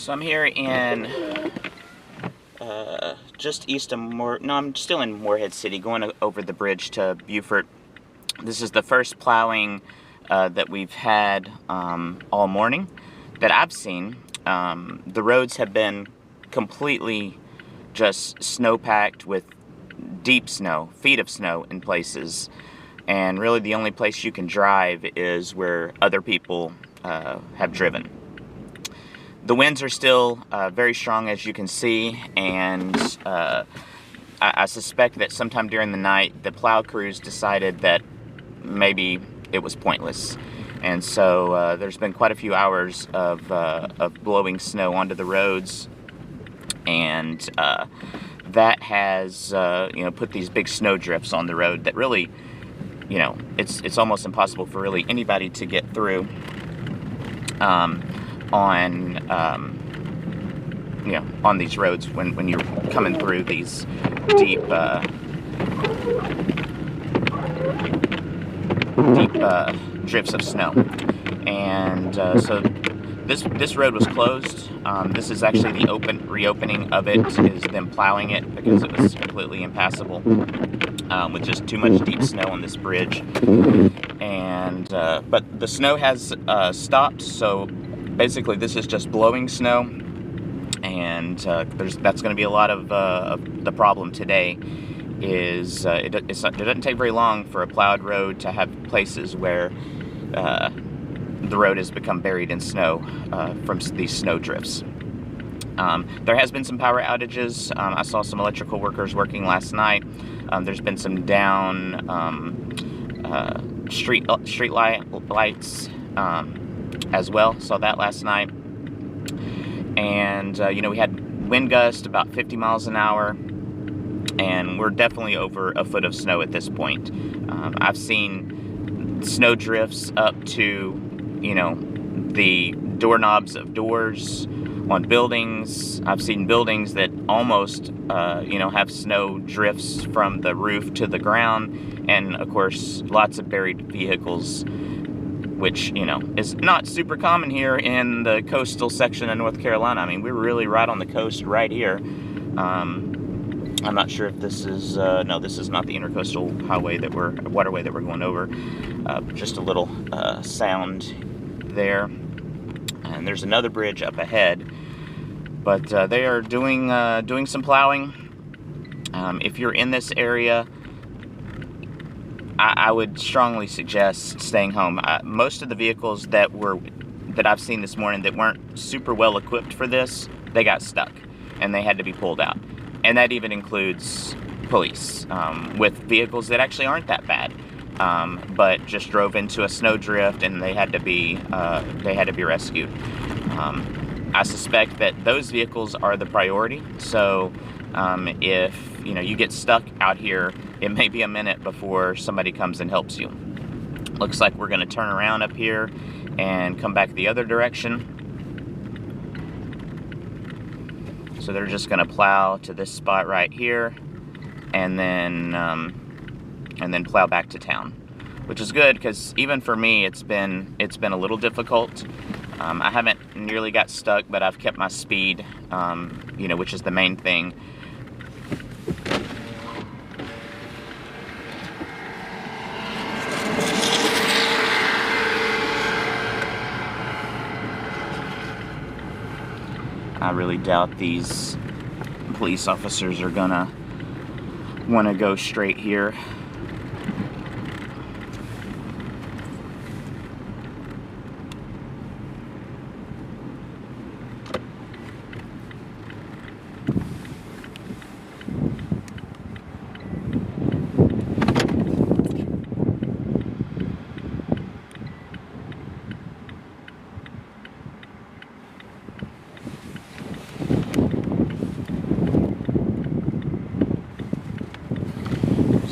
So I'm here in just east of I'm still in Morehead City, going over the bridge to Beaufort. This is the first plowing that we've had all morning that I've seen. The roads have been completely just snow-packed with deep snow, feet of snow in places. And really the only place you can drive is where other people have driven. The winds are still very strong, as you can see, and I suspect that sometime during the night the plow crews decided that maybe it was pointless. And so there's been quite a few hours of blowing snow onto the roads, and that has put these big snow drifts on the road that really, it's almost impossible for really anybody to get through on these roads when you're coming through these deep drifts of snow. And so this road was closed. This is actually the reopening of it, is them plowing it because it was completely impassable with just too much deep snow on this bridge. And but the snow has stopped, so basically this is just blowing snow, and that's going to be a lot of the problem today. Is it doesn't take very long for a plowed road to have places where the road has become buried in snow from these snow drifts. There has been some power outages. I saw some electrical workers working last night. There's been some down street lights as well. Saw that last night. And we had wind gusts about 50 miles an hour, and we're definitely over a foot of snow at this point. I've seen snow drifts up to the doorknobs of doors on buildings. I've seen buildings that almost have snow drifts from the roof to the ground, and of course lots of buried vehicles, which is not super common here in the coastal section of North Carolina. I mean, we're really right on the coast right here. I'm not sure if this is no, this is not the intercoastal waterway that we're going over. Just a little sound there. And there's another bridge up ahead, but they are doing some plowing. If you're in this area, I would strongly suggest staying home. Most of the vehicles that I've seen this morning that weren't super well equipped for this, they got stuck and they had to be pulled out. And that even includes police with vehicles that actually aren't that bad, but just drove into a snowdrift and they had to be rescued. I suspect that those vehicles are the priority. So if you get stuck out here, it may be a minute before somebody comes and helps you. Looks like we're going to turn around up here and come back the other direction. So they're just going to plow to this spot right here, and then plow back to town, which is good because even for me, it's been a little difficult. I haven't nearly got stuck, but I've kept my speed, which is the main thing. I really doubt these police officers are gonna want to go straight here.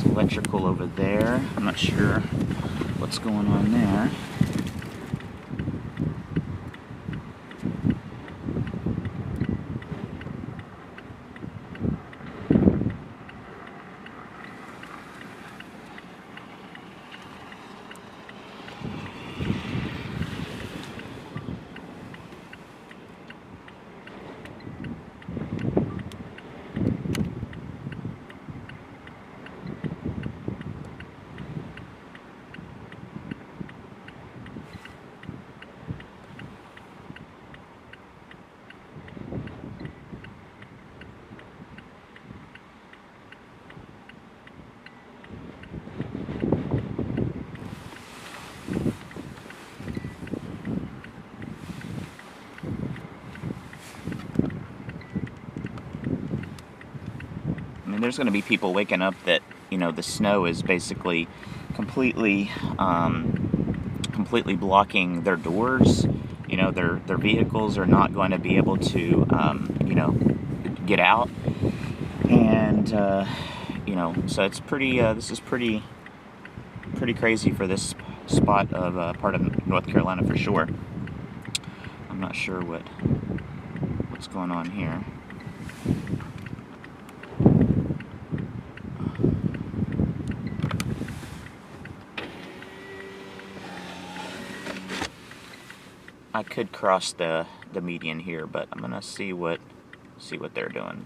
Electrical over there. I'm not sure what's going on there. And there's going to be people waking up that, you know, the snow is basically completely blocking their doors. You know, their vehicles are not going to be able to, you know, get out. And, you know, so it's pretty, this is pretty crazy for this spot of part of North Carolina for sure. I'm not sure what's going on here. I could cross the median here, but I'm gonna see what they're doing.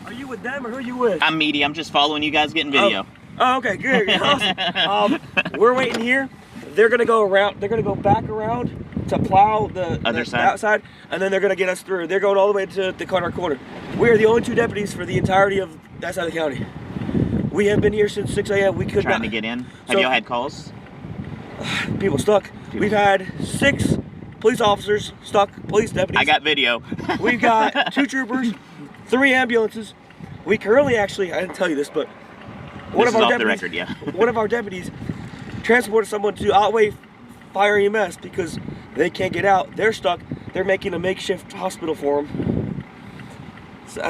Are you with them or who are you with? I'm media. I'm just following you guys getting video. Oh, okay, good. Awesome. We're waiting here. They're gonna go around. They're gonna go back around to plow the other side, outside, and then they're gonna get us through. They're going all the way to the Carter Corner. We are the only 2 deputies for the entirety of that side of the county. We have been here since 6 a.m. We could trying not to get in. Have y'all had calls? People stuck. We've had 6 police officers stuck, police deputies. I got video. We've got 2 troopers, 3 ambulances. We currently actually, I didn't tell you this, but one of our deputies transported someone to Otway Fire EMS because they can't get out. They're stuck. They're making a makeshift hospital for them. So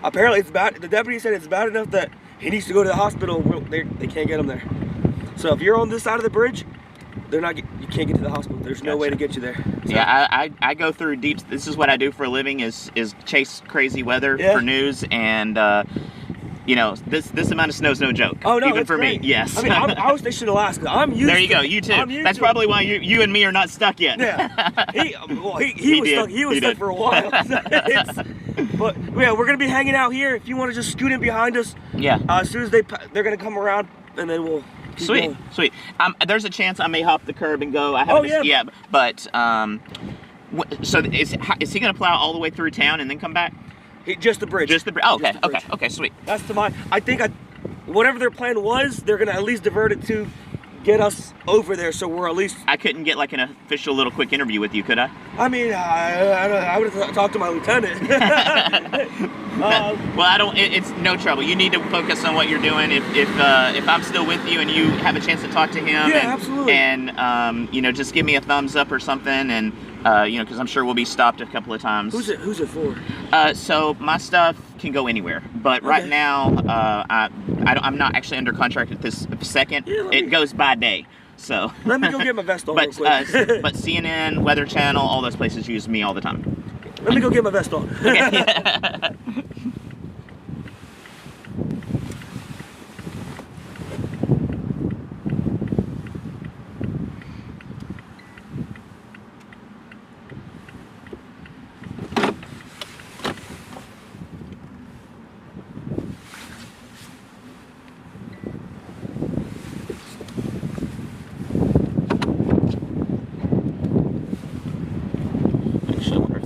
apparently it's bad. The deputy said it's bad enough that he needs to go to the hospital. They can't get him there. So if you're on this side of the bridge, you can't get to the hospital. There's no way to get you there. So. Yeah, I go through deep. This is what I do for a living is chase crazy weather for news, and you know, this amount of snow is no joke. Oh no, even for great. me. Yes. I mean, I was stationed in Alaska. I'm used. There you go. You too. That's probably why you and me are not stuck yet. Yeah. He was stuck. He was stuck for a while. But yeah, we're gonna be hanging out here. If you want to just scoot in behind us. Yeah. As soon as they're gonna come around, and then we'll. Sweet. There's a chance I may hop the curb and go. But so is he gonna plow all the way through town and then come back? Just the bridge. Just the bridge. Oh, okay. Okay. Sweet. That's I think whatever their plan was, they're gonna at least divert it to get us over there, so we're at least. I couldn't get like an official little quick interview with you, could I? I mean, I would have talked to my lieutenant. Well, I don't. It's no trouble. You need to focus on what you're doing. If I'm still with you and you have a chance to talk to him, absolutely. And you know, just give me a thumbs up or something, and you know, because I'm sure we'll be stopped a couple of times. Who's it for? So my stuff can go anywhere, but right now, I'm not actually under contract at this second. It goes by day. So let me go get my vest on real quick. But CNN, Weather Channel, all those places use me all the time. Let me go get my vest on. Okay.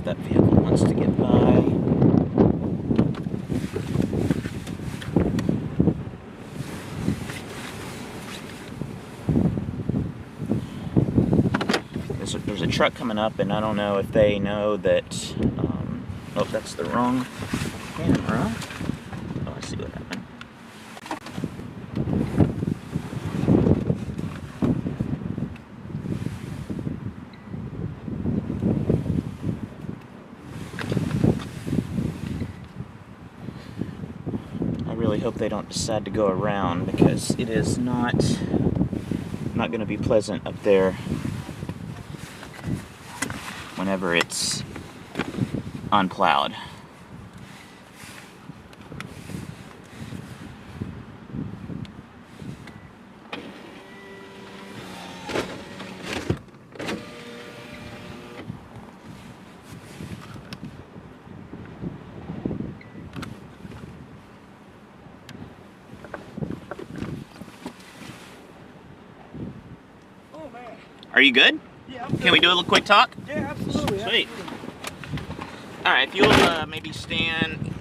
That vehicle wants to get by. There's a truck coming up, and I don't know if they know that. Oh, that's the wrong camera. Oh, I see what happened. I hope they don't decide to go around, because it is not going to be pleasant up there whenever it's unplowed. Are you good? Yeah, Can we do a little quick talk? Yeah, absolutely. Sweet. All right, if you'll maybe stand,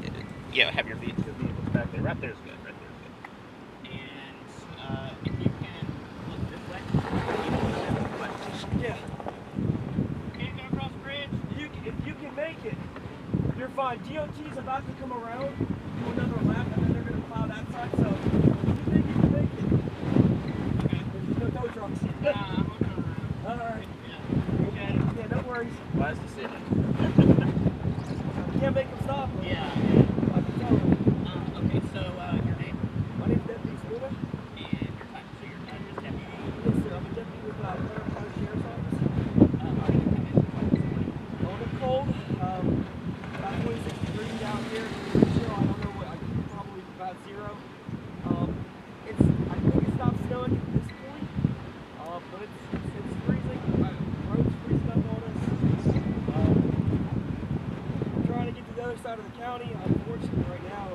have your vehicles back there. Right there's good. Right there's good. And if you can look this way. Yeah. You're fine. DOT's about to come around, do another lap, and then they're going to plow that side, so you think you can make it. Okay. There's no tow trucks. I'm looking around. Alright. Yeah. Okay. Yeah, no worries. Wise decision. You can't make them stop. Yeah. I can tell them. Okay, so your name? My name's Deputy Scuba. And your time, so your time is deputy. Yes, sir. I'm a deputy with Claremont County Sheriff's Office. How do you come in? Cold and cold. About 26 degrees down here. Chill, I don't know what. I think probably about 0. I think it stopped snowing at this point. But it's freezing. The road's freezing up on us. We're trying to get to the other side of the county. Unfortunately, right now,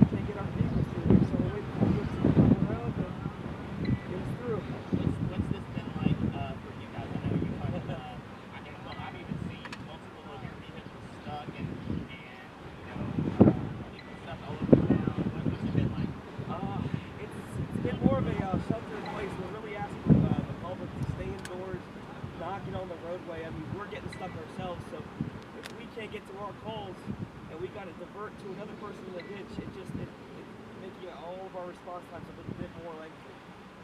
can't get our vehicles through here. So we're waiting for the to come around and get us through. What's this been like for you guys? I know you talked about, I've even seen multiple of your vehicles stuck and people stuck all over town. What's it been like? It's been more of a shelter in place. We're really asking the public to stay indoors, not get on the roadway. I mean, we're getting stuck ourselves, so if we can't get to our calls and we got to divert to another person in the ditch, it's making all of our response times a little bit more lengthy.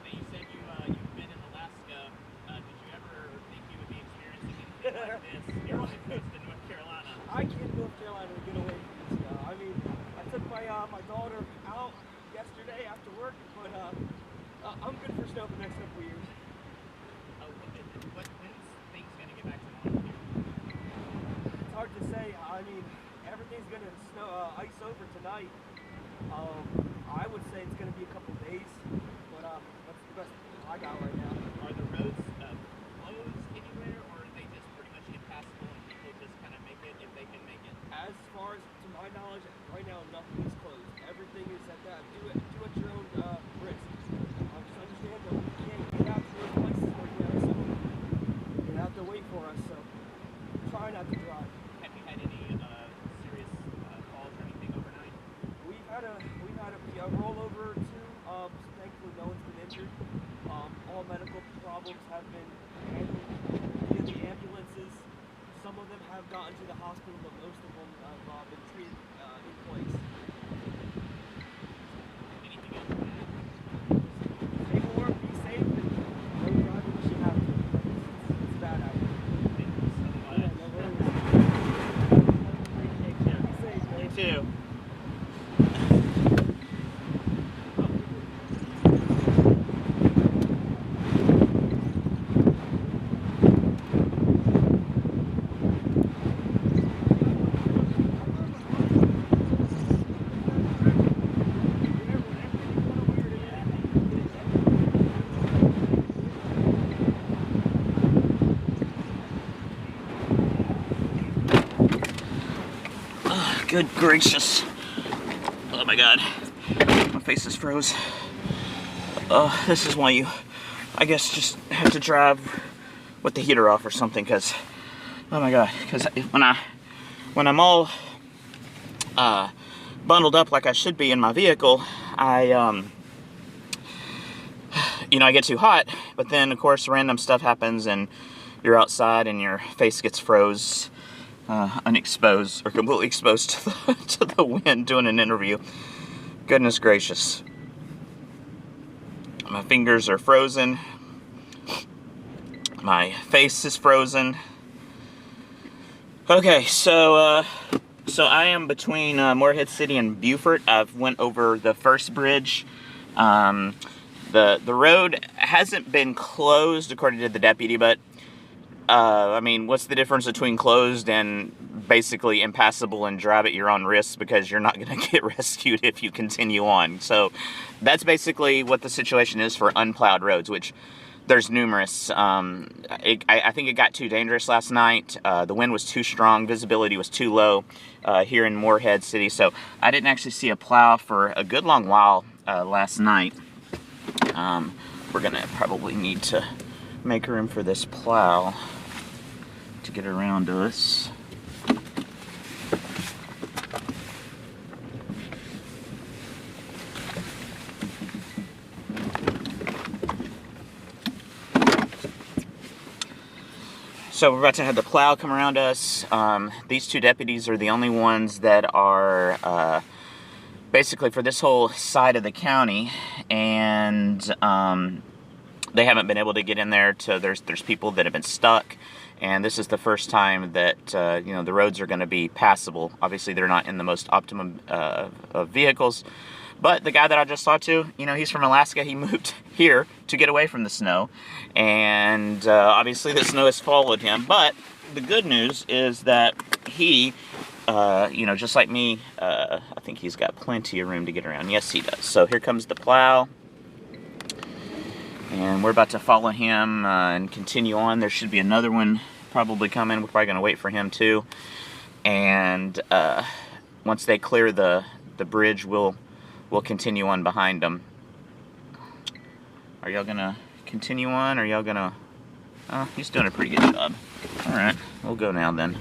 Now you said you've been in Alaska. Did you ever think you would be experiencing anything like this here on the coast of North Carolina? I came to North Carolina to get away from this stuff. I mean, I took my daughter out yesterday after work, but I'm good for snow for the next couple of years. When's things going to get back to normal here? It's hard to say. I mean, everything's going to ice over tonight. I would say it's going to be a couple days, but that's the best I got right now. Are the roads closed anywhere, or are they just pretty much impassable and people just kind of make it if they can make it? As far as to my knowledge, right now nothing is closed. Everything is at that. Do at your own risk. Just understand that we can't get out to those places where you have so you have to wait for us. So try not to drive. Have you had any serious calls or anything overnight? We've had a rollover too. Thankfully, no one's been injured. All medical problems have been handled via the ambulances. Some of them have gotten to the hospital, but most of them have been treated in place. Anything else? Stay warm, be safe, and don't drive unless you have to. It's bad out here. Thank you so much. Yeah, no worries. Be safe, man. You too. Good gracious. Oh my god. My face is froze. This is why you, I guess, just have to drive with the heater off or something, because, oh my god, because when I'm all bundled up like I should be in my vehicle, I get too hot, but then of course random stuff happens and you're outside and your face gets froze. Unexposed or completely exposed to the wind doing an interview. Goodness gracious. My fingers are frozen. My face is frozen. Okay, so I am between Morehead City and Beaufort. I've went over the first bridge. The road hasn't been closed according to the deputy, but I mean, what's the difference between closed and basically impassable and drive at your own risk, because you're not going to get rescued if you continue on. So that's basically what the situation is for unplowed roads, which there's numerous. I think it got too dangerous last night. The wind was too strong. Visibility was too low here in Morehead City. So I didn't actually see a plow for a good long while last night. We're going to probably need to make room for this plow to get around us. So we're about to have the plow come around us. These two deputies are the only ones that are basically for this whole side of the county, and they haven't been able to get in there. There's people that have been stuck, and this is the first time that the roads are going to be passable. Obviously, they're not in the most optimum of vehicles. But the guy that I just talked to, he's from Alaska. He moved here to get away from the snow. And obviously the snow has followed him. But the good news is that he, just like me, I think he's got plenty of room to get around. Yes, he does. So here comes the plow. And we're about to follow him and continue on. There should be another one probably coming. We're probably going to wait for him too. And once they clear the bridge, we'll continue on behind them. Are y'all gonna continue on? Or y'all gonna... Oh, he's doing a pretty good job. Alright, we'll go now then.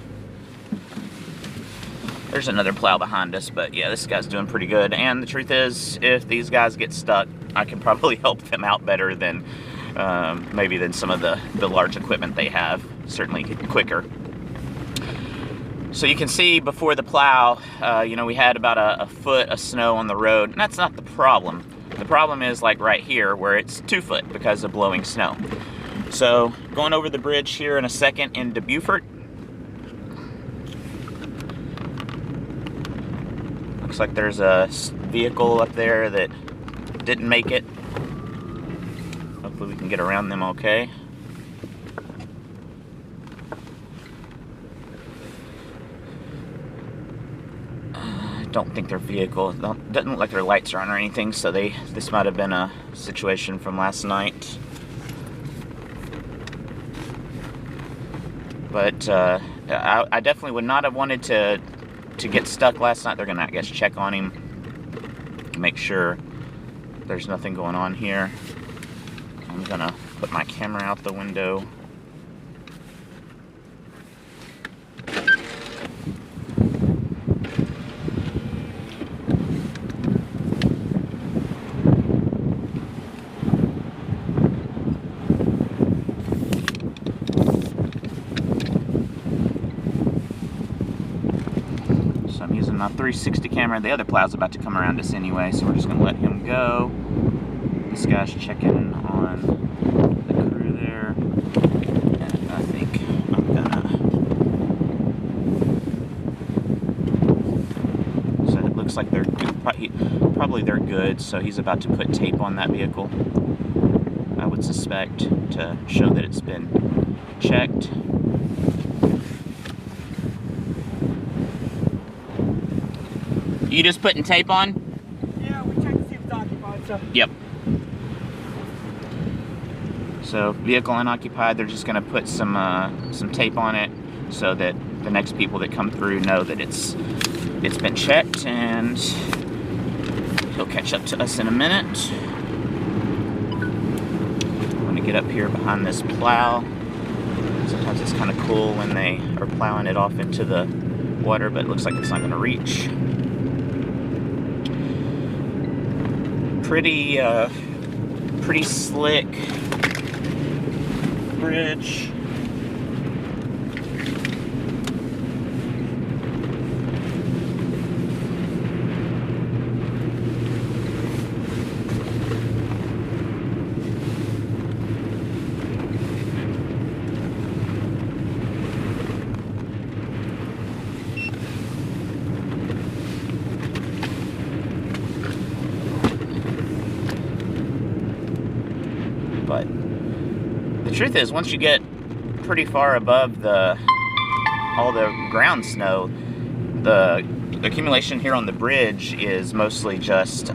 There's another plow behind us, but yeah, this guy's doing pretty good. And the truth is, if these guys get stuck, I can probably help them out better than maybe than some of the large equipment they have. Certainly quicker. So you can see before the plow, we had about a foot of snow on the road, and that's not the problem. The problem is like right here where it's 2 foot because of blowing snow. So going over the bridge here in a second into Beaufort. Looks like there's a vehicle up there that didn't make it. Hopefully we can get around them okay. Don't think their vehicle doesn't look like their lights are on or anything, so this might have been a situation from last night. But I definitely would not have wanted to get stuck last night. They're gonna, I guess, check on him, make sure there's nothing going on here. I'm gonna put my camera out the window. I'm using my 360 camera. The other plow's about to come around us anyway, so we're just going to let him go. This guy's checking on the crew there. And I think I'm gonna... So it looks like they're good. Probably they're good, so he's about to put tape on that vehicle, I would suspect, to show that it's been checked. You just putting tape on? Yeah, we checked to see if it's occupied, so. Yep. So, vehicle unoccupied, they're just gonna put some tape on it so that the next people that come through know that it's been checked, and he'll catch up to us in a minute. I'm gonna get up here behind this plow. Sometimes it's kind of cool when they are plowing it off into the water, but it looks like it's not gonna reach. Pretty slick bridge. But the truth is, once you get pretty far above all the ground snow, the accumulation here on the bridge is mostly just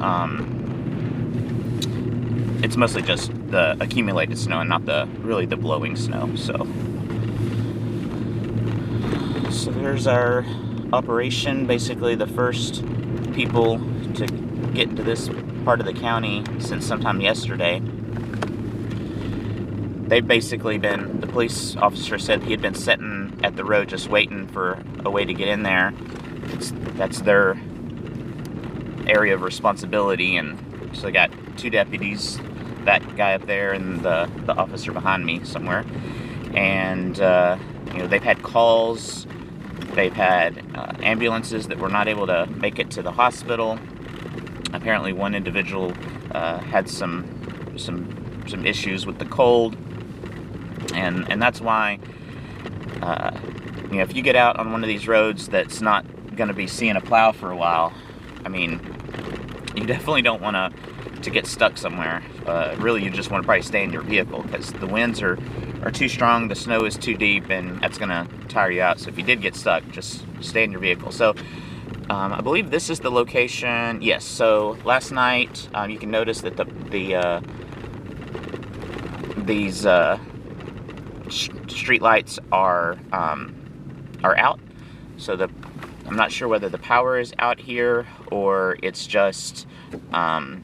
it's mostly just the accumulated snow and not really the blowing snow. So there's our operation. Basically, the first people to get into this part of the county since sometime yesterday. They've basically been, the police officer said he had been sitting at the road just waiting for a way to get in there. That's their area of responsibility, and so they got 2 deputies, that guy up there and the officer behind me somewhere. and you know, they've had calls, they've had ambulances that were not able to make it to the hospital. Apparently one individual had some issues with the cold, and that's why you know, if you get out on one of these roads that's not going to be seeing a plow for a while, I mean, you definitely don't want to get stuck somewhere. Really, you just want to probably stay in your vehicle, because the winds are too strong, the snow is too deep, and that's going to tire you out. So if you did get stuck, just stay in your vehicle. So I believe this is the location. Yes, so last night you can notice that these street lights are out. So I'm not sure whether the power is out here or it's just oh,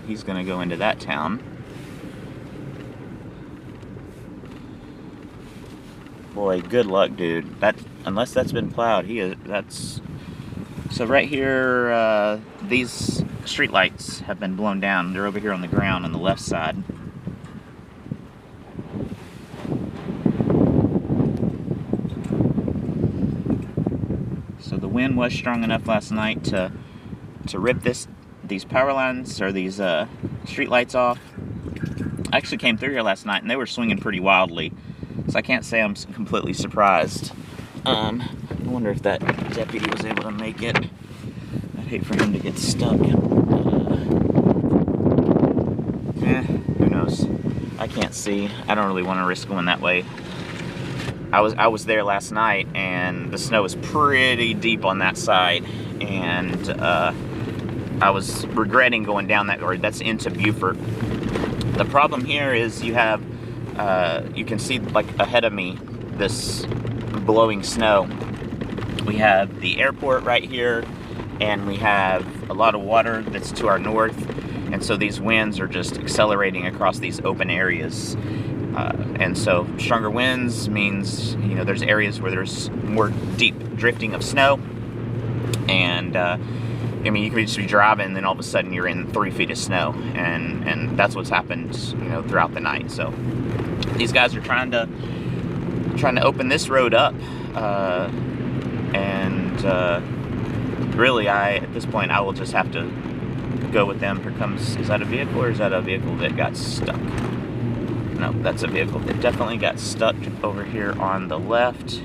he's gonna go into that town. Boy, good luck, dude. Unless that's been plowed, so right here, these street lights have been blown down. They're over here on the ground on the left side. So the wind was strong enough last night to rip these power lines, or these street lights off. I actually came through here last night and they were swinging pretty wildly, so I can't say I'm completely surprised. I wonder if that deputy was able to make it. I'd hate for him to get stuck. Who knows? I can't see. I don't really want to risk going that way. I was there last night, and the snow was pretty deep on that side, and I was regretting going down that road. That's into Beaufort. The problem here is you have, you can see like ahead of me, this blowing snow. We have the airport right here, and we have a lot of water that's to our north, and so these winds are just accelerating across these open areas. And so stronger winds means, you know, there's areas where there's more deep drifting of snow, and I mean, you could just be driving and then all of a sudden you're in 3 feet of snow, and that's what's happened, you know, throughout the night. So these guys are trying to open this road up, and really, at this point, I will just have to go with them. Here comes, is that a vehicle, or is that a vehicle that got stuck? No, that's a vehicle that definitely got stuck over here on the left.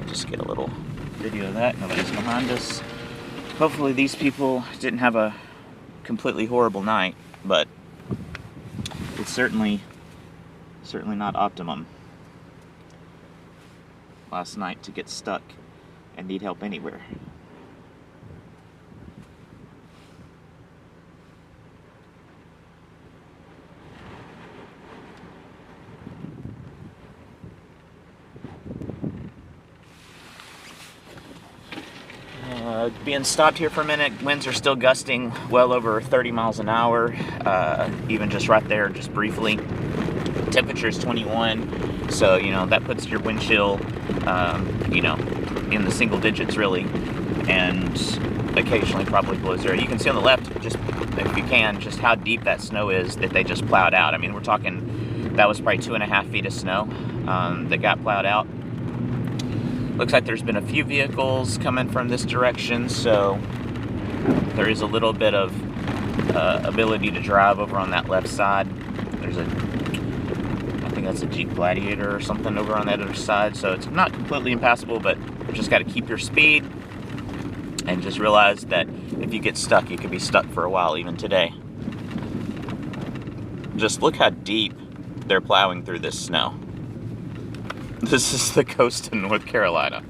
Just get a little video of that. Nobody's behind us. Hopefully these people didn't have a completely horrible night, but it's certainly not optimum last night to get stuck and need help anywhere. Being stopped here for a minute, winds are still gusting well over 30 miles an hour, even just right there, just briefly. Temperature is 21, so, you know, that puts your wind chill, you know, in the single digits, really, and occasionally probably below zero. You can see on the left, just if you can, just how deep that snow is that they just plowed out. I mean, we're talking, that was probably 2.5 feet of snow that got plowed out. Looks like there's been a few vehicles coming from this direction, so there is a little bit of ability to drive over on that left side. There's I think that's a Jeep Gladiator or something over on that other side, so it's not completely impassable, but you just got to keep your speed and just realize that if you get stuck, you could be stuck for a while, even today. Just look how deep they're plowing through this snow. This is the coast of North Carolina,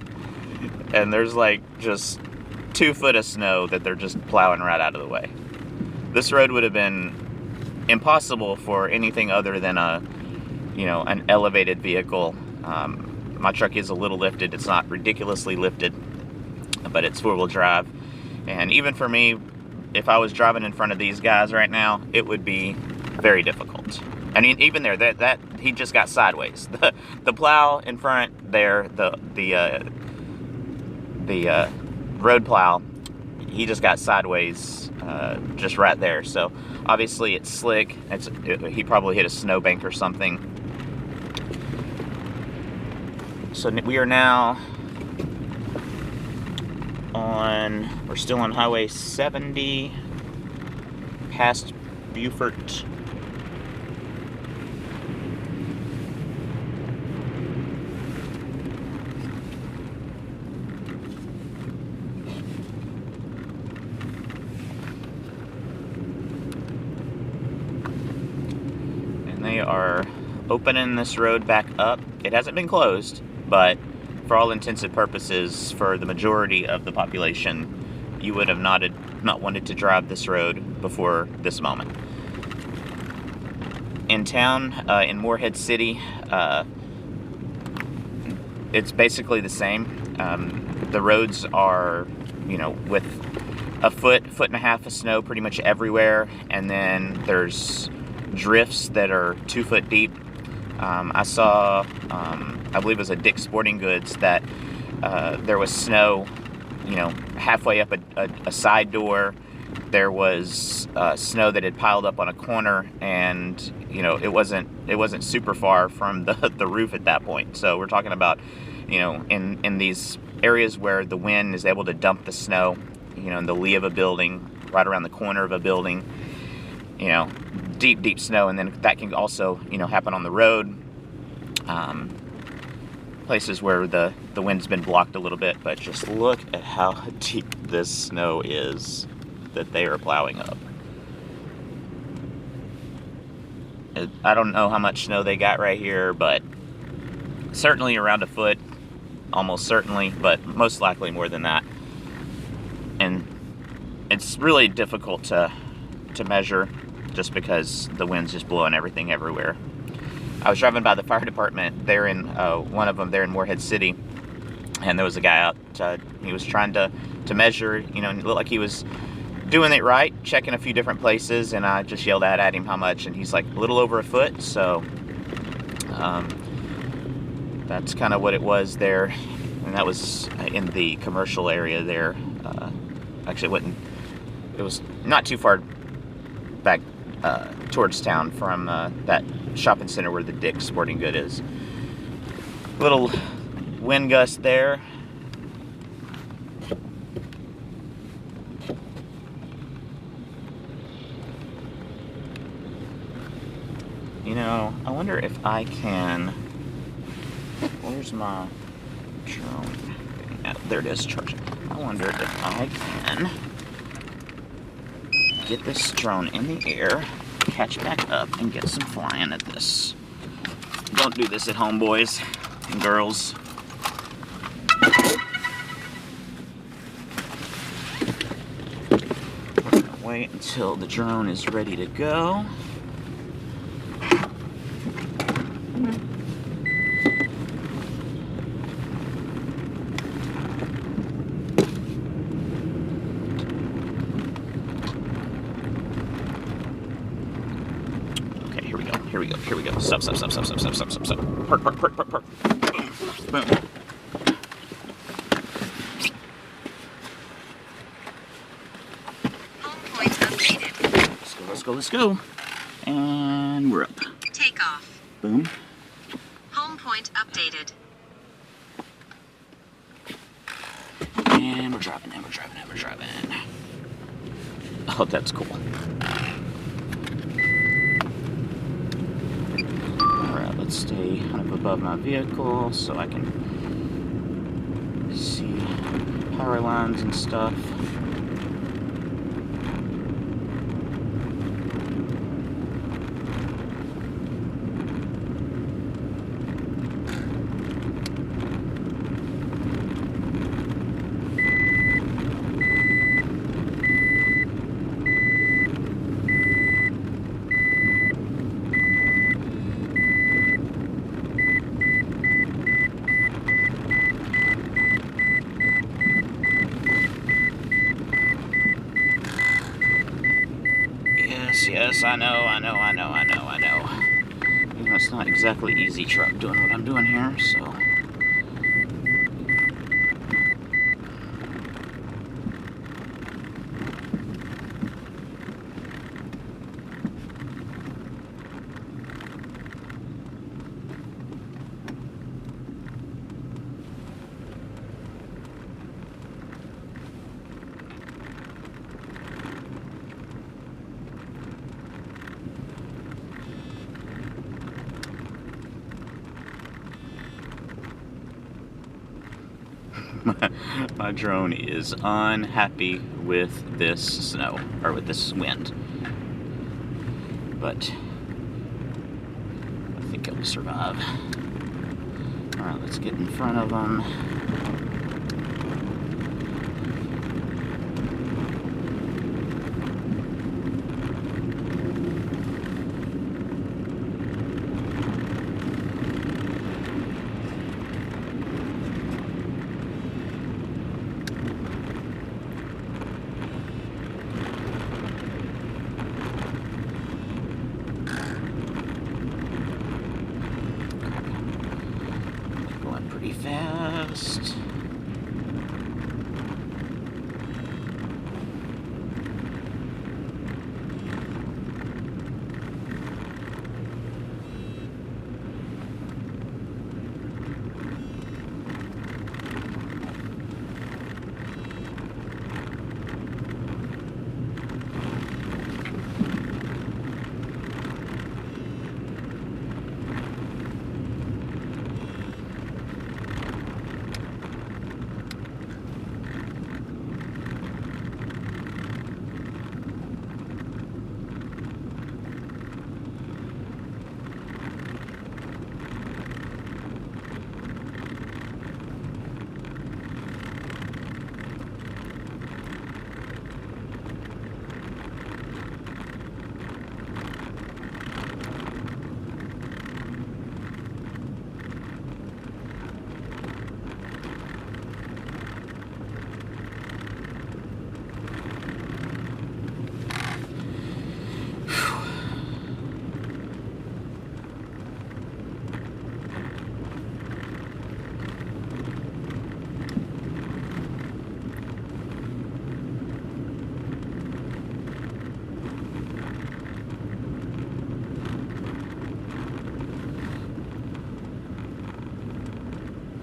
and there's like just 2 foot of snow that they're just plowing right out of the way. This road would have been impossible for anything other than an elevated vehicle. My truck is a little lifted. It's not ridiculously lifted, but it's 4-wheel drive. And even for me, if I was driving in front of these guys right now, it would be very difficult. I mean, even there, that he just got sideways. The plow in front there, the road plow, he just got sideways just right there. So obviously it's slick. He probably hit a snowbank or something. So we are now we're still on Highway 70 past Beaufort. And they are opening this road back up. It hasn't been closed, but for all intents and purposes, for the majority of the population, you would have not wanted to drive this road before this moment. In town, in Morehead City, it's basically the same. The roads are, with a foot and a half of snow pretty much everywhere, and then there's drifts that are 2 foot deep. I saw, I believe it was a Dick's Sporting Goods, that there was snow, halfway up a side door. There was snow that had piled up on a corner, and it wasn't super far from the roof at that point. So we're talking about, in these areas where the wind is able to dump the snow, in the lee of a building, right around the corner of a building, deep snow. And then that can also happen on the road, places where the wind's been blocked a little bit. But just look at how deep this snow is that they are plowing up. I don't know how much snow they got right here, but certainly around a foot, almost certainly, but most likely more than that. And it's really difficult to measure, just because the wind's just blowing everything everywhere. I was driving by the fire department there in one of them there in Morehead City, and there was a guy out. He was trying to measure. It looked like he was doing it right, checking a few different places, and I just yelled at him how much, and he's like, a little over a foot. So that's kind of what it was there, and that was in the commercial area there. Actually, it was not too far back towards town from that shopping center where the Dick's Sporting Good is. Little wind gust there. I wonder if I can. Where's my drone? There it is, charging. I wonder if I can get this drone in the air, catch back up, and get some flying at this. Don't do this at home, boys and girls. We're gonna wait until the drone is ready to go. Here we go. Stop. Park. Boom. Home point updated. Let's go. And we're up. Takeoff. Boom. Home point updated. And we're driving. Oh, that's cool. Alright, let's stay kind of above my vehicle so I can see power lines and stuff. Yes, I know. It's not exactly easy truck doing what I'm doing here, so. My drone is unhappy with this snow, or with this wind. But I think it will survive. Alright, let's get in front of them. Going pretty fast.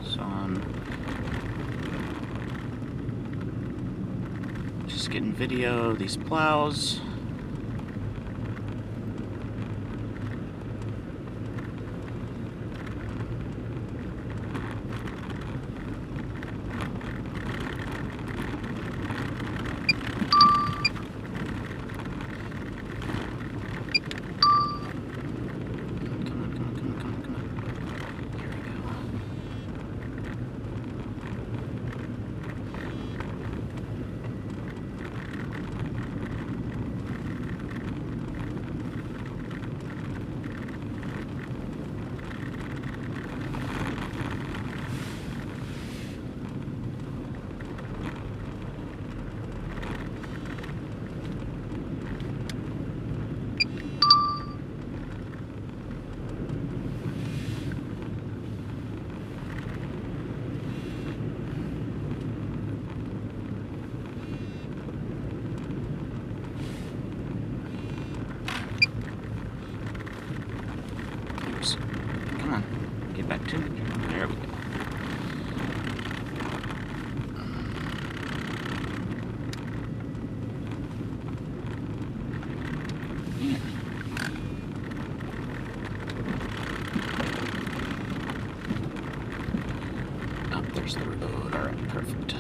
So I'm just getting video of these plows. Come on, get back to me. There we go. Yeah. Oh, there's the road. All right, perfect.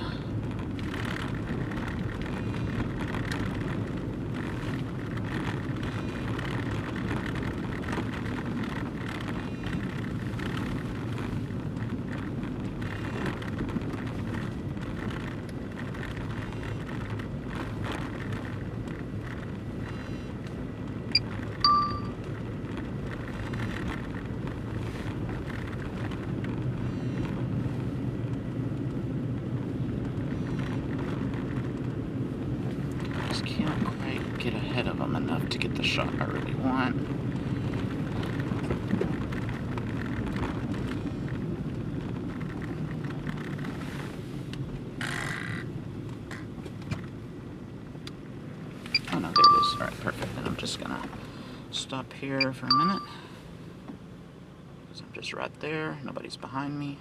Just can't quite get ahead of them enough to get the shot I really want. Oh no, there it is. Alright, perfect. Then I'm just gonna stop here for a minute. Because I'm just right there. Nobody's behind me.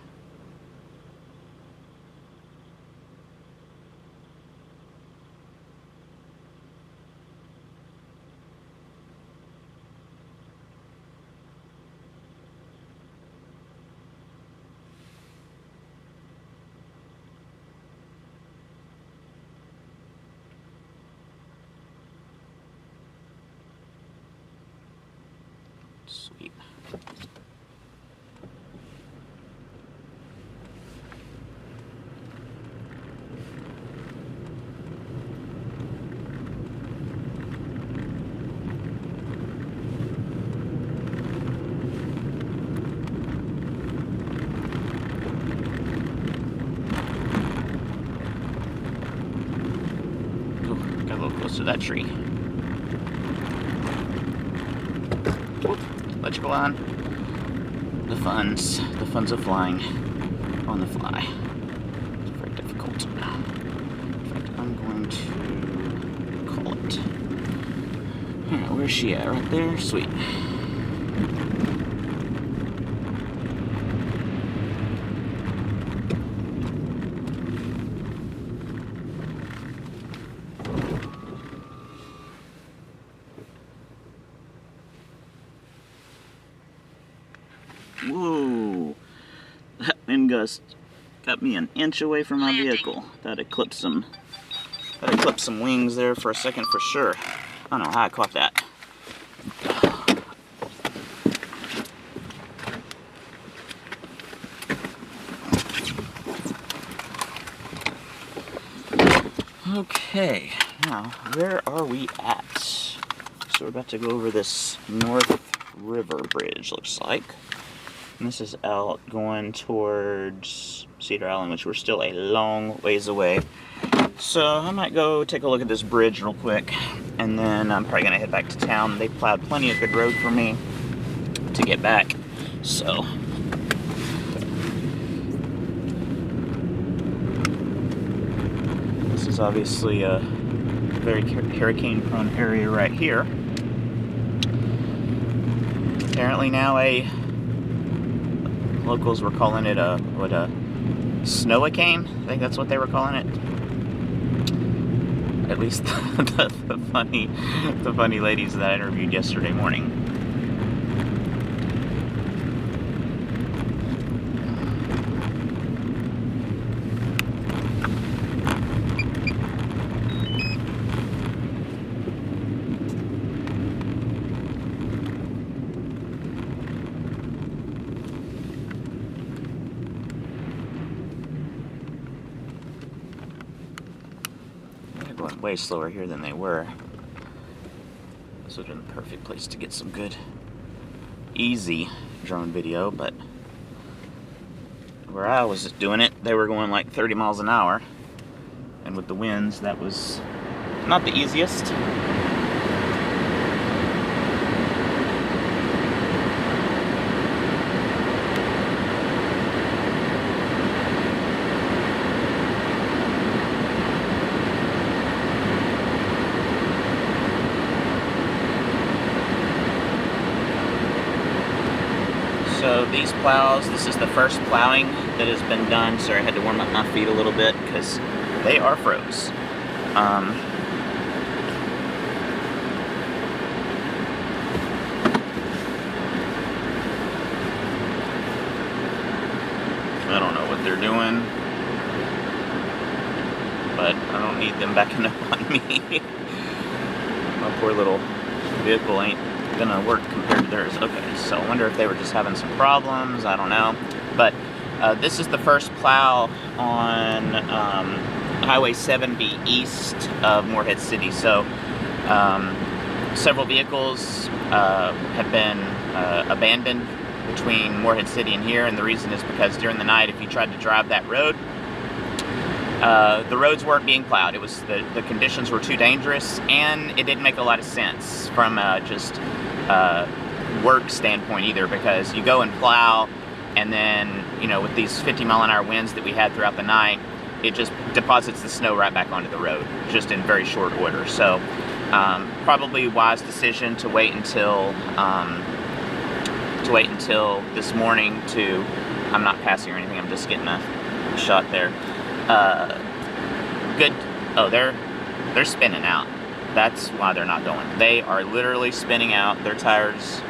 close to that tree. Electrical on. The funds of flying on the fly. It's very difficult. In fact, I'm going to call it. Alright, where's she at? Right there? Sweet. Whoa, that wind gust got me an inch away from my vehicle. That eclipsed some wings there for a second for sure. I don't know how I caught that. Okay, now where are we at? So we're about to go over this North River Bridge, looks like. And this is out going towards Cedar Island, which we're still a long ways away. So I might go take a look at this bridge real quick, and then I'm probably gonna head back to town. They plowed plenty of good road for me to get back, so. This is obviously a very hurricane-prone area right here. Apparently now locals were calling it a snow-a-cane. I think that's what they were calling it. At least the funny ladies that I interviewed yesterday morning. Going way slower here than they were. This would have been the perfect place to get some good, easy drone video, but where I was doing it, they were going like 30 miles an hour, and with the winds, that was not the easiest. So these plows, this is the first plowing that has been done. Sorry, I had to warm up my feet a little bit because they are froze. I don't know what they're doing, but I don't need them backing up on me. My poor little vehicle ain't gonna work compared to theirs. Okay, so I wonder if they were just having some problems. I don't know, but this is the first plow on Highway 70 east of Morehead City. So several vehicles have been abandoned between Morehead City and here, and the reason is because during the night, if you tried to drive that road, the roads weren't being plowed. It was the conditions were too dangerous, and it didn't make a lot of sense from just work standpoint either, because you go and plow, and then, you know, with these 50-mile-an-hour winds that we had throughout the night, it just deposits the snow right back onto the road, just in very short order. So probably a wise decision to wait until this morning to, I'm not passing or anything, I'm just getting a shot there. Good. Oh, they're spinning out. That's why they're not going. They are literally spinning out their tires.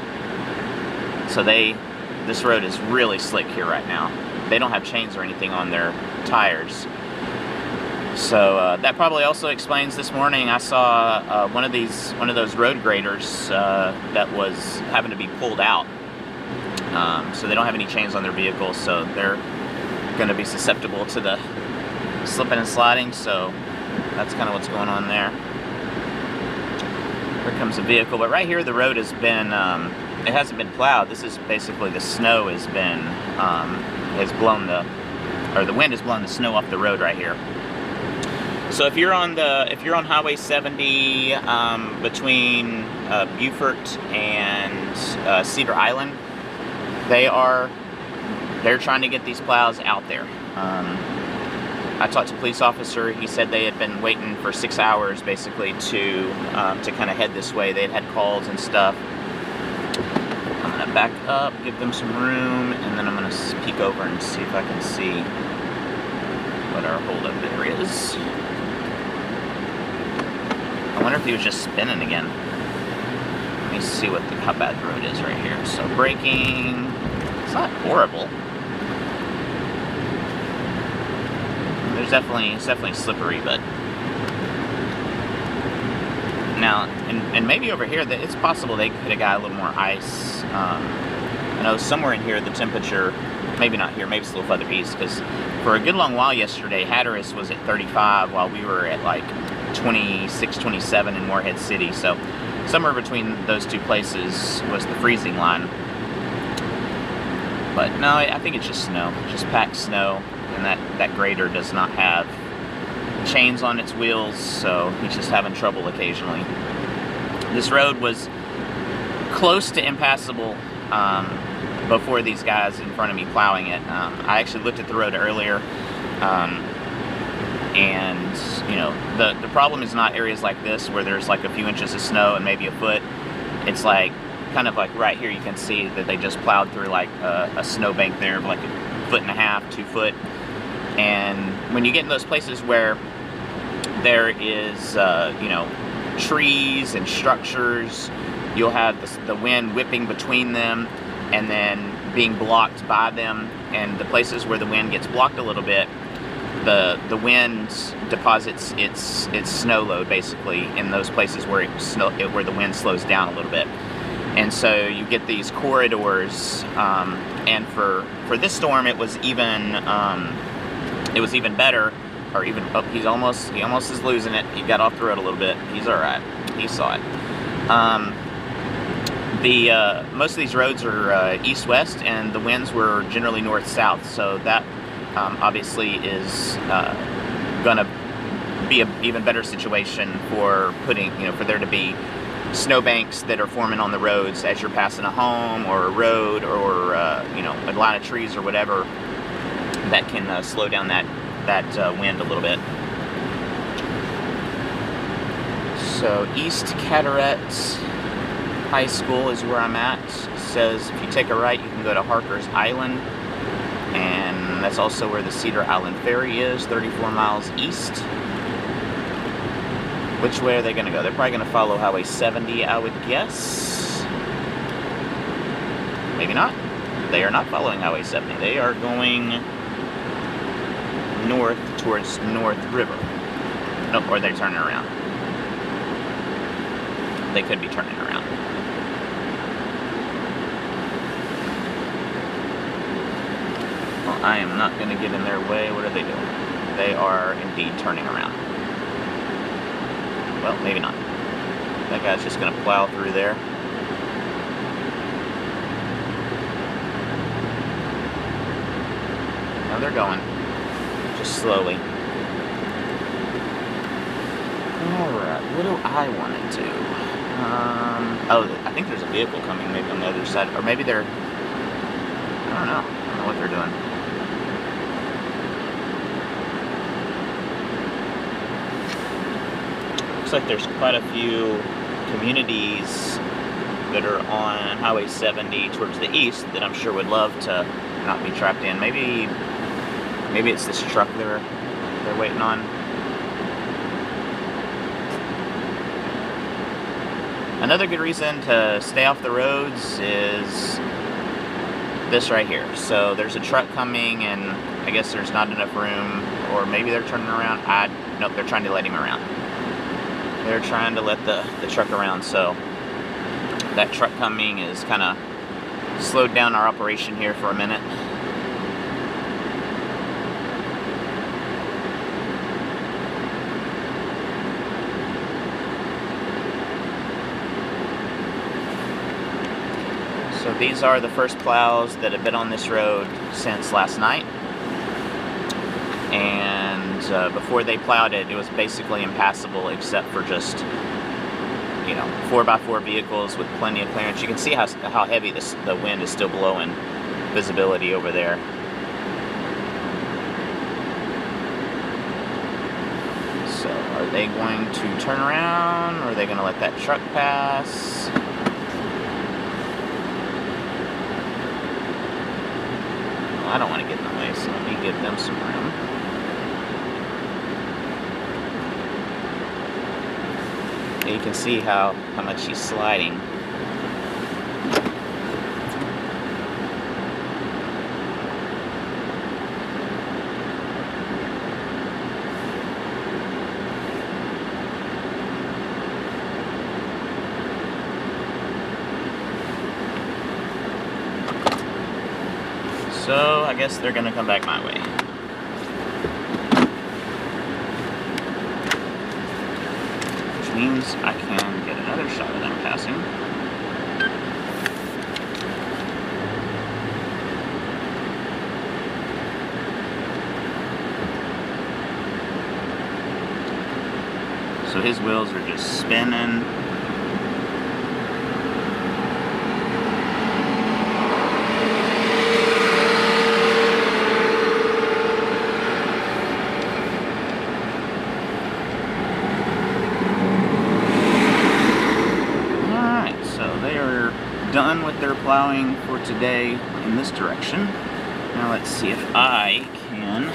So this road is really slick here right now. They don't have chains or anything on their tires. So that probably also explains this morning I saw one of those road graders that was having to be pulled out. So they don't have any chains on their vehicles, so they're going to be susceptible to the slipping and sliding. So that's kind of what's going on there. Here comes a vehicle, but right here the road has been, it hasn't been plowed. This is basically the snow has been, the wind has blown the snow off the road right here. So if you're on Highway 70 between Beaufort and Cedar Island, they're trying to get these plows out there. I talked to a police officer. He said they had been waiting for 6 hours basically to kind of head this way. They had calls and stuff. I'm gonna back up, give them some room, and then I'm gonna peek over and see if I can see what our holdup there is. I wonder if he was just spinning again. Let me see how bad the road is right here. So braking, it's not horrible. It's definitely slippery, but now and maybe over here that it's possible they could have got a little more ice. I know somewhere in here the temperature, maybe not here, maybe it's a little further east, because for a good long while yesterday, Hatteras was at 35 while we were at like 26, 27 in Morehead City. So somewhere between those two places was the freezing line. But no, I think it's just snow, just packed snow, and that grader does not have chains on its wheels, so he's just having trouble occasionally. This road was close to impassable before these guys in front of me plowing it. I actually looked at the road earlier, and you know, the problem is not areas like this where there's like a few inches of snow and maybe a foot. It's like kind of like right here you can see that they just plowed through like a snowbank there of like 1.5 feet, 2 foot. And when you get in those places where there is you know, trees and structures, you'll have the wind whipping between them and then being blocked by them. And the places where the wind gets blocked a little bit, the wind deposits its snow load basically in those places where where the wind slows down a little bit. And so you get these corridors, and for this storm it was even better, or even, oh, he almost is losing it. He got off the road a little bit. He's all right. He saw it. Most of these roads are east-west, and the winds were generally north-south. So that obviously is gonna be an even better situation for for there to be snowbanks that are forming on the roads as you're passing a home or a road or you know, a line of trees or whatever that can slow down that wind a little bit. So East Carteret High School is where I'm at. It says if you take a right you can go to Harker's Island, and that's also where the Cedar Island Ferry is, 34 miles east. Which way are they going to go? They're probably going to follow Highway 70, I would guess. Maybe not. They are not following Highway 70. They are going north towards North River. Nope, or they're turning around. They could be turning around. Well, I am not going to get in their way. What are they doing? They are indeed turning around. Well, maybe not. That guy's just going to plow through there. Now they're going. Just slowly. Alright, what do I want to do? Oh, I think there's a vehicle coming maybe on the other side. Or maybe they're... I don't know what they're doing. Looks like there's quite a few communities that are on Highway 70 towards the east that I'm sure would love to not be trapped in. Maybe it's this truck they're waiting on. Another good reason to stay off the roads is this right here. So there's a truck coming, and I guess there's not enough room, or maybe they're turning around. Nope, they're trying to let him around. They're trying to let the truck around, so that truck coming is kind of slowed down our operation here for a minute. So these are the first plows that have been on this road since last night. and before they plowed it, it was basically impassable except for just, you know, 4x4 vehicles with plenty of clearance. You can see how heavy the wind is still blowing. Visibility over there. So are they going to turn around, or are they going to let that truck pass? Well, I don't want to get in the way, so let me give them some room. And you can see how much he's sliding. So I guess they're gonna come back my way. Which means I can get another shot of them passing. So his wheels are just spinning. Done with their plowing for today in this direction. Now let's see if I can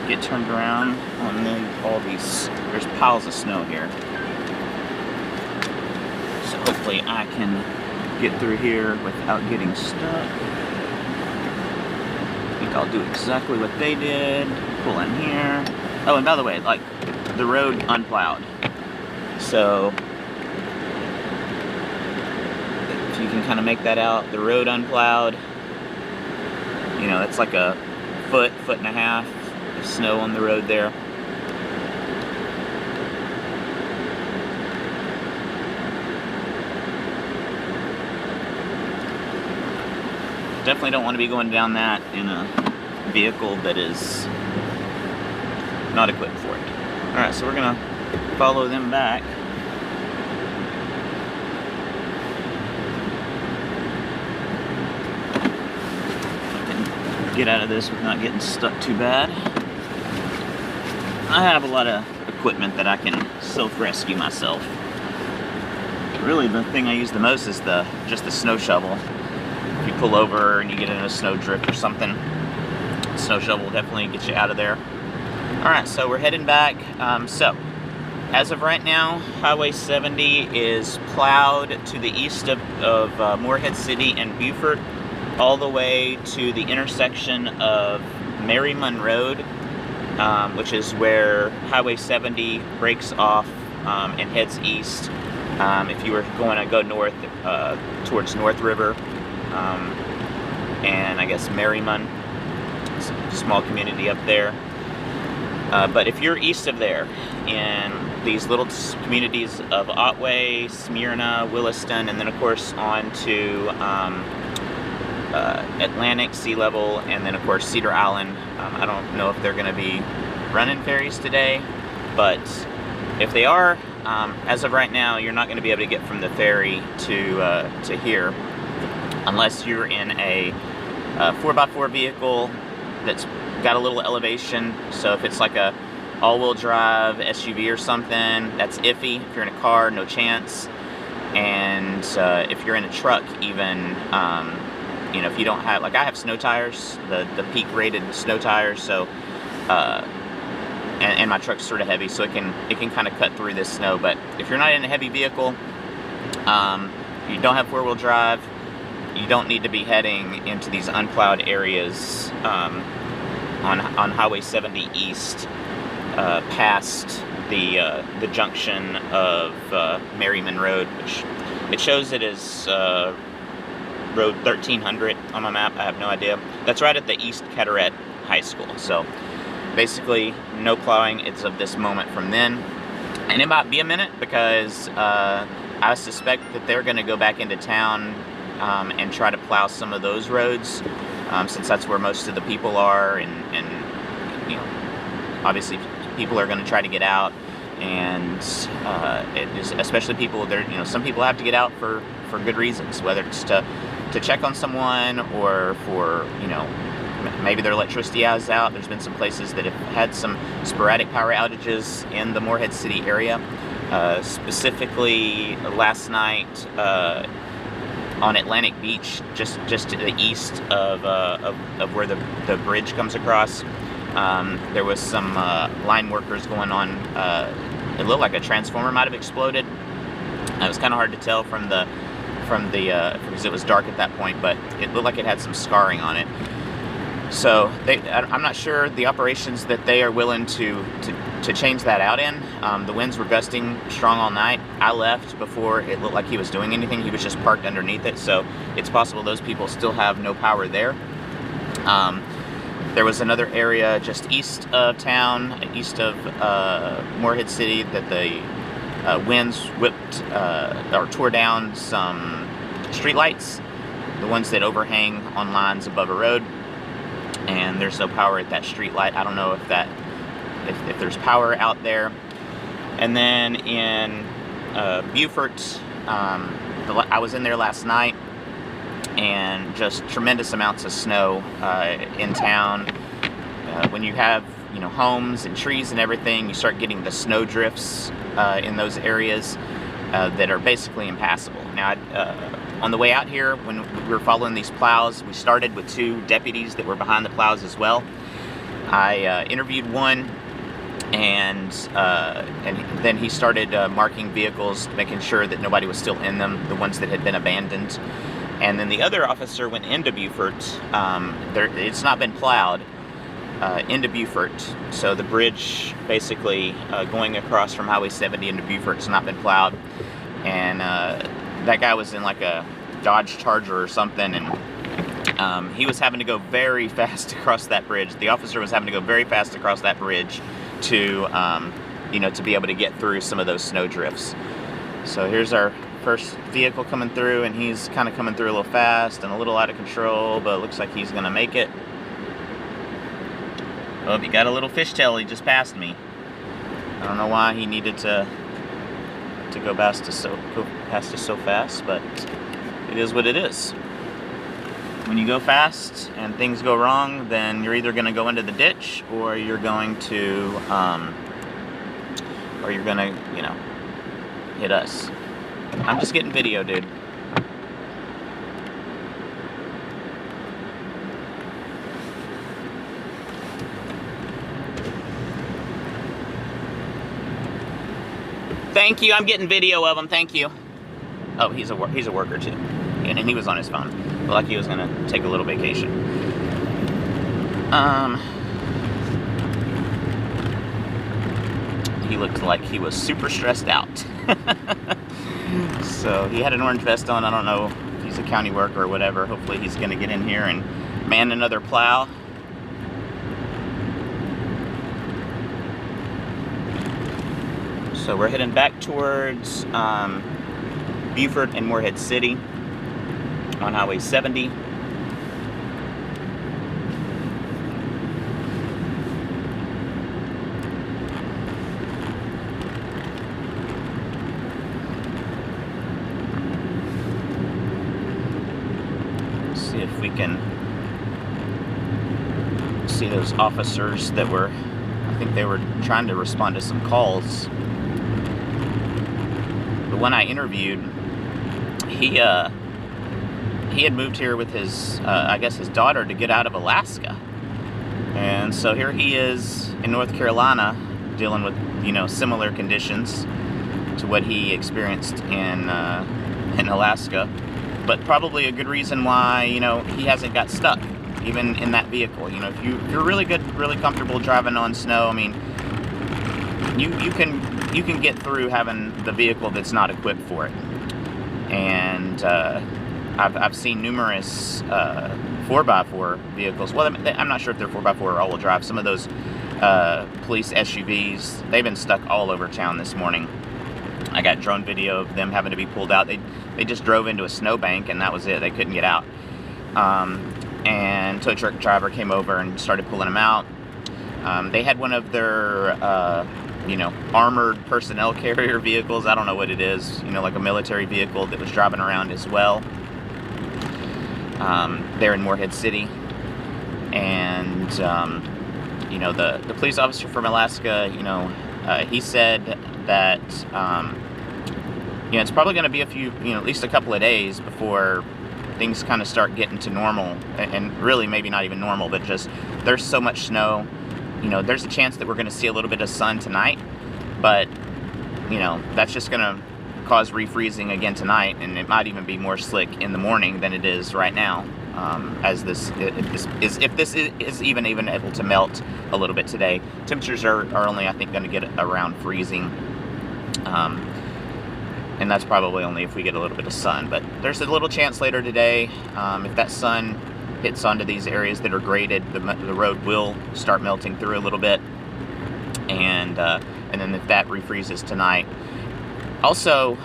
get turned around on all these. There's piles of snow here. So hopefully I can get through here without getting stuck. I think I'll do exactly what they did. Pull in here. Oh, and by the way, like, the road unplowed. So you can kind of make that out. The road unplowed, you know, that's like a foot and a half of snow on the road there. Definitely don't want to be going down that in a vehicle that is not equipped for it. Alright, so we're gonna follow them back. Get out of this without getting stuck too bad. I have a lot of equipment that I can self-rescue myself. Really, the thing I use the most is just the snow shovel. If you pull over and you get in a snow drift or something, the snow shovel will definitely get you out of there. Alright, so we're heading back. So, as of right now, Highway 70 is plowed to the east of Morehead City and Beaufort, all the way to the intersection of Merriman Road, which is where Highway 70 breaks off and heads east. If you were going to go north towards North River and I guess Merriman, it's a small community up there. But if you're east of there, in these little communities of Otway, Smyrna, Williston, and then of course on to Atlantic, Sea Level, and then of course Cedar Island. I don't know if they're going to be running ferries today, but if they are, as of right now, you're not going to be able to get from the ferry to here unless you're in a 4x4 vehicle that's got a little elevation. So if it's like a all-wheel drive SUV or something, that's iffy. If you're in a car, no chance. And if you're in a truck, even, you know, if you don't have, like I have snow tires, the peak rated snow tires, so and my truck's sort of heavy, so it can kind of cut through this snow. But if you're not in a heavy vehicle, you don't have four-wheel drive, you don't need to be heading into these unplowed areas on Highway 70 East, past the junction of Merriman Road, which it shows it is Road 1300 on my map. I have no idea. That's right at the East Carteret High School. So basically, no plowing as of this moment from then. And it might be a minute because I suspect that they're going to go back into town and try to plow some of those roads. since that's where most of the people are, and you know, obviously people are going to try to get out, and it is, especially people there. You know, some people have to get out for good reasons, whether it's to check on someone or for, you know, maybe their electricity is out. There's been some places that have had some sporadic power outages in the Morehead City area. Specifically last night on Atlantic Beach, just to the east of where the bridge comes across. There was some line workers going on. It looked like a transformer might have exploded. It was kind of hard to tell from the because it was dark at that point, but it looked like it had some scarring on it. So I'm not sure the operations that they are willing to change that out in. The winds were gusting strong all night. I left before it looked like he was doing anything. He was just parked underneath it, so it's possible those people still have no power there. There was another area just east of town, east of Morehead City, that the winds whipped or tore down some streetlights, the ones that overhang on lines above a road, and there's no power at that street light. I don't know if there's power out there. And then in Beaufort, I was in there last night, and just tremendous amounts of snow in town. When you have, you know, homes and trees and everything, you start getting the snow drifts in those areas that are basically impassable. Now, on the way out here, when we were following these plows, we started with 2 deputies that were behind the plows as well. I interviewed one, and then he started marking vehicles, making sure that nobody was still in them, the ones that had been abandoned. And then the other officer went into Beaufort. It's not been plowed into Beaufort, so the bridge basically going across from Highway 70 into Beaufort has not been plowed. And that guy was in like a Dodge Charger or something, and he was having to go very fast across that bridge. The officer was having to go very fast across that bridge to, you know, to be able to get through some of those snow drifts. So here's our first vehicle coming through, and he's kind of coming through a little fast and a little out of control, but it looks like he's gonna make it. Oh, he got a little fishtail. He just passed me. I don't know why he needed to go past us so fast, but it is what it is. When you go fast and things go wrong, then you're either going to go into the ditch, or you're going to, you know, hit us. I'm just getting video, dude. Thank you. I'm getting video of him. Thank you. Oh, he's a worker too, and he was on his phone. Like he was gonna take a little vacation. He looked like he was super stressed out. So he had an orange vest on. I don't know if he's a county worker or whatever. Hopefully he's gonna get in here and man another plow. So we're heading back towards Beaufort and Morehead City on Highway 70. See if we can see those officers that were, I think they were trying to respond to some calls. The one I interviewed, he had moved here with his, I guess his daughter, to get out of Alaska. And so here he is in North Carolina dealing with, you know, similar conditions to what he experienced in Alaska. But probably a good reason why, you know, he hasn't got stuck, even in that vehicle. You know, if you're really good, really comfortable driving on snow, I mean, you can get through having the vehicle that's not equipped for it. And I've seen numerous 4x4 vehicles. Well, I'm not sure if they're 4x4 or all-wheel drive. Some of those police SUVs, they've been stuck all over town this morning. I got drone video of them having to be pulled out. They just drove into a snowbank, and that was it. They couldn't get out. and tow truck driver came over and started pulling them out. They had one of their, you know, armored personnel carrier vehicles. I don't know what it is, you know, like a military vehicle that was driving around as well. There in Morehead City. And, you know, the police officer from Alaska, you know, he said that, you know, it's probably going to be a few, you know, at least a couple of days before things kind of start getting to normal, and really maybe not even normal, but just there's so much snow. You know, there's a chance that we're going to see a little bit of sun tonight, but, you know, that's just going to cause refreezing again tonight, and it might even be more slick in the morning than it is right now, as if this is even able to melt a little bit today. Temperatures are only, I think, going to get around freezing, and that's probably only if we get a little bit of sun, but there's a little chance later today. If that sun hits onto these areas that are graded, the road will start melting through a little bit, and then if that refreezes tonight. Also,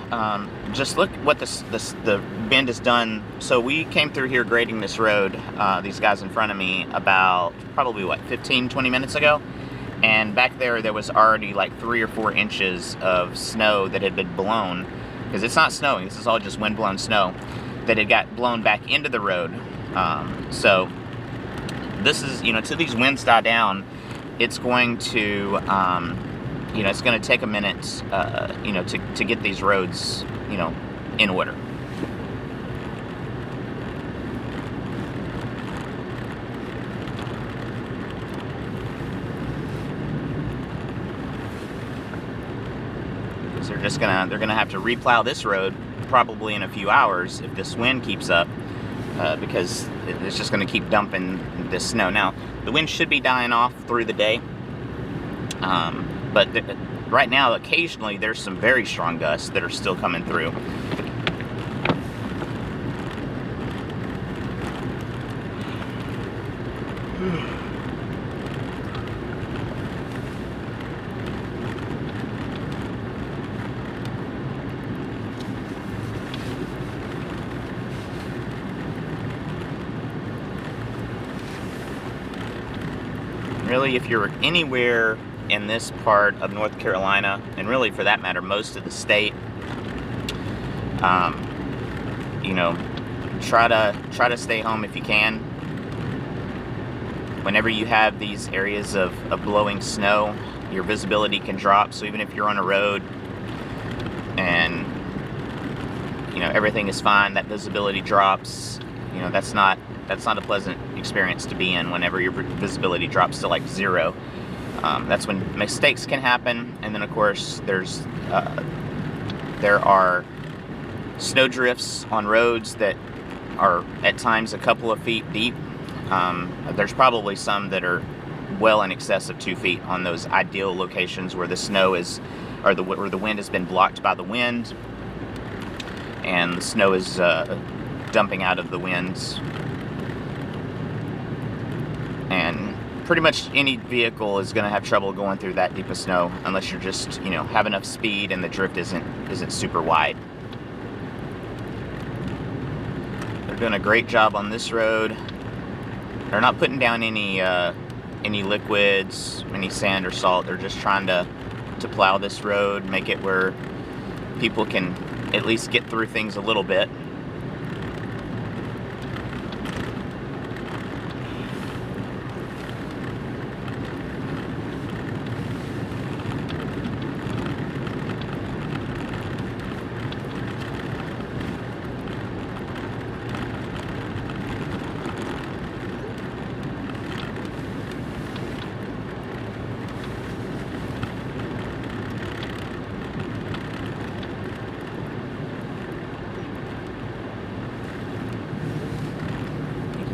just look what the wind has done. So we came through here grading this road, these guys in front of me, about probably what, 15-20 minutes ago, and back there was already like 3 or 4 inches of snow that had been blown, because it's not snowing, this is all just wind-blown snow that had got blown back into the road. So this is, you know, till these winds die down, it's going to, you know, it's going to take a minute, you know, to get these roads, you know, in order. Because they're gonna have to replow this road probably in a few hours if this wind keeps up. Because it's just going to keep dumping this snow. Now, the wind should be dying off through the day, but right now, occasionally, there's some very strong gusts that are still coming through. Really, if you're anywhere in this part of North Carolina, and really for that matter, most of the state, you know, try to stay home if you can. Whenever you have these areas of blowing snow, your visibility can drop. So even if you're on a road and, you know, everything is fine, that visibility drops. You know, that's not a pleasant experience to be in whenever your visibility drops to like 0. That's when mistakes can happen, and then of course there are snow drifts on roads that are at times a couple of feet deep. There's probably some that are well in excess of 2 feet on those ideal locations where the snow is, or where the wind has been blocked by the wind, and the snow is dumping out of the winds. And pretty much any vehicle is going to have trouble going through that deep of snow unless you're just, you know, have enough speed and the drift isn't super wide. They're doing a great job on this road. They're not putting down any liquids, any sand or salt. They're just trying to plow this road, make it where people can at least get through things a little bit.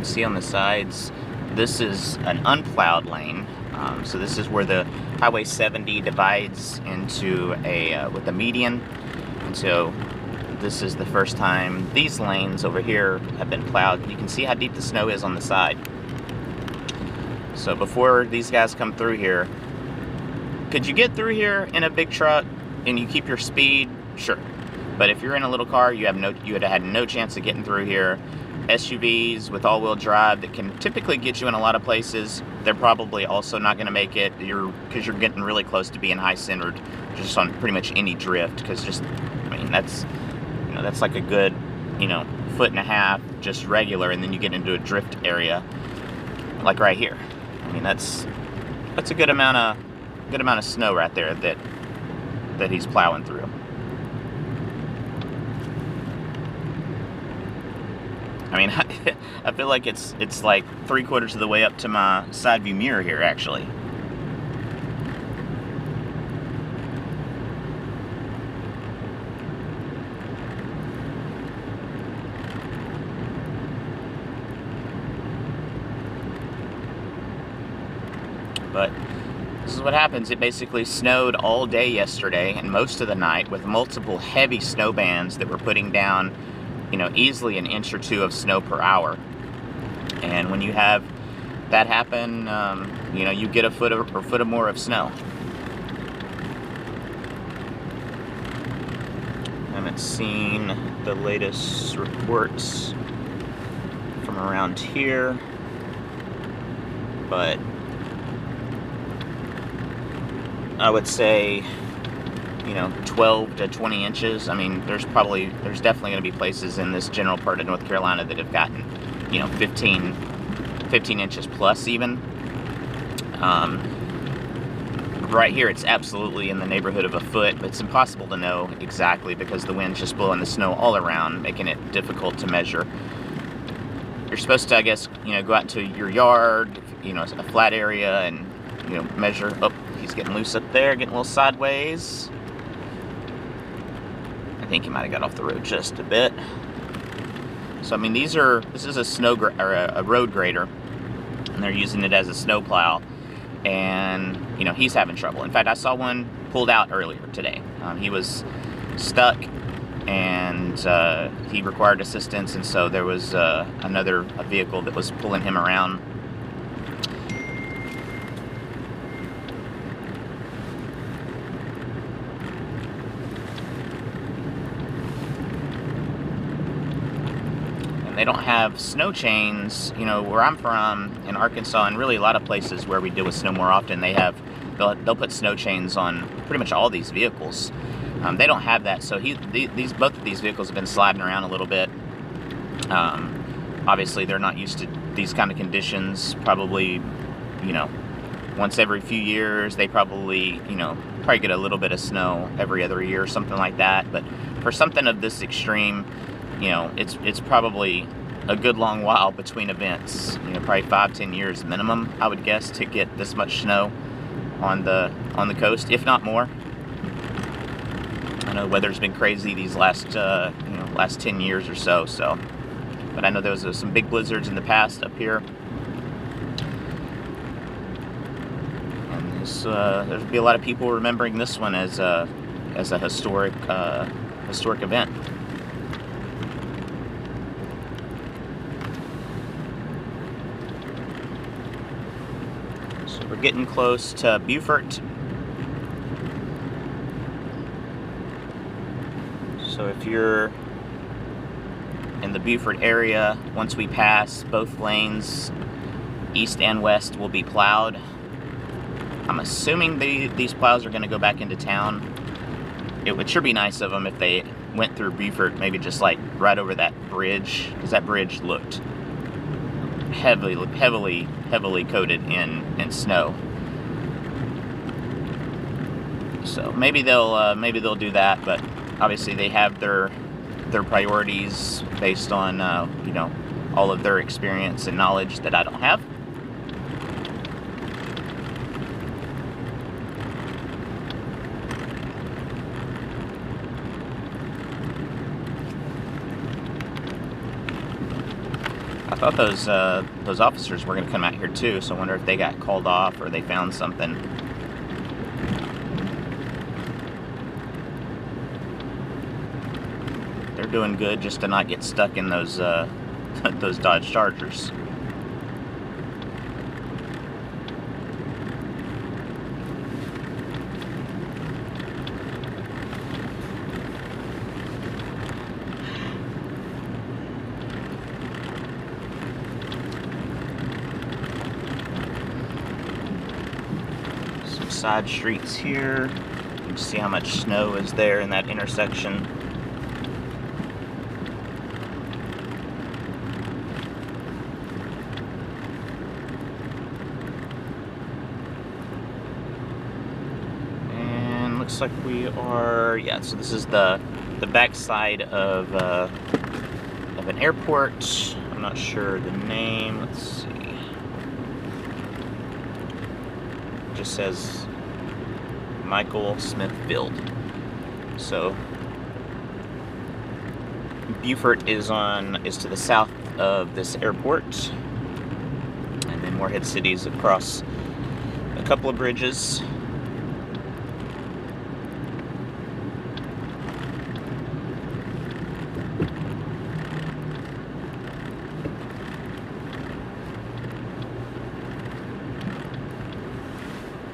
See on the sides, this is an unplowed lane, so this is where the Highway 70 divides into with a median, and so this is the first time these lanes over here have been plowed. You can see how deep the snow is on the side. So before these guys come through here, could you get through here in a big truck and you keep your speed? Sure, but if you're in a little car, you would have had no chance of getting through here. SUVs with all-wheel drive that can typically get you in a lot of places, they're probably also not going to make it. Because you're getting really close to being high-centered just on pretty much any drift. Because just, I mean, that's like a good, 1.5 foot just regular, and then you get into a drift area like right here. I mean, that's a good amount of snow right there that he's plowing through. I mean, I feel like it's like 3/4 of the way up to my side view mirror here, actually. But this is what happens. It basically snowed all day yesterday and most of the night with multiple heavy snow bands that were putting down, easily 1 inch or 2 of snow per hour. And when you have that happen, you get a foot or more of snow. I haven't seen the latest reports from around here, but I would say 12 to 20 inches. I mean, there's definitely going to be places in this general part of North Carolina that have gotten 15 inches plus even. Right here it's absolutely in the neighborhood of 1 foot, but it's impossible to know exactly because the wind's just blowing the snow all around, making it difficult to measure. You're supposed to, I guess, go out into your yard, a flat area, and measure. Oh, he's getting loose up there, getting a little sideways. I think he might have got off the road just a bit. So I mean, this is a road grader, and they're using it as a snow plow, and he's having trouble. In fact, I saw one pulled out earlier today. He was stuck, and he required assistance, and so there was another vehicle that was pulling him around. They don't have snow chains, where I'm from in Arkansas, and really a lot of places where we deal with snow more often, they'll put snow chains on pretty much all these vehicles. They don't have that, so both of these vehicles have been sliding around a little bit. Obviously, they're not used to these kind of conditions. Probably, once every few years, they probably get a little bit of snow every other year or something like that. But for something of this extreme, it's probably a good long while between events. Probably 5-10 years minimum, I would guess, to get this much snow on the coast, if not more. I know weather's been crazy these last 10 years or so. But I know there was some big blizzards in the past up here, and there'll be a lot of people remembering this one as a historic event. So we're getting close to Beaufort. So if you're in the Beaufort area, once we pass, both lanes, east and west, will be plowed. I'm assuming these plows are going to go back into town. It would sure be nice of them if they went through Beaufort, maybe just like right over that bridge, because that bridge looked heavily coated in snow. So maybe they'll do that, but obviously they have their priorities based on all of their experience and knowledge that I don't have. I thought those officers were going to come out here too, so I wonder if they got called off or they found something. They're doing good just to not get stuck in those those Dodge Chargers. some side streets here. You can see how much snow is there in that intersection. And looks like we are, yeah, so this is the backside of an airport. I'm not sure the name. Let's see. It just says Michael Smith Field. So Beaufort is to the south of this airport, and then Morehead City is across a couple of bridges.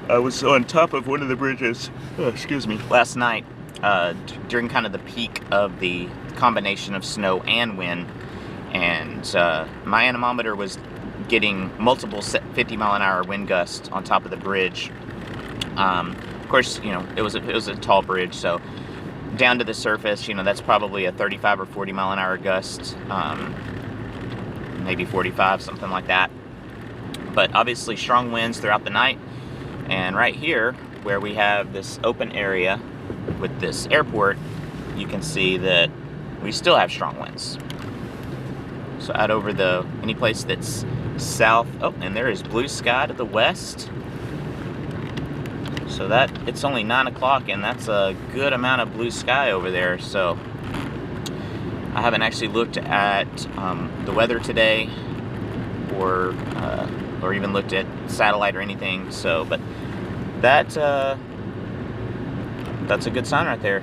I was on top of one of the bridges, excuse me, last night during kind of the peak of the combination of snow and wind, and my anemometer was getting multiple 50-mile-an-hour wind gusts on top of the bridge. Of course, you know, it was a tall bridge, so down to the surface, you know, that's probably a 35 or 40-mile-an-hour gust, maybe 45, something like that. But obviously strong winds throughout the night. And right here, where we have this open area with this airport, you can see that we still have strong winds. So out over any place that's south, oh, and there is blue sky to the west. So it's only 9 o'clock, and that's a good amount of blue sky over there. So I haven't actually looked at the weather today, or even looked at satellite or anything. So, but that's a good sign right there.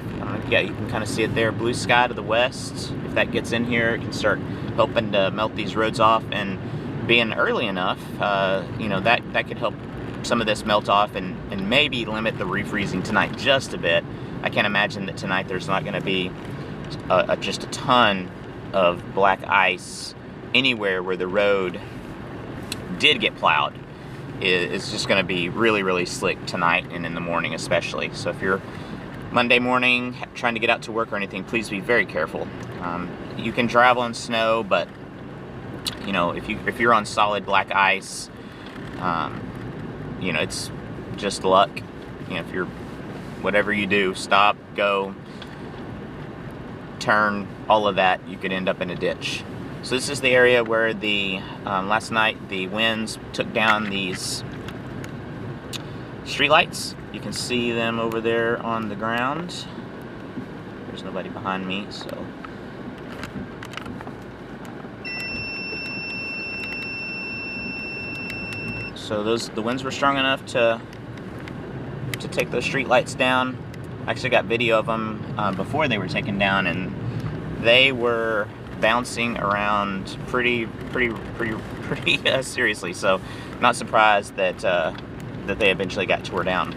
Yeah, you can kind of see it there, blue sky to the west. If that gets in here, it can start helping to melt these roads off, and being early enough, you know, that could help some of this melt off and maybe limit the refreezing tonight just a bit. I can't imagine that tonight there's not going to be just a ton of black ice anywhere where the road did get plowed. It's just going to be really, really slick tonight and in the morning especially. So if you're Monday morning trying to get out to work or anything, please be very careful. You can drive on snow, but you know, if you're on solid black ice, you know, it's just luck. You know, if you're, whatever you do, stop, go, turn, all of that, you could end up in a ditch. So this is the area where last night the winds took down these streetlights. You can see them over there on the ground. There's nobody behind me, so. So the winds were strong enough to take those streetlights down. I actually got video of them before they were taken down, and they were bouncing around pretty seriously. So, not surprised that they eventually got tore down.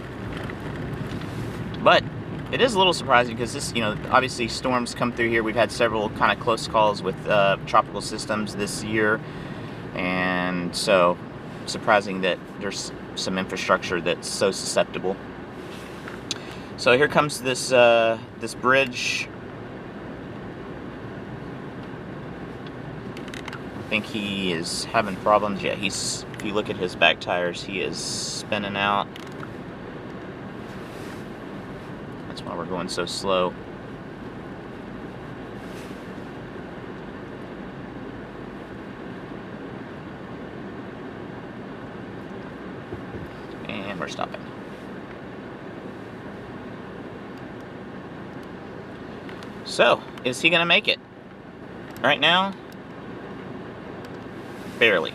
But it is a little surprising because this, you know, obviously storms come through here. We've had several kind of close calls with tropical systems this year, and so surprising that there's some infrastructure that's so susceptible. So here comes this bridge. I think he is having problems. Yeah, if you look at his back tires, he is spinning out. That's why we're going so slow. And we're stopping. So, is he gonna make it? Right now, barely.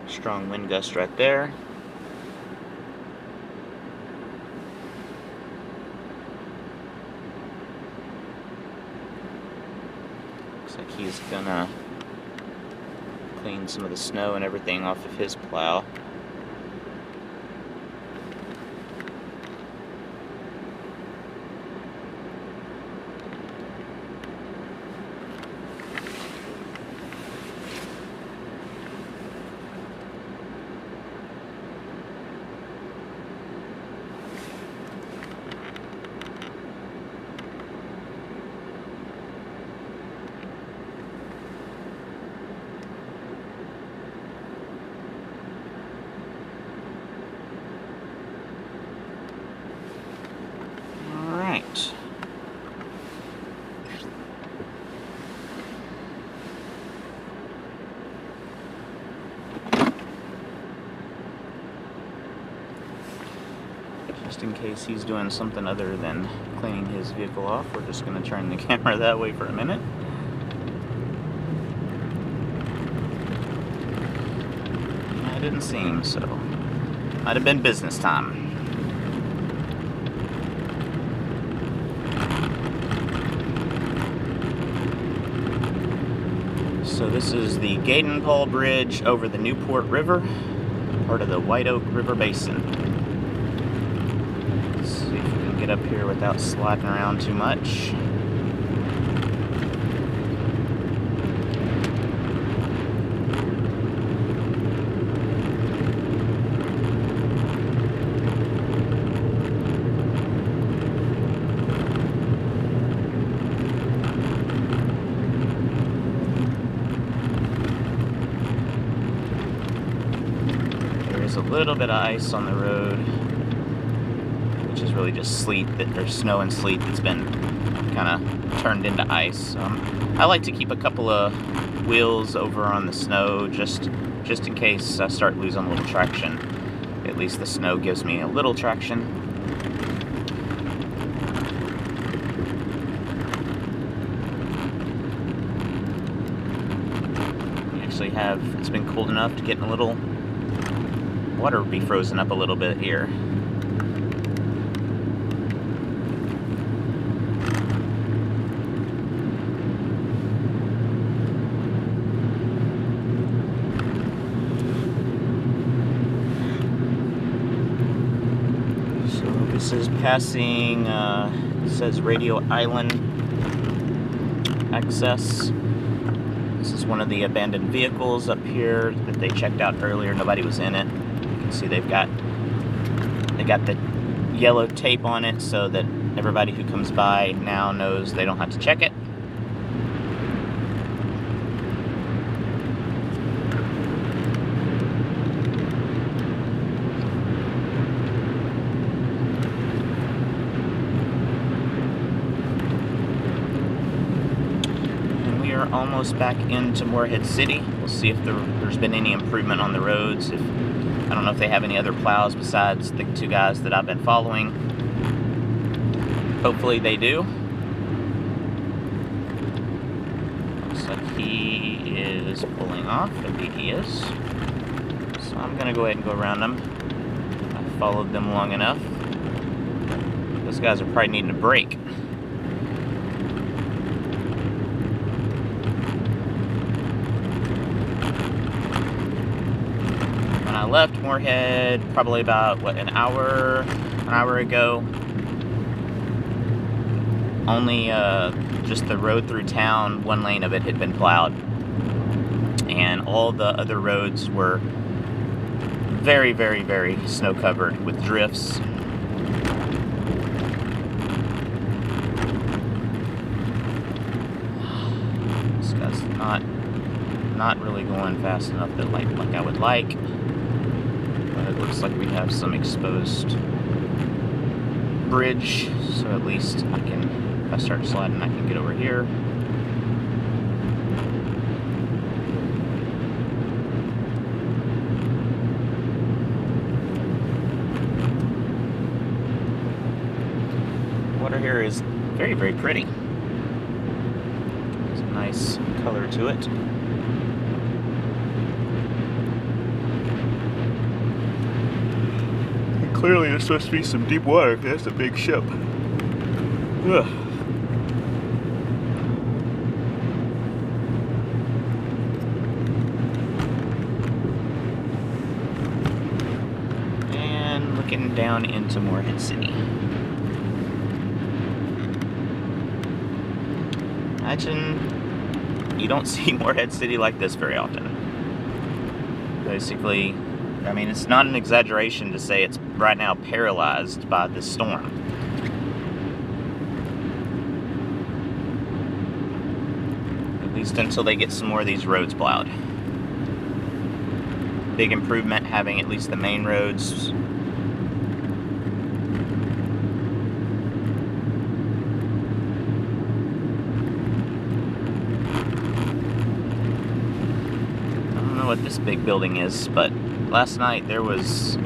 Strong wind gust right there. Looks like he's gonna clean some of the snow and everything off of his plow. Alright. Just in case he's doing something other than cleaning his vehicle off, we're just going to turn the camera that way for a minute. I didn't see him, so might have been business time. So this is the Gadenpall Bridge over the Newport River, part of the White Oak River Basin. Let's see if we can get up here without sliding around too much. There's a little bit of ice on the road, which is really just sleet, or snow and sleet that's been kind of turned into ice. I like to keep a couple of wheels over on the snow just in case I start losing a little traction. At least the snow gives me a little traction. We actually have, it's been cold enough to get in a little water be frozen up a little bit here. So this is passing, it says Radio Island access. This is one of the abandoned vehicles up here that they checked out earlier. Nobody was in it. See, they got the yellow tape on it so that everybody who comes by now knows they don't have to check it. And we are almost back into Morehead City. We'll see if there's been any improvement on the roads. I don't know if they have any other plows besides the two guys that I've been following. Hopefully they do. Looks like he is pulling off. Indeed he is. So I'm going to go ahead and go around them. I followed them long enough. Those guys are probably needing a break. I left Morehead probably about, what, an hour ago. Only just the road through town, one lane of it had been plowed. And all the other roads were very, very, very snow covered with drifts. This guy's not really going fast enough that like I would like. It looks like we have some exposed bridge, so at least if I start sliding, I can get over here. Water here is very, very pretty. There's a nice color to it. Clearly there's supposed to be some deep water if that's a big ship. Ugh. heading down into Morehead City. Imagine you don't see Morehead City like this very often. Basically, I mean, it's not an exaggeration to say it's right now paralyzed by this storm. At least until they get some more of these roads plowed. Big improvement having at least the main roads. I don't know what this big building is, but last night it was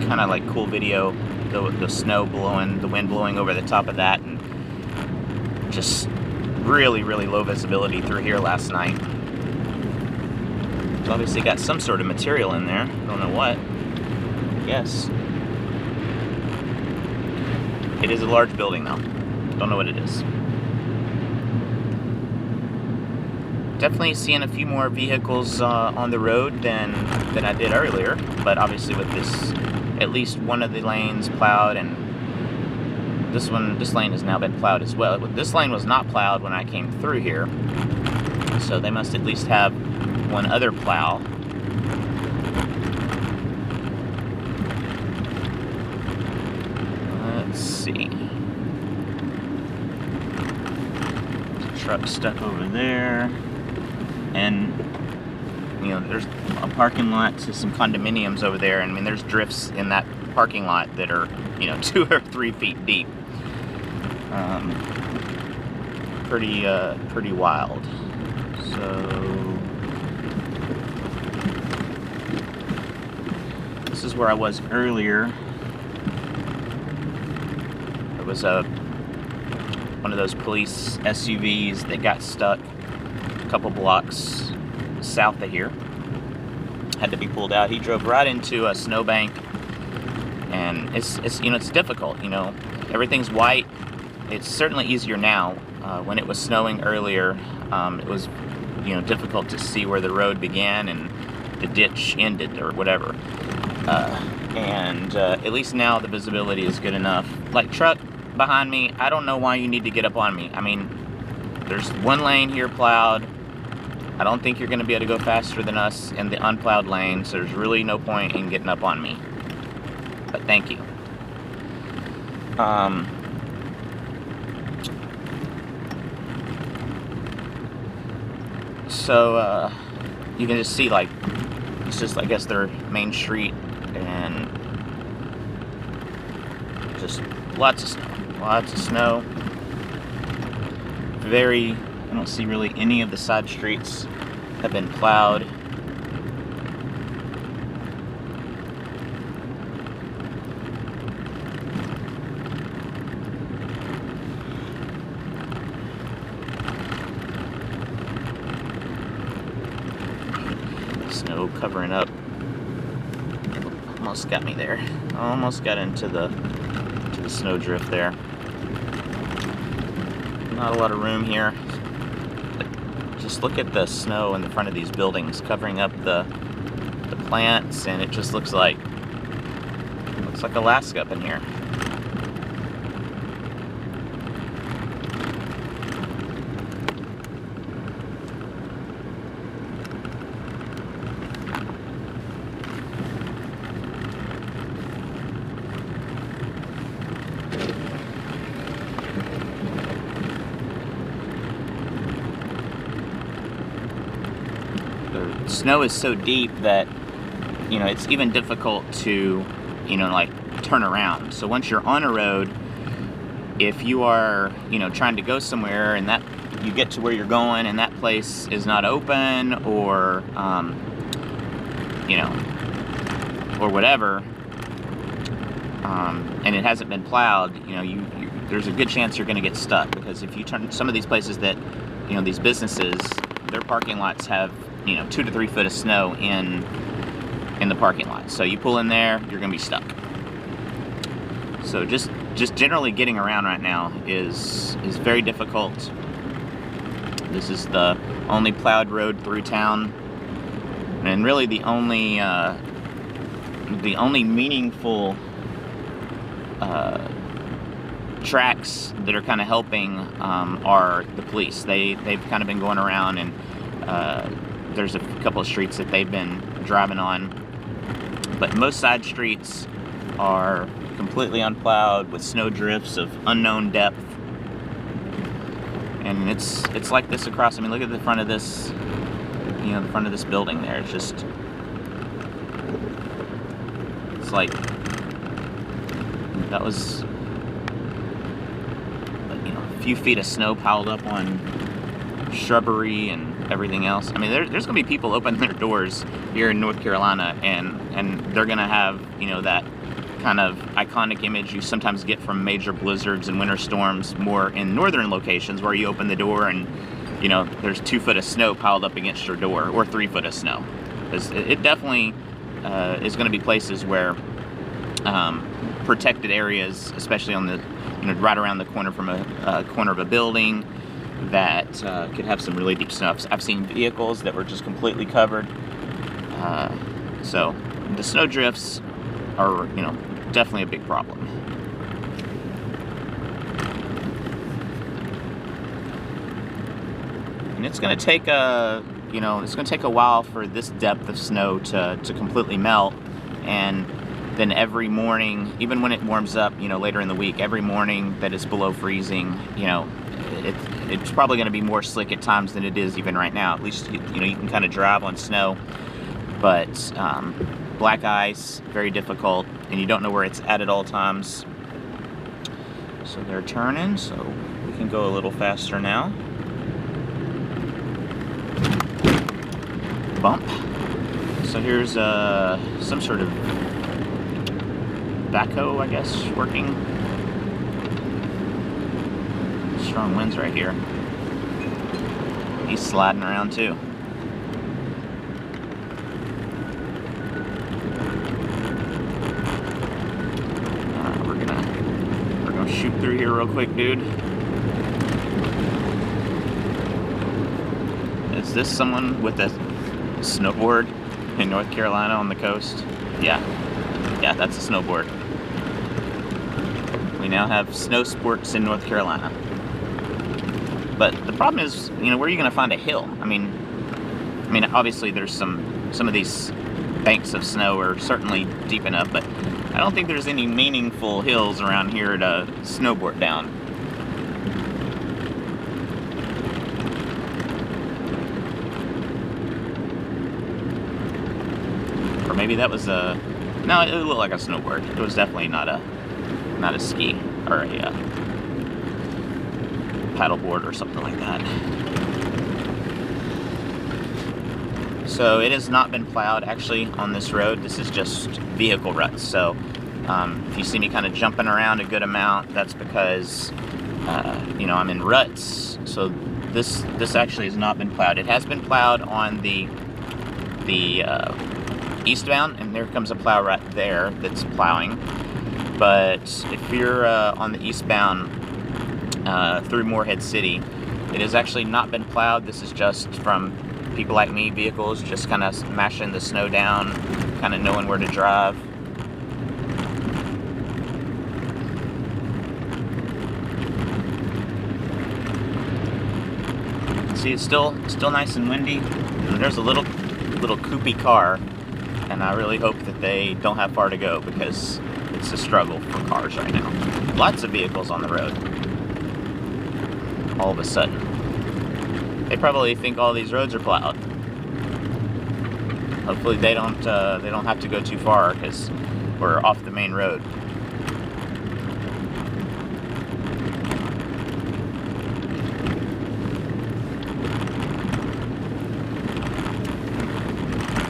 kind of like cool video, the snow blowing, the wind blowing over the top of that, and just really low visibility through here last night. It's obviously got some sort of material in there. I don't know what. Yes. It is a large building though. Don't know what it is. Definitely seeing a few more vehicles on the road than I did earlier, but obviously with this, at least one of the lanes plowed, and this lane has now been plowed as well. This lane was not plowed when I came through here, so they must at least have one other plow. Let's see. There's a truck stuck over there. And, you know, there's a parking lot to some condominiums over there. And I mean, there's drifts in that parking lot that are, you know, 2 or 3 feet deep. Pretty wild. So this is where I was earlier. There was one of those police SUVs that got stuck a couple blocks south of here. Had to be pulled out. He drove right into a snowbank, and it's you know, it's difficult. You know, everything's white. It's certainly easier now. When it was snowing earlier, it was, you know, difficult to see where the road began and the ditch ended or whatever. And at least now the visibility is good enough. Like, truck behind me, I don't know why you need to get up on me. I mean, there's one lane here plowed. I don't think you're going to be able to go faster than us in the unplowed lane, so there's really no point in getting up on me. But thank you. So you can just see, like, it's just, I guess, their main street, and just lots of snow. I don't see really any of the side streets have been plowed. Snow covering up. Almost got me there. Almost got into the snow drift there. Not a lot of room here. Just look at the snow in the front of these buildings covering up the plants, and it just looks like Alaska up in here. The snow is so deep that, you know, it's even difficult to, you know, like, turn around. So once you're on a road, if you are, you know, trying to go somewhere and that you get to where you're going and that place is not open, or you know, or whatever, and it hasn't been plowed, you know, there's a good chance you're going to get stuck, because if you turn some of these places that, you know, these businesses, their parking lots have, you know, 2 to 3 foot of snow in the parking lot. So you pull in there, you're going to be stuck. So just generally getting around right now is very difficult. This is the only plowed road through town, and really the only meaningful tracks that are kind of helping are the police. They've kind of been going around, and there's a couple of streets that they've been driving on, but most side streets are completely unplowed with snow drifts of unknown depth. And it's like this across. I mean, look at the front of this, you know, the front of this building there. It's like that was, you know, a few feet of snow piled up on shrubbery and everything else. I mean, there's gonna be people opening their doors here in North Carolina, and they're gonna have, you know, that kind of iconic image you sometimes get from major blizzards and winter storms, more in northern locations where you open the door and, you know, there's 2 foot of snow piled up against your door, or 3 foot of snow. Because it definitely is going to be places where protected areas, especially on the, you know, right around the corner from a corner of a building, that could have some really deep snow. I've seen vehicles that were just completely covered. So the snow drifts are, you know, definitely a big problem. And it's going to take a, you know, it's going to take a while for this depth of snow to completely melt. And then every morning, even when it warms up, you know, later in the week, every morning that it's below freezing, you know, it's probably going to be more slick at times than it is even right now. At least, you know, you can kind of drive on snow, but black ice, very difficult, and you don't know where it's at all times. So they're turning, so we can go a little faster now. Bump. So here's some sort of backhoe, I guess, working. Strong winds right here. He's sliding around too. We're gonna shoot through here real quick, dude. Is this someone with a snowboard in North Carolina on the coast? Yeah, that's a snowboard. We now have snow sports in North Carolina. But the problem is, you know, where are you going to find a hill? I mean, obviously there's some of these banks of snow are certainly deep enough, but I don't think there's any meaningful hills around here to snowboard down. Or maybe that was a, no, it looked like a snowboard. It was definitely not a ski or a paddleboard or something like that. So it has not been plowed actually on this road. This is just vehicle ruts. So if you see me kind of jumping around a good amount, that's because you know, I'm in ruts. So this actually has not been plowed. It has been plowed on the eastbound, and there comes a plow right there that's plowing. But if you're on the eastbound through Morehead City, it has actually not been plowed. This is just from people like me, vehicles just kind of mashing the snow down, kind of knowing where to drive. See, it's still nice and windy. And there's a little coopy car, and I really hope that they don't have far to go, because it's a struggle for cars right now. Lots of vehicles on the road. All of a sudden, they probably think all these roads are plowed. Hopefully they don't have to go too far, because we're off the main road.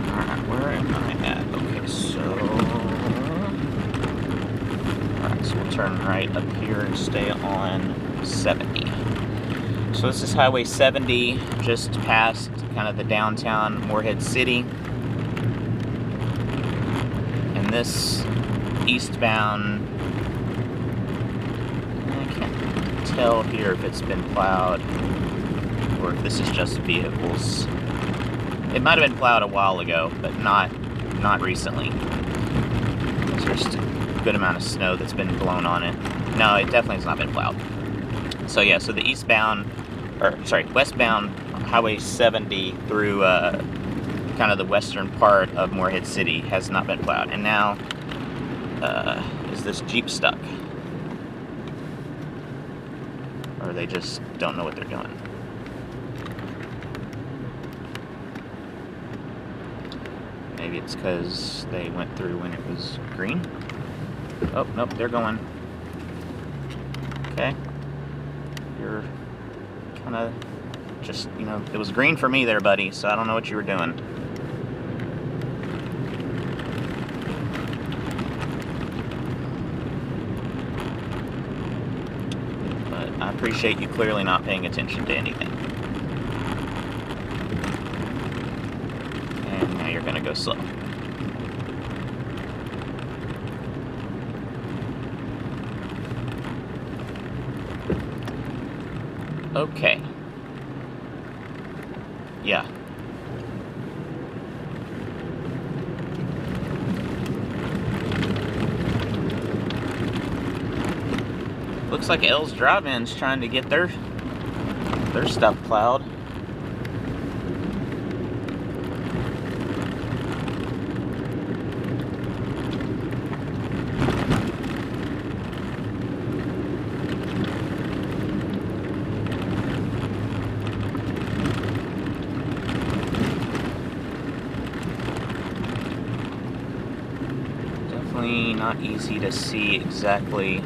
Alright, where am I at? Okay, so alright, so we'll turn right up here and stay on 70. So this is Highway 70, just past kind of the downtown Morehead City. And this eastbound, I can't tell here if it's been plowed or if this is just vehicles. It might have been plowed a while ago, but not recently. good amount of snow that's been blown on it. No, it definitely has not been plowed. So yeah, so the westbound Highway 70 through kind of the western part of Morehead City has not been plowed. And now, is this Jeep stuck? Or they just don't know what they're doing. Maybe it's because they went through when it was green. Oh, nope, they're going. Okay. You're kind of just, you know, it was green for me there, buddy, so I don't know what you were doing. But I appreciate you clearly not paying attention to anything. And now you're gonna go slow. Okay. Yeah. Looks like L's Drive-In's trying to get their stuff plowed. Not easy to see exactly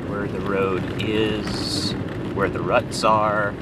where the road is, where the ruts are.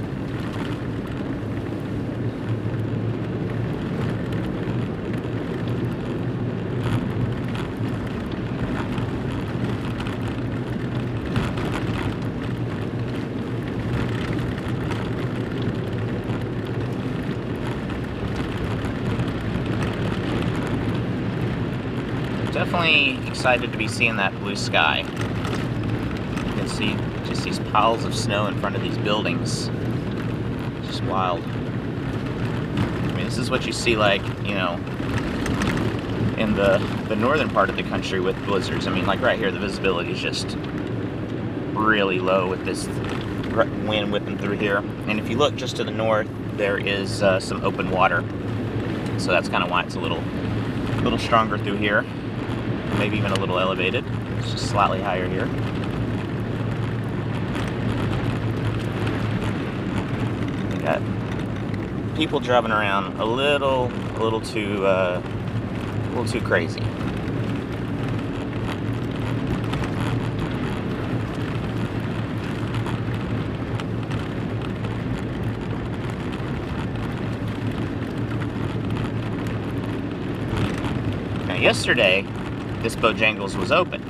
Definitely excited to be seeing that blue sky. You can see just these piles of snow in front of these buildings. It's just wild. I mean, this is what you see, like, you know, in the northern part of the country with blizzards. I mean, like right here, the visibility is just really low with this wind whipping through here. And if you look just to the north, there is some open water. So that's kind of why it's a little stronger through here. Maybe even a little elevated. It's just slightly higher here. We got people driving around a little too crazy. Now, yesterday, this Bojangles was open.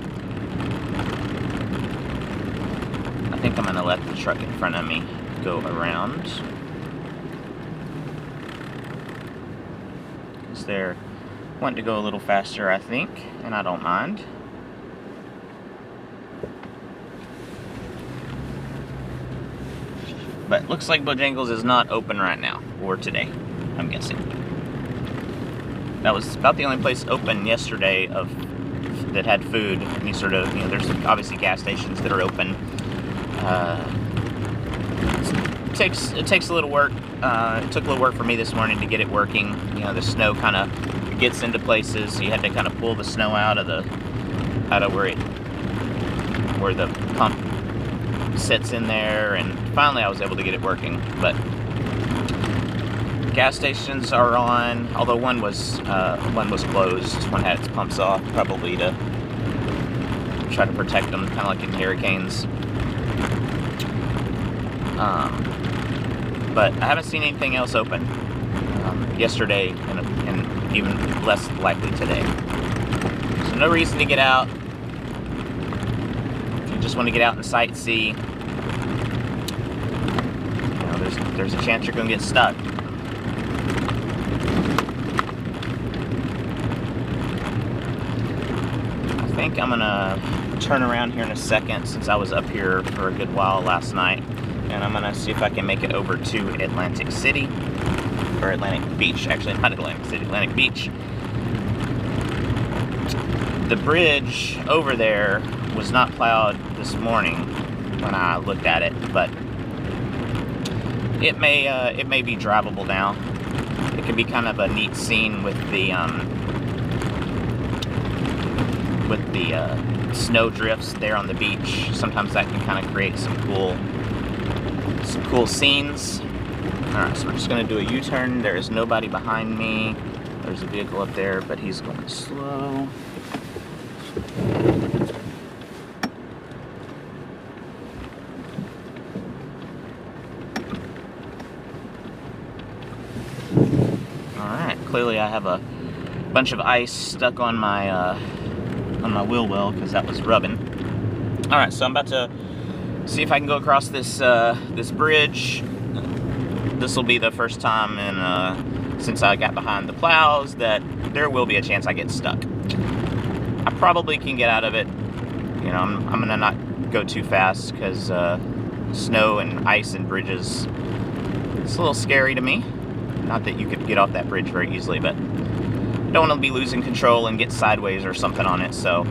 I think I'm gonna let the truck in front of me go around. Because they're wanting to go a little faster, I think, and I don't mind. But looks like Bojangles is not open right now, or today, I'm guessing. That was about the only place open yesterday that had food. Any sort of, you know, there's obviously gas stations that are open. It takes a little work. It took a little work for me this morning to get it working. You know, the snow kind of gets into places, so you had to kind of pull the snow out of where the pump sits in there, and finally I was able to get it working. But gas stations are on, although one was closed. One had its pumps off, probably to try to protect them, kind of like in hurricanes. But I haven't seen anything else open yesterday, and even less likely today. So no reason to get out. If you just want to get out and sightsee, you know, there's a chance you're going to get stuck. I think I'm gonna turn around here in a second, since I was up here for a good while last night, and I'm gonna see if I can make it over to Atlantic City, or Atlantic Beach, actually, not Atlantic City, Atlantic Beach. the bridge over there was not plowed this morning when I looked at it, but it may be drivable now. It can be kind of a neat scene with the snow drifts there on the beach. Sometimes that can kind of create some cool scenes. Alright, so we're just going to do a U-turn. There is nobody behind me. There's a vehicle up there, but he's going slow. Alright, clearly I have a bunch of ice stuck on my wheel well because that was rubbing. Alright, so I'm about to see if I can go across this this bridge. This will be the first time since I got behind the plows that there will be a chance I get stuck. I probably can get out of it. You know, I'm gonna not go too fast because snow and ice and bridges, it's a little scary to me. Not that you could get off that bridge very easily, but I don't want to be losing control and get sideways or something on it, so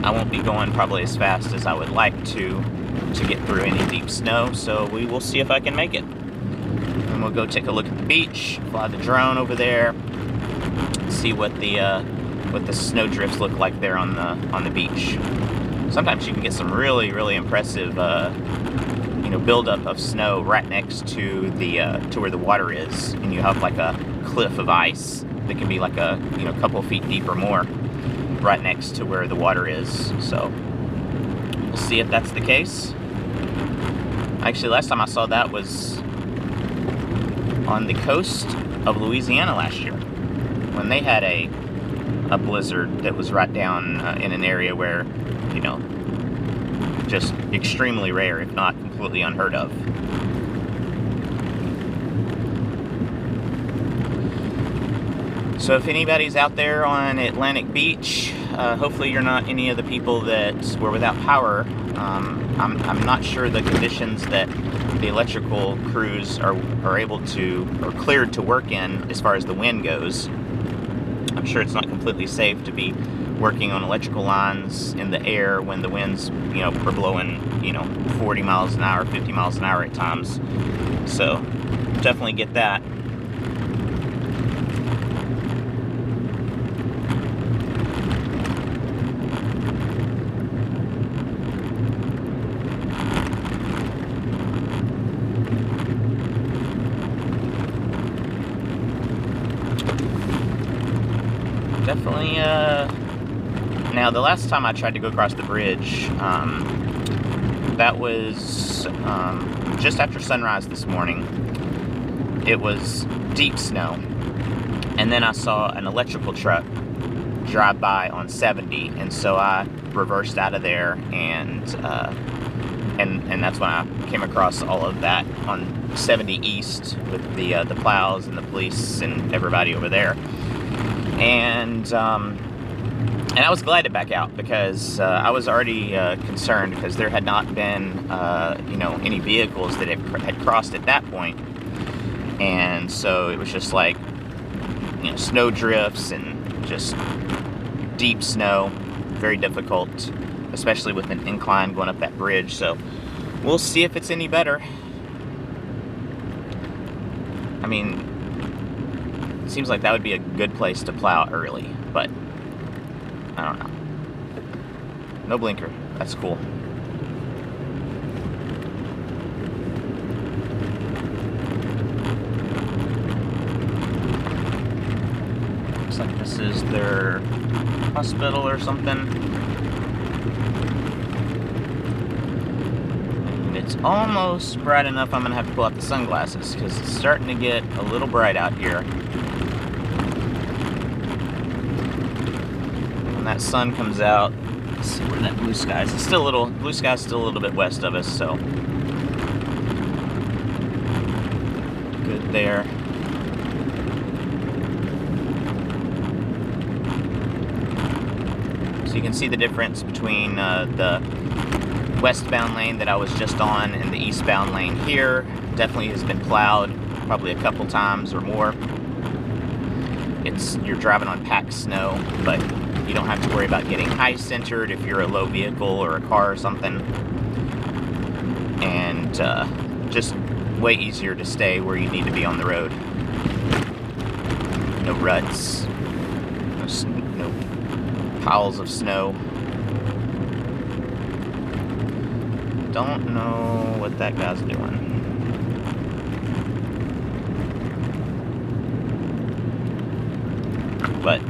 I won't be going probably as fast as I would like to get through any deep snow, so we will see if I can make it. And we'll go take a look at the beach, fly the drone over there, see what the snow drifts look like there on the beach. Sometimes you can get some really, really impressive buildup of snow right next to to where the water is, and you have like a cliff of ice that can be like a couple feet deep or more right next to where the water is. So we'll see if that's the case. Actually, last time I saw that was on the coast of Louisiana last year when they had a blizzard that was right down in an area where, just extremely rare, if not completely unheard of. So if anybody's out there on Atlantic Beach, hopefully you're not any of the people that were without power. I'm not sure the conditions that the electrical crews are able to, or cleared to work in as far as the wind goes. I'm sure it's not completely safe to be working on electrical lines in the air when the winds, are blowing, 40 miles an hour, 50 miles an hour at times. So definitely get that. Definitely, now the last time I tried to go across the bridge, that was just after sunrise this morning. It was deep snow, and then I saw an electrical truck drive by on 70, and so I reversed out of there, and that's when I came across all of that on 70 East with the plows and the police and everybody over there. And I was glad to back out because I was already concerned because there had not been, any vehicles that had crossed at that point. And so it was just like, snow drifts and just deep snow, very difficult, especially with an incline going up that bridge. So we'll see if it's any better. I mean, it seems like that would be a good place to plow early, but I don't know. No blinker. That's cool. Looks like this is their hospital or something. And it's almost bright enough I'm gonna have to pull out the sunglasses because it's starting to get a little bright out here. That sun comes out. Let's see where that blue sky is. It's still blue sky's still a little bit west of us, so good there. So you can see the difference between the westbound lane that I was just on and the eastbound lane here. Definitely has been plowed probably a couple times or more. You're driving on packed snow, but You don't have to worry about getting high centered if you're a low vehicle or a car or something. And just way easier to stay where you need to be on the road. No ruts, no piles of snow. Don't know what that guy's doing. But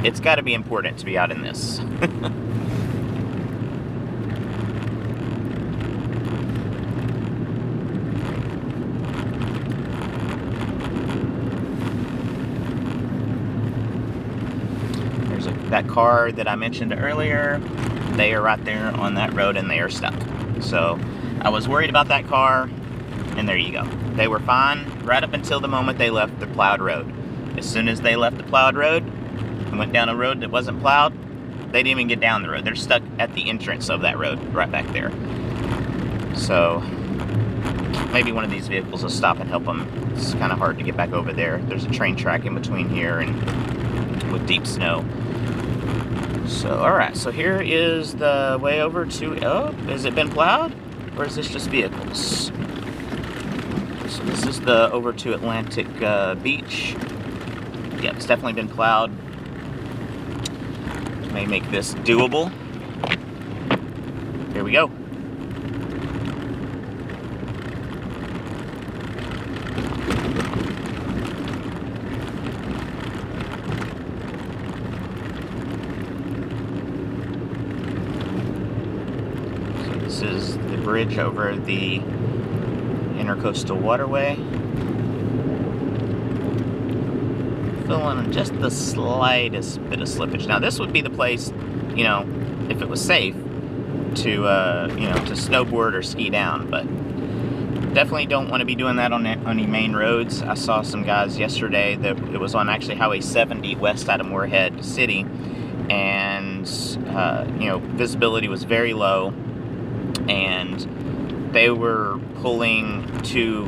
it's got to be important to be out in this. There's that car that I mentioned earlier. They are right there on that road and they are stuck. So I was worried about that car, and there you go. They were fine right up until the moment they left the plowed road. As soon as they left the plowed road and went down a road that wasn't plowed, they didn't even get down the road. They're stuck at the entrance of that road, right back there. So maybe one of these vehicles will stop and help them. It's kind of hard to get back over there. There's a train track in between here and with deep snow. So, alright, so here is the way over to, oh, has it been plowed? Or is this just vehicles? So this is the over to Atlantic Beach. Yeah, it's definitely been plowed. May make this doable. Here we go. So this is the bridge over the Intercoastal Waterway. Feeling just the slightest bit of slippage. Now this would be the place, you know, if it was safe to, you know, to snowboard or ski down, but definitely don't want to be doing that on any main roads. I saw some guys yesterday that it was on actually Highway 70 west out of Moorhead City, and you know, visibility was very low, and they were pulling to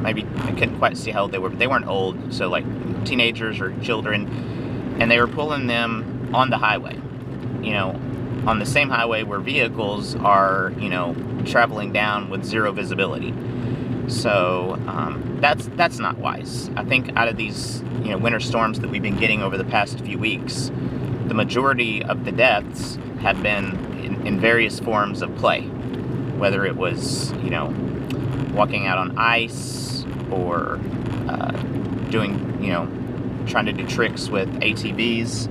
maybe, I couldn't quite see how old they were, but they weren't old, so like teenagers or children, and they were pulling them on the highway, you know, on the same highway where vehicles are, you know, traveling down with zero visibility. So that's not wise. I think out of these, you know, winter storms that we've been getting over the past few weeks, the majority of the deaths have been in various forms of play, whether it was, you know, walking out on ice or doing, you know, trying to do tricks with ATVs.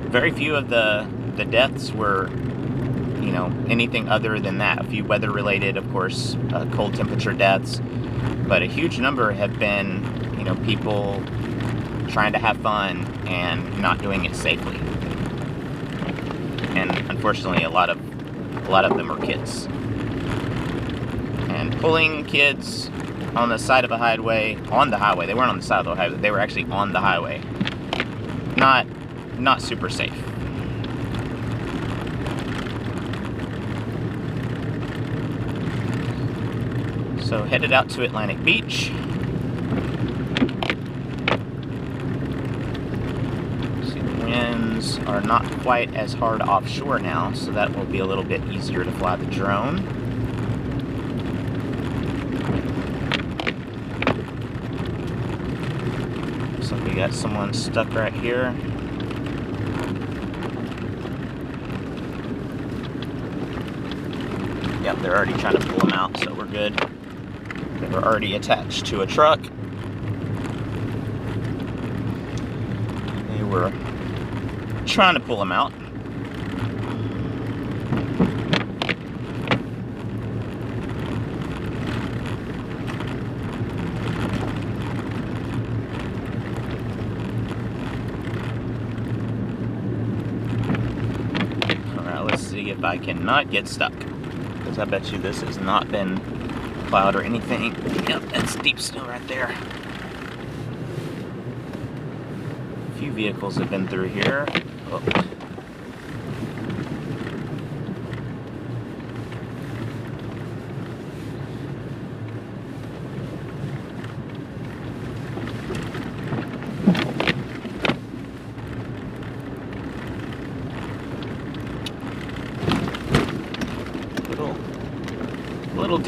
Very few of the deaths were, you know, anything other than that. A few weather-related, of course, cold temperature deaths, but a huge number have been, you know, people trying to have fun and not doing it safely. And unfortunately, a lot of them are kids. And pulling kids on the side of a highway, they weren't on the side of the highway, they were actually on the highway. Not super safe. So headed out to Atlantic Beach. See, the winds are not quite as hard offshore now, so that will be a little bit easier to fly the drone. So we got someone stuck right here. Yep, they're already trying to pull them out, so we're good. They were already attached to a truck. They were trying to pull them out. Alright, let's see if I cannot get stuck. Because I bet you this has not been plowed or anything. Yep, that's deep snow right there. A few vehicles have been through here. Oh.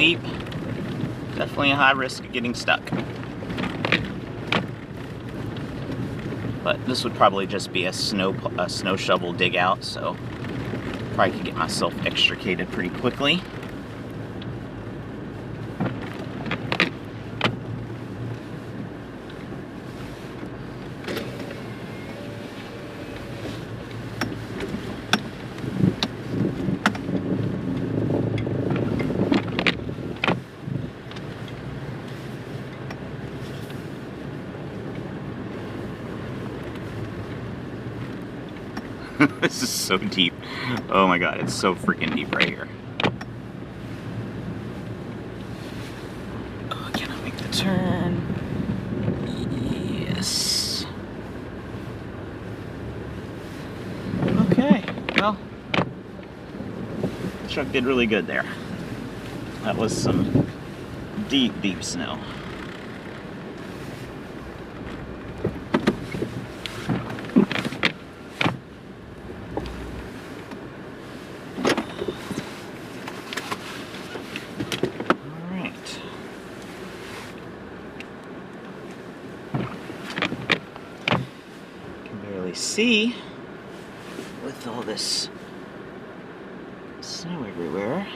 deep. Definitely a high risk of getting stuck. But this would probably just be a snow shovel dig out, so probably could get myself extricated pretty quickly. This is so deep. Oh my god, it's so freaking deep right here. Oh, can I make the turn? Yes. Okay, well, the truck did really good there. That was some deep, deep snow. See, with all this snow everywhere.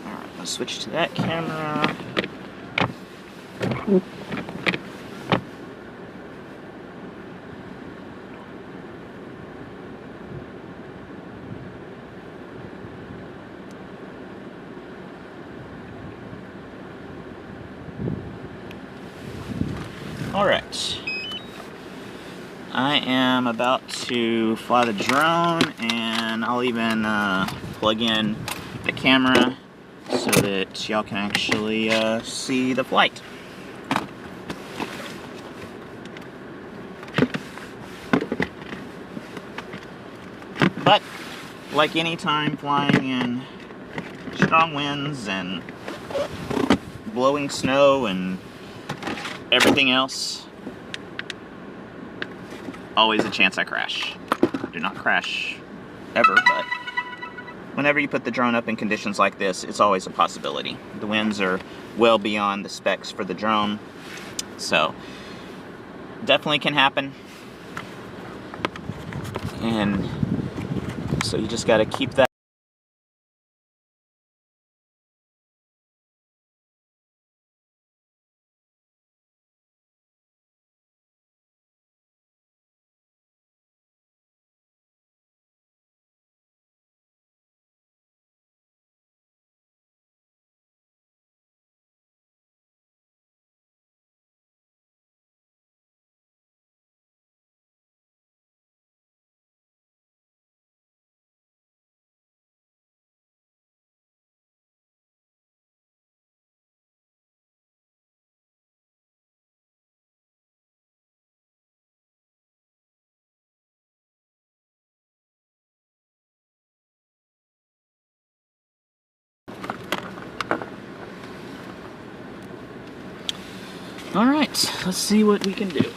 Alright, let's switch to that camera. Alright. I am about to fly the drone, and I'll even plug in the camera so that y'all can actually see the flight. But, like any time flying in strong winds and blowing snow and everything else, always a chance I crash. I do not crash ever, but whenever you put the drone up in conditions like this, it's always a possibility. The winds are well beyond the specs for the drone, so definitely can happen. And so you just got to keep that. All right, let's see what we can do.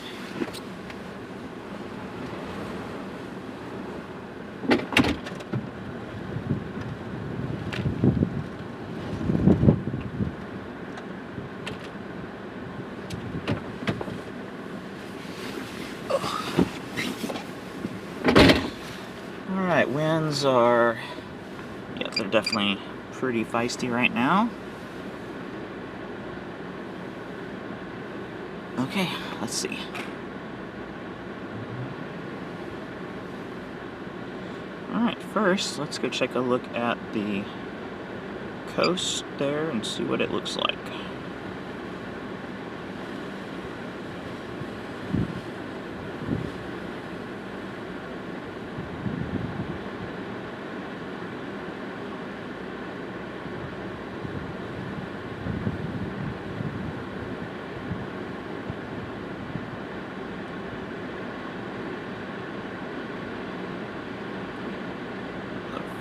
All right, winds are, yeah, they're definitely pretty feisty right now. Okay, let's see. Alright, first, let's go take a look at the coast there and see what it looks like.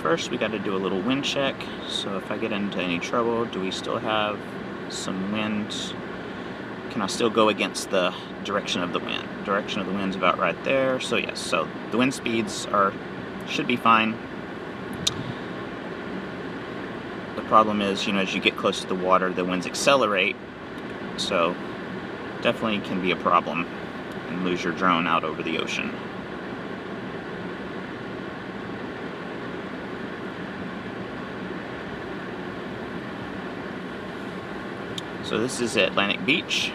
First, we got to do a little wind check. So if I get into any trouble, do we still have some wind? Can I still go against the direction of the wind? Direction of the wind's about right there. So yes, so the wind speeds should be fine. The problem is, you know, as you get close to the water, the winds accelerate, so definitely can be a problem and lose your drone out over the ocean. So this is Atlantic Beach.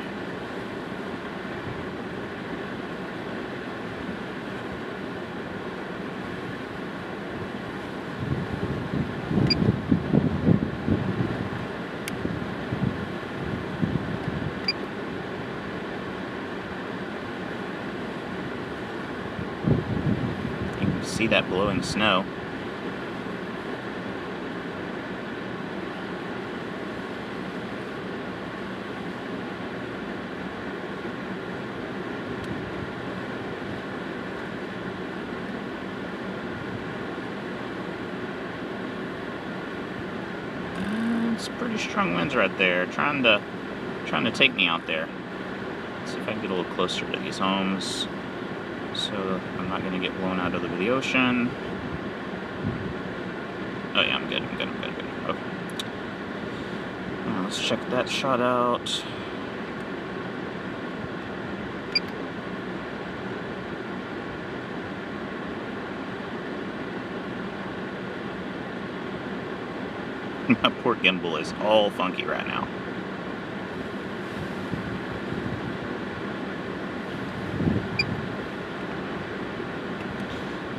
You can see that blowing snow. It's pretty strong winds right there, trying to take me out there. Let's see if I can get a little closer to these homes, so I'm not going to get blown out over the ocean. Oh yeah, I'm good. Okay. Let's check that shot out. My poor gimbal is all funky right now.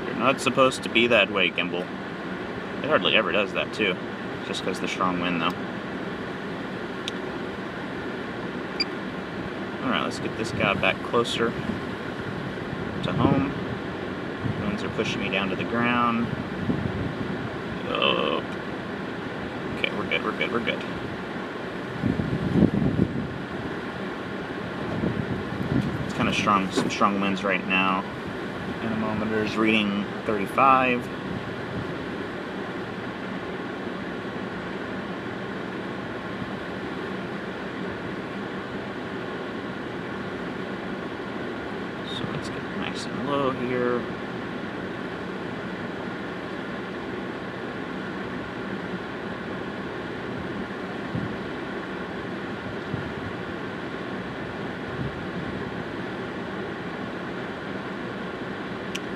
You're not supposed to be that way, gimbal. It hardly ever does that too, just because of the strong wind though. Alright, let's get this guy back closer to home. Winds are pushing me down to the ground. Oh. Okay, we're good. It's kind of strong, some strong winds right now. Anemometer's reading 35. So let's get nice and low here.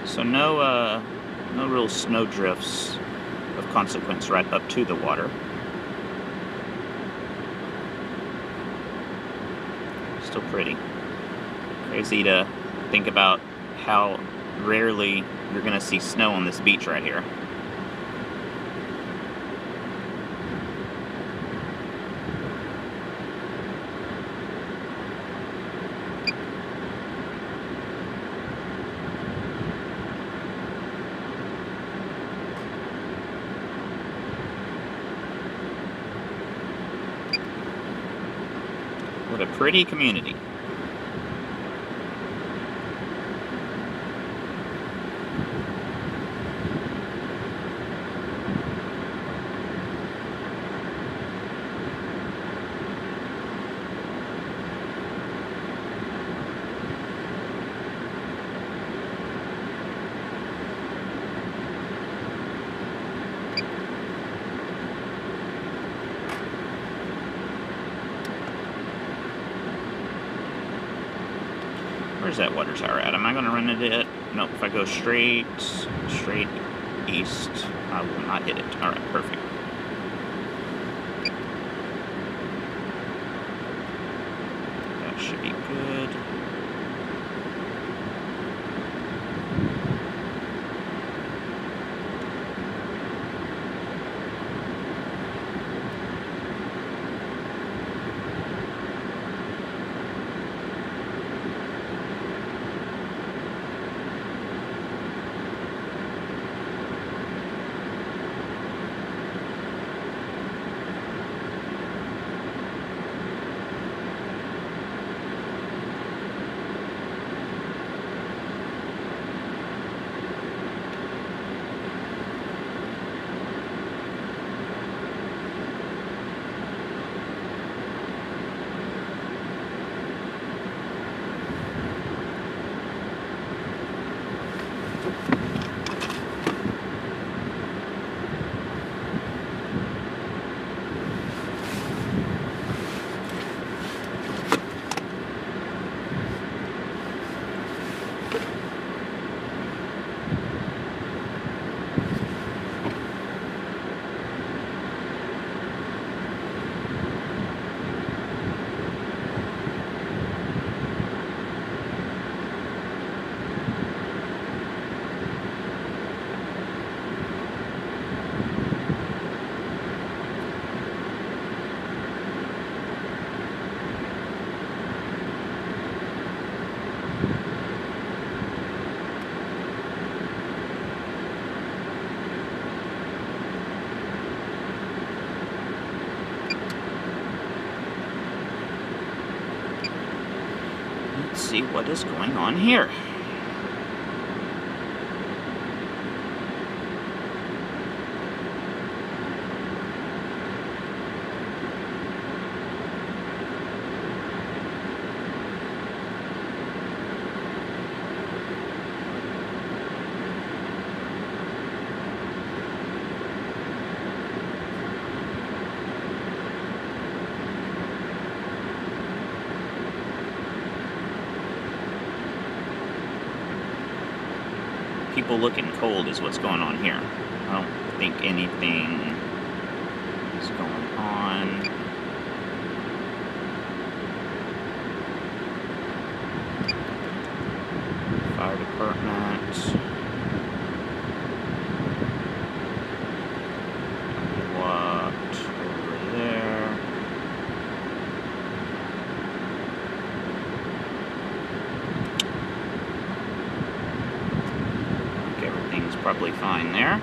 So no real snow drifts of consequence right up to the water. Still pretty. Crazy to think about how rarely you're gonna see snow on this beach right here. What a pretty community. Where's that water tower at? Am I going to run into it? Nope, if I go straight east, I will not hit it. Alright, perfect. That should be good. see what is going on here. People looking cold is what's going on here. I don't think anything is going on. Fire department. What over there? Everything's probably fine there.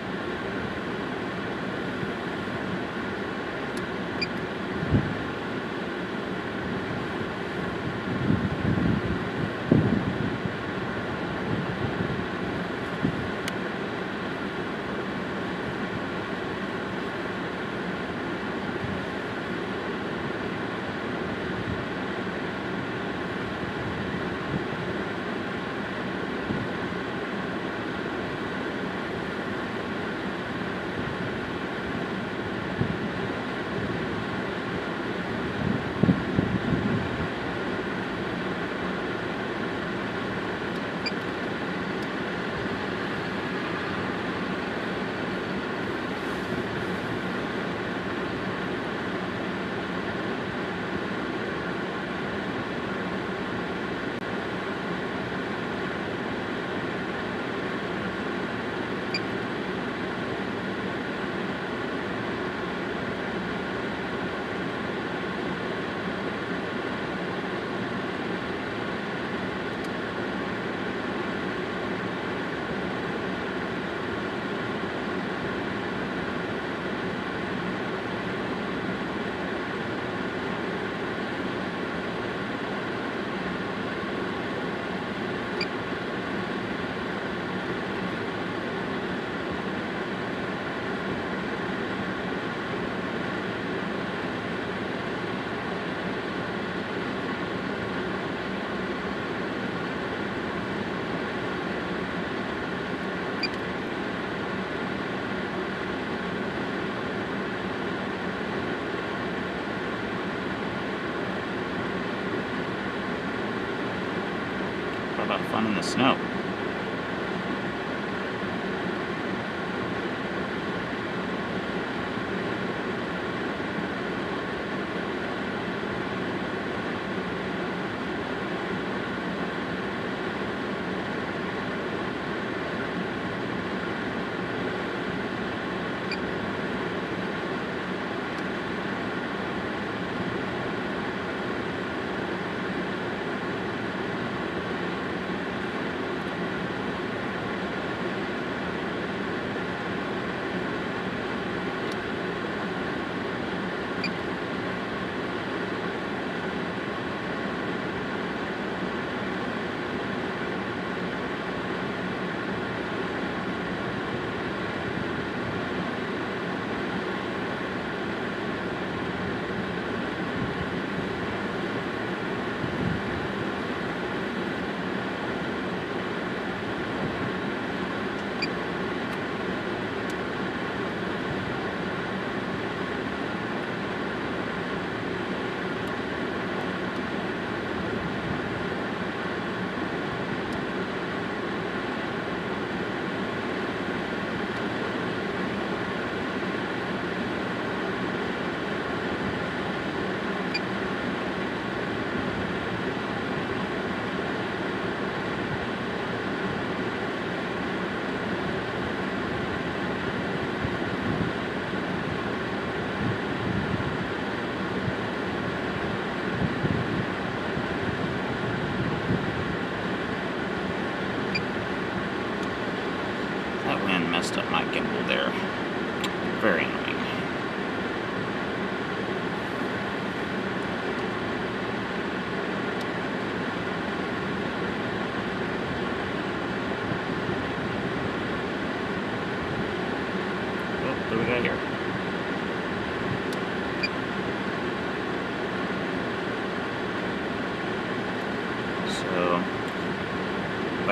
What about fun in the snow?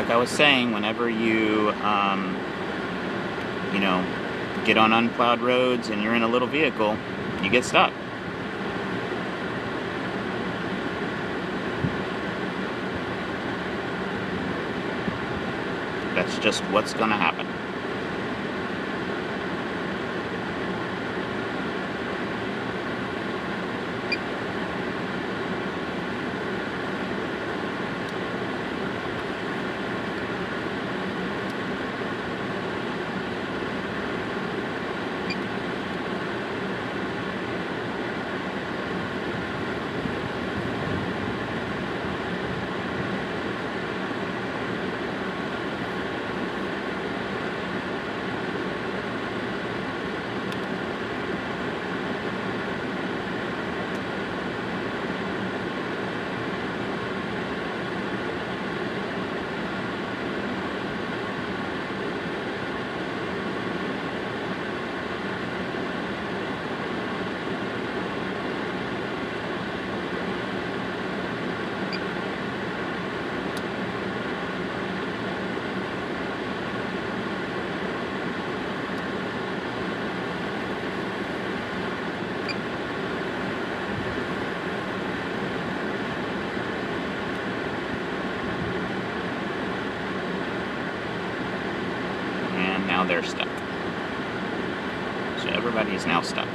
like I was saying, whenever you, you know, get on unplowed roads and you're in a little vehicle, you get stuck. That's just what's gonna happen. Now they're stuck. So everybody is now stuck.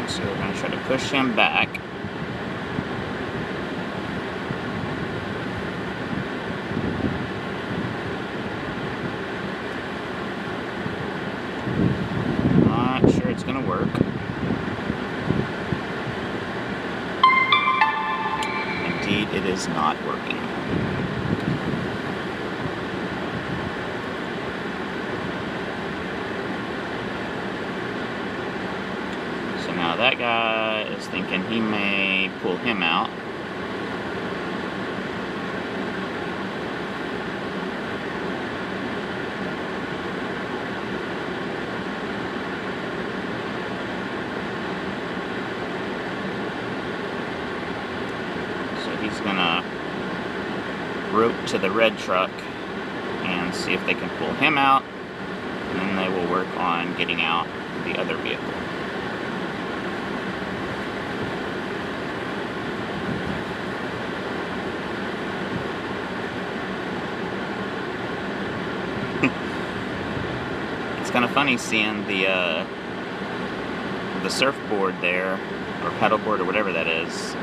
So we're going to try to push him back. Not sure it's going to work. Indeed, it is not working. Now that guy is thinking he may pull him out. So he's gonna rope to the red truck and see if they can pull him out, and then they will work on getting out the other vehicle. It's kind of funny seeing the surfboard there, or paddleboard, or whatever that is.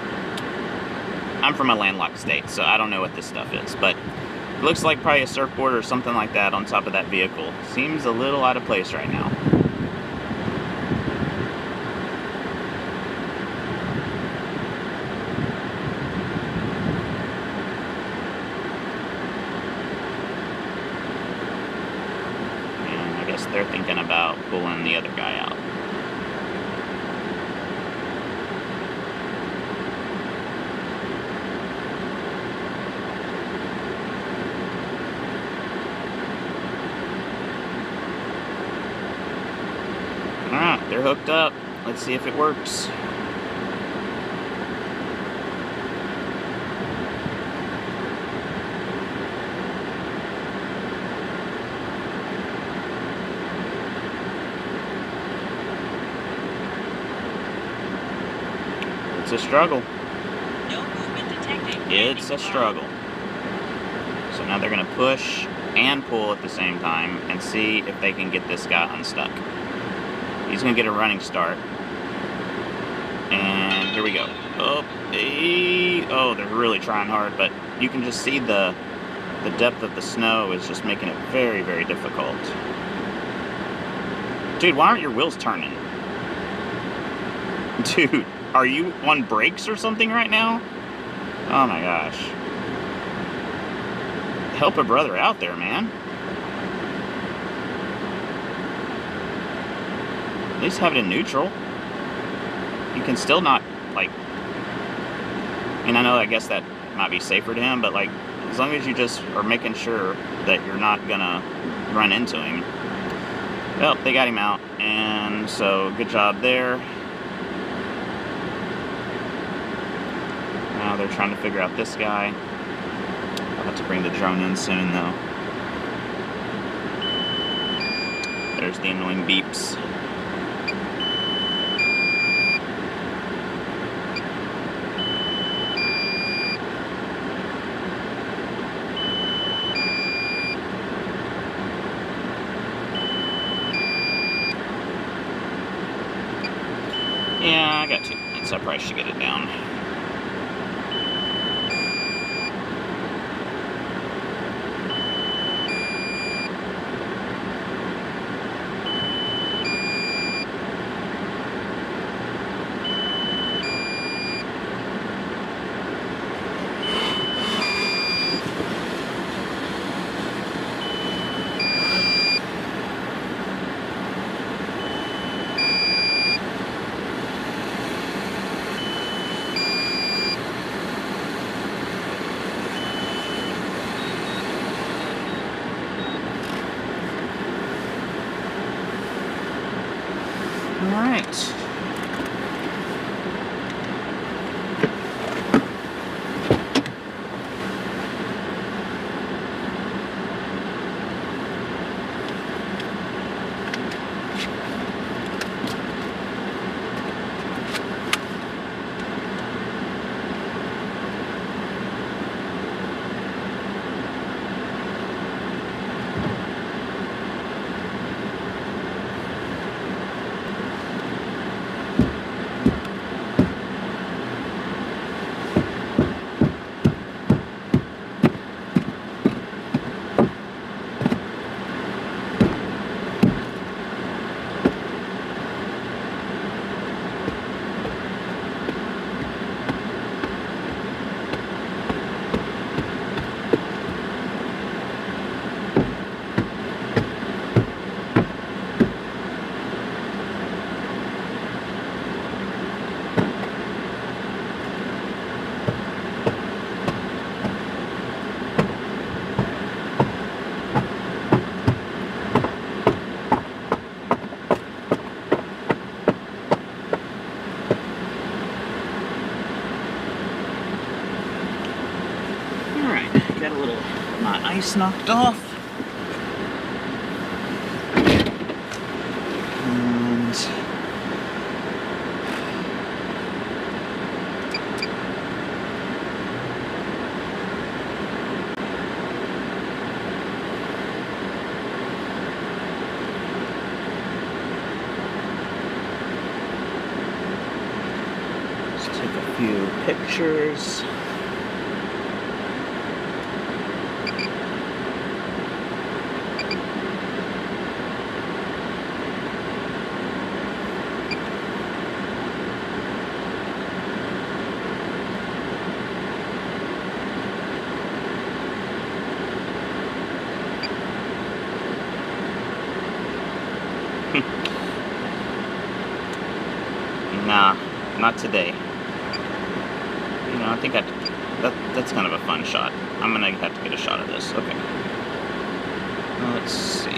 I'm from a landlocked state, so I don't know what this stuff is, but it looks like probably a surfboard or something like that on top of that vehicle. Seems a little out of place right now. They're thinking about pulling the other guy out. Alright, they're hooked up. Let's see if it works. It's a struggle. No movement detected. It's a struggle. So now they're going to push and pull at the same time and see if they can get this guy unstuck. He's going to get a running start. And here we go. Oh, they're really trying hard, but you can just see the depth of the snow is just making it very, very difficult. Dude, why aren't your wheels turning? Dude, are you on brakes or something right now? Oh my gosh. Help a brother out there, man. At least have it in neutral. You can still not, like... And I know, I guess that might be safer to him, but, like, as long as you just are making sure that you're not gonna run into him. Well, they got him out, and so good job there. Now they're trying to figure out this guy. I'll have to bring the drone in soon, though. There's the annoying beeps. Yeah, I got 2 minutes. I probably should get it down. Alright. Got a little ice knocked off. And let's take a few pictures. Nah, not today. You know, I think that's kind of a fun shot. I'm gonna have to get a shot of this. Okay. Let's see.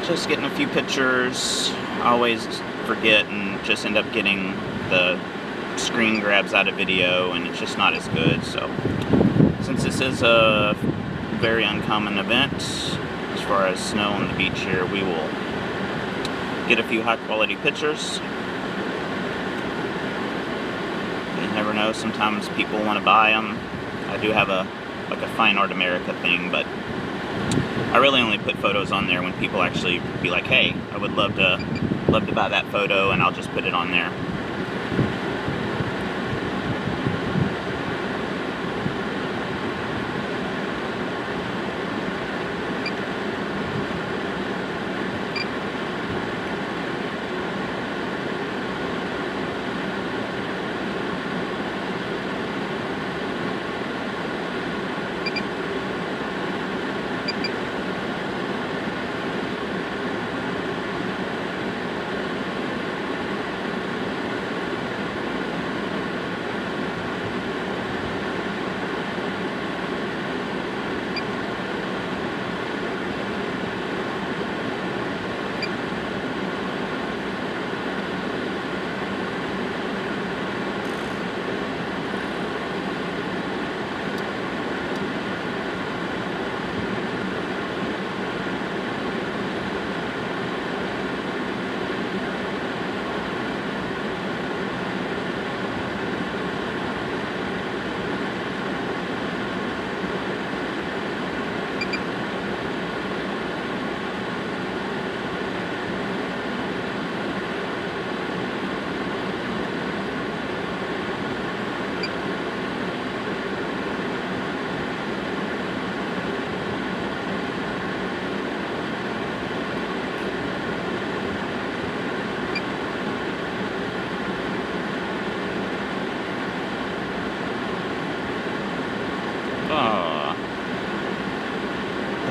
just getting a few pictures. I always forget and just end up getting the screen grabs out of video, and it's just not as good. So since this is a very uncommon event as far as snow on the beach here, we will get a few high quality pictures. You never know, sometimes people want to buy them. I do have a Fine Art America thing, but I really only put photos on there when people actually be like, hey, I would love to buy that photo, and I'll just put it on there.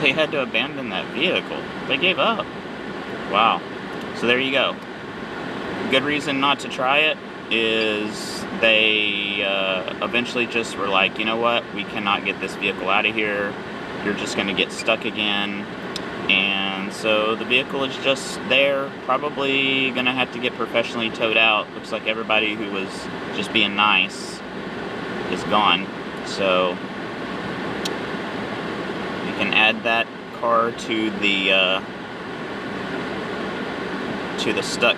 They had to abandon that vehicle. They gave up. Wow. So there you go. Good reason not to try it is they eventually just were like, you know what, we cannot get this vehicle out of here. You're just going to get stuck again. And so the vehicle is just there, probably going to have to get professionally towed out. Looks like everybody who was just being nice is gone. So you can add that car to the stuck,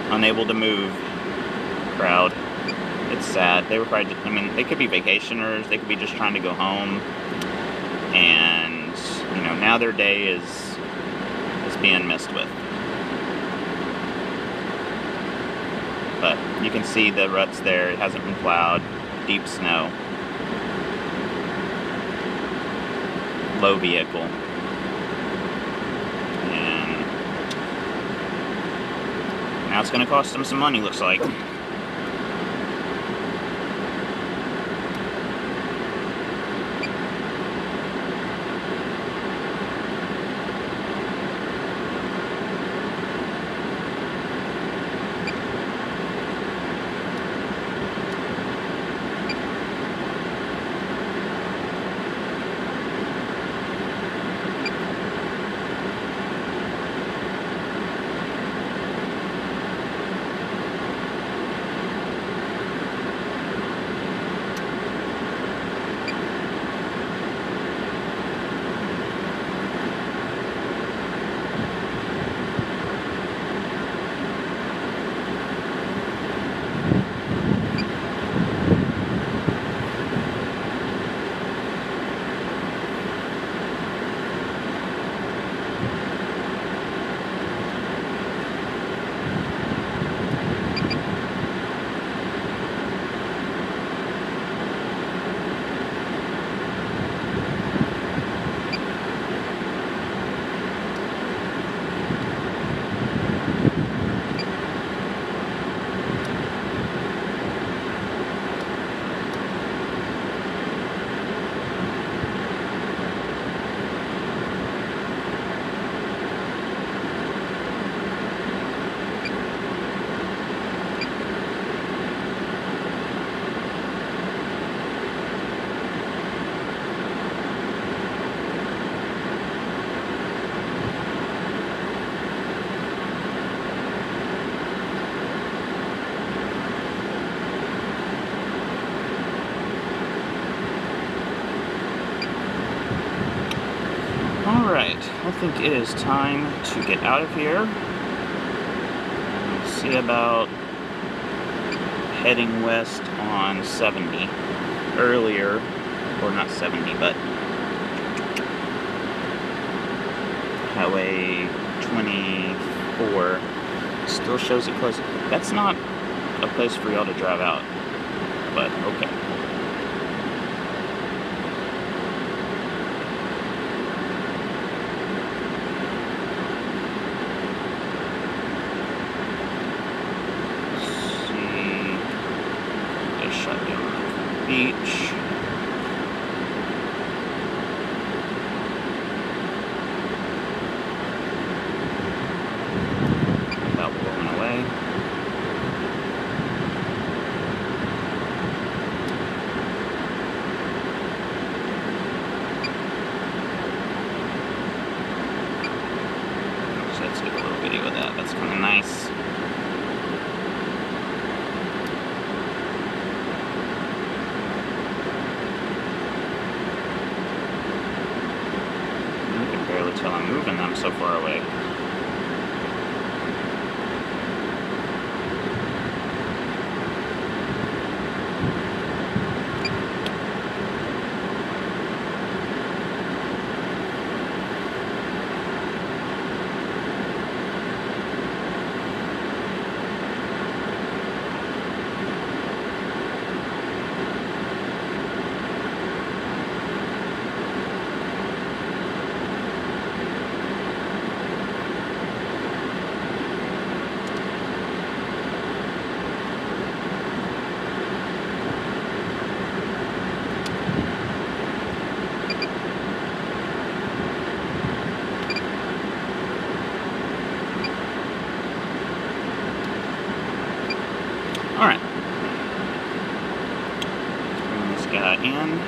unable to move crowd. It's sad. They were probably, I mean, they could be vacationers, they could be just trying to go home, and you know, now their day is being messed with. But you can see the ruts there. It hasn't been plowed. Deep snow. Low vehicle. And now it's going to cost them some money, looks like. Alright, I think it is time to get out of here. See about heading west on 70. Earlier, or not 70, but Highway 24 still shows it close. That's not a place for y'all to drive out, but okay. Shut down the beach. About blowing away. So let's get a little video of that. That's kind of nice. Until I'm moving them so far away. Alright. Bring this guy in.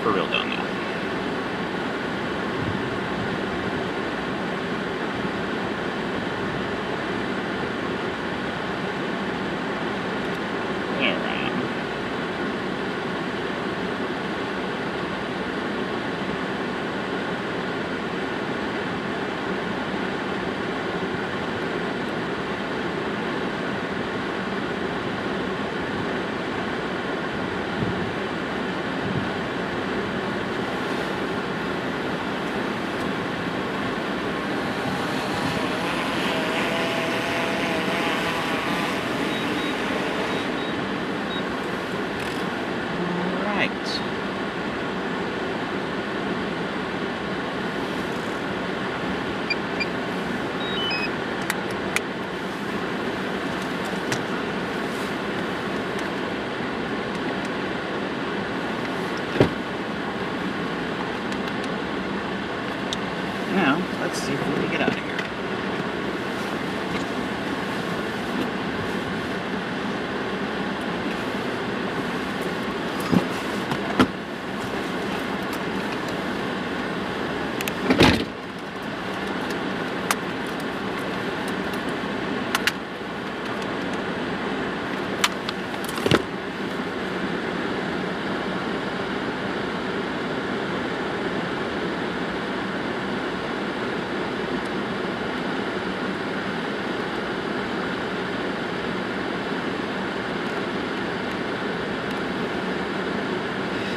For real done now. There I am. right. Now, let's see if we can get out of here.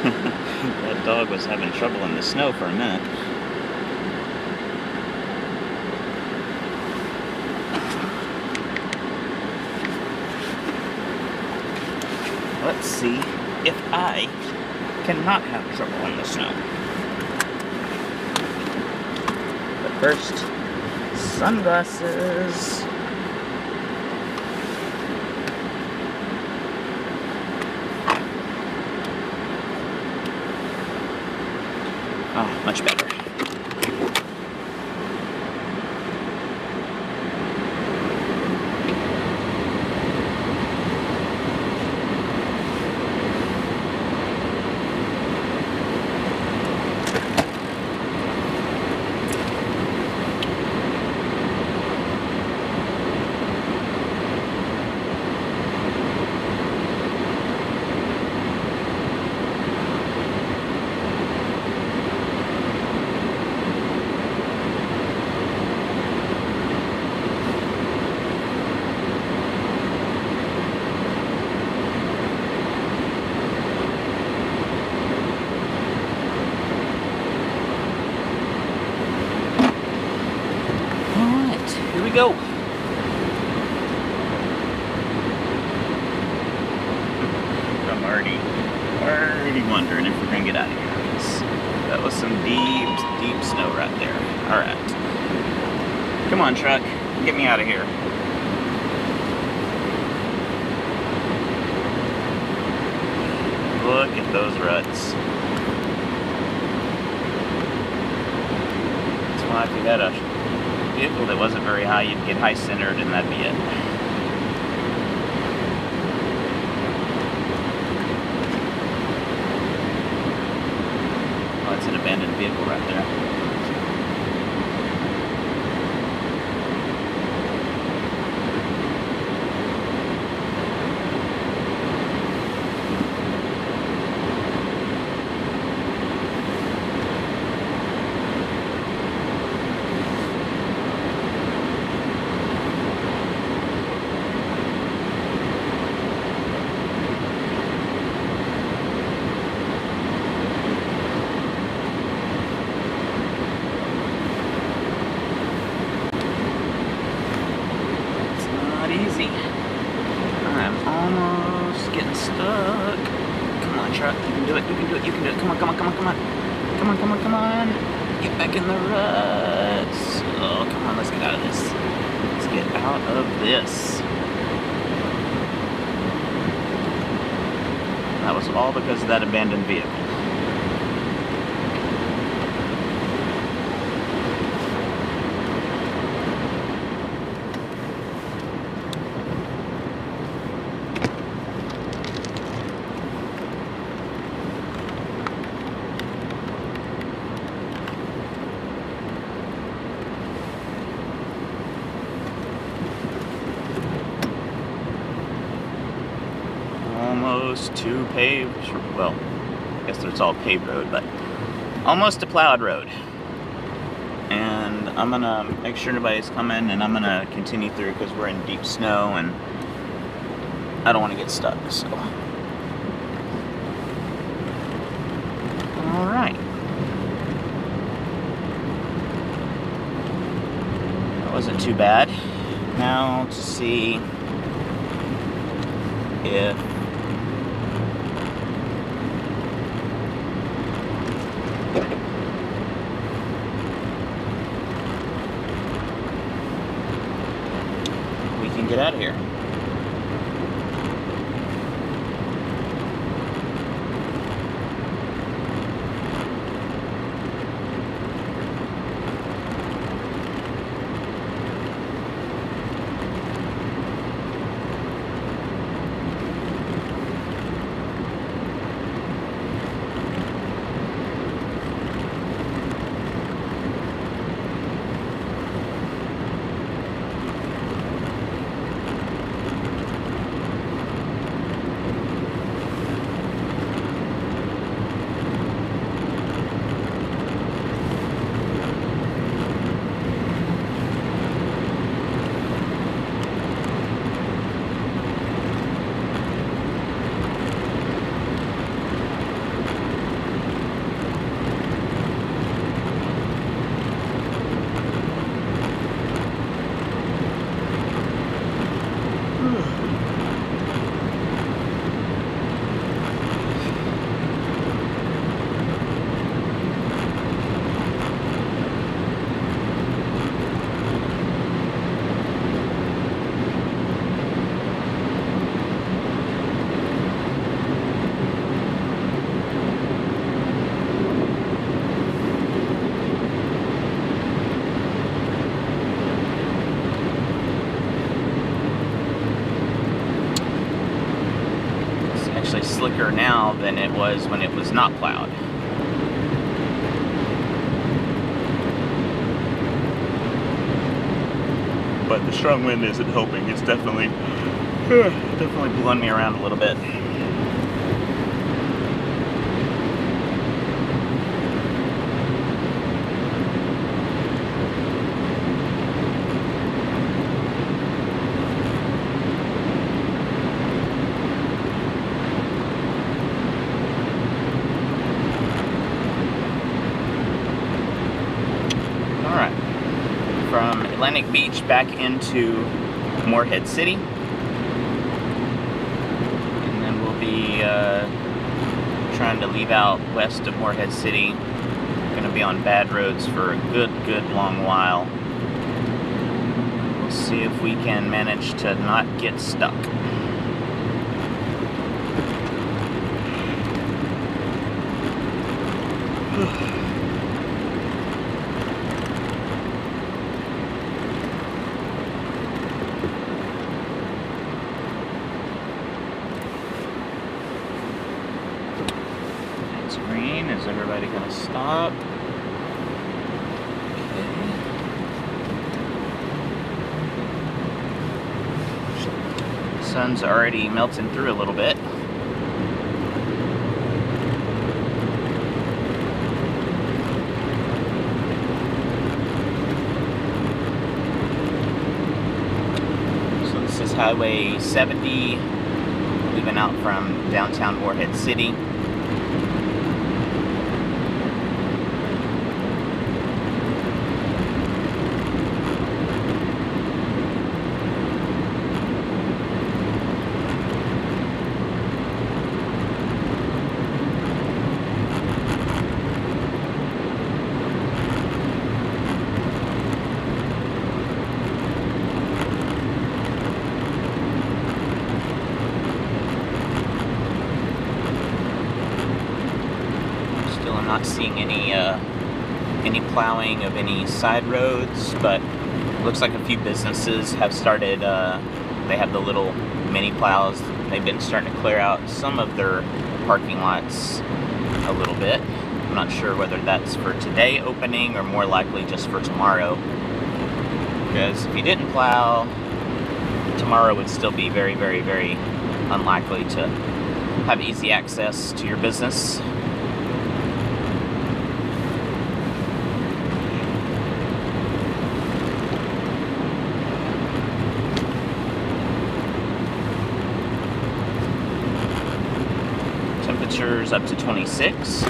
That dog was having trouble in the snow for a minute. Let's see if I cannot have trouble in the snow. But first, sunglasses. Oh, much better. Here we go. I'm already wondering if we're gonna get out of here. 'Cause that was some deep snow right there. All right, come on, truck, get me out of here. Look at those ruts. That's why if you had a vehicle that wasn't very high, you'd get high centered and that'd be it. Oh, it's an abandoned vehicle right there. Easy. I'm almost getting stuck. Come on, truck. You can do it. You can do it. You can do it. Come on, come on, come on, come on. Come on, come on, come on. Get back in the ruts. Oh, come on. Let's get out of this. Let's get out of this. That was all because of that abandoned vehicle. Almost to paved, well, I guess it's all paved road, but almost to plowed road. And I'm gonna make sure nobody's coming, and I'm gonna continue through because we're in deep snow and I don't want to get stuck, so. Alright. That wasn't too bad. Now to see if slicker now than it was when it was not plowed. But the strong wind isn't helping. It's definitely blowing me around a little bit. From Atlantic Beach back into Morehead City, and then we'll be trying to leave out west of Morehead City. Going to be on bad roads for a good long while. We'll see if we can manage to not get stuck. Green. Is everybody gonna stop? Okay. Sun's already melting through a little bit. So this is Highway 70, leaving out from downtown Morehead City. Not seeing any plowing of any side roads, but looks like a few businesses have started. They have the little mini plows. They've been starting to clear out some of their parking lots a little bit. I'm not sure whether that's for today opening or more likely just for tomorrow. Because if you didn't plow, tomorrow would still be very unlikely to have easy access to your business. Temperatures up to 26.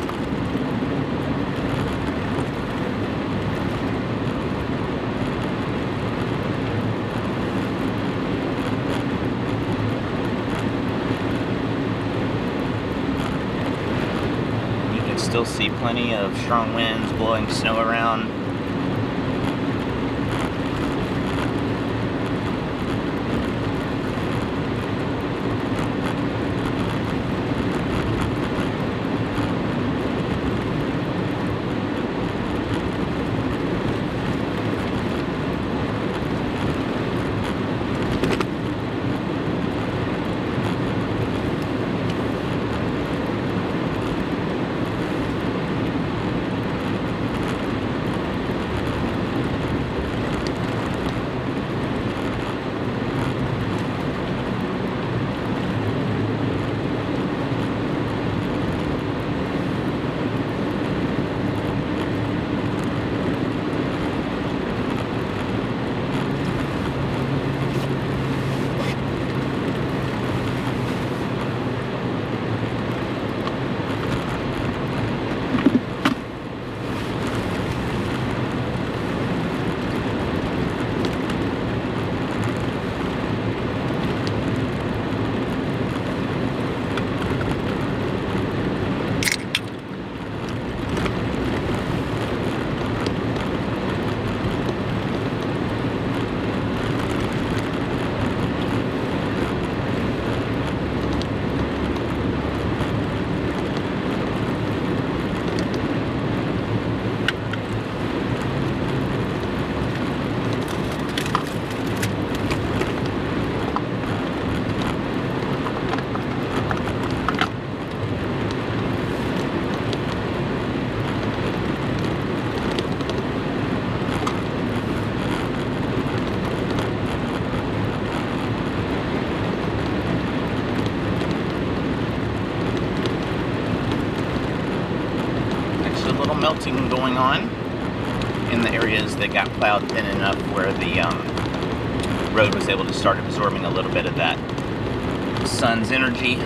You can still see plenty of strong winds blowing snow around. little melting going on in the areas that got plowed thin enough where the road was able to start absorbing a little bit of that sun's energy.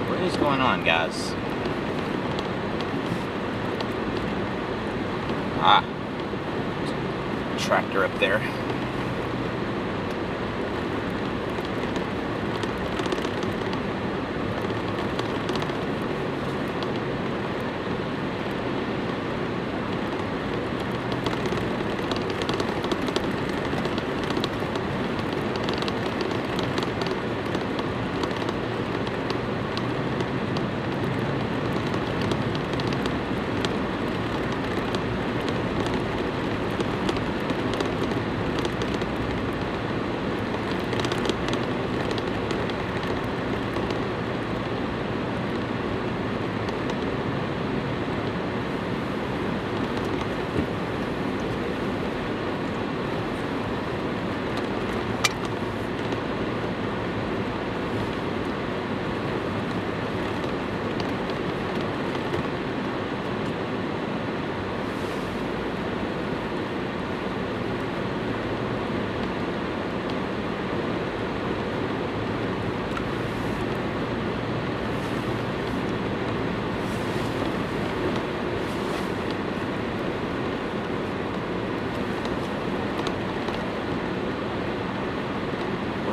What is going on, guys? Ah, tractor up there.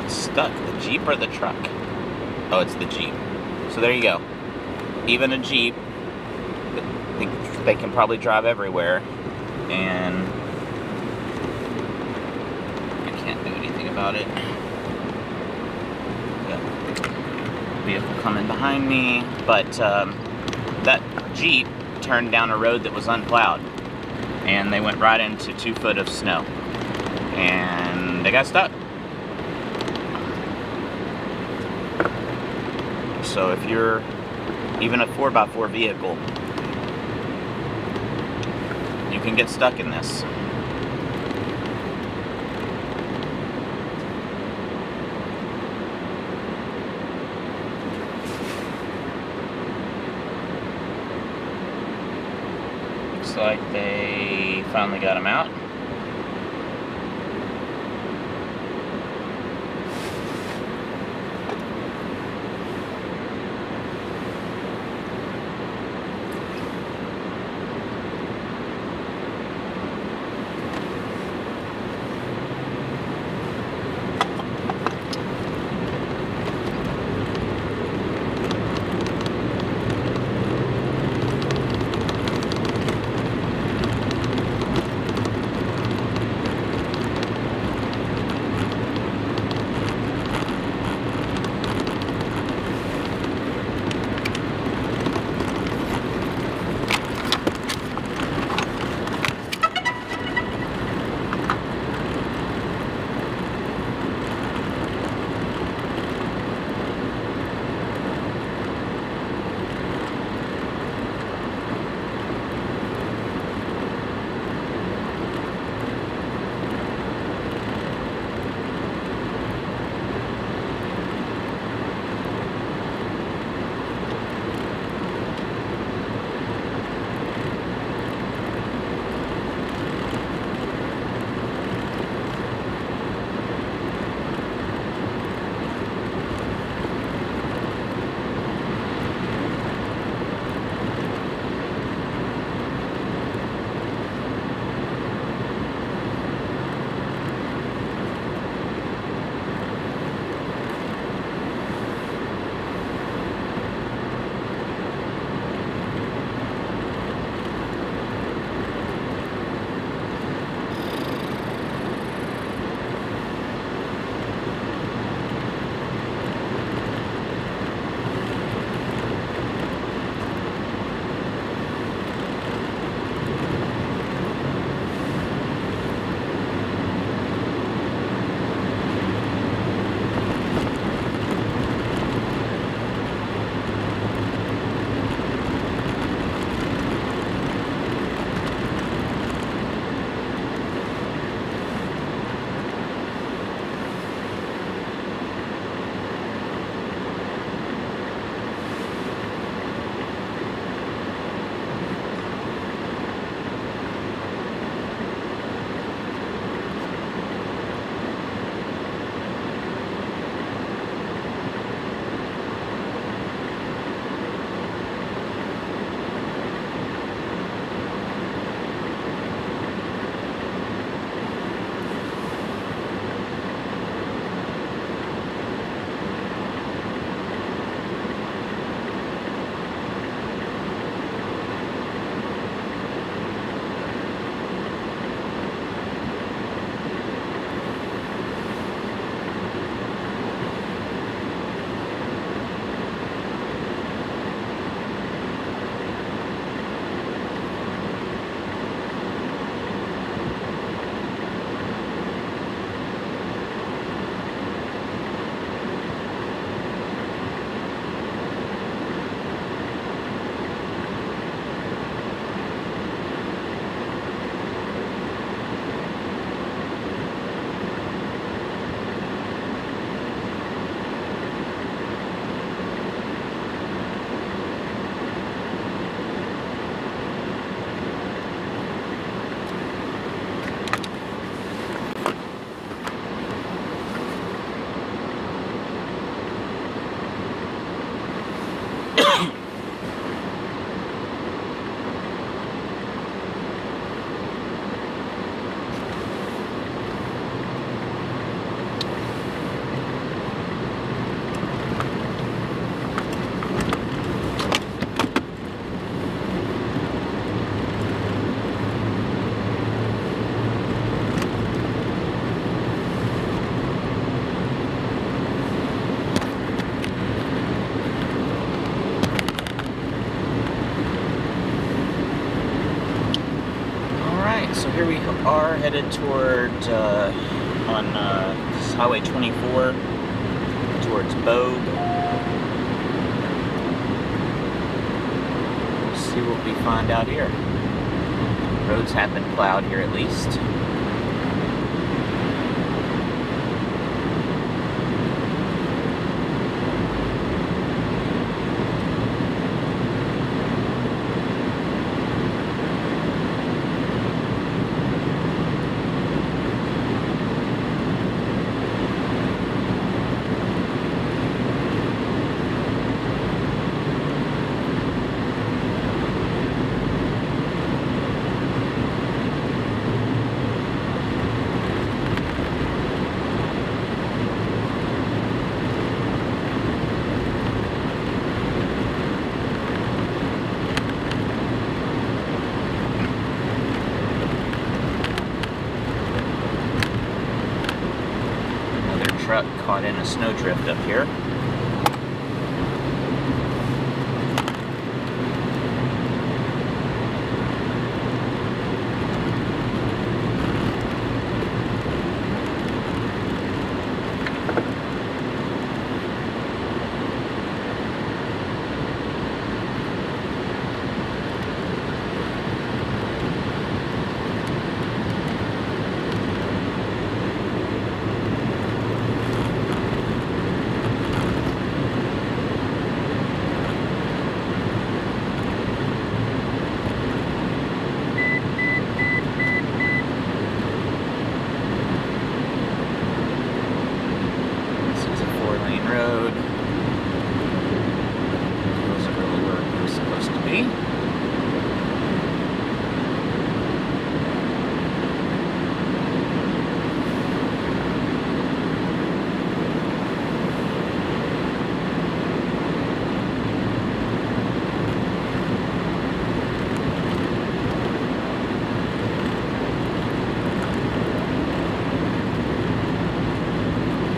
Stuck, the Jeep or the truck? Oh, it's the Jeep. So there you go. Even a Jeep, they can probably drive everywhere, and I can't do anything about it. Got vehicle coming behind me, but that Jeep turned down a road that was unplowed, and they went right into 2 foot of snow, and they got stuck. So if you're even a 4x4 vehicle, you can get stuck in this. Looks like they finally got him out. are headed toward on this is Highway 24 towards Bogue. We'll see what we find out here. Roads have been plowed here at least. Truck caught in a snowdrift up here. Road. Wasn't really where it was supposed to be.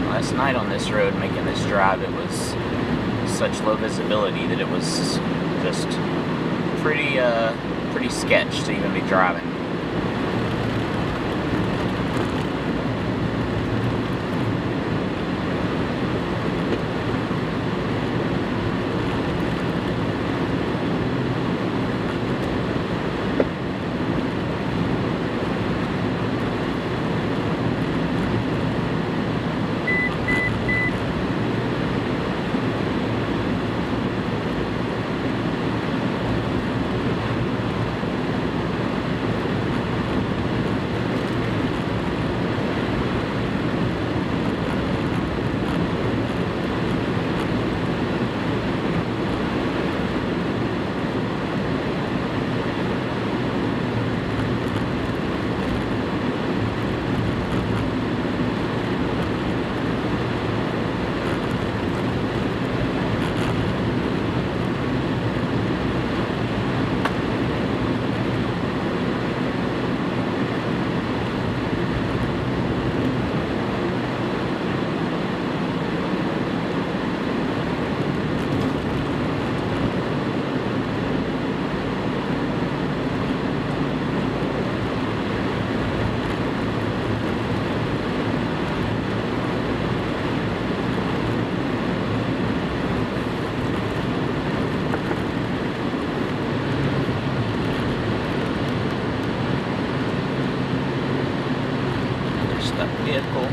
Last night on this road, making this drive, it was such low visibility that it was just pretty sketch to even be driving. Vehicle.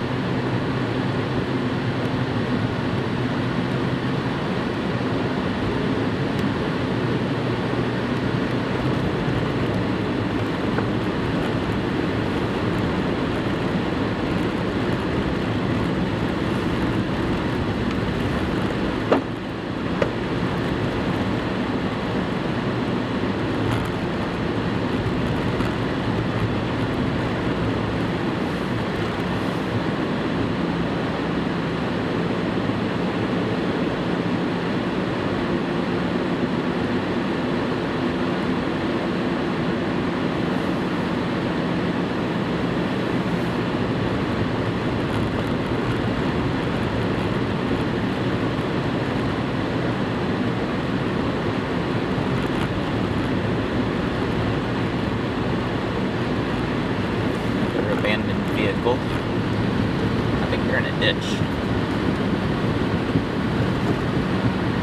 vehicle. I think they're in a ditch.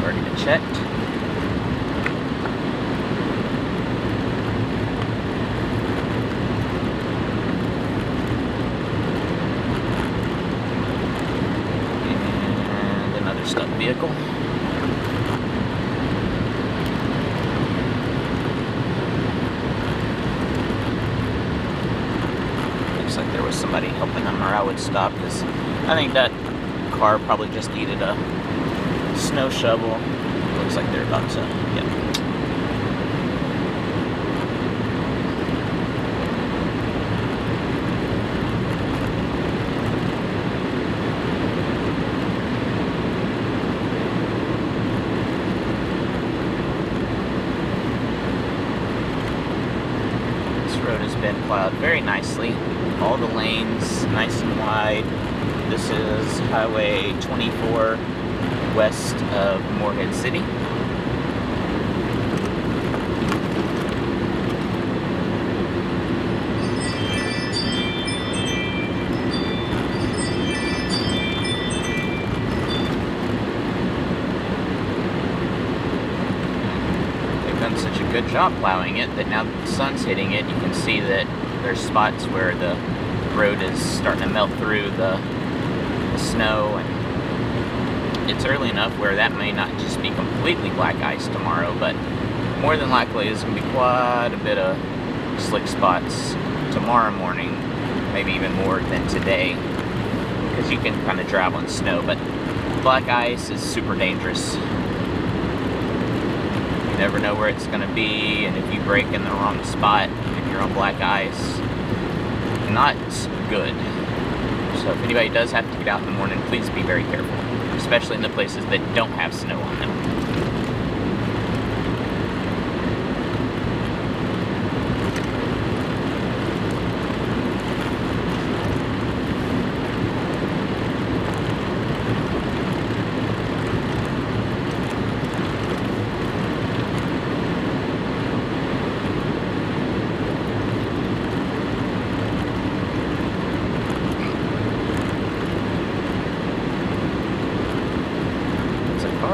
Already been checked. And another stuck vehicle. Like there was somebody helping them, or I would stop, because I think that car probably just needed a snow shovel. Looks like they're about to, yeah. This road has been plowed very nicely. All the lanes nice and wide. This is Highway 24 west of Morehead City. They've done such a good job plowing it that now that the sun's hitting it, you can see that there's spots where the road is starting to melt through the snow, and it's early enough where that may not just be completely black ice tomorrow, but more than likely there's going to be quite a bit of slick spots tomorrow morning, maybe even more than today, because you can kind of drive on snow, but black ice is super dangerous. You never know where it's going to be, and if you brake in the wrong spot, if you're on black ice, not good. So if anybody does have to get out in the morning, please be very careful, especially in the places that don't have snow on them.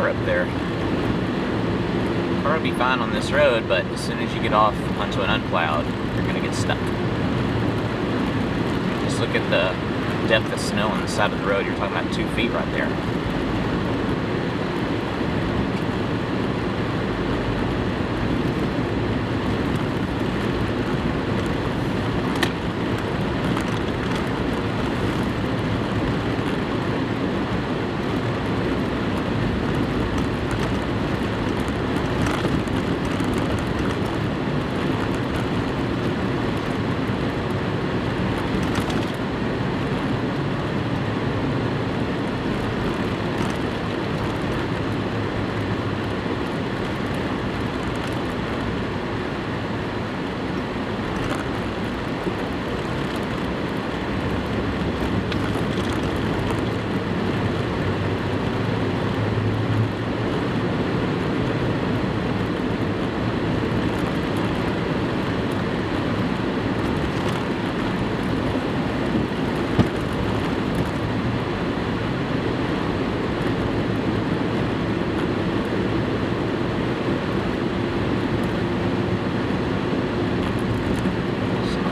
Up there. Car will be fine on this road, but as soon as you get off onto an unplowed, you're going to get stuck. Just look at the depth of snow on the side of the road. You're talking about 2 feet right there.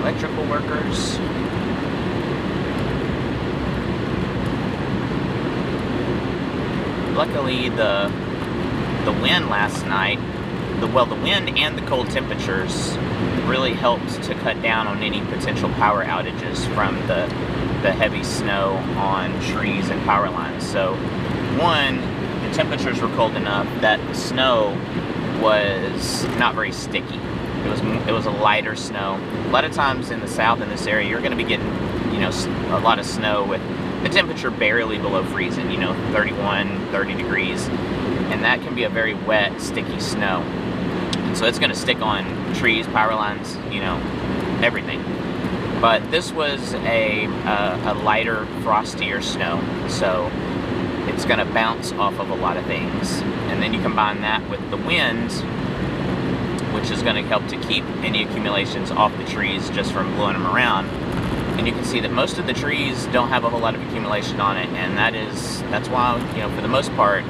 Electrical workers. Luckily, the wind last night, the wind and the cold temperatures really helped to cut down on any potential power outages from the heavy snow on trees and power lines. So, one, the temperatures were cold enough that the snow was not very sticky. It was a lighter snow. A lot of times in the south in this area, you're going to be getting, a lot of snow with the temperature barely below freezing, 31, 30 degrees. And that can be a very wet, sticky snow. And so it's going to stick on trees, power lines, everything. But this was a lighter, frostier snow. So it's going to bounce off of a lot of things. And then you combine that with the wind, which is going to help to keep any accumulations off the trees just from blowing them around. And you can see that most of the trees don't have a whole lot of accumulation on it, and that's why, you know, for the most part,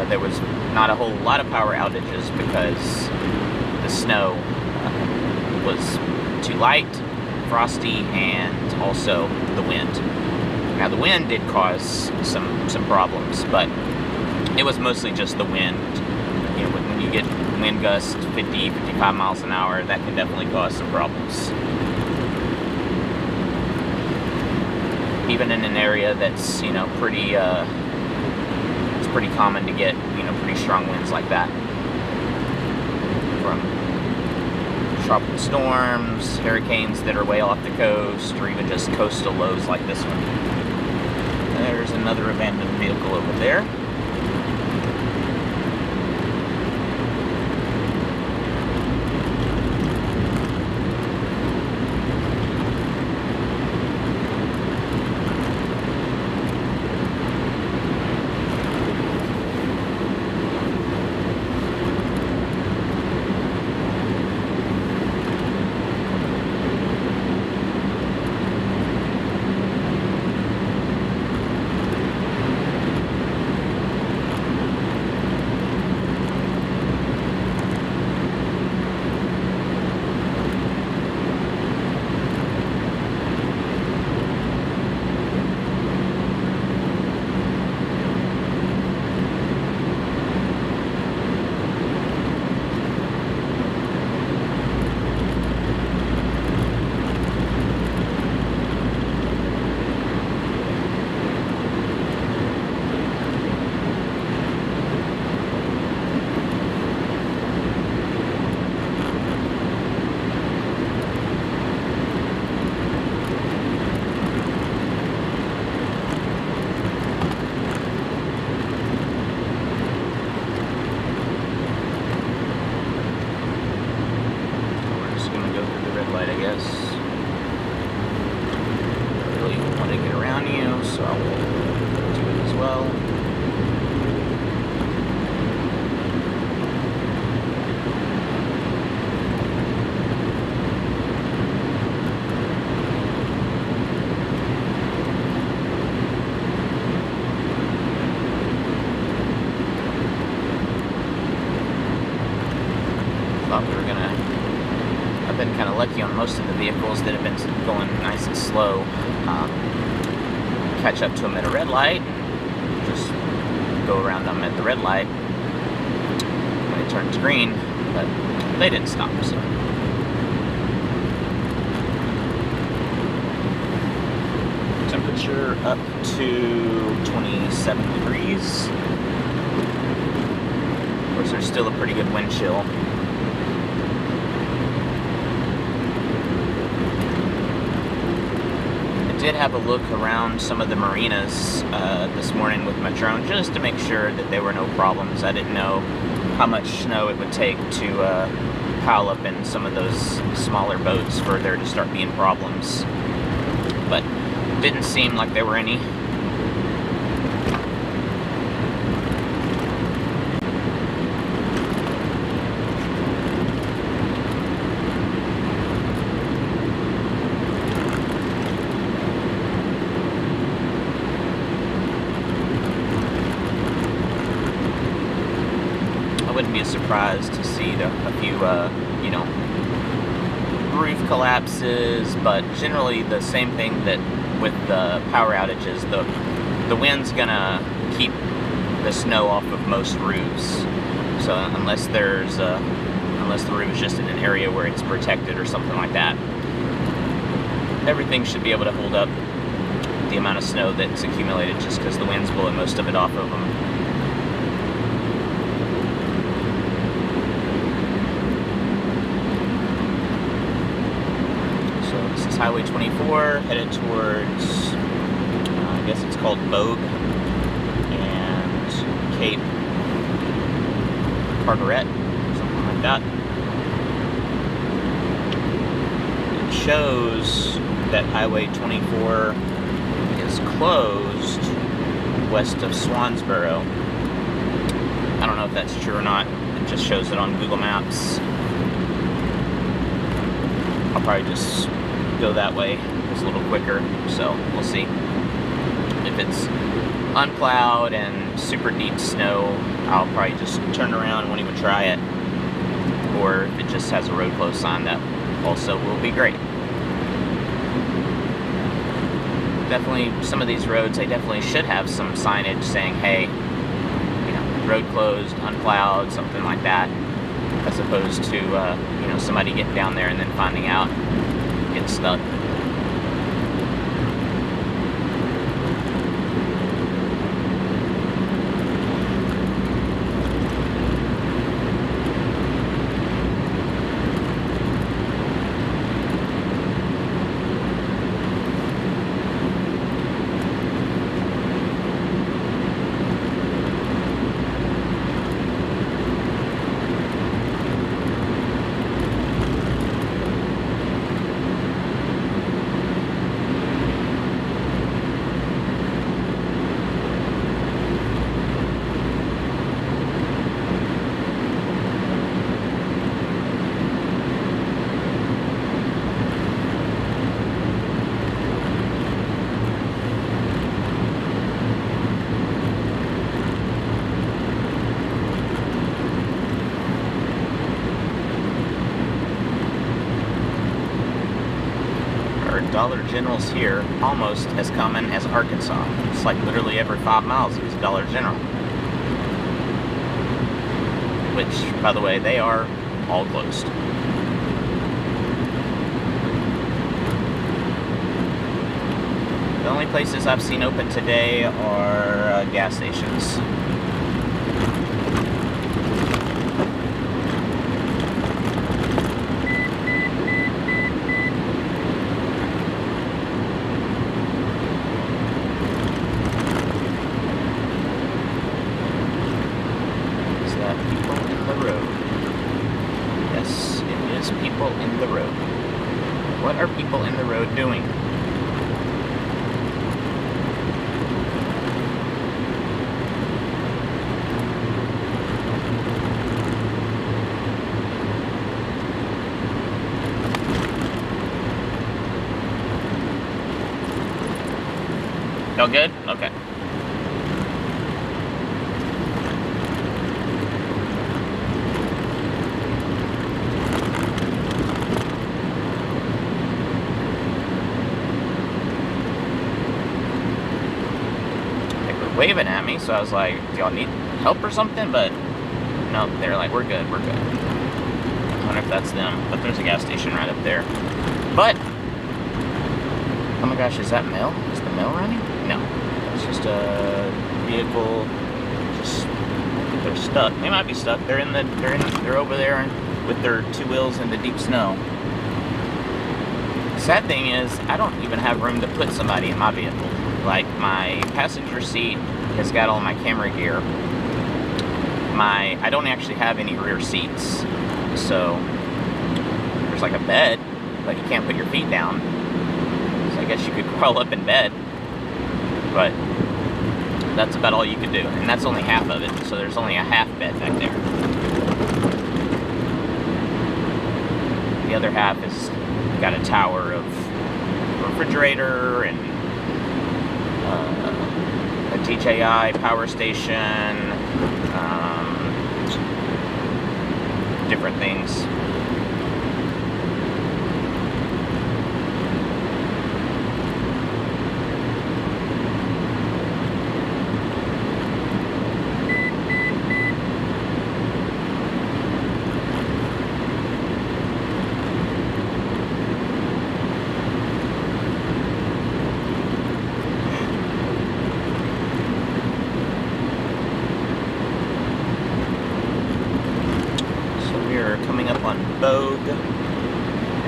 there was not a whole lot of power outages, because the snow was too light, frosty, and also the wind. Now the wind did cause some problems, but it was mostly just the wind. You know, when you get wind gusts 50, 55 miles an hour, that can definitely cause some problems. Even in an area that's, you know, pretty, it's pretty common to get, you know, pretty strong winds like that. From tropical storms, hurricanes that are way off the coast, or even just coastal lows like this one. There's another abandoned vehicle over there. So I will do it as well. Thought we were gonna. I've been kind of lucky on most of the vehicles that have been going nice and slow. Catch up to them at a red light, just go around them at the red light when it turns green, but they didn't stop, so. Temperature up to 27 degrees. Of course, there's still a pretty good wind chill. Did have a look around some of the marinas this morning with my drone just to make sure that there were no problems. I didn't know how much snow it would take to pile up in some of those smaller boats for there to start being problems, but didn't seem like there were any. Wouldn't be surprised to see a few, you know, roof collapses, but generally the same thing that with the power outages, the wind's gonna keep the snow off of most roofs. So unless the roof is just in an area where it's protected or something like that, everything should be able to hold up the amount of snow that's accumulated just because the wind's blowing most of it off of them. Highway 24, headed towards, I guess it's called Bogue and Cape Carteret, something like that. It shows that Highway 24 is closed west of Swansboro. I don't know if that's true or not. It just shows it on Google Maps. I'll probably just go that way things a little quicker. So we'll see. If it's unplowed and super deep snow, I'll probably just turn around and won't even try it. Or if it just has a road closed sign, that also will be great. Definitely, some of these roads, they definitely should have some signage saying, hey, you know, road closed, unplowed, something like that, as opposed to, you know, somebody getting down there and then finding out, getting stuck. Dollar Generals here almost as common as Arkansas. It's like literally every 5 miles is a Dollar General. Which, by the way, they are all closed. The only places I've seen open today are gas stations. What are people in the road doing? All good? Okay. Waving at me, so I was like, do y'all need help or something? But no, they're like, we're good, we're good. I wonder if that's them, but there's a gas station right up there. But, oh my gosh, is that mail? Is the mail running? No, it's just a vehicle, just, they're stuck. They might be stuck. They're over there with their 2 wheels in the deep snow. The sad thing is, I don't even have room to put somebody in my vehicle. Like, my passenger seat has got all my camera gear. I don't actually have any rear seats. So, there's like a bed, but you can't put your feet down. So I guess you could crawl up in bed. But, that's about all you could do. And that's only half of it, so there's only a half bed back there. The other half is got a tower of refrigerator and a DJI power station, different things.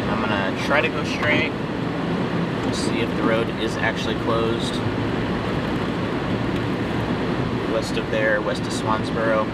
I'm gonna try to go straight. We'll see if the road is actually closed. West of there, west of Swansboro.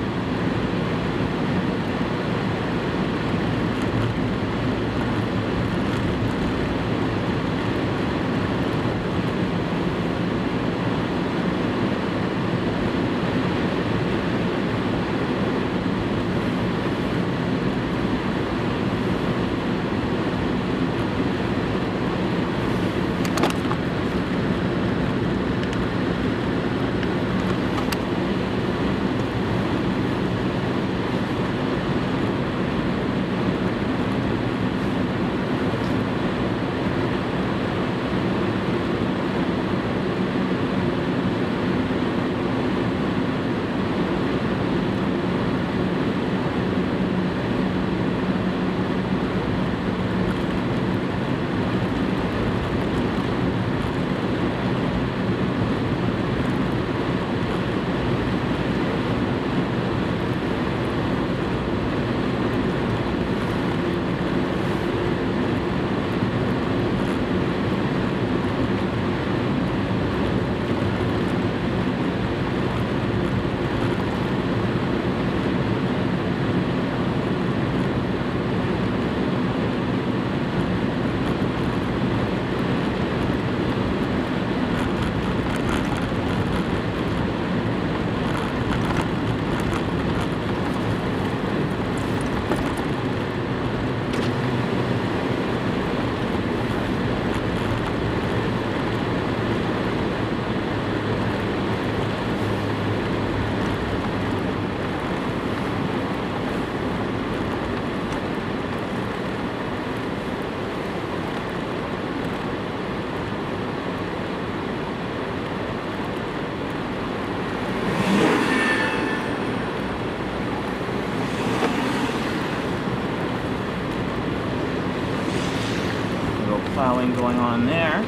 going on there.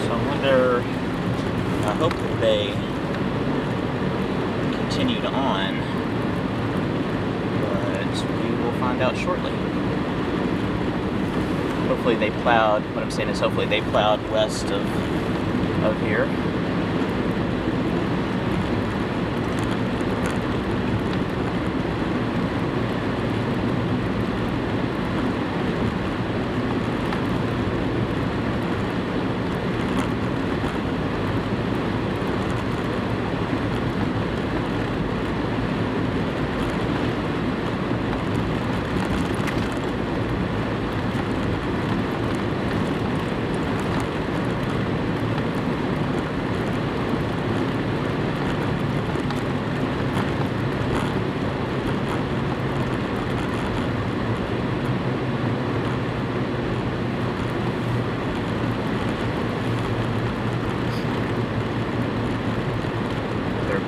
So I wonder, I hope that they continued on, but we will find out shortly. Hopefully they plowed, what I'm saying is hopefully they plowed west of here.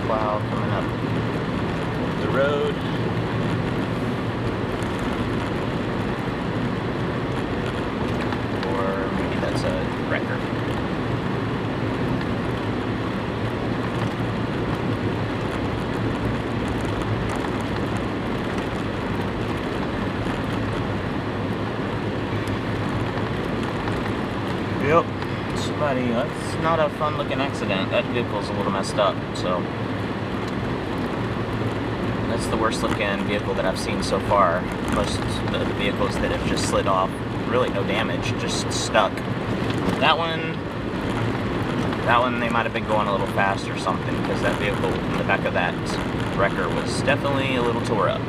Plow coming up the road. Or maybe that's a wrecker. Yep. Somebody, that's not a fun looking accident. That vehicle's a little messed up, so. That's the worst looking vehicle that I've seen so far. Most of the vehicles that have just slid off, really no damage, just stuck. That one they might have been going a little fast or something, because that vehicle in the back of that wrecker was definitely a little tore up.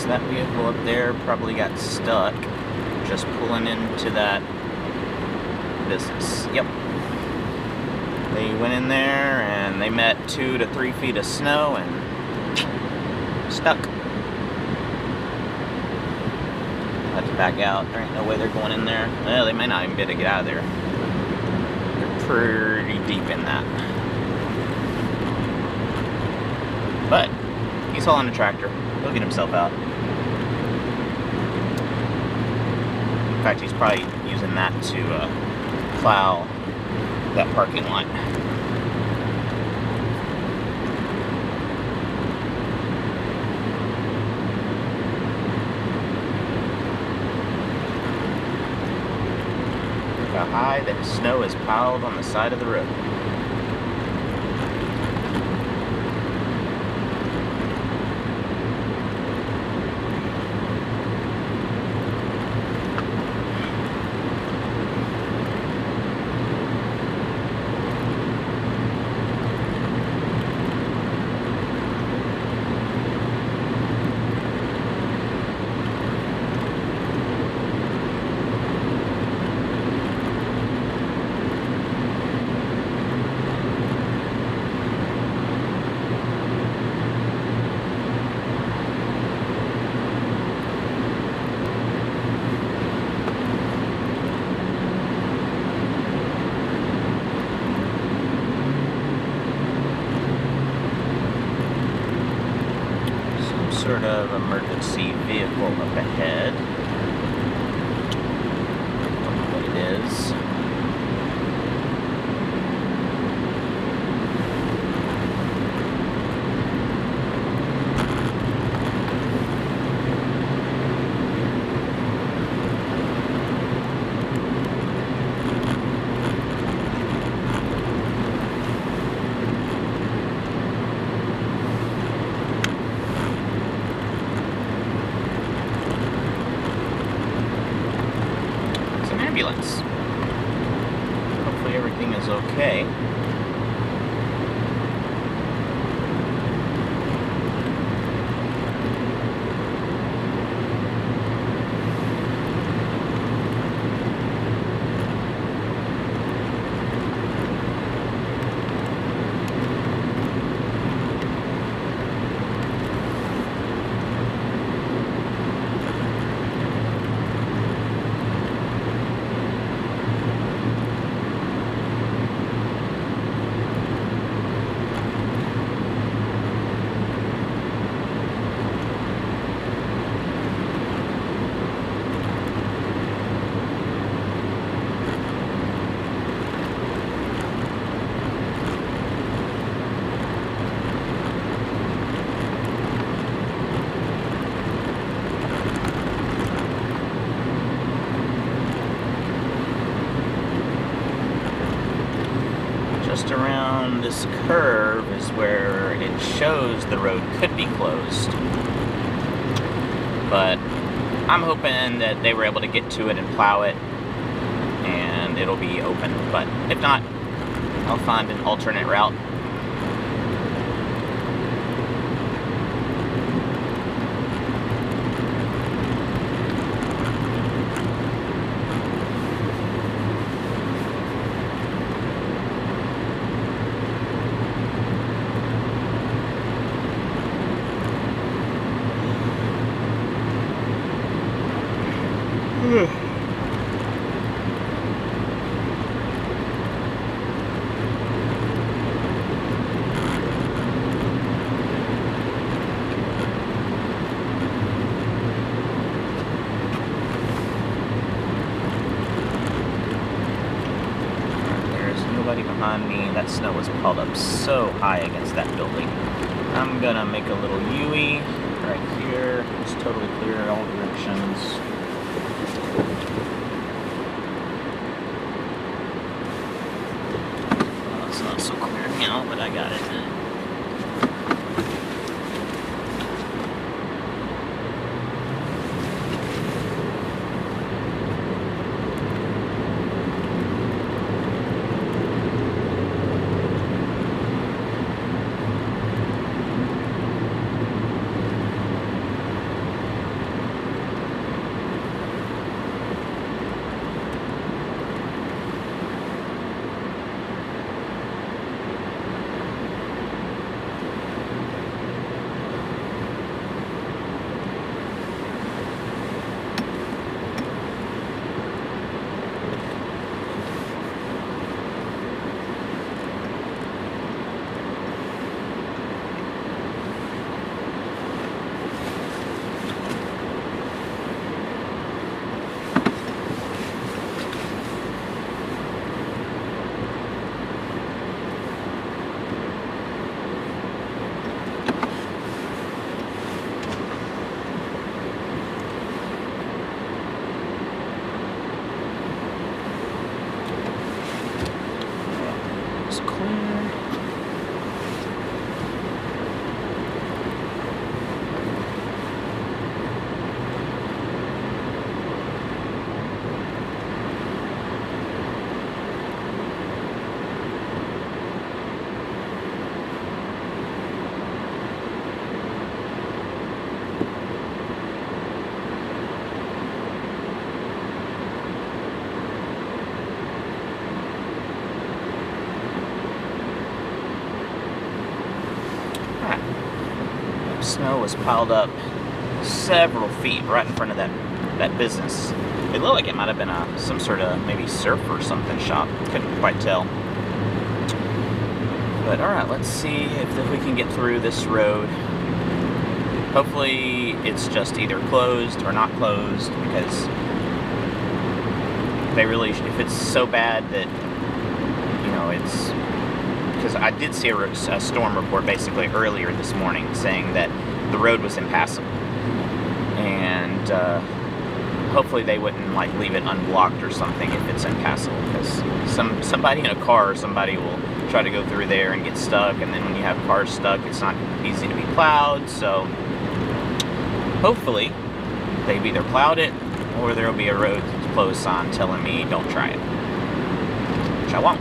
that vehicle up there probably got stuck just pulling into that business. Yep. They went in there and they met 2 to 3 feet of snow and stuck. Had to back out. There ain't no way they're going in there. Well, they might not even be able to get out of there. They're pretty deep in that. But he's hauling a tractor. He'll get himself out. In fact, he's probably using that to plow that parking lot. Look how high that snow is piled on the side of the road. Sort of emergency vehicle up ahead. Don't know what it is. Ambulance. Hopefully everything is okay. Just around this curve is where it shows the road could be closed. But I'm hoping that they were able to get to it and plow it and it'll be open. But if not, I'll find an alternate route. Behind me, that snow was piled up so high against that building. I'm gonna make a little U-ey right here. It's totally clear in all directions. Well, it's not so clear now, but I got it. snow was piled up several feet right in front of that business. It looked like it might have been some sort of maybe surf or something shop. Couldn't quite tell. But alright, let's see if we can get through this road. Hopefully it's just either closed or not closed, because they really, if it's so bad that, you know, it's, because I did see a storm report basically earlier this morning saying that the road was impassable. And hopefully they wouldn't like leave it unblocked or something if it's impassable, because somebody in a car or somebody will try to go through there and get stuck, and then when you have cars stuck, it's not easy to be plowed. So hopefully they've either plowed it or there will be a road closed sign telling me don't try it, which I won't,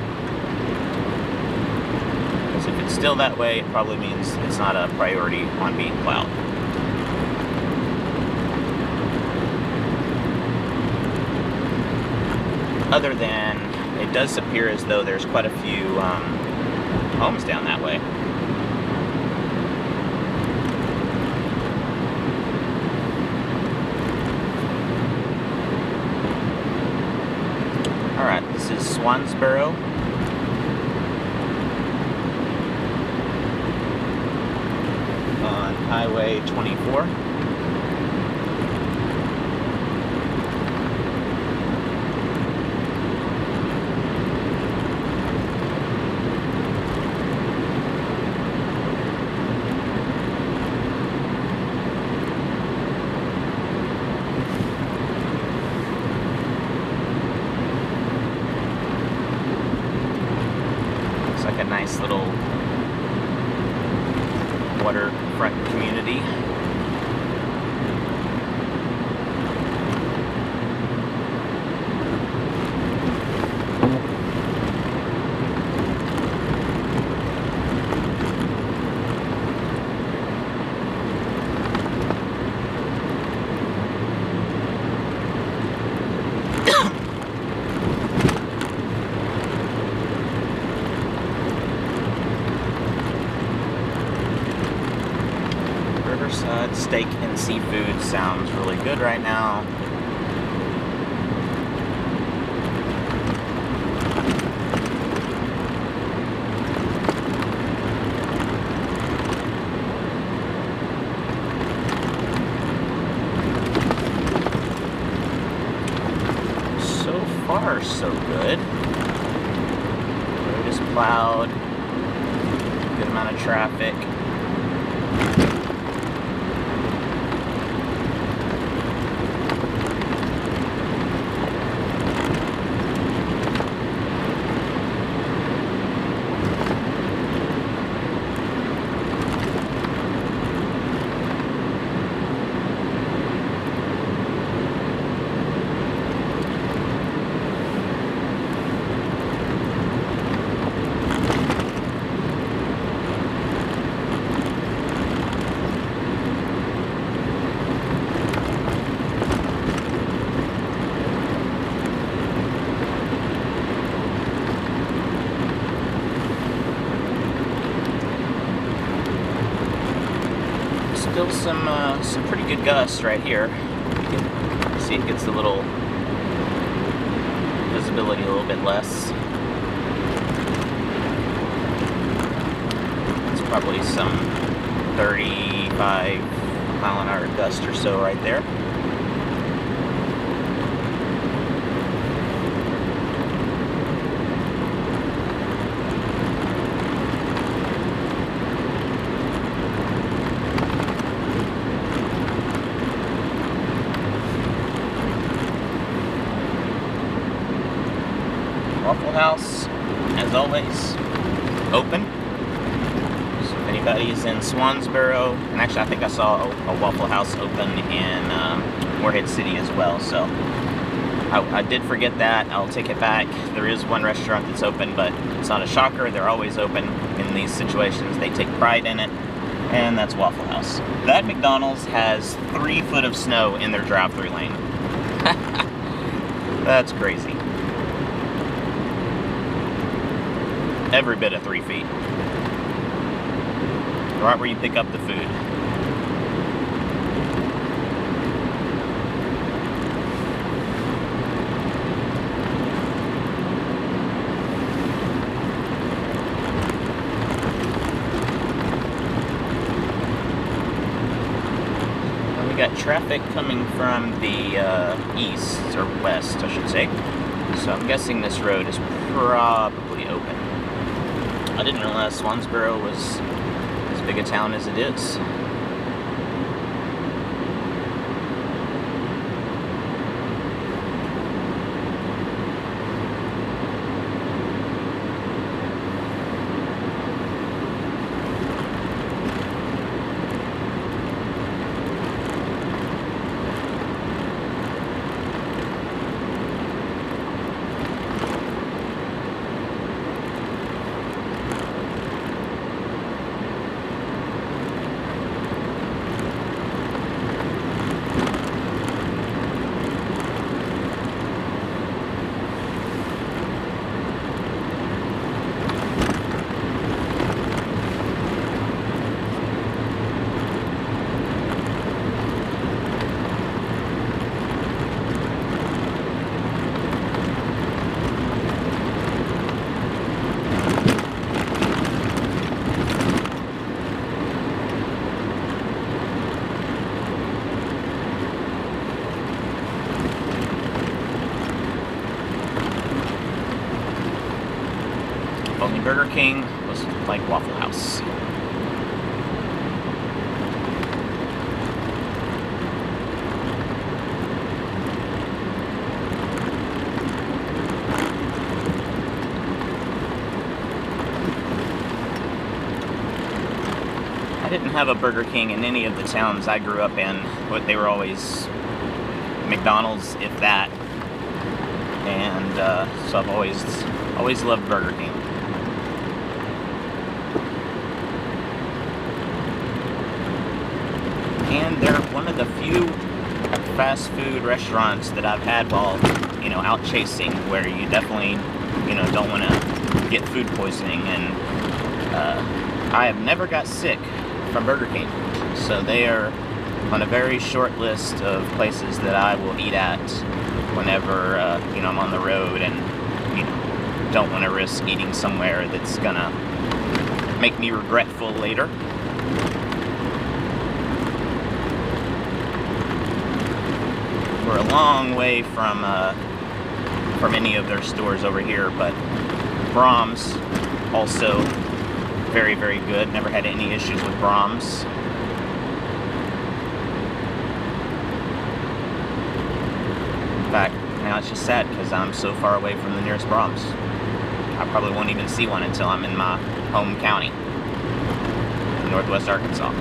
because if it's still that way, it probably means it's not a priority on being plowed. Other than, it does appear as though there's quite a few homes down that way. Alright, this is Swansboro. On Highway 24. Like a nice little waterfront community. Steak and seafood sounds really good right now. So far, so good. Road is plowed. Good amount of traffic. Still some pretty good gusts right here. You can see it gets a little visibility a little bit less. It's probably some 35-mile-an-hour gust or so right there. Waffle House, as always, open. So if anybody is in Swansboro, and actually I think I saw a Waffle House open in Morehead City as well, so I did forget that. I'll take it back. There is one restaurant that's open, but it's not a shocker. They're always open in these situations. They take pride in it, and that's Waffle House. That McDonald's has 3 foot of snow in their drive-thru lane. That's crazy. Every bit of 3 feet. Right where you pick up the food. traffic coming from the east, or west, I should say. So I'm guessing this road is probably open. I didn't realize Swansboro was as big a town as it is. Only Burger King was like Waffle House. I didn't have a Burger King in any of the towns I grew up in, but they were always McDonald's, if that. And so I've always loved Burger King. And they're one of the few fast food restaurants that I've had while, you know, out chasing, where you definitely, you know, don't want to get food poisoning. And I have never got sick from Burger King, so they are on a very short list of places that I will eat at whenever you know, I'm on the road and, you know, don't want to risk eating somewhere that's gonna make me regretful later. We're a long way from any of their stores over here, but Brahms also very, very good. Never had any issues with Brahms. In fact, now it's just sad because I'm so far away from the nearest Brahms. I probably won't even see one until I'm in my home county, Northwest Arkansas.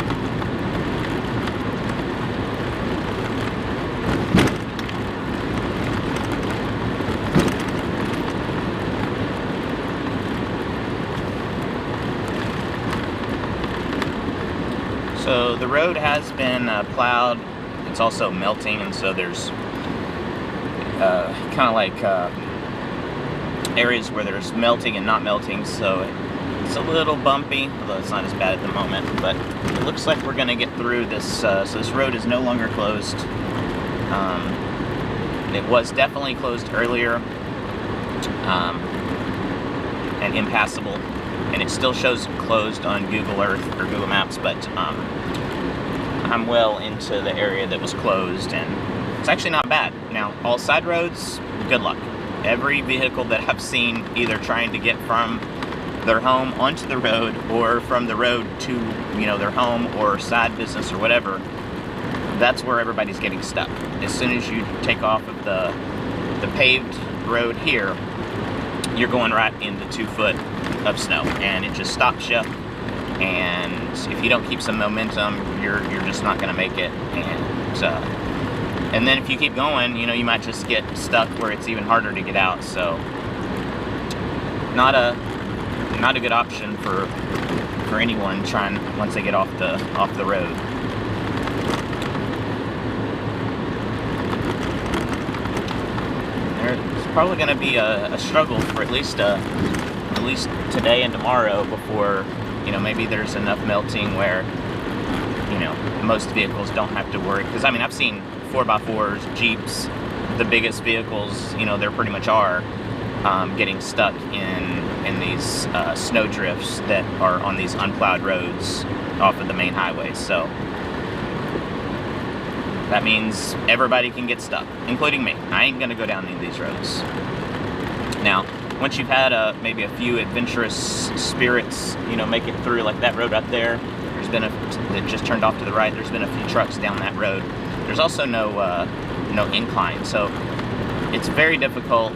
So the road has been plowed. It's also melting, and so there's kind of like areas where there's melting and not melting, so it's a little bumpy, although it's not as bad at the moment. But it looks like we're going to get through this, so this road is no longer closed. It was definitely closed earlier and impassable, and it still shows closed on Google Earth or Google Maps, but I'm well into the area that was closed, and it's actually not bad. Now, all side roads, good luck. Every vehicle that I've seen either trying to get from their home onto the road or from the road to, you know, their home or side business or whatever, that's where everybody's getting stuck. As soon as you take off of the paved road here, you're going right into 2 foot of snow, and it just stops you. And if you don't keep some momentum, you're just not going to make it. And then if you keep going, you know, you might just get stuck where it's even harder to get out. So not a good option for anyone trying once they get off the road. There's probably going to be a struggle for at least today and tomorrow before, you know, maybe there's enough melting where, you know, most vehicles don't have to worry. Because I mean, I've seen 4x4s, Jeeps, the biggest vehicles, you know, there pretty much are getting stuck in these snow drifts that are on these unplowed roads off of the main highways. So that means everybody can get stuck, including me. I ain't gonna go down any of these roads. Now, once you've had maybe a few adventurous spirits, you know, make it through, like that road right there, there's been that just turned off to the right, there's been a few trucks down that road. There's also no incline, so it's very difficult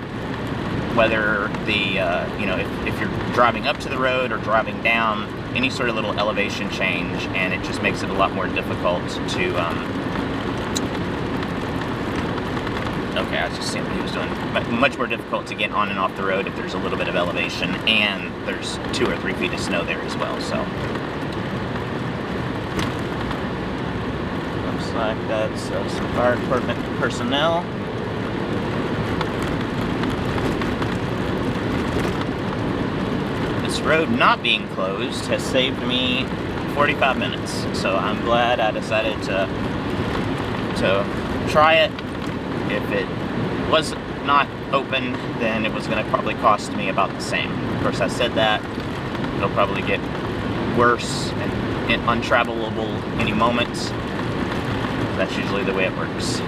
whether the, you know, if you're driving up to the road or driving down, any sort of little elevation change, and it just makes it a lot more difficult to, okay, I was just seeing what he was doing, but much more difficult to get on and off the road if there's a little bit of elevation, and there's 2 or 3 feet of snow there as well, so. Looks like that's some fire department personnel. This road not being closed has saved me 45 minutes, so I'm glad I decided to try it. If it was not open, then it was going to probably cost me about the same. Of course, I said that it'll probably get worse and untravelable any moment. That's usually the way it works.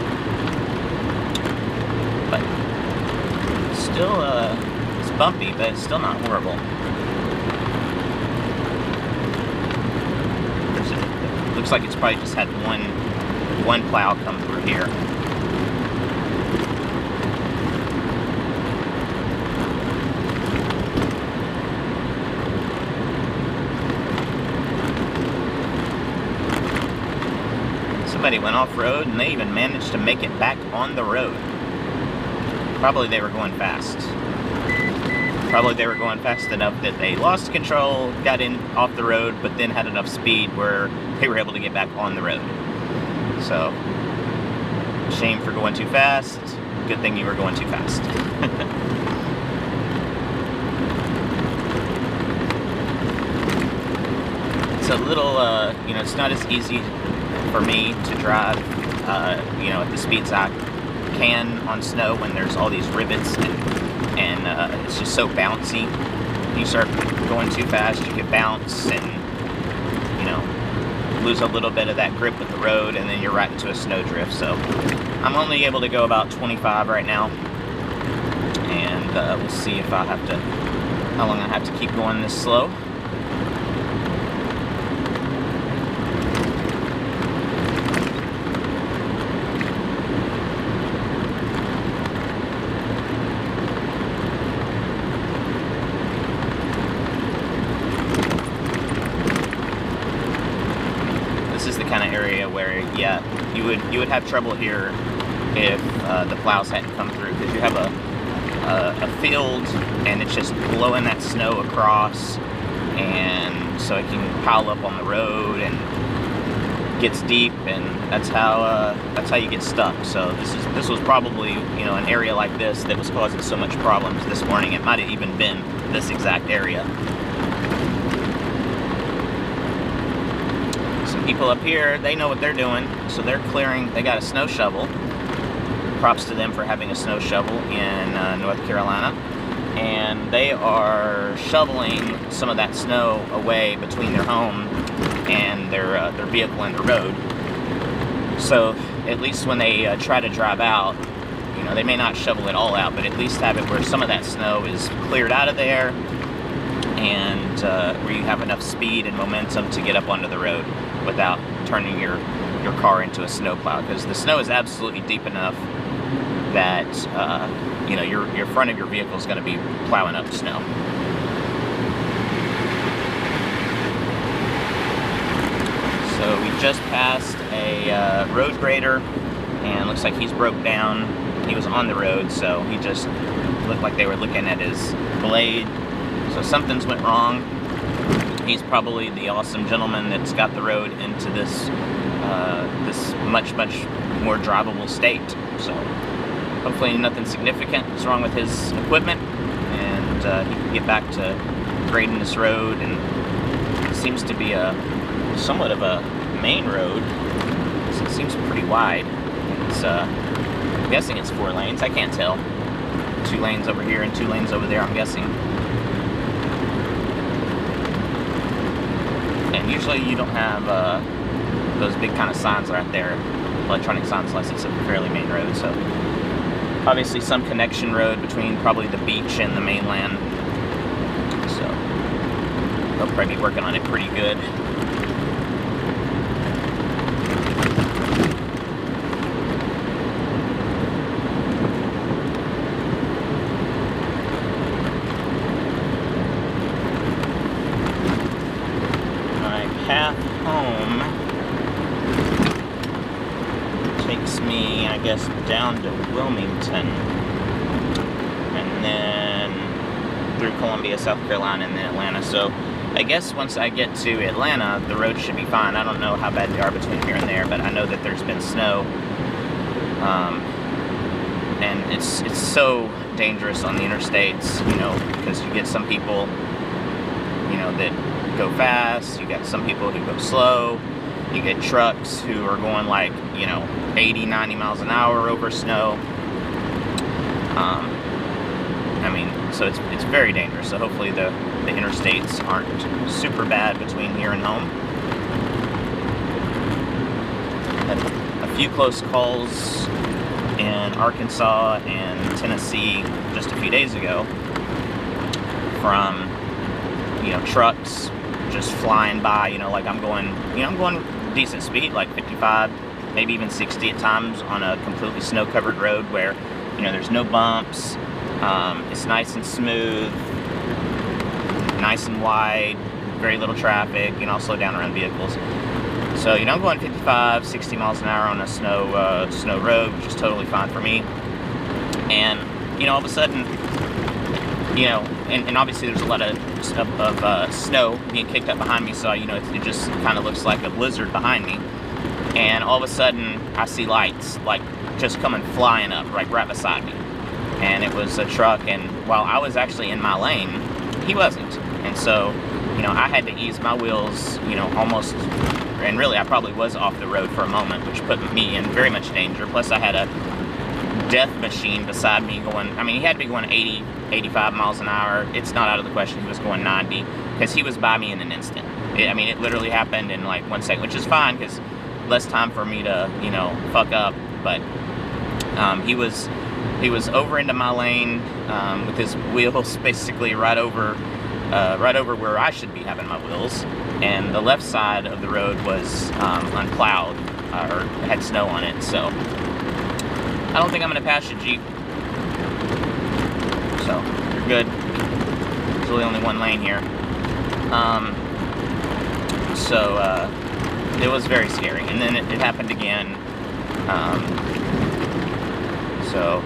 But still, it's bumpy, but it's still not horrible. Looks like it's probably just had one plow come through here. Somebody went off-road and they even managed to make it back on the road. Probably they were going fast. Probably they were going fast enough that they lost control, got in off the road, but then had enough speed where they were able to get back on the road. So, shame for going too fast. Good thing you were going too fast. It's a little, you know, it's not as easy for me to drive, you know, at the speeds I can on snow when there's all these rivets and it's just so bouncy. You start going too fast, you can bounce and, you know, lose a little bit of that grip with the road, and then you're right into a snowdrift. So I'm only able to go about 25 right now, and we'll see if I have to, how long I have to keep going this slow. Kind of area where, yeah, you would have trouble here if the plows hadn't come through, because you have a field and it's just blowing that snow across, and so it can pile up on the road and gets deep, and that's how you get stuck. So this was probably, you know, an area like this that was causing so much problems this morning. It might have even been this exact area. People up here, they know what they're doing, so they're clearing. They got a snow shovel. Props to them for having a snow shovel in North Carolina, and they are shoveling some of that snow away between their home and their vehicle and the road. So at least when they try to drive out, you know, they may not shovel it all out, but at least have it where some of that snow is cleared out of there, and where you have enough speed and momentum to get up onto the road without turning your car into a snowplow, because the snow is absolutely deep enough that you know, your front of your vehicle is going to be plowing up snow. So we just passed a road grader, and looks like he's broke down. He was on the road, so he just looked like they were looking at his blade. So something's went wrong. He's probably the awesome gentleman that's got the road into this this much more drivable state. So hopefully nothing significant is wrong with his equipment, and he can get back to grading this road. And it seems to be somewhat of a main road. So it seems pretty wide. It's I'm guessing it's 4 lanes. I can't tell. 2 lanes over here and 2 lanes over there, I'm guessing. And usually you don't have those big kind of signs right there. electronic signs unless it's a fairly main road. So obviously some connection road between probably the beach and the mainland. So they'll probably be working on it pretty good. Path home takes me, I guess, down to Wilmington, and then through Columbia, South Carolina, and then Atlanta. So I guess once I get to Atlanta, the roads should be fine. I don't know how bad they are between here and there, but I know that there's been snow, and it's so dangerous on the interstates, you know, because you get some people, you know, that go fast, you got some people who go slow, you get trucks who are going like, you know, 80, 90 miles an hour over snow. I mean, so it's very dangerous. So hopefully the interstates aren't super bad between here and home. Had a few close calls in Arkansas and Tennessee just a few days ago from, you know, trucks just flying by, you know, like I'm going decent speed, like 55, maybe even 60 at times on a completely snow-covered road where, you know, there's no bumps, it's nice and smooth, nice and wide, very little traffic, you know, I'll slow down around vehicles. So, you know, I'm going 55, 60 miles an hour on a snow road, which is totally fine for me. And, you know, all of a sudden, you know, and obviously there's a lot of snow being kicked up behind me, so, you know, it just kind of looks like a blizzard behind me. And all of a sudden, I see lights, like, just coming flying up, like, right beside me. And it was a truck, and while I was actually in my lane, he wasn't. And so, you know, I had to ease my wheels, you know, almost, and really I probably was off the road for a moment, which put me in very much danger. Plus I had a death machine beside me going, I mean, he had to be going 80, 85 miles an hour. It's not out of the question he was going 90, because he was by me in an instant. I mean, it literally happened in like 1 second, which is fine, because less time for me to, you know, fuck up. But he was over into my lane with his wheels basically right over where I should be having my wheels, and the left side of the road was unplowed or had snow on it. So I don't think I'm gonna pass your Jeep. So you're good. There's really only one lane here. It was very scary, and then it happened again. So,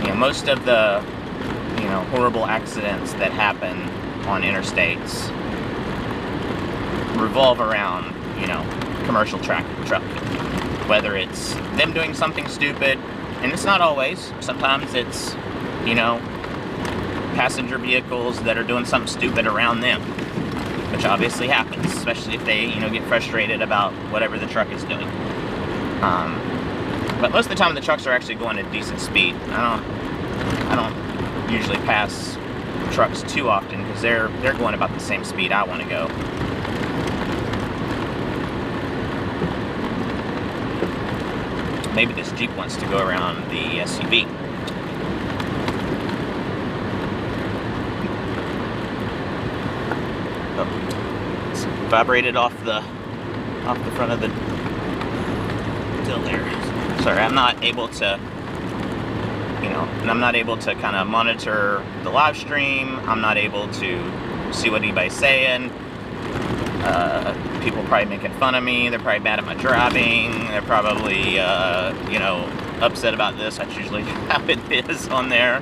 you know, most of the, you know, horrible accidents that happen on interstates revolve around, you know, commercial trucking. Whether it's them doing something stupid, and it's not always. Sometimes it's, you know, passenger vehicles that are doing something stupid around them, which obviously happens, especially if they, you know, get frustrated about whatever the truck is doing. But most of the time the trucks are actually going at decent speed. I don't usually pass trucks too often because they're going about the same speed I want to go. Maybe this Jeep wants to go around the SUV. Oh, it's vibrated off the front of the deal there. Sorry, I'm not able to, you know, and I'm not able to kind of monitor the live stream. I'm not able to see what anybody's saying. People probably making fun of me. They're probably mad at my driving. They're probably, you know, upset about this. That's usually how it is on there.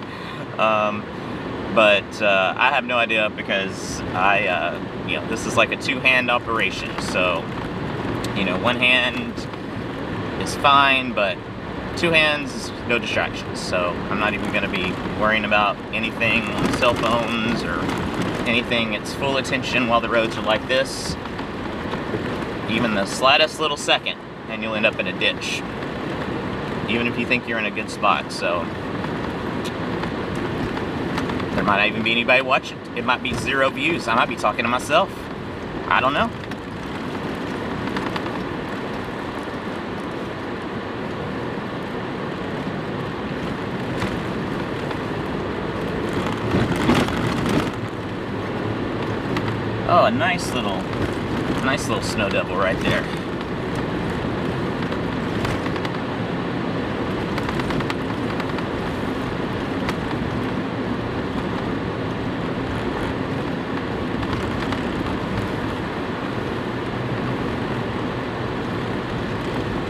But I have no idea because you know, this is like a two-hand operation. So, you know, one hand is fine, but two hands, no distractions. So I'm not even going to be worrying about anything on cell phones or anything. It's full attention while the roads are like this. Even the slightest little second, and you'll end up in a ditch. Even if you think you're in a good spot. So there might not even be anybody watching. It might be 0 views. I might be talking to myself. I don't know. Oh, a nice little snow devil right there.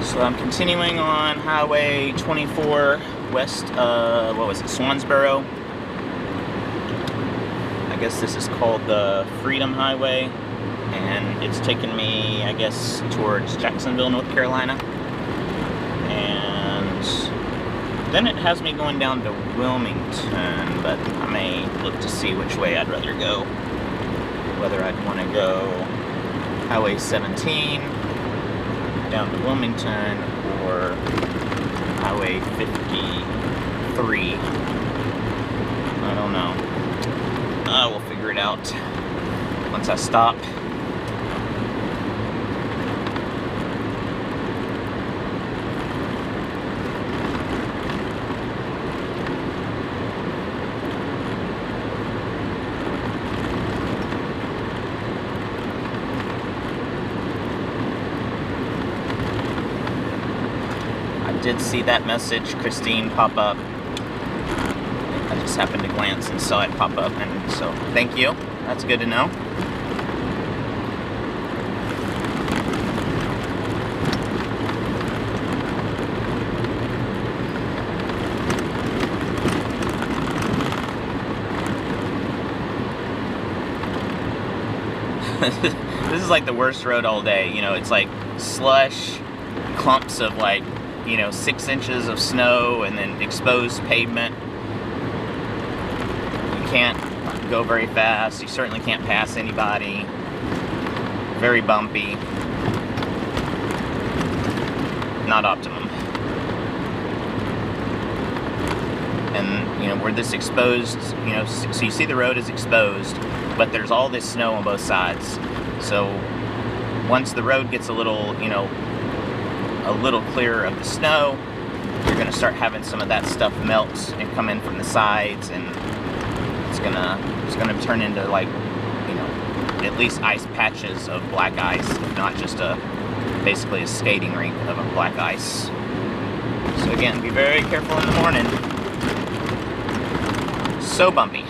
So I'm continuing on Highway 24 west, what was it, Swansboro. I guess this is called the Freedom Highway, and it's taken me, I guess, towards Jacksonville, North Carolina. And then it has me going down to Wilmington, but I may look to see which way I'd rather go. Whether I'd want to go Highway 17 down to Wilmington or Highway 53. I don't know. We'll figure it out once I stop. Did see that message, Christine, pop up. I just happened to glance and saw it pop up, and so thank you. That's good to know. This is like the worst road all day. You know, it's like slush, clumps of like, 6 inches of snow, and then exposed pavement. You can't go very fast. You certainly can't pass anybody. Very bumpy. Not optimum. And, where this exposed, so you see the road is exposed, but there's all this snow on both sides. So once the road gets a little clearer of the snow, you're going to start having some of that stuff melt and come in from the sides, and it's gonna turn into, like, at least ice patches of black ice, if not just basically a skating rink of a black ice. So again, be very careful in the morning. So bumpy.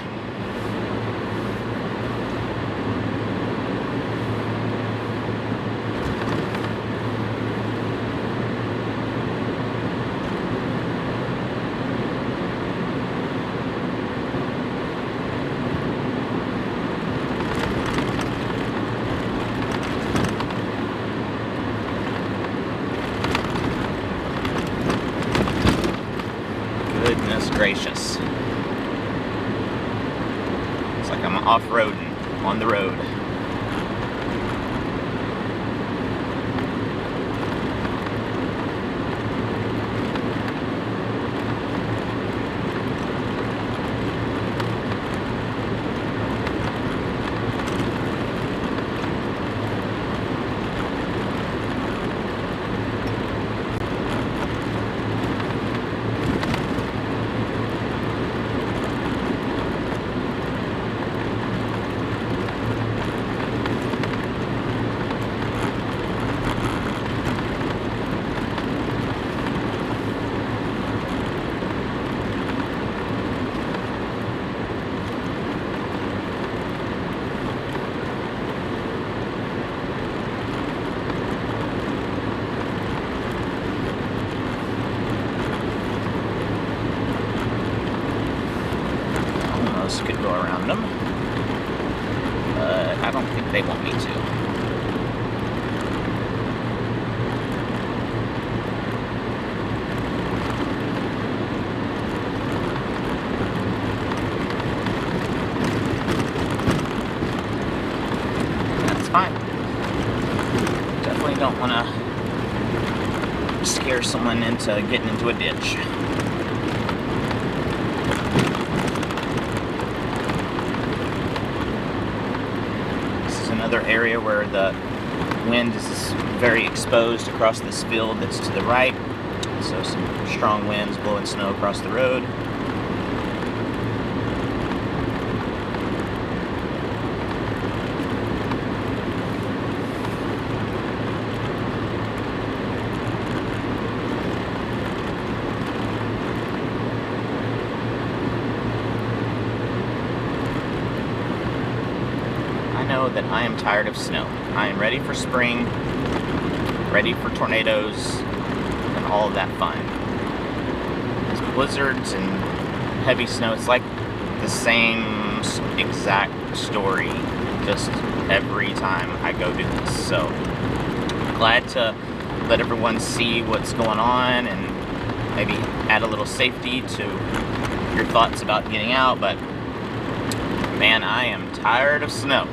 Goodness gracious. It's like I'm off-roading on the road. Could go around them, but I don't think they want me to. That's fine. Definitely don't want to scare someone into getting into a ditch. Another area where the wind is very exposed across this field that's to the right. So some strong winds blowing snow across the road. know that I am tired of snow. I am ready for spring, ready for tornadoes, and all of that fun. These blizzards and heavy snow, it's like the same exact story just every time I go do this. So glad to let everyone see what's going on and maybe add a little safety to your thoughts about getting out. But man, I am tired of snow.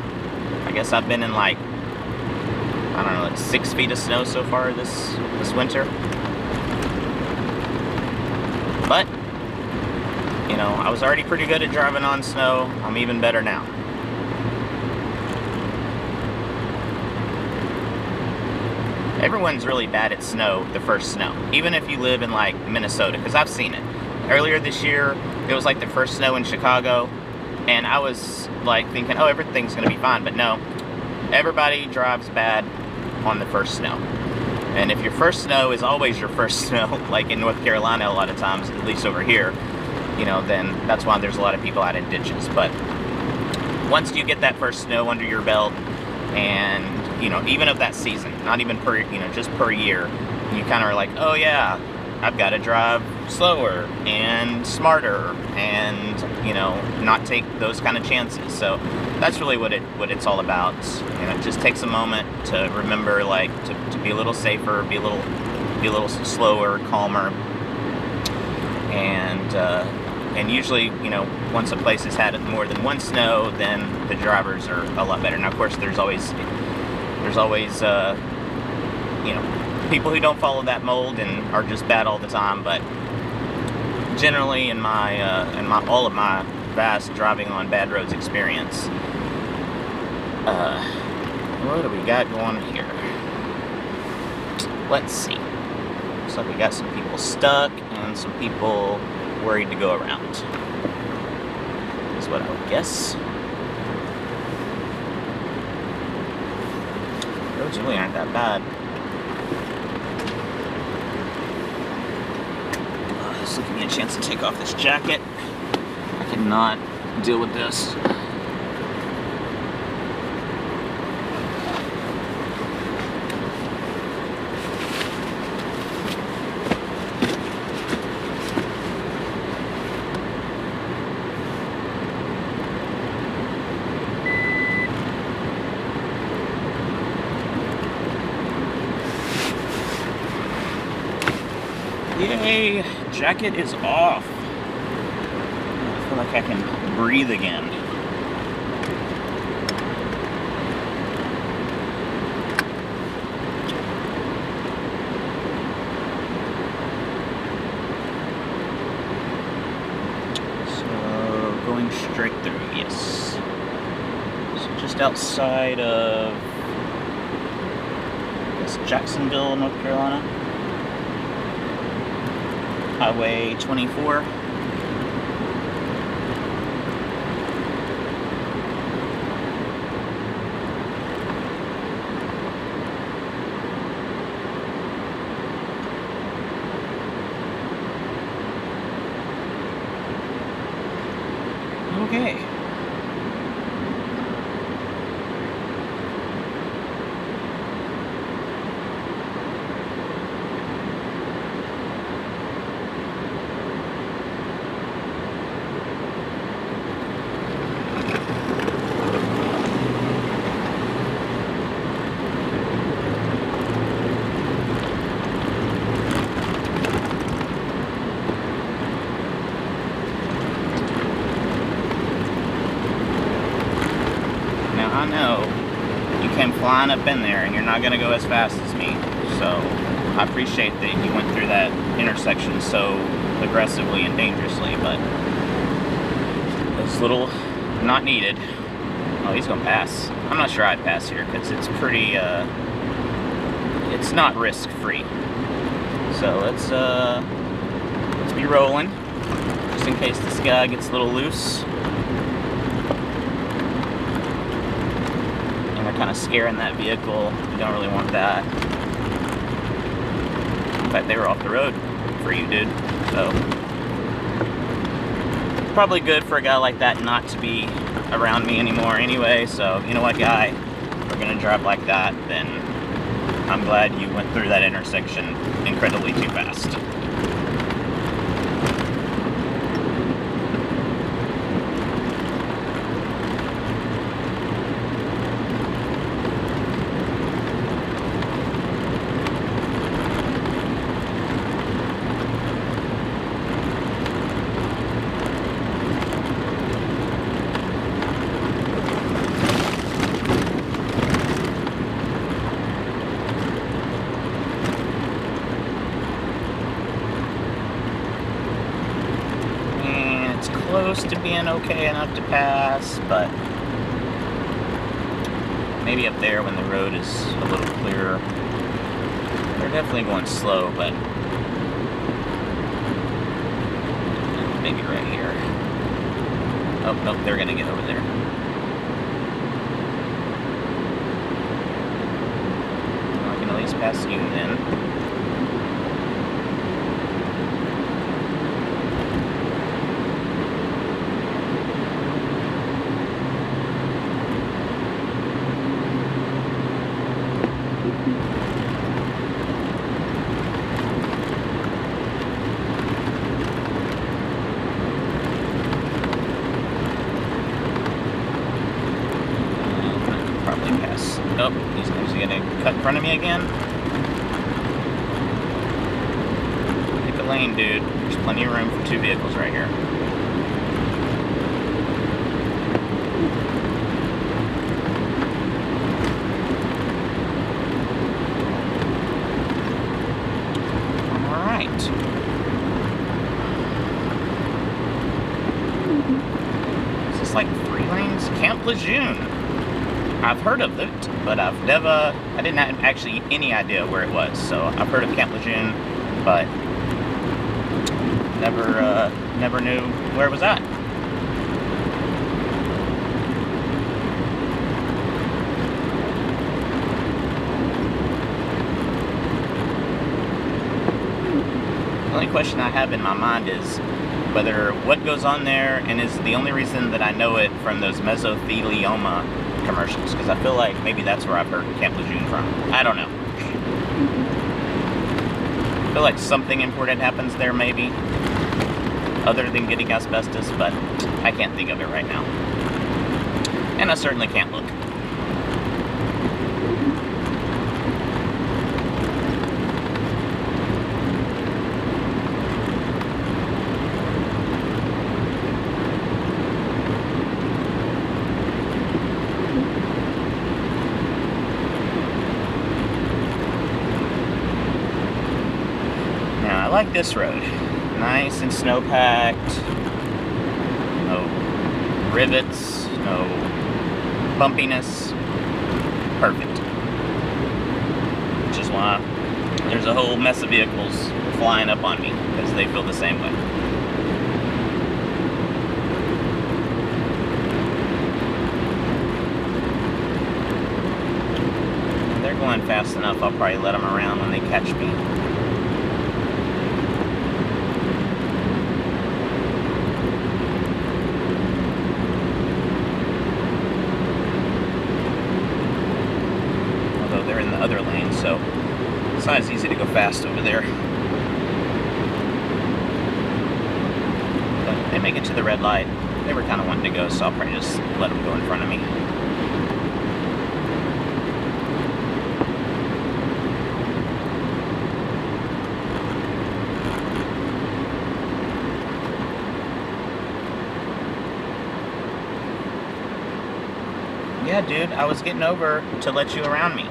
I guess I've been in like, I don't know, like 6 feet of snow so far this winter. But you know, I was already pretty good at driving on snow. I'm even better now. Everyone's really bad at snow, the first snow. Even if you live in like Minnesota, because I've seen it. Earlier this year, it was like the first snow in Chicago, and I was like thinking, oh, everything's gonna be fine, but no. Everybody drives bad on the first snow. And if your first snow is always your first snow, like in North Carolina a lot of times, at least over here, you know, then that's why there's a lot of people out in ditches. But once you get that first snow under your belt, and you know, even of that season, not even per, you know, just per year, you kind of are like, oh yeah, I've got to drive slower and smarter, and you know, not take those kind of chances. So that's really what it's all about. You know, it just takes a moment to remember, like, to be a little safer, be a little slower, calmer, and usually, you know, once a place has had more than one snow, then the drivers are a lot better. Now, of course, there's always you know, people who don't follow that mold and are just bad all the time. But generally, in my all of my vast driving on bad roads experience, what do we got going here? Let's see. Looks like we got some people stuck and some people worried to go around, is what I would guess. Roads really aren't that bad. This will give me a chance to take off this jacket. I cannot deal with this. Yay! Jacket is off. I feel like I can breathe again. So, going straight through, yes. So just outside of, I guess, Jacksonville, North Carolina. Highway 24. Okay. I know you came flying up in there and you're not going to go as fast as me, so I appreciate that you went through that intersection so aggressively and dangerously, but it's a little not needed. Oh, he's going to pass. I'm not sure I'd pass here because it's pretty, it's not risk-free. So let's be rolling, just in case this guy gets a little loose. Kind of scaring that vehicle. You don't really want that. In fact, they were off the road for you, dude. So probably good for a guy like that not to be around me anymore anyway, so you know what, guy, if we're gonna drive like that, then I'm glad you went through that intersection incredibly too fast. Close to being okay enough to pass, but maybe up there when the road is a little clearer. They're definitely going slow, but maybe right here. Oh, nope, they're gonna get over there. I can at least pass you then. Oh, he's gonna cut in front of me again. Pick a lane, dude. There's plenty of room for 2 vehicles right here. Alright. Is this like 3 lanes? Camp Lejeune. I've heard of it, but I didn't have actually any idea where it was. So I've heard of Camp Lejeune, but never knew where it was at. The only question I have in my mind is whether what goes on there, and is the only reason that I know it from those mesothelioma commercials, because I feel like maybe that's where I've heard Camp Lejeune from. I don't know. I feel like something important happens there maybe, other than getting asbestos, but I can't think of it right now. And I certainly can't look. I like this road. Nice and snow-packed. No rivets, no bumpiness. Perfect. Which is why there's a whole mess of vehicles flying up on me, because they feel the same way. When they're going fast enough, I'll probably let them around when they catch me. They're in the other lane, so it's not as easy to go fast over there. But they make it to the red light. They were kind of wanting to go, so I'll probably just let them go in front of me. Yeah, dude, I was getting over to let you around me.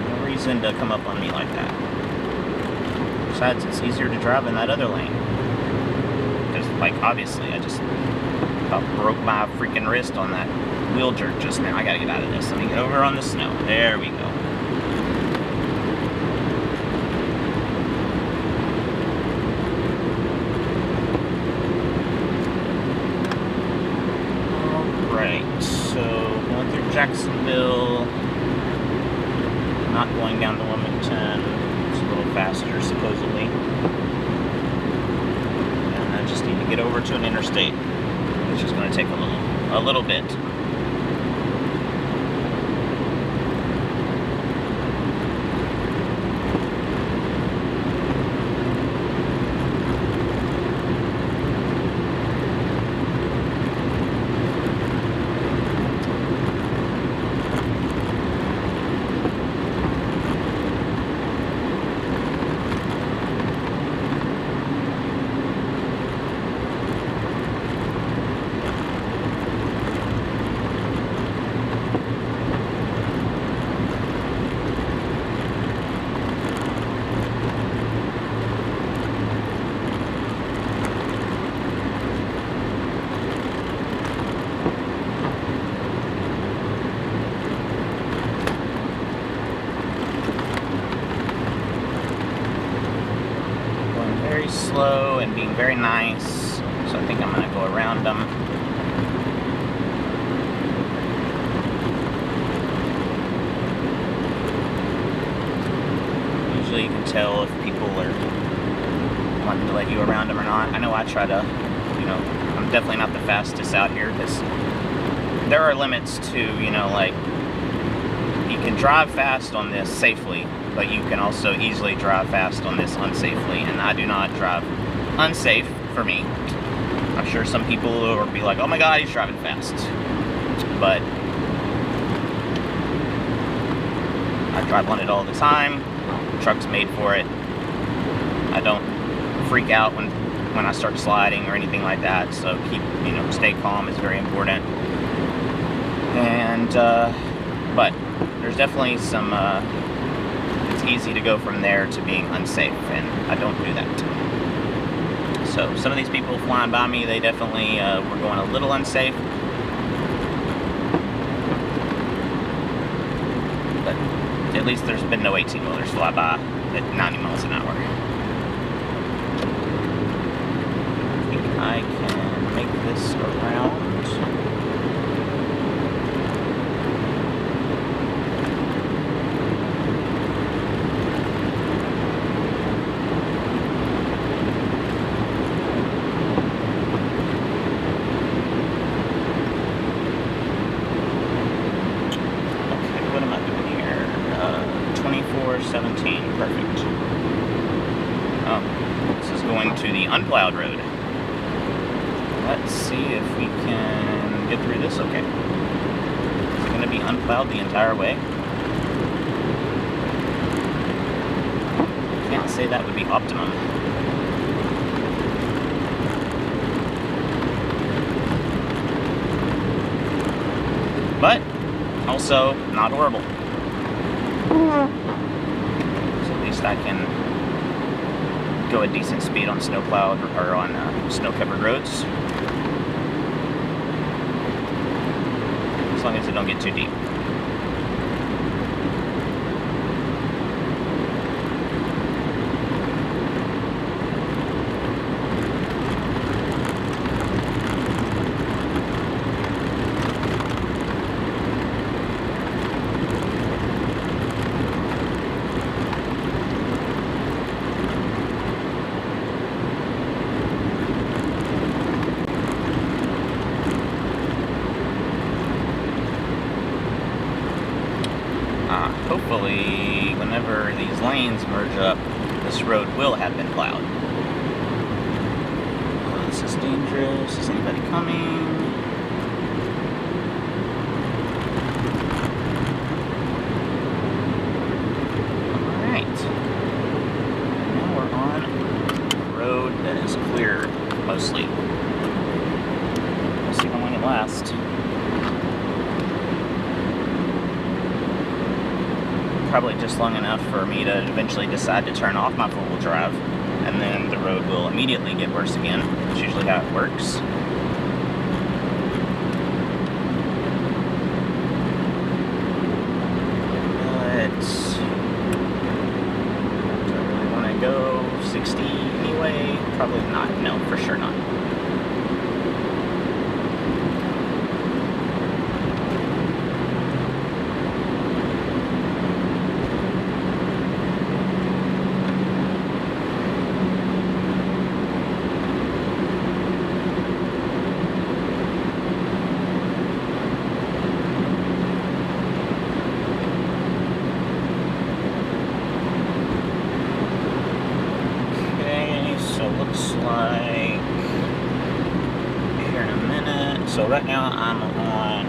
No reason to come up on me like that. Besides, it's easier to drive in that other lane. Just, like, obviously, I just about broke my freaking wrist on that wheel jerk just now. I gotta get out of this. Let me get over on the snow. There we go. Jacksonville, not going down to Wilmington. It's a little faster, supposedly. And I just get over to an interstate, which is going to take a little bit. Slow and being very nice, so I think I'm going to go around them. Usually you can tell if people are wanting to let you around them or not. I know I try to, you know, I'm definitely not the fastest out here because there are limits to, you know, like, you can drive fast on this safely, but you can also easily drive fast on this unsafely, and I do not drive unsafe for me. I'm sure some people will be like, oh my god, he's driving fast. But I drive on it all the time. The truck's made for it. I don't freak out when I start sliding or anything like that, so stay calm is very important. And, but there's definitely some, it's easy to go from there to being unsafe, and I don't do that. So some of these people flying by me, they definitely were going a little unsafe. But at least there's been no 18-wheelers fly by at 90 miles an hour. I think I can make this around. Perfect. Oh, this is going to the unplowed road. Let's see if we can get through this okay. Is it going to be unplowed the entire way? Can't say that would be optimum. But also not horrible. I can go a decent speed on snowplowed or on snow-covered roads, as long as it don't get too deep. Hopefully, whenever these lanes merge up, this road will have been plowed. Oh, this is dangerous. Is anybody coming? Alright. Now we're on a road that is clear, mostly. We'll see how long it lasts. Probably just long enough for me to eventually decide to turn off my four-wheel drive, and then the road will immediately get worse again. That's usually how it works. But do I really want to go 60 anyway? Probably not. No, for sure not. So right now I'm on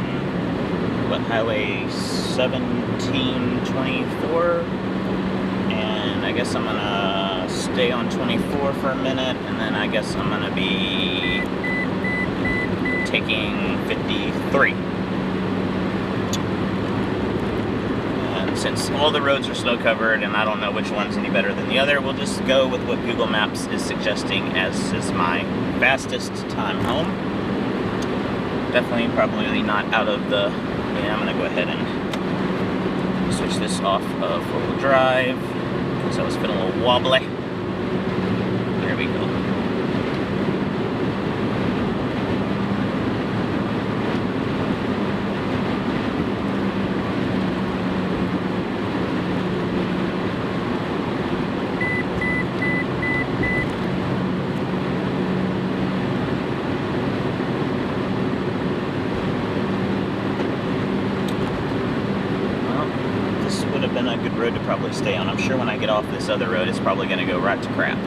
Highway 1724, and I guess I'm gonna stay on 24 for a minute, and then I guess I'm gonna be taking 53. And since all the roads are snow covered and I don't know which one's any better than the other, we'll just go with what Google Maps is suggesting as is my fastest time home. Definitely probably not out of the... Yeah, I'm gonna go ahead and switch this off of four-wheel drive because I was feeling a little wobbly. There we go. Been a good road to probably stay on. I'm sure when I get off this other road, it's probably going to go right to crap.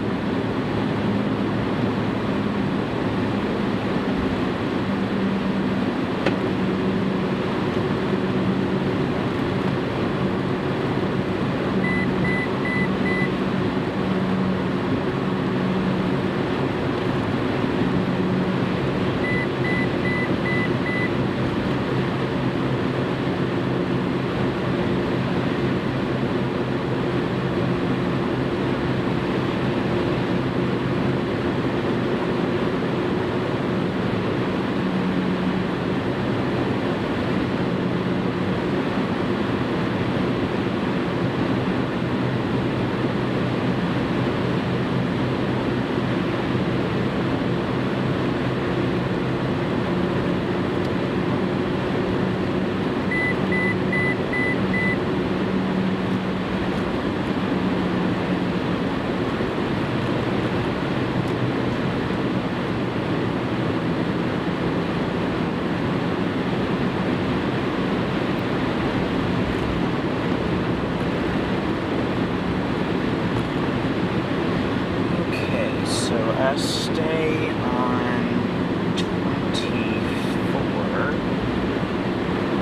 I stay on 24.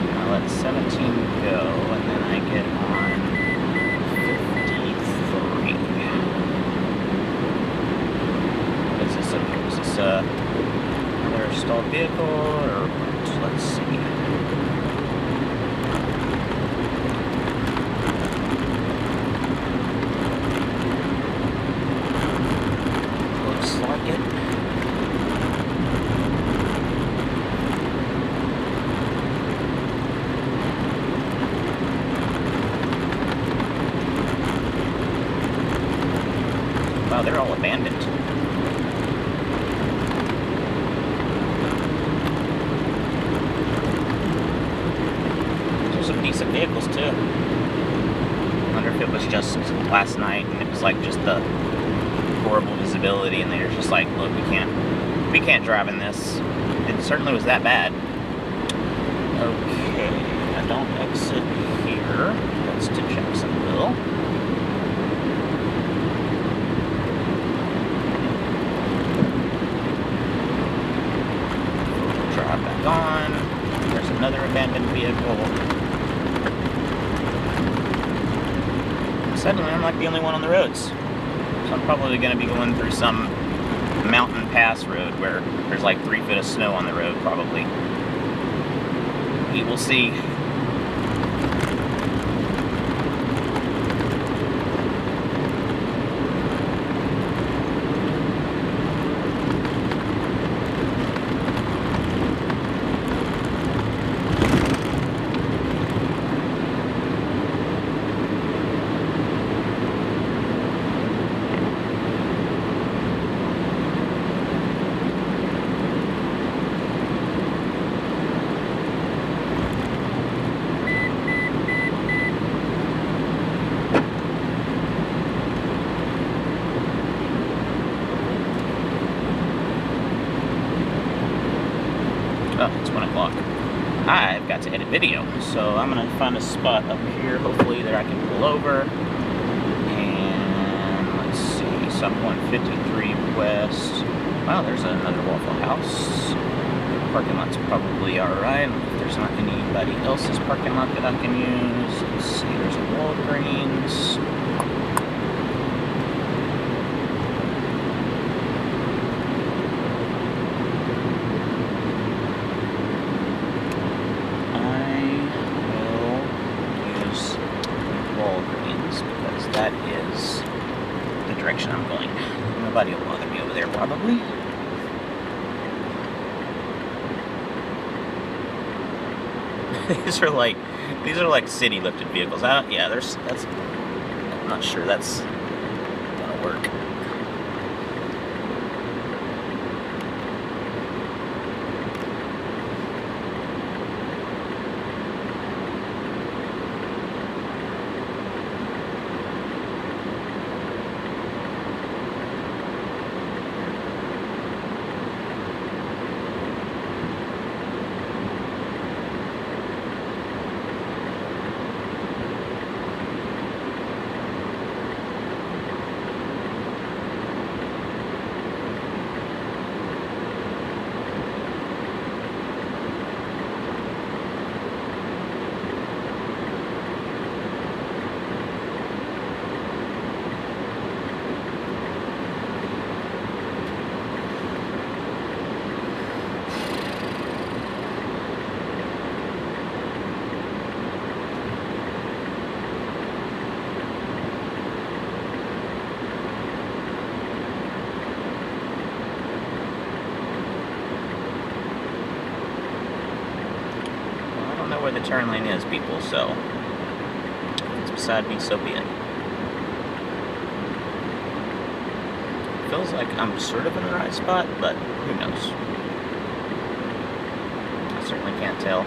I let 17 go, and then I get on 53. What is this up here? Is this another stalled vehicle, or what? Let's see. Wow, they're all abandoned. There's some decent vehicles too. I wonder if it was just last night and it was like just the horrible visibility and they're just like, look, we can't drive in this. It certainly was that bad. Okay, I don't exit here. That's to Jacksonville. Back on. There's another abandoned vehicle. Suddenly, I'm like the only one on the roads. So I'm probably going to be going through some mountain pass road where there's like 3 feet of snow on the road, probably. We will see. Oh, it's 1 o'clock. I've got to edit video, so I'm gonna find a spot up here, hopefully, that I can pull over. And let's see, so I'm going 53 west. Wow, there's another Waffle House. parking lot's probably alright. If there's not anybody else's parking lot that I can use. Let's see, there's a Walgreens. That is the direction I'm going. Nobody will bother me over there, probably. these are like city lifted vehicles. I'm not sure that's gonna work. Where the turn lane is, people, so if it's beside me, so be it. Feels like I'm sort of in the right spot, but who knows? I certainly can't tell.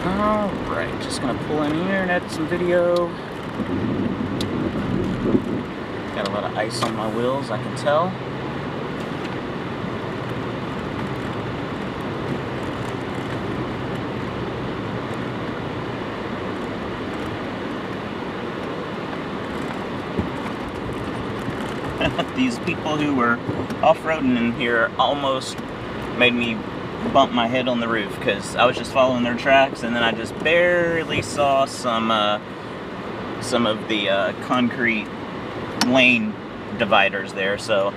Alright, just gonna pull in here and edit some video. Got a lot of ice on my wheels, I can tell. These people who were off-roading in here almost made me bump my head on the roof because I was just following their tracks, and then I just barely saw some of the concrete lane dividers there, so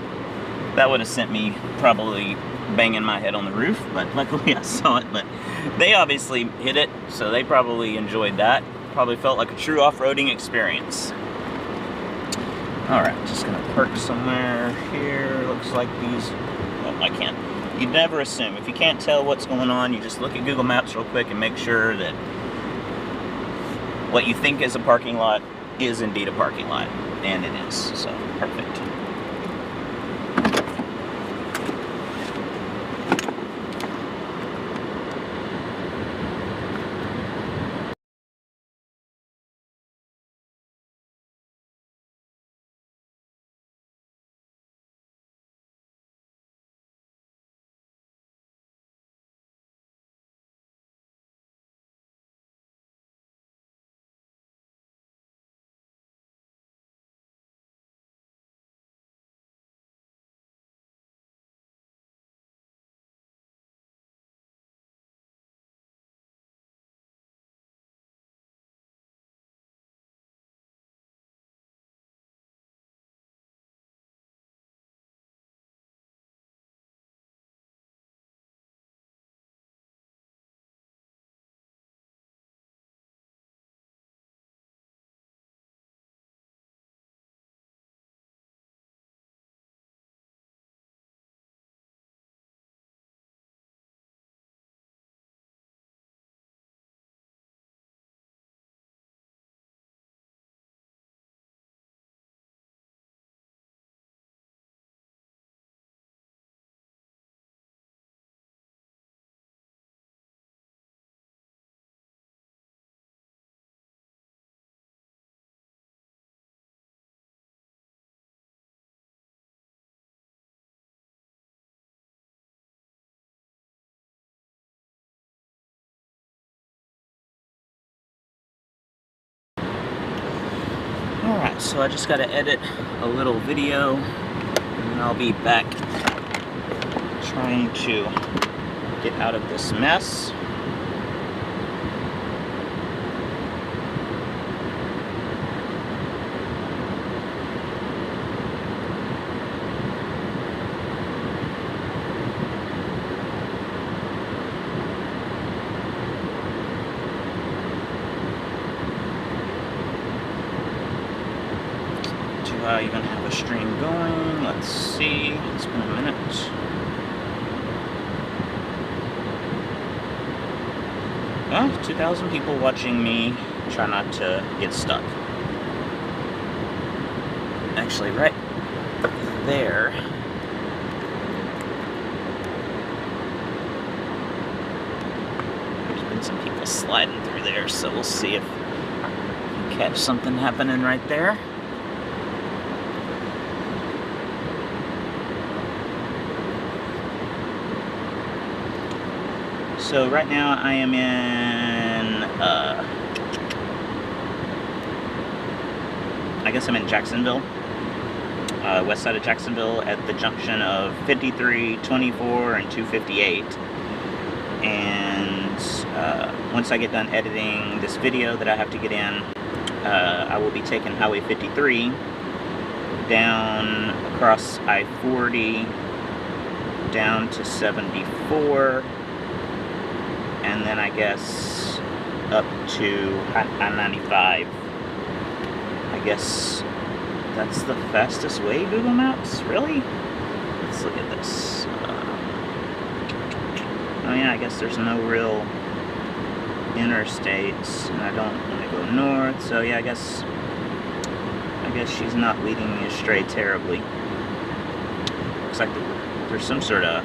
that would have sent me probably banging my head on the roof, but luckily I saw it. But they obviously hit it, so they probably enjoyed that. Probably felt like a true off-roading experience. Alright, just gonna park somewhere here. Looks like these, well, I can't. You'd never assume. If you can't tell what's going on, you just look at Google Maps real quick and make sure that what you think is a parking lot is indeed a parking lot. And it is, so perfect. Alright, so I just gotta edit a little video and I'll be back trying to get out of this mess. Do I even have a stream going? Let's see. It's been a minute. Oh, 2,000 people watching me try not to get stuck. Actually, right there. There's been some people sliding through there, so we'll see if we can catch something happening right there. So right now I am in, I guess I'm in Jacksonville, west side of Jacksonville at the junction of 53, 24, and 258. And once I get done editing this video that I have to get in, I will be taking Highway 53 down across I-40 down to 74. And then I guess up to I-95. I guess that's the fastest way, Google Maps? Really? Let's look at this. Oh yeah, I guess there's no real interstates, and I don't want to go north, so yeah, I guess she's not leading me astray terribly. Looks like there's some sort of...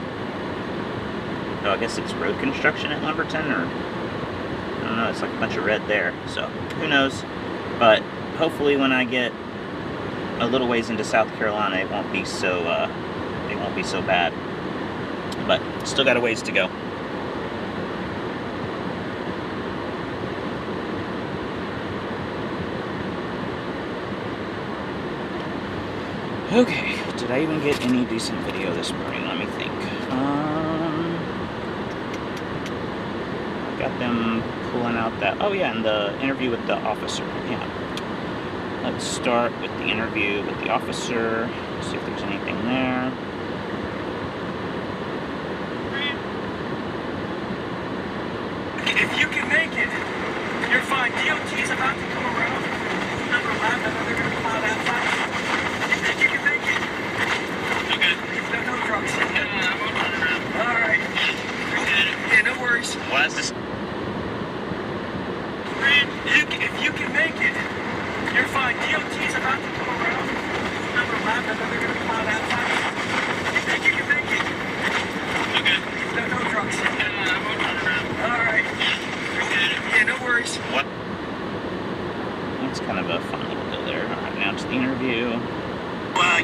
Oh, I guess it's road construction at Lumberton, or I don't know, it's like a bunch of red there, so who knows. But hopefully when I get a little ways into South Carolina, it won't be so bad. But still got a ways to go. Okay, did I even get any decent video this morning? Let me think. Got them pulling out that, oh yeah, and the interview with the officer, yeah. Let's start with the interview with the officer, see if there's anything there. If you can make it, you're fine. DOT's about to come around. Number 11, they're going to come out that fast. If you can make it. Okay. No drugs. I'm going to run around. Alright. Yeah, no worries. Why is this? If you can make it, you're fine. DOT's about to come around. Number 11, they're going to come out that fast. If you can make it. Okay. No drugs. I'm going to run around. Alright. Yeah, no worries. What? That's kind of a fun little deal there. Alright, now to the interview.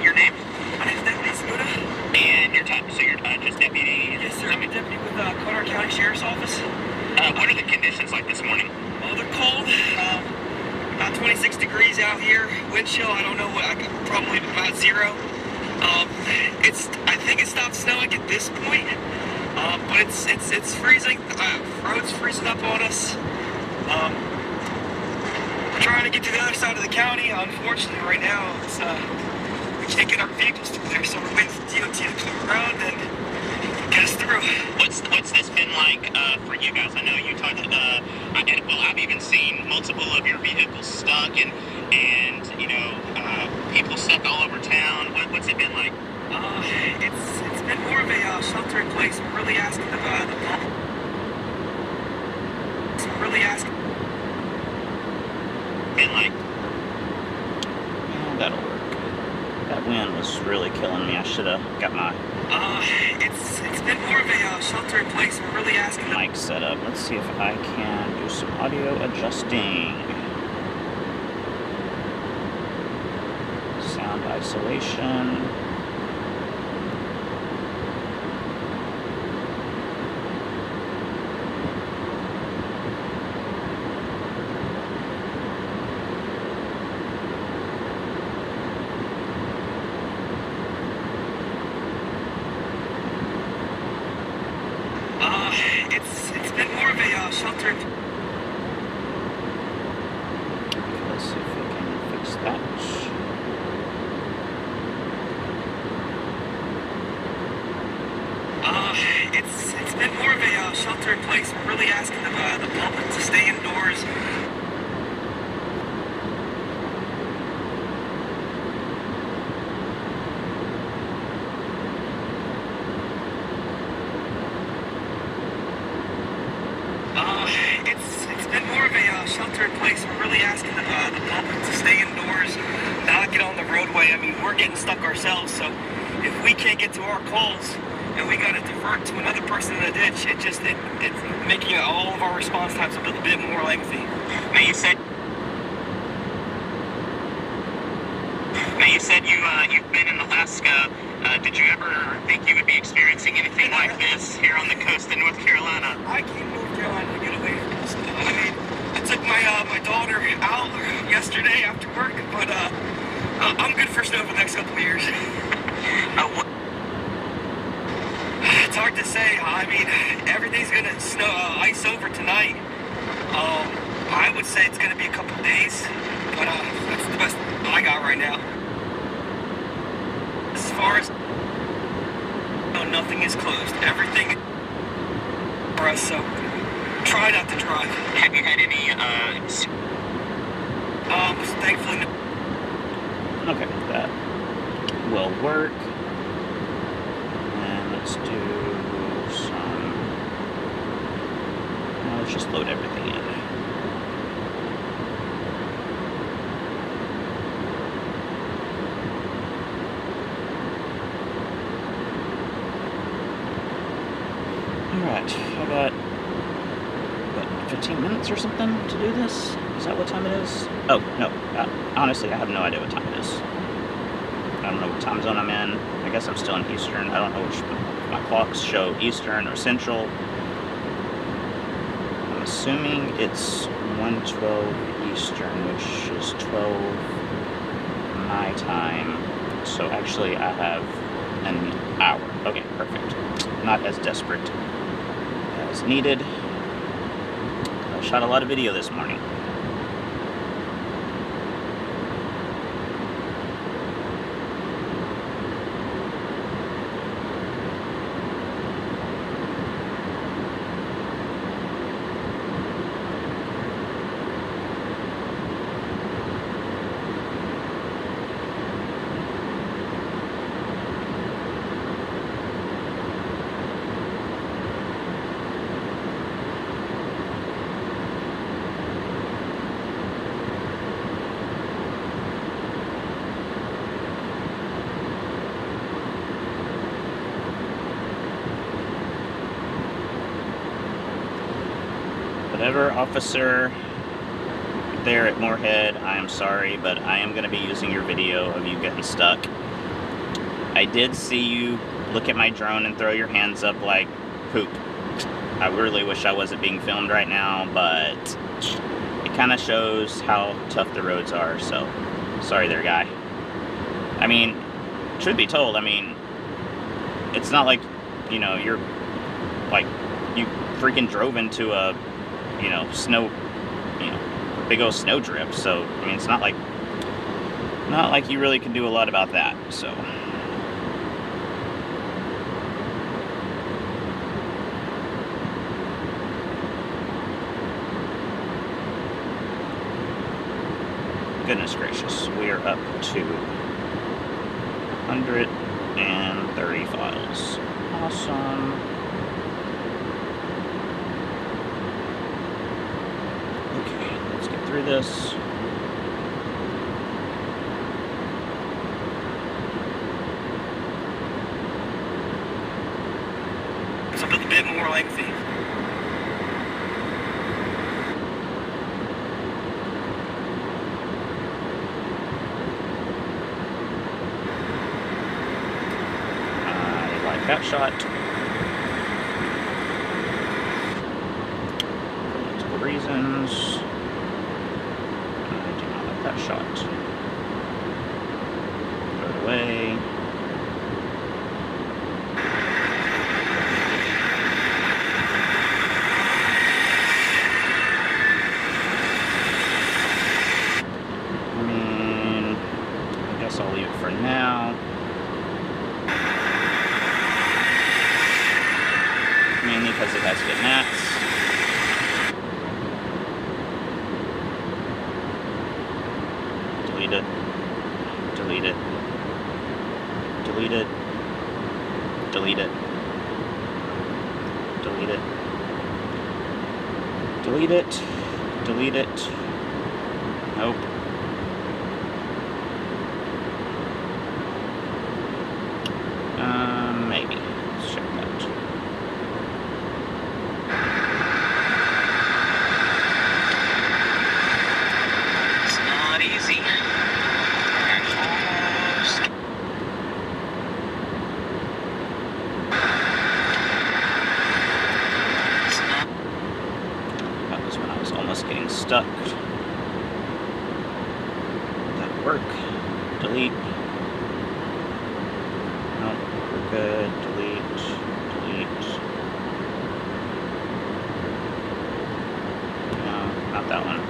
Your name? My name's Deputy Smuda. And your type, so you're just deputy? Yes, sir. I'm a deputy with Conner County Sheriff's Office. What are the conditions like this morning? Oh, they're cold. About 26 degrees out here. Wind chill, I don't know what, probably about 0. I think it stopped snowing at this point. But it's freezing. Road's freezing up on us. Trying to get to the other side of the county. Unfortunately, right now, it's we can't get our vehicles through there, so we're waiting for DOT to come around and get us through. What's this been like for you guys? I know you talked. Well, I've even seen multiple of your vehicles stuck, and you know, people stuck all over town. What's it been like? It's been more of a sheltering place. We're really asking the public. We're really asking. Been like? Yeah, that'll work. That wind was really killing me. I should have got my It's been more of a sheltering place. We're really asking. Mic set up. Let's see if I can do some audio adjusting. Sound isolation. it's been more of a sheltered. Let's see if we can fix that. It's been more of a sheltered place. We're really asking the public to stay indoors. It's been more of a sheltered place. We're really asking the public to stay indoors, not get on the roadway. I mean, we're getting stuck ourselves, so if we can't get to our calls and we gotta divert to another person in the ditch, it's making all of our response times a little bit more lengthy. Now you said you've been in Alaska. Did you ever think you would be experiencing anything like this here on the coast in North Carolina? I came to North Carolina to get away from this. I mean, I took my daughter out yesterday after work, but I'm good for snow for the next couple of years. It's hard to say. I mean, everything's gonna ice over tonight. I would say it's gonna be a couple of days, but that's the best I got right now. As far as nothing is closed. Everything for us, so try not to drive. Have you had any thankfully no. Okay, that will work. And let's do some. Now let's just load everything in. Alright, I got, what, 15 minutes or something to do this? Is that what time it is? Oh, no, honestly, I have no idea what time it is. I don't know what time zone I'm in. I guess I'm still in Eastern. I don't know which my clocks show, Eastern or Central. I'm assuming it's 1:12 Eastern, which is 12 my time. So actually, I have an hour. Okay, perfect. Not as desperate as needed. I shot a lot of video this morning. Whatever officer there at Moorhead, I am sorry, but I am going to be using your video of you getting stuck. I did see you look at my drone and throw your hands up like poop. I really wish I wasn't being filmed right now, but it kind of shows how tough the roads are, so sorry there, guy. I mean, truth be told, I mean, it's not like, you know, you're like, you freaking drove into a, you know, snow, you know, big old snow drift. So, I mean, it's not like you really can do a lot about that, so. Goodness gracious, we are up to 130 files. Awesome. Through this. It's a bit more lengthy. I like that shot. For multiple reasons. That shot. Throw it away. mainly because it has good gnats. Delete it. Delete it. Delete it. Delete it. Delete it. Delete it. Delete it. Nope. Maybe. Let's check that. It's not easy. Almost. It's not. That was when I was almost getting stuck. That work. Delete. Nope, we're good. Delete. Delete. No, not that one.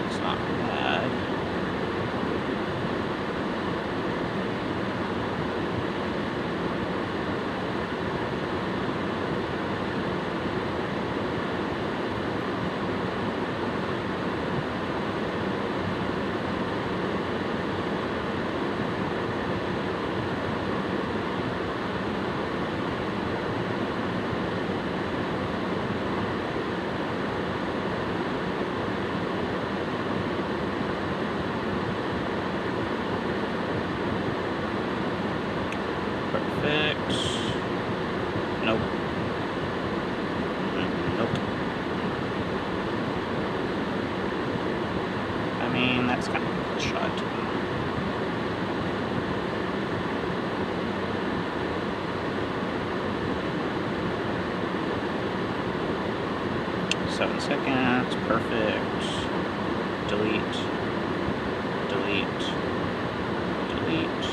It's not bad. Perfect. Nope. Nope. I mean, that's kind of a good shot. Seven seconds. Perfect. Delete. Delete. Delete.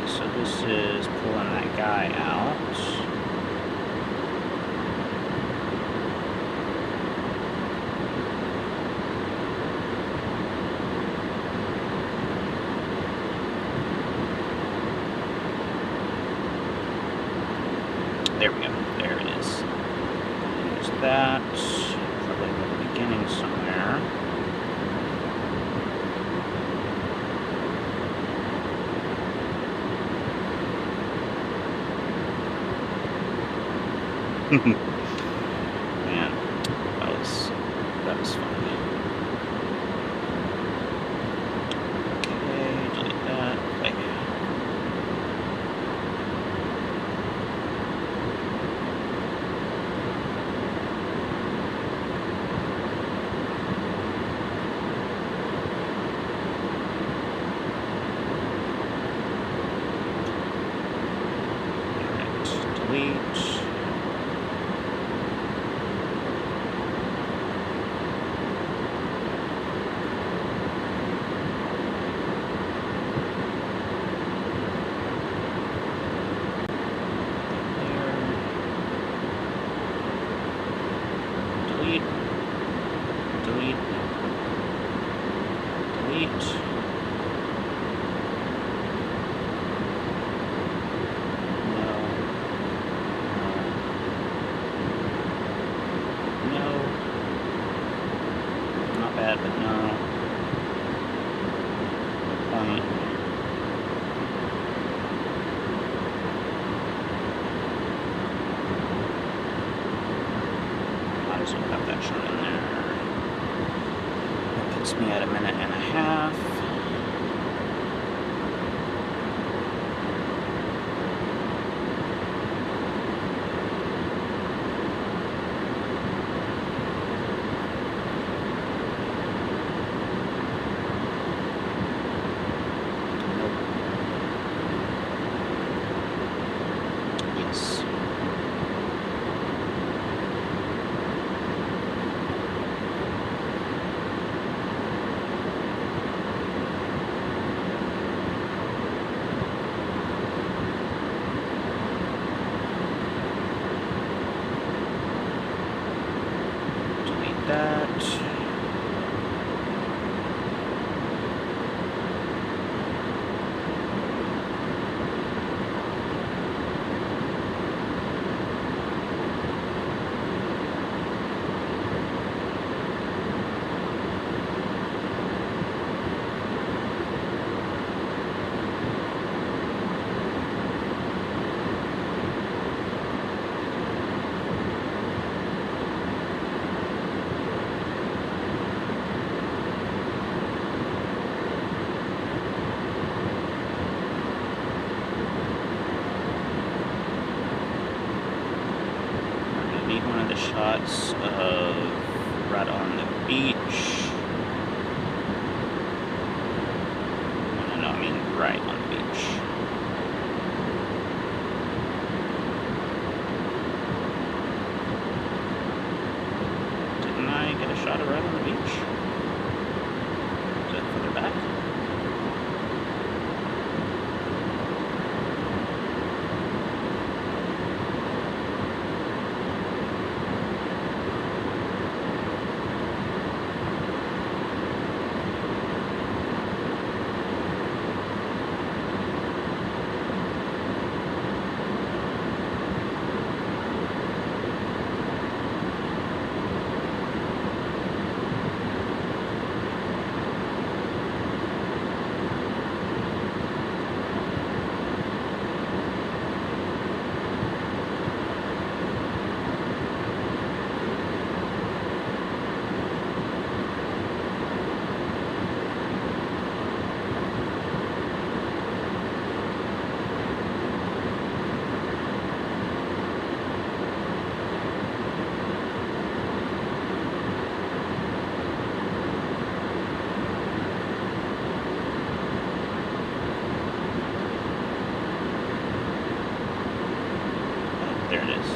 So this is pulling that guy out. There we go. There it is. Use that. Probably at the beginning somewhere. Man, that was fun. Okay, delete that. Play. Alright, delete. Delete. Delete. Delete. No. No. Not bad, but no. No point. Might as well have that shot in there. That puts me at 1.5 minutes. Yes. shots of right on the beach. No, I mean right on the beach. Didn't I get a shot of right on the beach? Is that further back? There it is.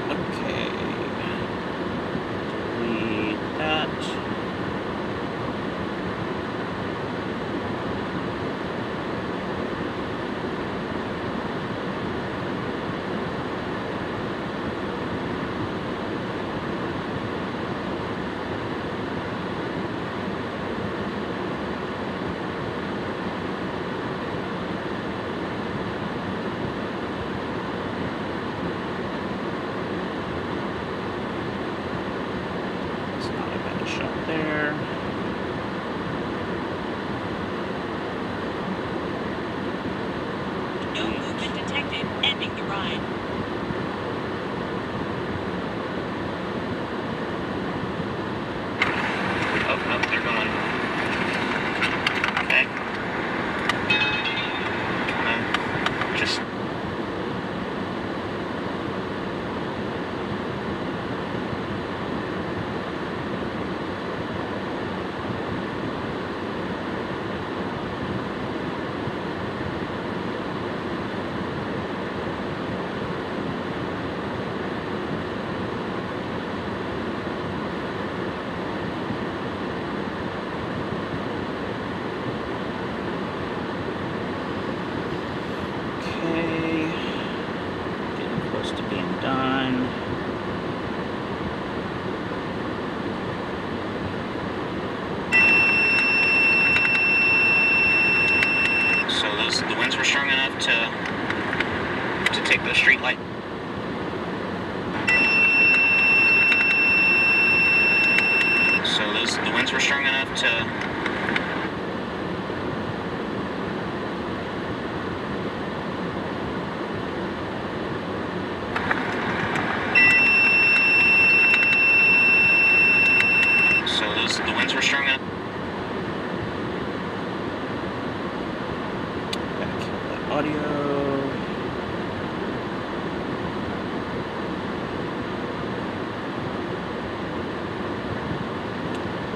Okay. Delete that. It's not a bad shot there. No movement detected. Ending the ride. Oh, no, they're going. Okay. Just. Okay. Getting close to being done. So the winds were strong enough to take the street light. So the winds were strong enough to. The winds were strong enough. Gotta kill that audio.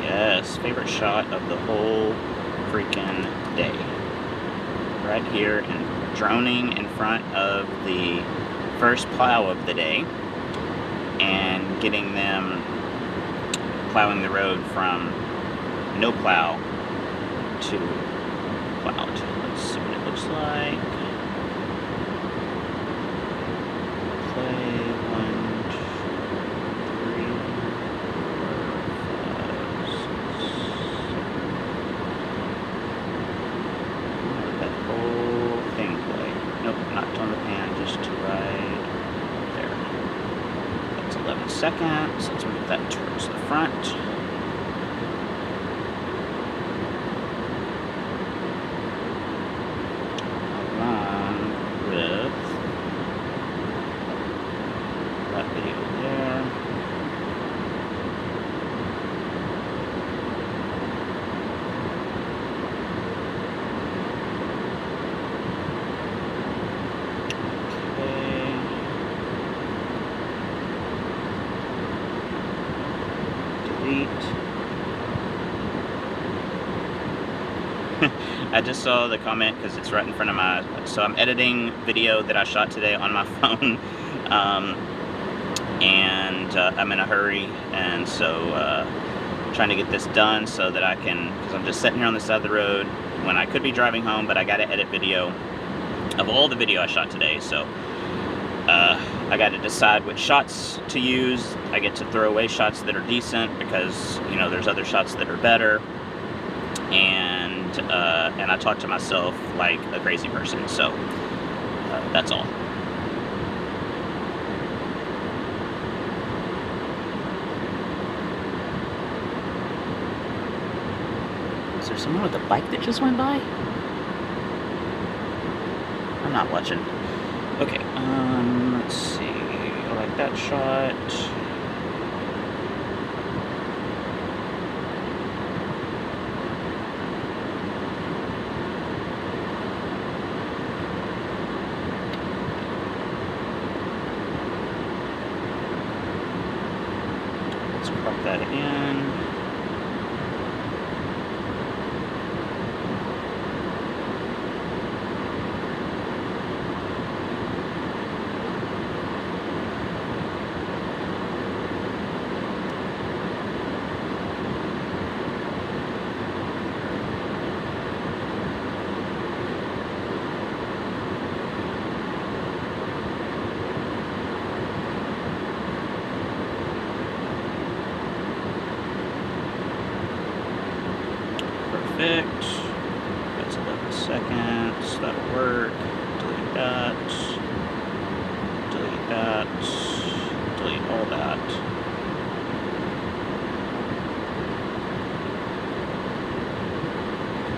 Yes, favorite shot of the whole freaking day. Right here and droning in front of the first plow of the day and getting them plowing the road from no plow to plowed. Let's see what it looks like. Play 1, 2, 3, 4, 5, 6. Let that whole thing play. Nope, not on the pan, just to right there. That's 11 seconds. Let's move that towards the front. delete. I just saw the comment because it's right in front of my, so I'm editing video that I shot today on my phone, and I'm in a hurry, and so trying to get this done so that I can, because I'm just sitting here on the side of the road when I could be driving home, but I got to edit video of all the video I shot today, so I got to decide which shots to use. I get to throw away shots that are decent because, you know, there's other shots that are better, and I talk to myself like a crazy person, so that's all. Is there someone with a bike that just went by? I'm not watching. Okay, let's see. I like that shot. Let's crop that in. Perfect. That's 11 seconds. That'll work. Delete that. Delete that. Delete all that.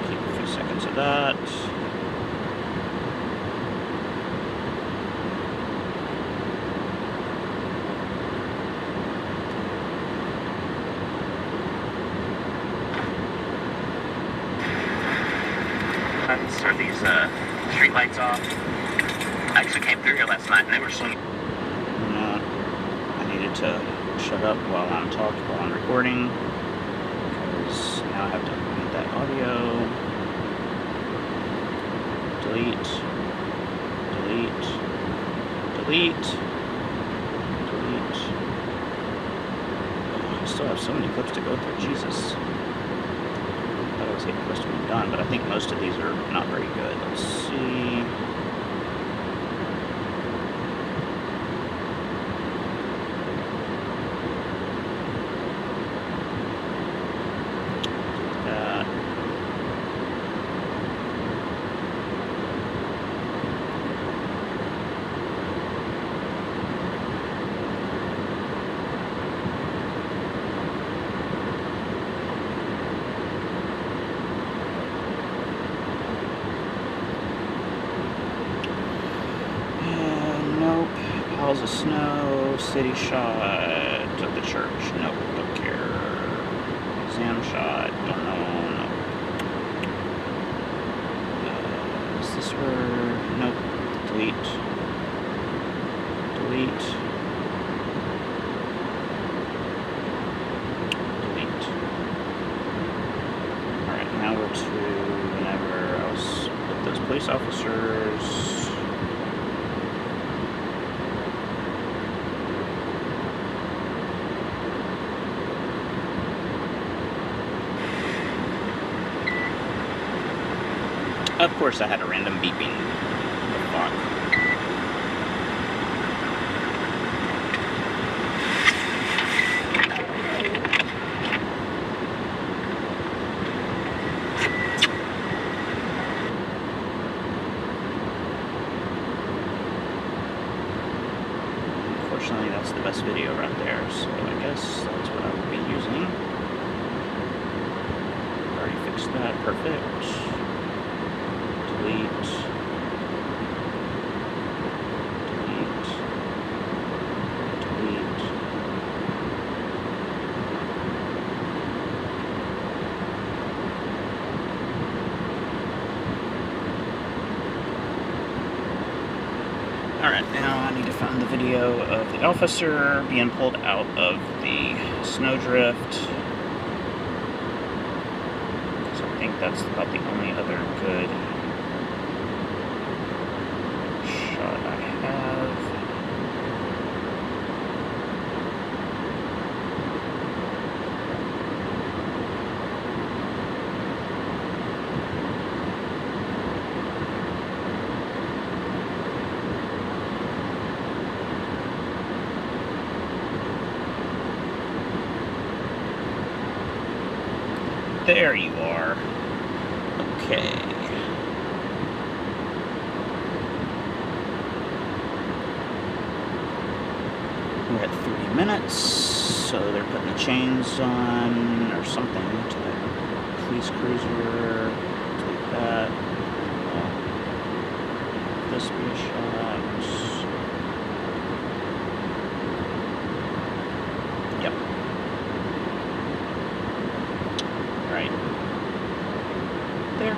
Keep a few seconds of that. Are these street lights off? I actually came through here last night and they were swinging. No, I needed to shut up while I'm talking, while I'm recording, because now I have to mute that audio. Delete. Delete. Delete. Delete. Oh, I still have so many clips to go through. Jesus. I was getting close to being done, but I think most of these are not very good. Let's see. That. Piles of snow, city shot of the church. Nope, don't care. Exam shot, don't know. Nope. Is this where? Nope. Delete. Delete. Delete. Alright, now we're to whenever I was with those police officers. Of course I had a random beeping. What the fuck? Unfortunately, that's the best video right there, so I guess that's what I will be using. Already fixed that, perfect. Delete. Delete. Delete. Alright, now I need to find the video of the officer being pulled out of the snowdrift. think that's about the only other good shot I have. There you are. Okay. We're at 3 minutes, so they're putting the chains on or something to the police cruiser. Take that. This be a shot. Yep. Right there.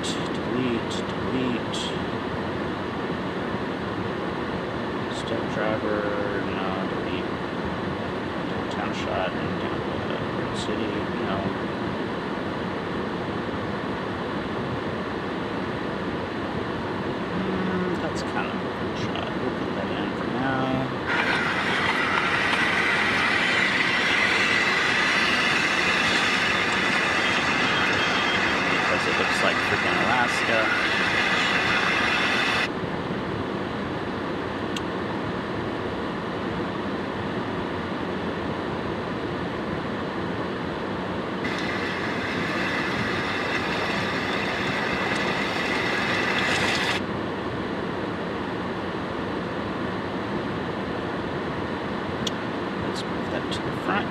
Delete. Step driver, no, delete. Downtown shot and down the Red City, no. That's kind of a good shot. We'll put that in for now. Because it looks like freaking Alaska. Let's move that to the front.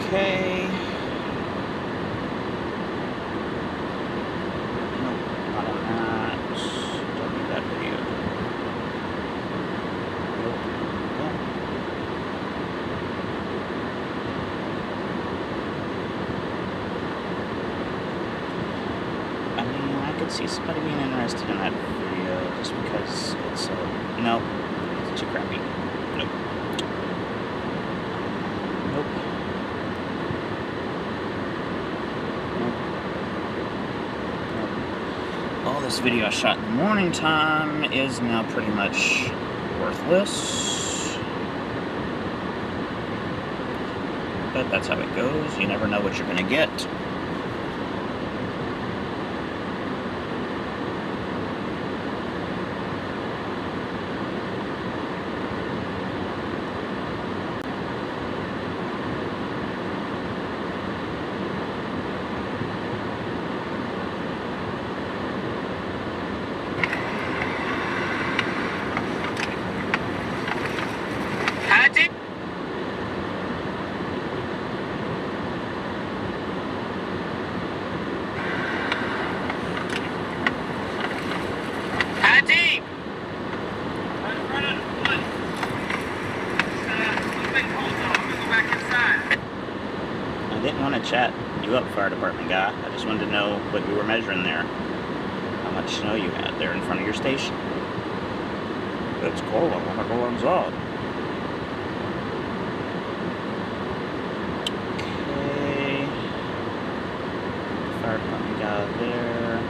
Okay. Nope, not on that. Don't need that video. Nope. Nope. I mean, I could see somebody being interested in that video just because it's nope, it's too crappy. Nope. Nope. All this video I shot in the morning time is now pretty much worthless. But that's how it goes. You never know what you're going to get. I didn't want to chat you up, fire department guy. I just wanted to know what you were measuring there. How much snow you had there in front of your station. That's cool. I want to go inside. Okay. Fire department guy there.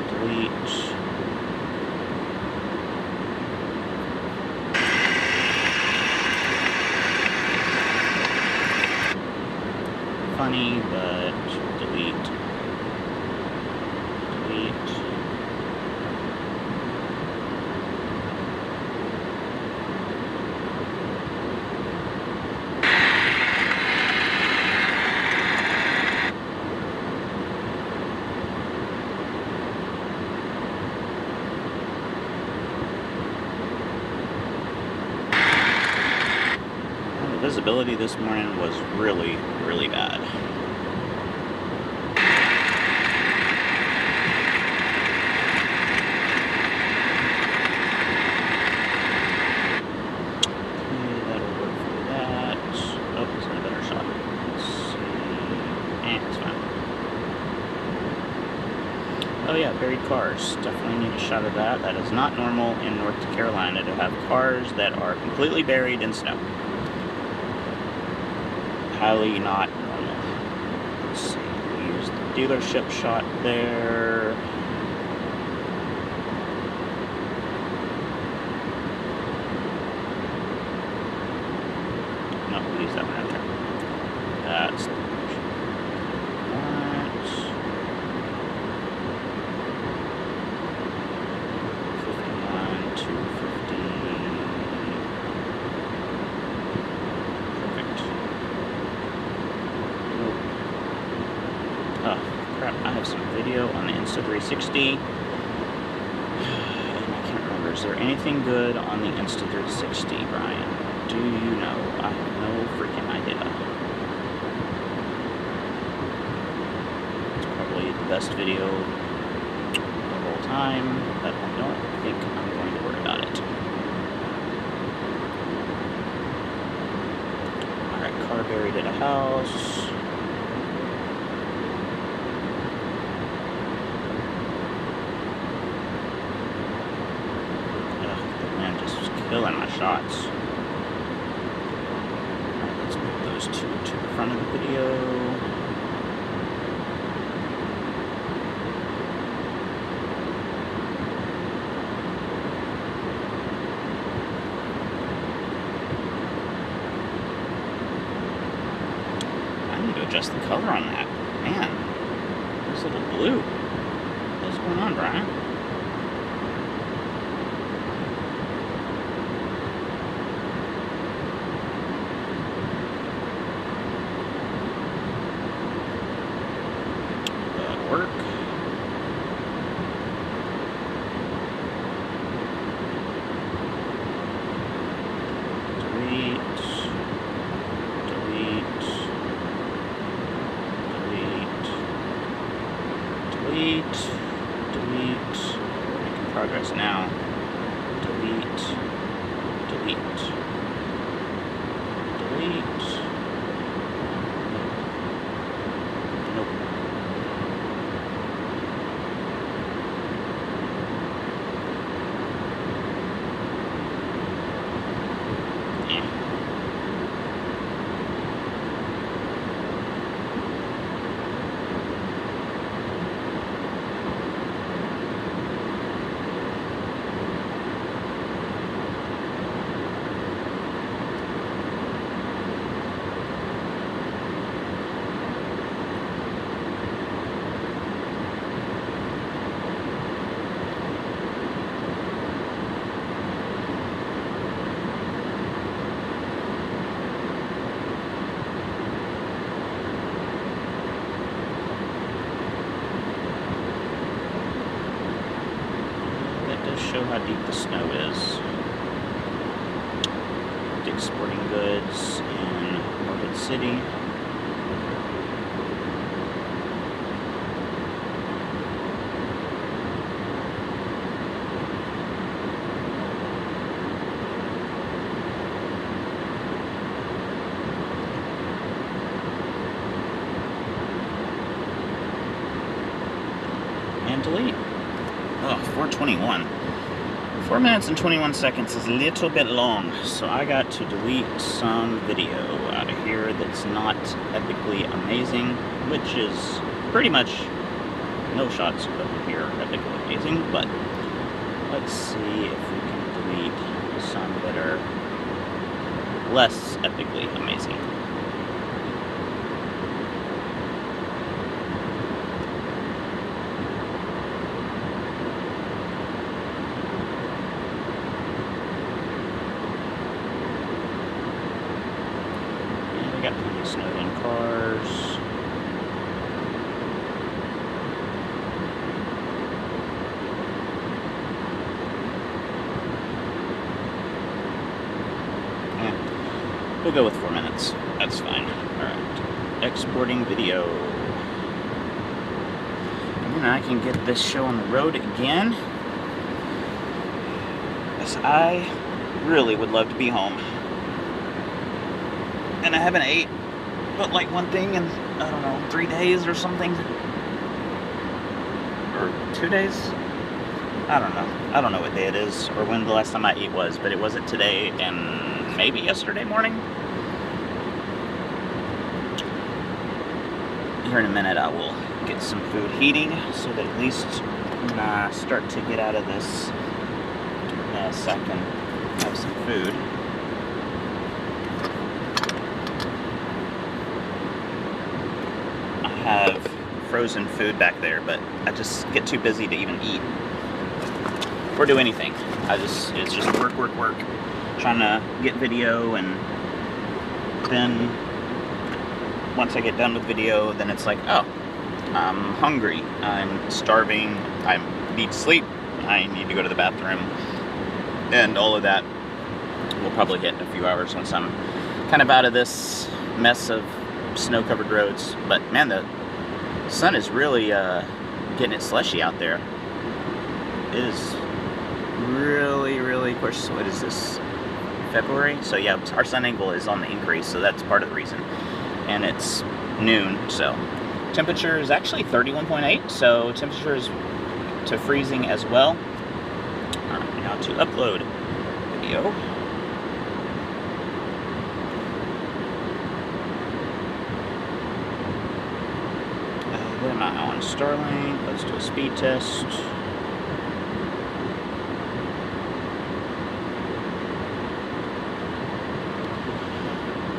Delete. Funny, but delete. Delete. The visibility this morning was really, really bad. Oh yeah, buried cars. Definitely need a shot of that. That is not normal in North Carolina to have cars that are completely buried in snow. Highly not normal. Let's see. We use the dealership shot there. No, we'll use that one after. That's the I have some video on the Insta360, and I can't remember, is there anything good on the Insta360, Brian? Do you know? I have no freaking idea. It's probably the best video of all time, but I don't think I'm going to worry about it. Alright, car buried at a house. Killing my shots. Alright, let's move those two to the front of the video. I need to adjust the color on that. Man, it's a little blue. What's going on, Brian? Work. Delete. Delete. Delete. Delete. Delete. Making progress now. Delete. Delete. Delete. Nope. show how deep the snow is. Dick's Sporting Goods in Morehead City. And delete. Oh, 4:21. 4 minutes and 21 seconds is a little bit long, so I got to delete some video out of here that's not epically amazing, which is pretty much no shots of here epically amazing, but let's see if we can delete some that are less epically amazing. Got plenty of snowed in cars. Yeah, we'll go with 4 minutes. That's fine. Alright. Exporting video. And then I can get this show on the road again. Because I really would love to be home. And I haven't ate but like one thing in, I don't know, 3 days or something. Or 2 days? I don't know. I don't know what day it is or when the last time I ate was, but it wasn't today and maybe yesterday morning. Here in a minute I will get some food heating so that at least when I start to get out of this mess I can have some food. Have frozen food back there, but I just get too busy to even eat or do anything. It's just work, trying to get video, and then once I get done with video, then it's like, oh, I'm hungry, I'm starving, I need sleep, I need to go to the bathroom, and all of that will probably hit in a few hours once I'm kind of out of this mess of snow-covered roads. But man, the sun is really getting it slushy out there. It is really, of course, what is this, February? So yeah, our sun angle is on the increase, so that's part of the reason. And it's noon, so temperature is actually 31.8, so temperature is to freezing as well. All right, now to upload video. What am I on? Starlink. Let's do a speed test.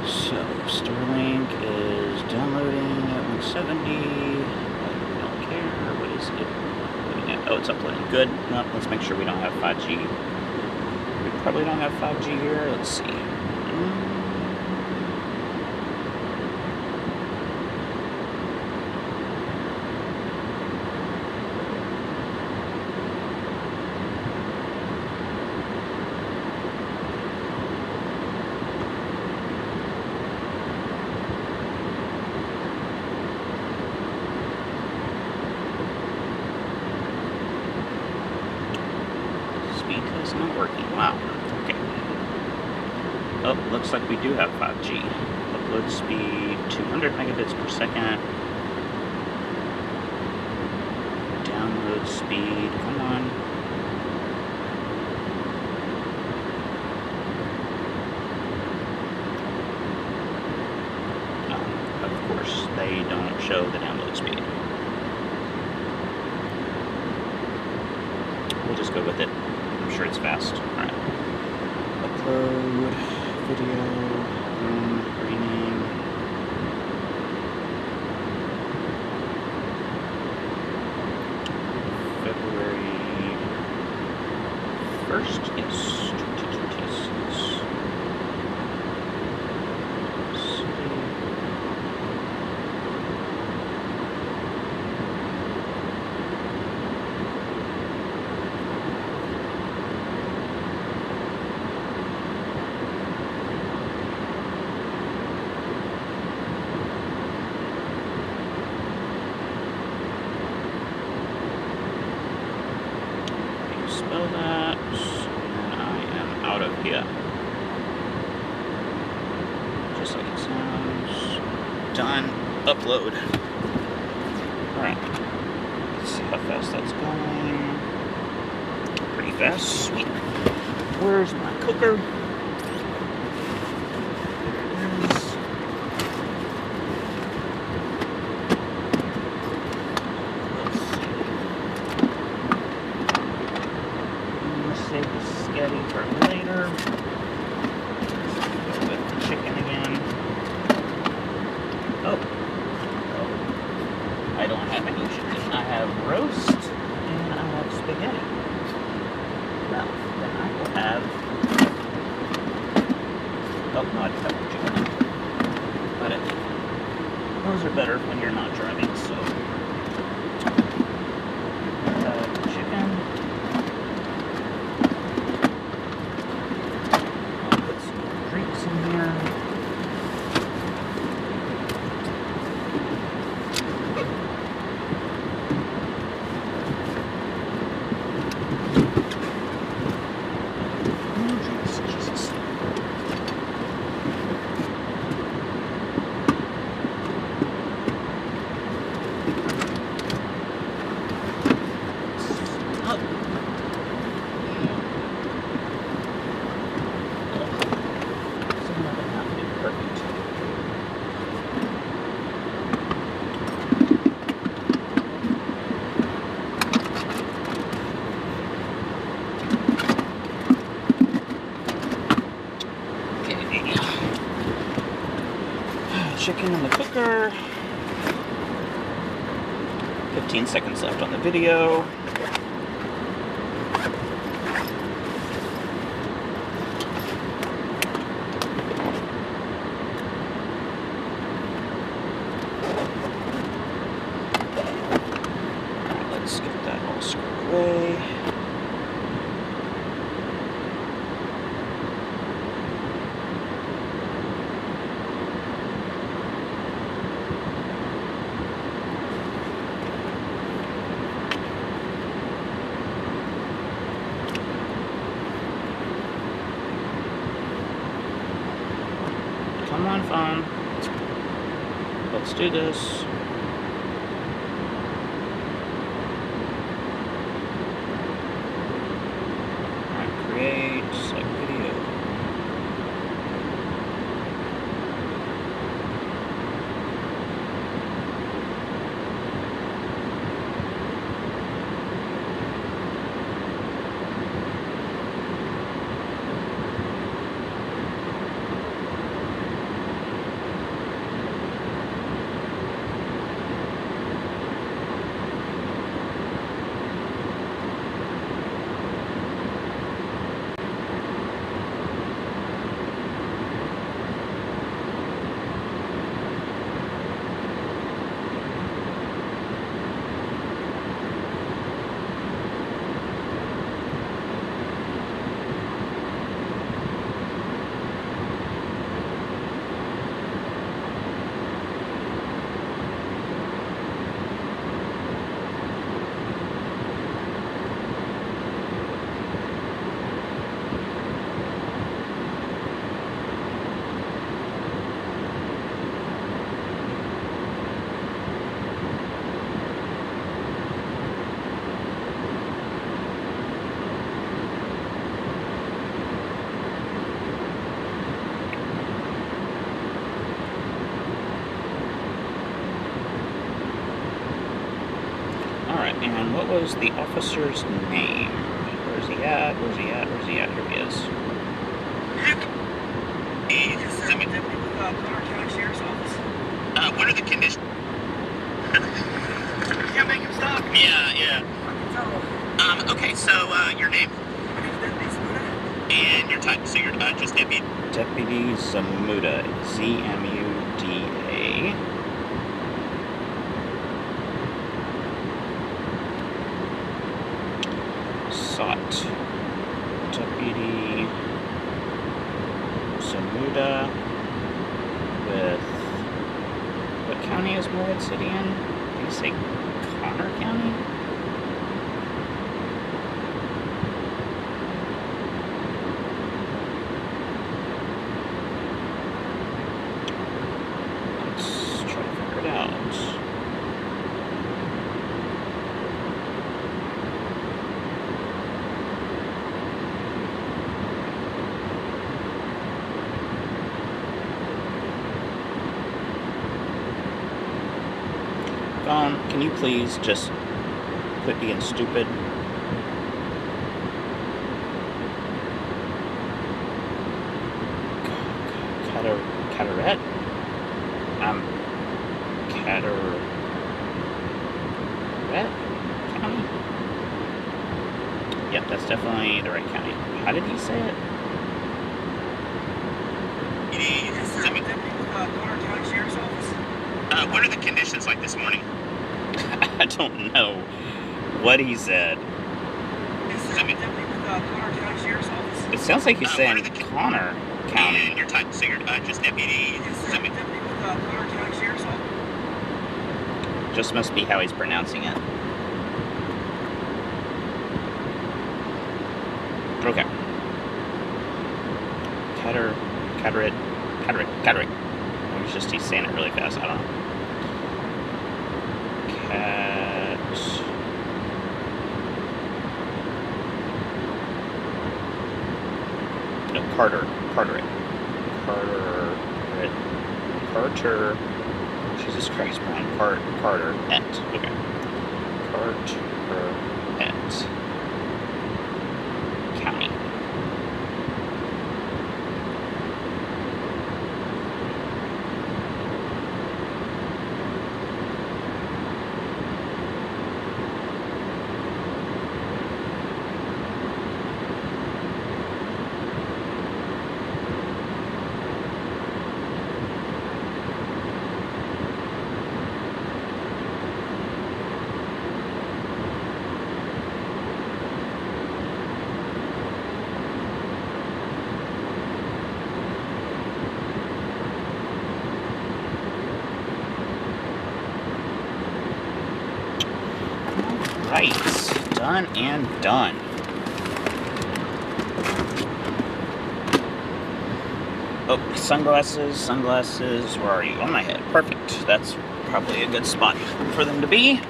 So Starlink is downloading at 170. I don't care. What is it loading at? Oh, it's uploading. Good. No, let's make sure we don't have 5G. We probably don't have 5G here. Let's see. It's not working. Wow. Okay. Oh, looks like we do have 5G. Upload speed 200 megabits per second. Download speed. Come on. Of course, they don't show the download speed. We'll just go with it. I'm sure it's fast. Alright. Upload video, rename. February 1st, yes, 2026. upload. Alright. Let's see how fast that's going. Pretty fast. Sweet. Where's my cooker? Save the spaghetti for later. Go with the chicken again. Oh. I don't have any chicken. I have roast and I have spaghetti. Well, then I will have... Oh, no, I do have one chicken. But those are better when you're not driving, so... chicken. Drinks in here. Jesus. Chicken in the cooker. 15 seconds left on the video. Let's get that all squared away. Come on, phone. Let's do this. Alright, create, select video. Alright, and what was the officer's name? Where's he at? Where's he at? Where's he at? Here he is. Deputy with Clark County Sheriff's Office. What are the conditions? You can't make him stop. Yeah. Tell him. Okay, so, your name? My name's Deputy Zamuda. And your type, so you're, just deputy? Deputy Zamuda. Z-M-U-D-A. Sought. Deputy Zamuda with... What county is Morehead City in? Did you say Connor County? Let's try to figure it out. Phone, can you please just quit being stupid? Cataract? Cataract County? Yep, that's definitely the right county. How did he say it? Yes, sir. Deputy with Conner County Sheriff's Office. What are the conditions like this morning? I don't know what he said. Yes, sir. Deputy with Conner County Sheriff's Office. It sounds like he's saying Conner County. And your type, so you're just deputy. Yes, sir. Deputy with Conner County Sheriff's Office. Just must be how he's pronouncing it. Okay. Cataract. Or it's just he's saying it really fast. I don't know. Carter. Jesus Christ, Brian. Carter. Okay. Carter. County. Right, done and done. Oh, sunglasses, where are you? On my head, perfect. That's probably a good spot for them to be.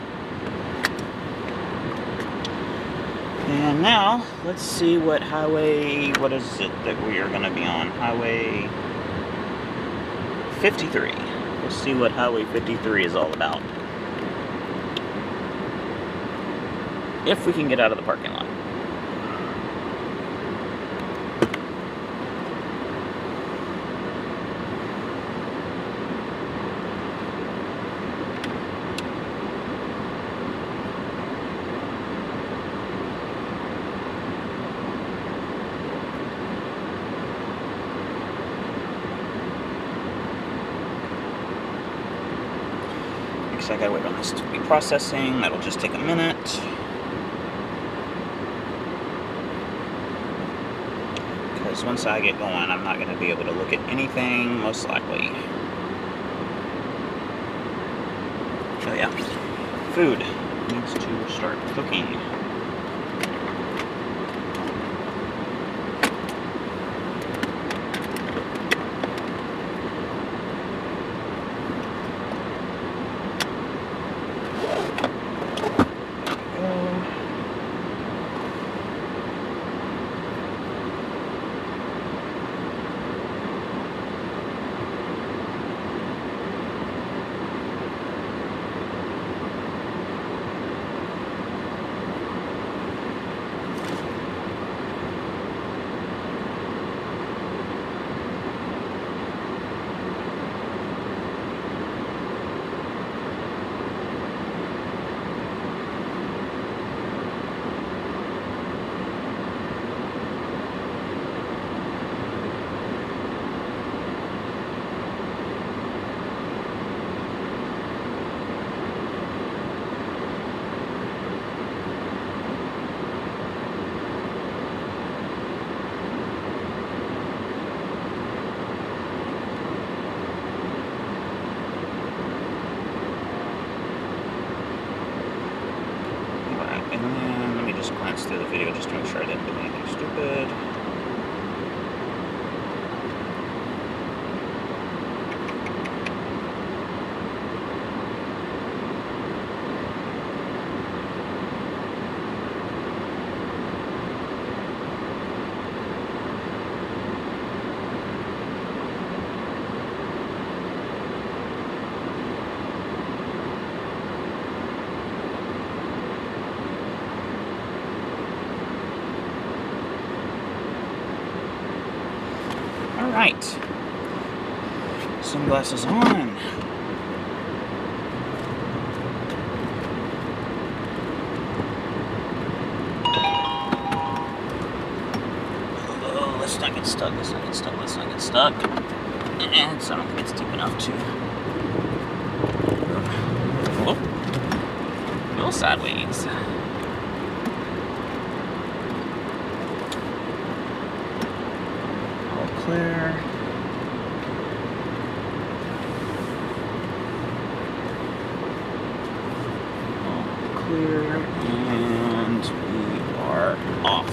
And now, let's see what is it that we are gonna be on? Highway 53. Let's see what Highway 53 is all about. If we can get out of the parking lot. Next, I gotta wait on this to be processing. That'll just take a minute. Once I get going, I'm not going to be able to look at anything, most likely. Oh yeah, food needs to start cooking. Through the video just to make sure I didn't do anything stupid. right. Sunglasses on. Oh, let's not get stuck, let's not get stuck, let's not get stuck. And so I don't think it's deep enough to. Oh, a little sideways. All clear. Clear, and we are off.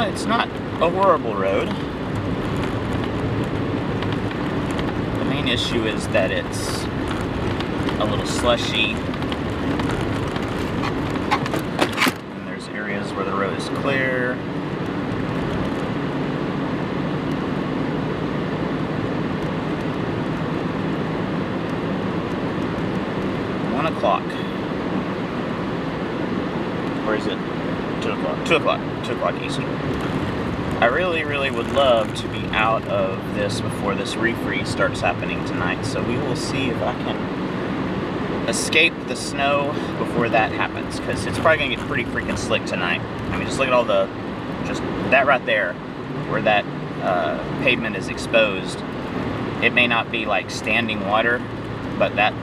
It's not a horrible road. The main issue is that it's a little slushy. And there's areas where the road is clear. One o'clock. Or is it 2 o'clock? 2 o'clock. 2 o'clock Eastern. I really, really would love to be out of this before this refreeze starts happening tonight. So we will see if I can escape the snow before that happens, because it's probably going to get pretty freaking slick tonight. I mean, just look at all the, just that right there, where that pavement is exposed. It may not be like standing water, but that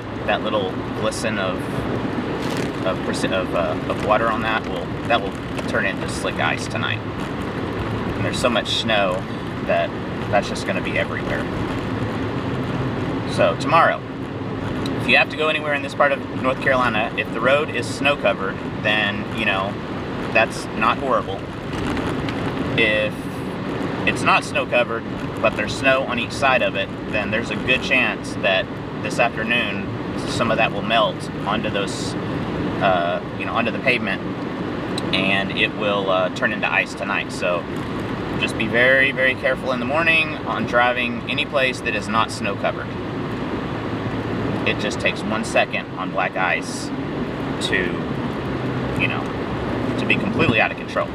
little glisten of water on that will turn into slick ice tonight. And there's so much snow that that's just going to be everywhere. So tomorrow, if you have to go anywhere in this part of North Carolina, if the road is snow covered, then you know that's not horrible. If it's not snow covered, but there's snow on each side of it, then there's a good chance that this afternoon some of that will melt onto those onto the pavement, and it will turn into ice tonight. So just be very, very careful in the morning on driving any place that is not snow covered. It just takes 1 second on black ice to, to be completely out of control.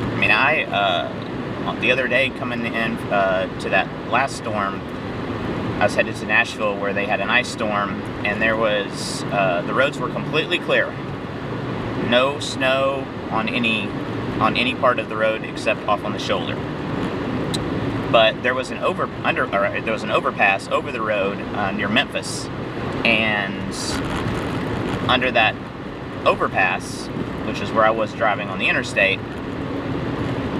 I mean, the other day coming in to that last storm, I was headed to Nashville where they had an ice storm, and there was, the roads were completely clear. No snow on any part of the road except off on the shoulder. But there was an overpass over the road near Memphis, and under that overpass, which is where I was driving on the interstate,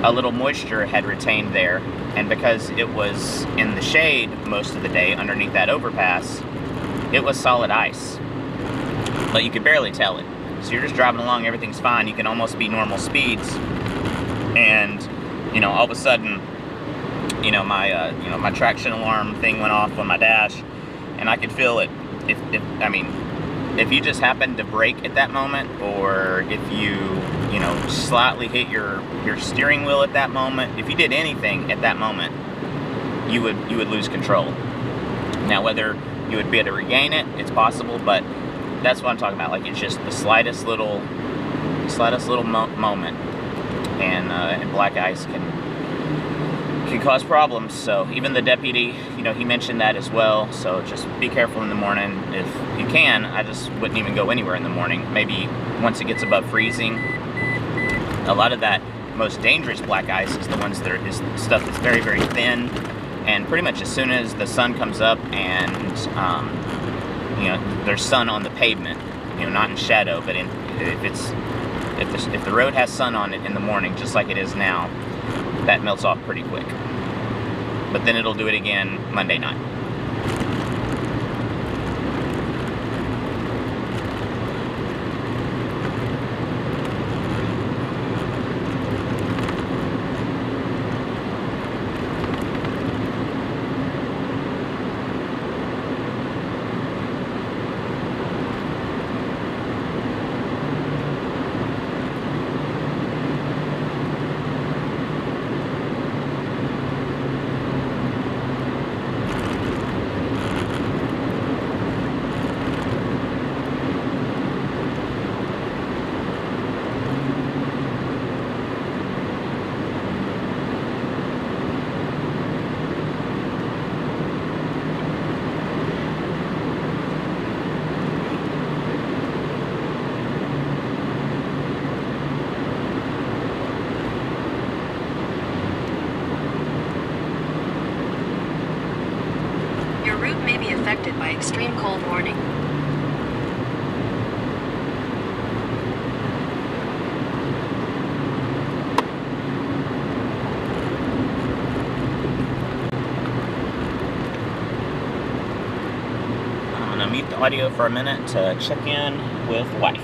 a little moisture had retained there, and because it was in the shade most of the day underneath that overpass, it was solid ice, but you could barely tell it. So you're just driving along, everything's fine, you can almost be normal speeds, and all of a sudden, my traction alarm thing went off on my dash, and I could feel it. If you just happened to brake at that moment, or if you slightly hit your steering wheel at that moment, if you did anything at that moment, you would lose control. Now, whether you would be able to regain it, it's possible, but that's what I'm talking about. Like, it's just the slightest little moment, and black ice can cause problems. So even the deputy, he mentioned that as well. So just be careful in the morning. If you can, I just wouldn't even go anywhere in the morning. Maybe once it gets above freezing. A lot of that most dangerous black ice is the ones that is stuff that's very, very thin, and pretty much as soon as the sun comes up and there's sun on the pavement, not in shadow, but if the road has sun on it in the morning, just like it is now, that melts off pretty quick. But then it'll do it again Monday night. audio for a minute to check in with wife.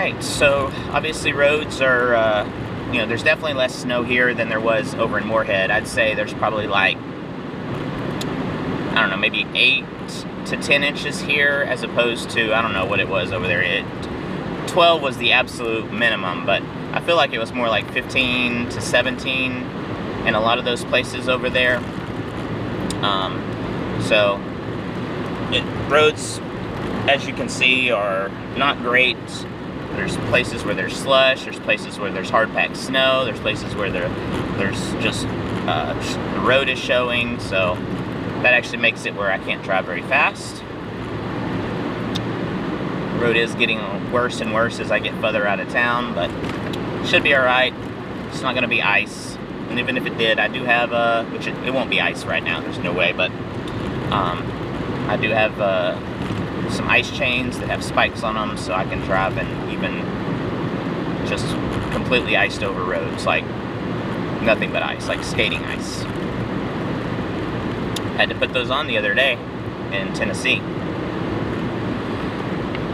Alright, so obviously roads are, you know, there's definitely less snow here than there was over in Moorhead. I'd say there's probably like, I don't know, maybe 8 to 10 inches here as opposed to, I don't know what it was over there. 12 was the absolute minimum, but I feel like it was more like 15 to 17 in a lot of those places over there. So, roads, as you can see, are not great. There's places where there's slush, there's places where there's hard-packed snow, there's places where there's just the road is showing, so that actually makes it where I can't drive very fast. The road is getting worse and worse as I get further out of town, but should be alright. It's not going to be ice, and even if it did, I do have, which it won't be ice right now, there's no way, but I do have some ice chains that have spikes on them, so I can drive in even just completely iced over roads, like nothing but ice, like skating ice. Had to put those on the other day in Tennessee.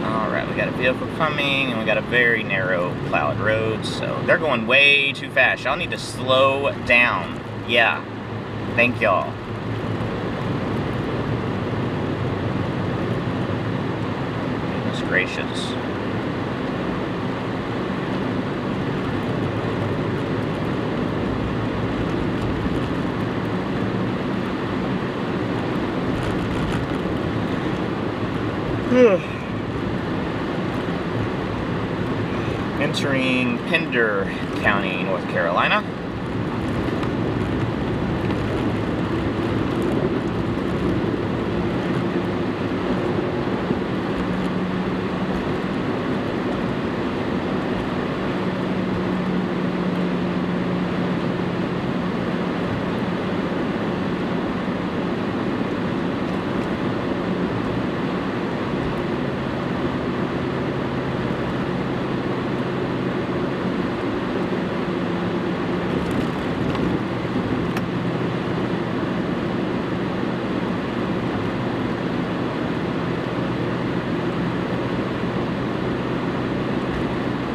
Alright, we got a vehicle coming, and we got a very narrow plowed road, so they're going way too fast. Y'all need to slow down. Yeah. Thank y'all. Goodness gracious. Entering Pender County, North Carolina.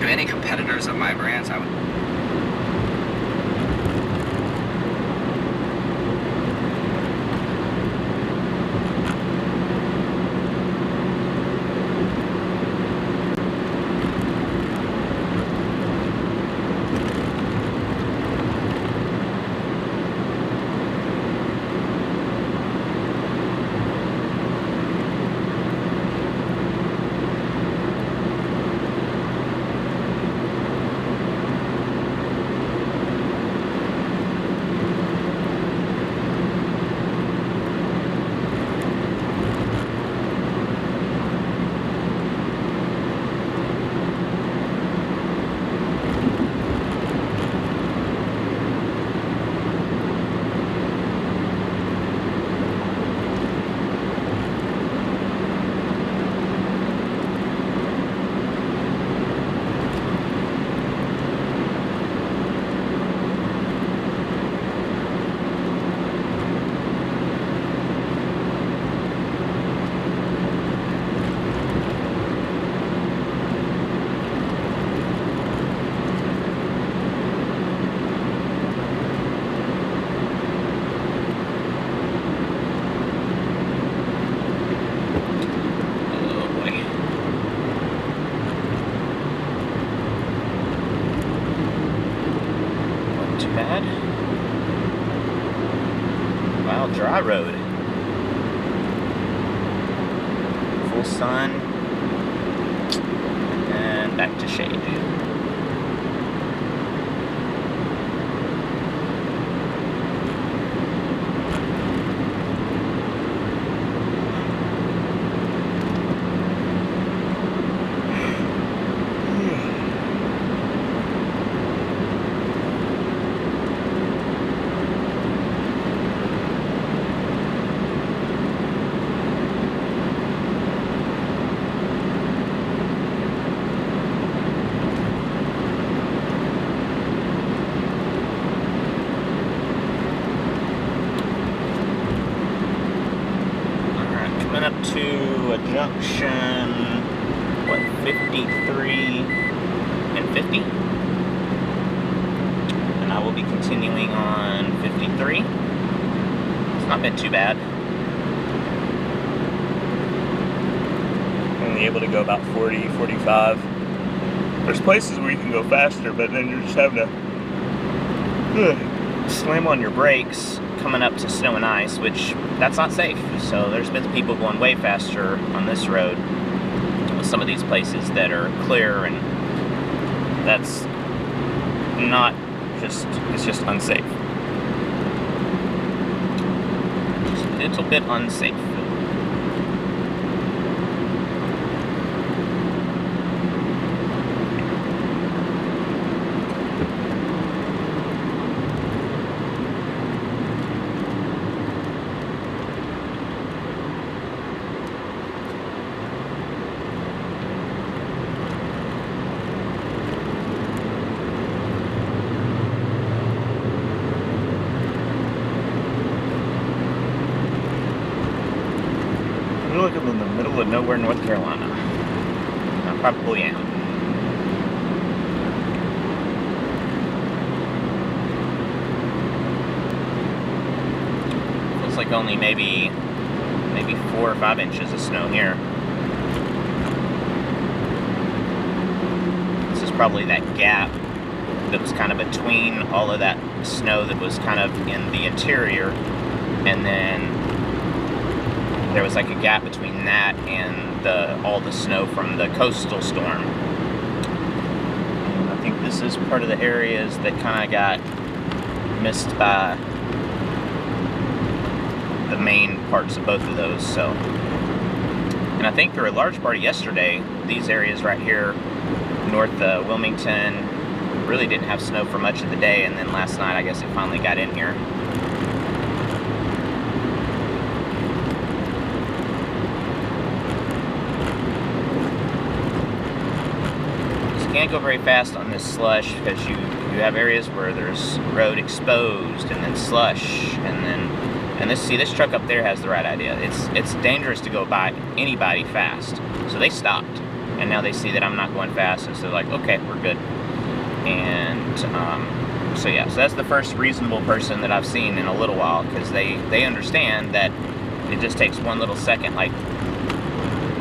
Any competitors of my brands, I would. Bad. Wow, dry road. Full sun. And back to shade. Up to a junction, what, 53? and 50. And I will be continuing on 53. It's not been too bad. Only able to go about 40, 45. There's places where you can go faster, but then you're just having to slam on your brakes coming up to snow and ice, which that's not safe. So there's been people going way faster on this road with some of these places that are clear, and that's not just, it's just unsafe. Just a little bit unsafe. I feel like I'm in the middle of nowhere, North Carolina. I probably am. Looks like only maybe 4 or 5 inches of snow here. This is probably that gap that was kind of between all of that snow that was kind of in the interior, and then there was like a gap between that and all the snow from the coastal storm. And I think this is part of the areas that kind of got missed by the main parts of both of those. So, and I think for a large part of yesterday, these areas right here, north Wilmington, really didn't have snow for much of the day, and then last night I guess it finally got in here. Can't go very fast on this slush because you have areas where there's road exposed and then slush, and this truck up there has the right idea. It's dangerous to go by anybody fast, so they stopped, and now they see that I'm not going fast, and so they're like, okay, we're good. And so yeah, so that's the first reasonable person that I've seen in a little while, because they understand that it just takes one little second. Like,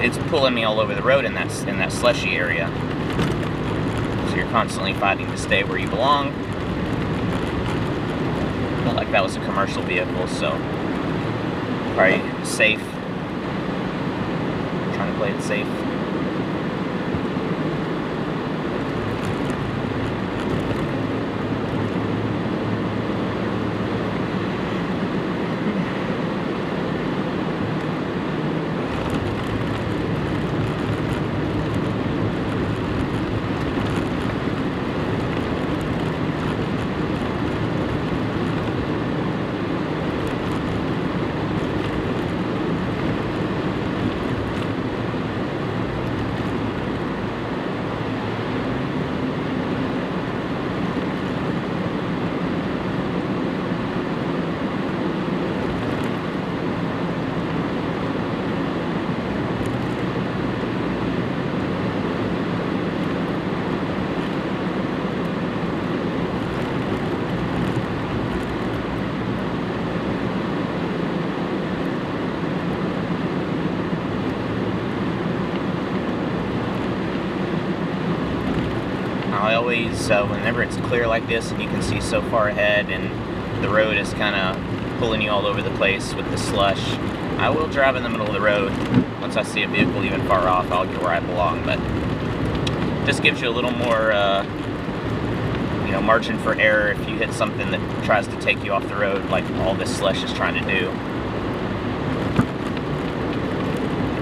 it's pulling me all over the road in that slushy area. So you're constantly fighting to stay where you belong. Not like that was a commercial vehicle, so probably safe. Trying to play it safe. I always, whenever it's clear like this and you can see so far ahead and the road is kind of pulling you all over the place with the slush, I will drive in the middle of the road. Once I see a vehicle even far off, I'll get where I belong. But just gives you a little more, margin for error if you hit something that tries to take you off the road, like all this slush is trying to do.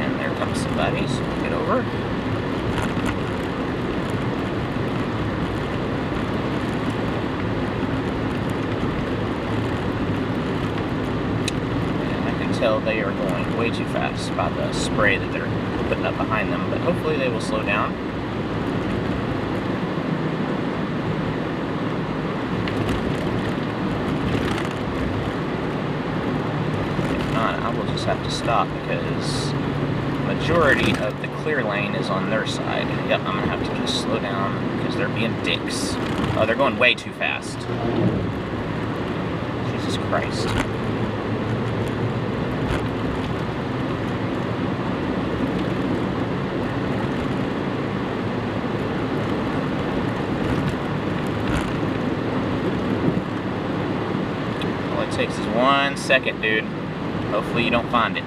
And there comes somebody, so get over. Tell they are going way too fast by the spray that they're putting up behind them, but hopefully they will slow down. If not, I will just have to stop because majority of the clear lane is on their side. Yep, I'm gonna have to just slow down because they're being dicks. Oh, they're going way too fast. Jesus Christ. All it takes is 1 second, dude. Hopefully you don't find it.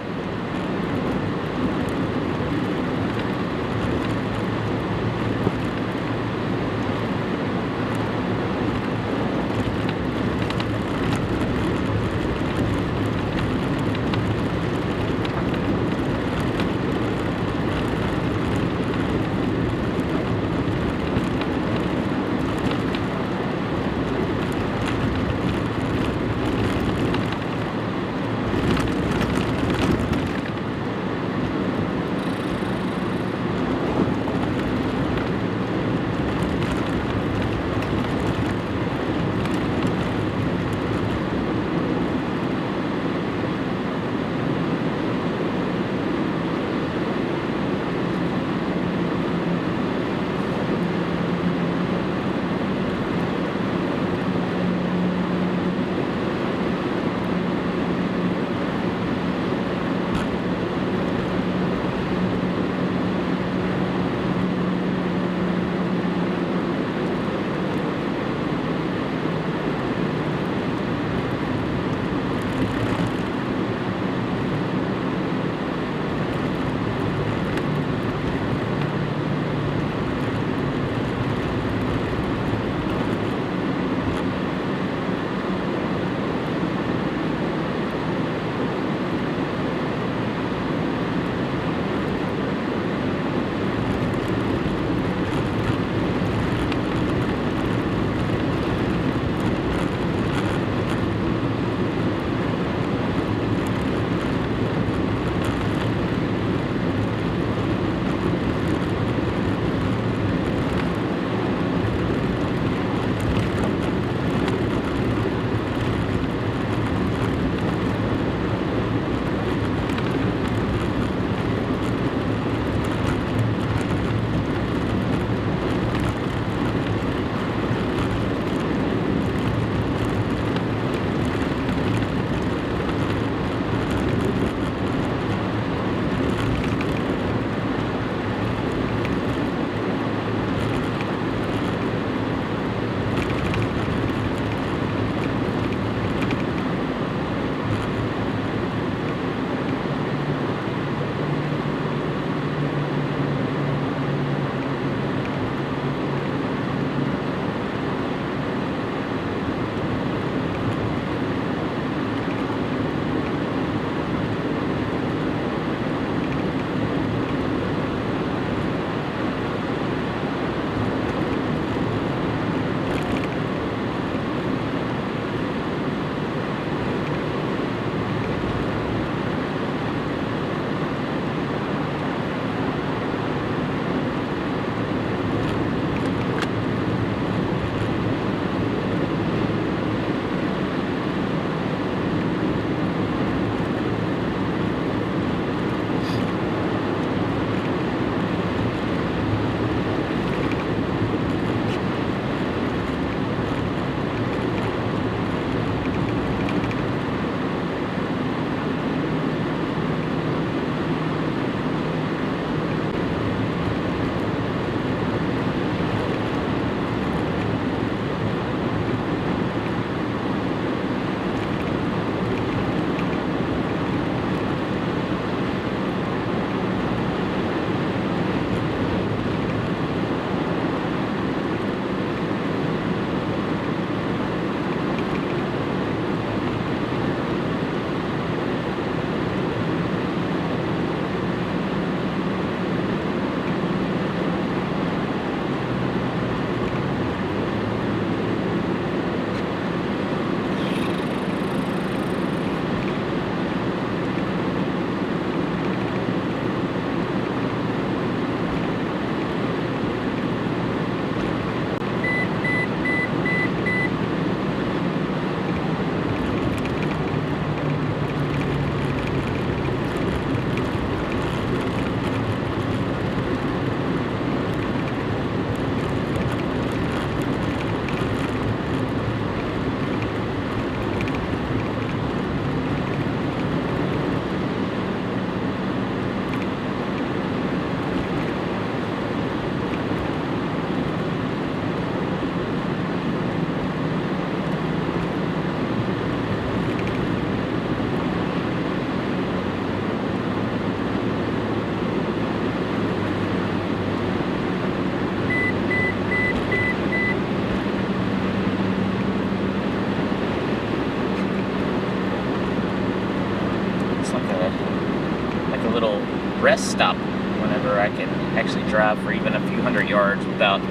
whenever I can actually drive for even a few hundred yards without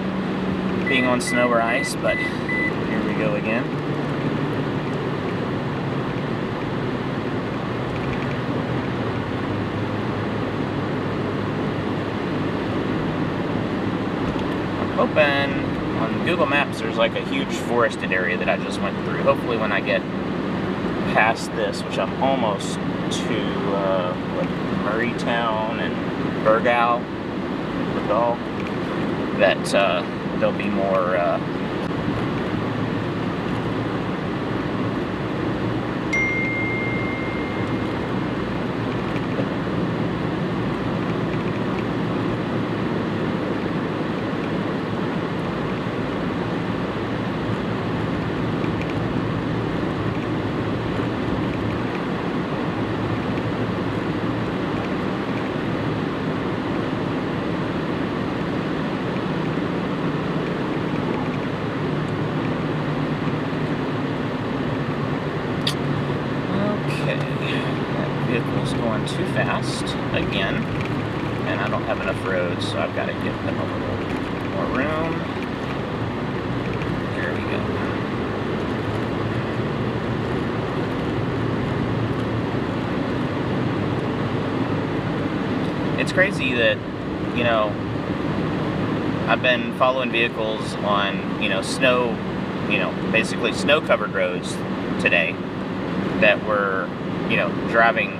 being on snow or ice, but here we go again. I'm hoping on Google Maps there's like a huge forested area that I just went through. Hopefully when I get past this, which I'm almost to Murraytown and Burgal, that there'll be more vehicle's going too fast again, and I don't have enough roads, so I've got to give them a little more room. There we go. It's crazy that, you know, I've been following vehicles on, you know, snow, you know, basically snow-covered roads today that were, you know, driving,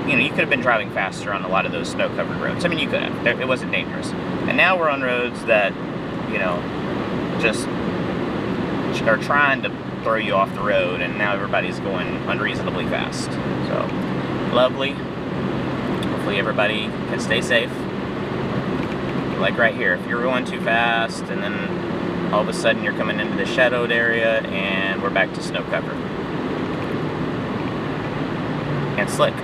you know, you could have been driving faster on a lot of those snow-covered roads. I mean, you could have. It wasn't dangerous. And now we're on roads that, you know, just are trying to throw you off the road, and now everybody's going unreasonably fast. So, lovely. Hopefully everybody can stay safe. Like right here, if you're going too fast, and then all of a sudden you're coming into the shadowed area, and we're back to snow cover. And slick.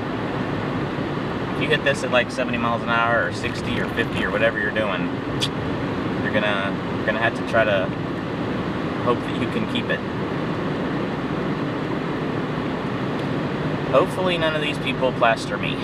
If you hit this at like 70 miles an hour or 60 or 50 or whatever you're doing, you're gonna have to try to hope that you can keep it. Hopefully none of these people plaster me.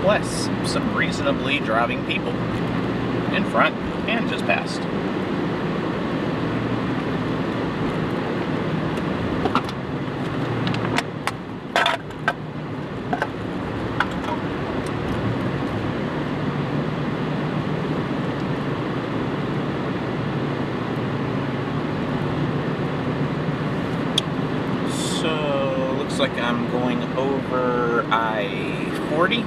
bless some reasonably driving people in front and just past. So, looks like I'm going over I-40.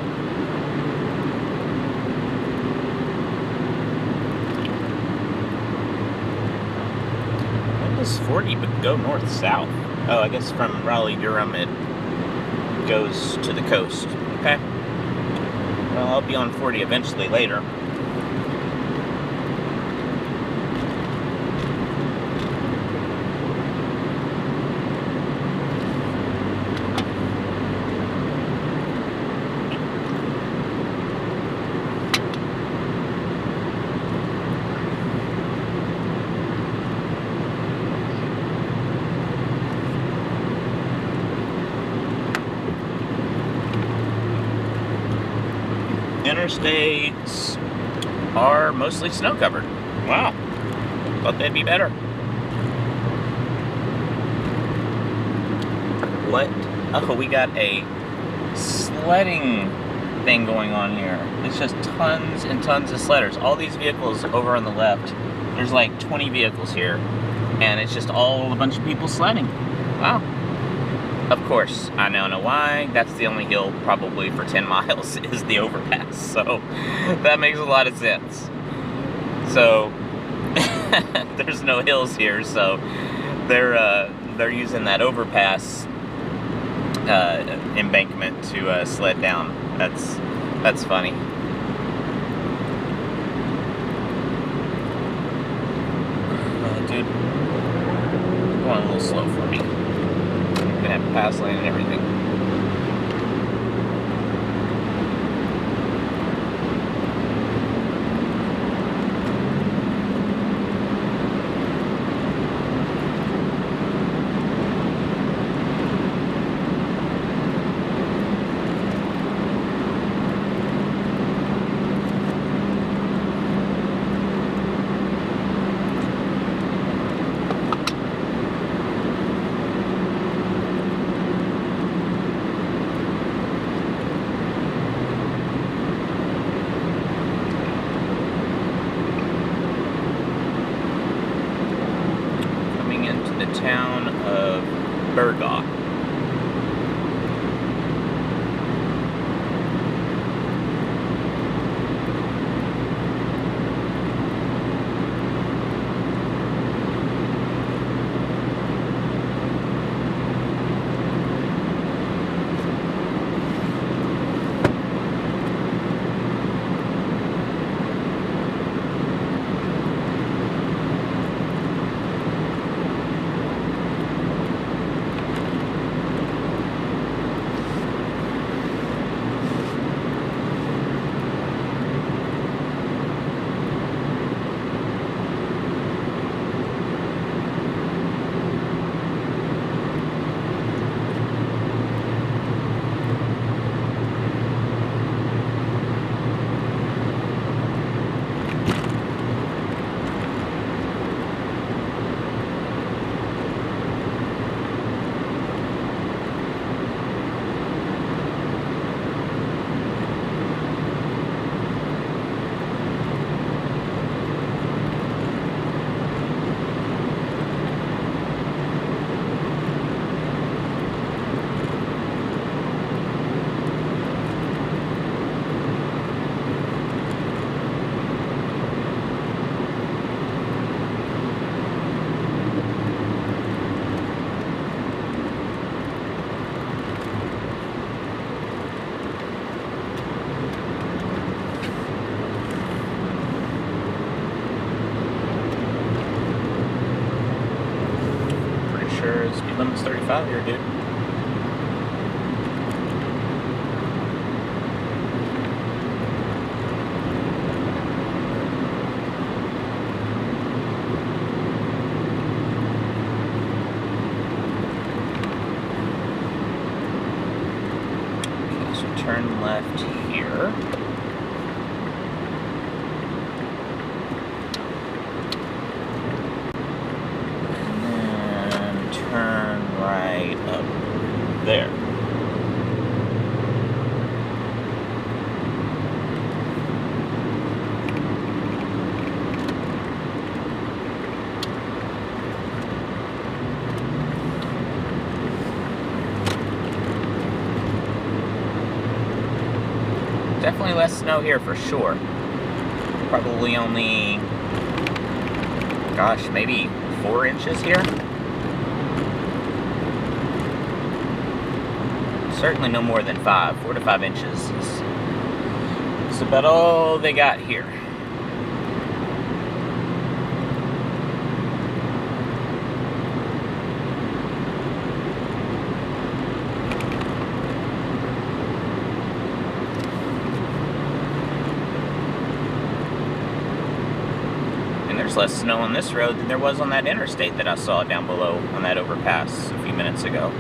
When does 40 go north-south? Oh, I guess from Raleigh-Durham it goes to the coast. Okay. Well, I'll be on 40 eventually later. Interstates are mostly snow covered. Wow. Thought they'd be better. What? Oh, we got a sledding thing going on here. It's just tons and tons of sledders. All these vehicles over on the left, there's like 20 vehicles here. And it's just all a bunch of people sledding. Wow. Of course, I now know why. That's the only hill probably for 10 miles is the overpass. So that makes a lot of sense. So there's no hills here, so they're using that overpass embankment to sled down. That's funny. Dude, going a little slow for me. Gonna have pass lane and everything. Town of Burgaw. Speed limit's 35 here, dude. Okay, so turn left here. over. And then turn right up there. Definitely less snow here for sure. Probably only, gosh, maybe 4 inches here. Certainly no more than 4 to 5 inches is about all they got here. There's less snow on this road than there was on that interstate that I saw down below on that overpass a few minutes ago.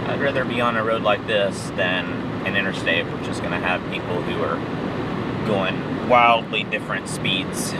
I'd rather be on a road like this than an interstate, which is going to have people who are going wildly different speeds.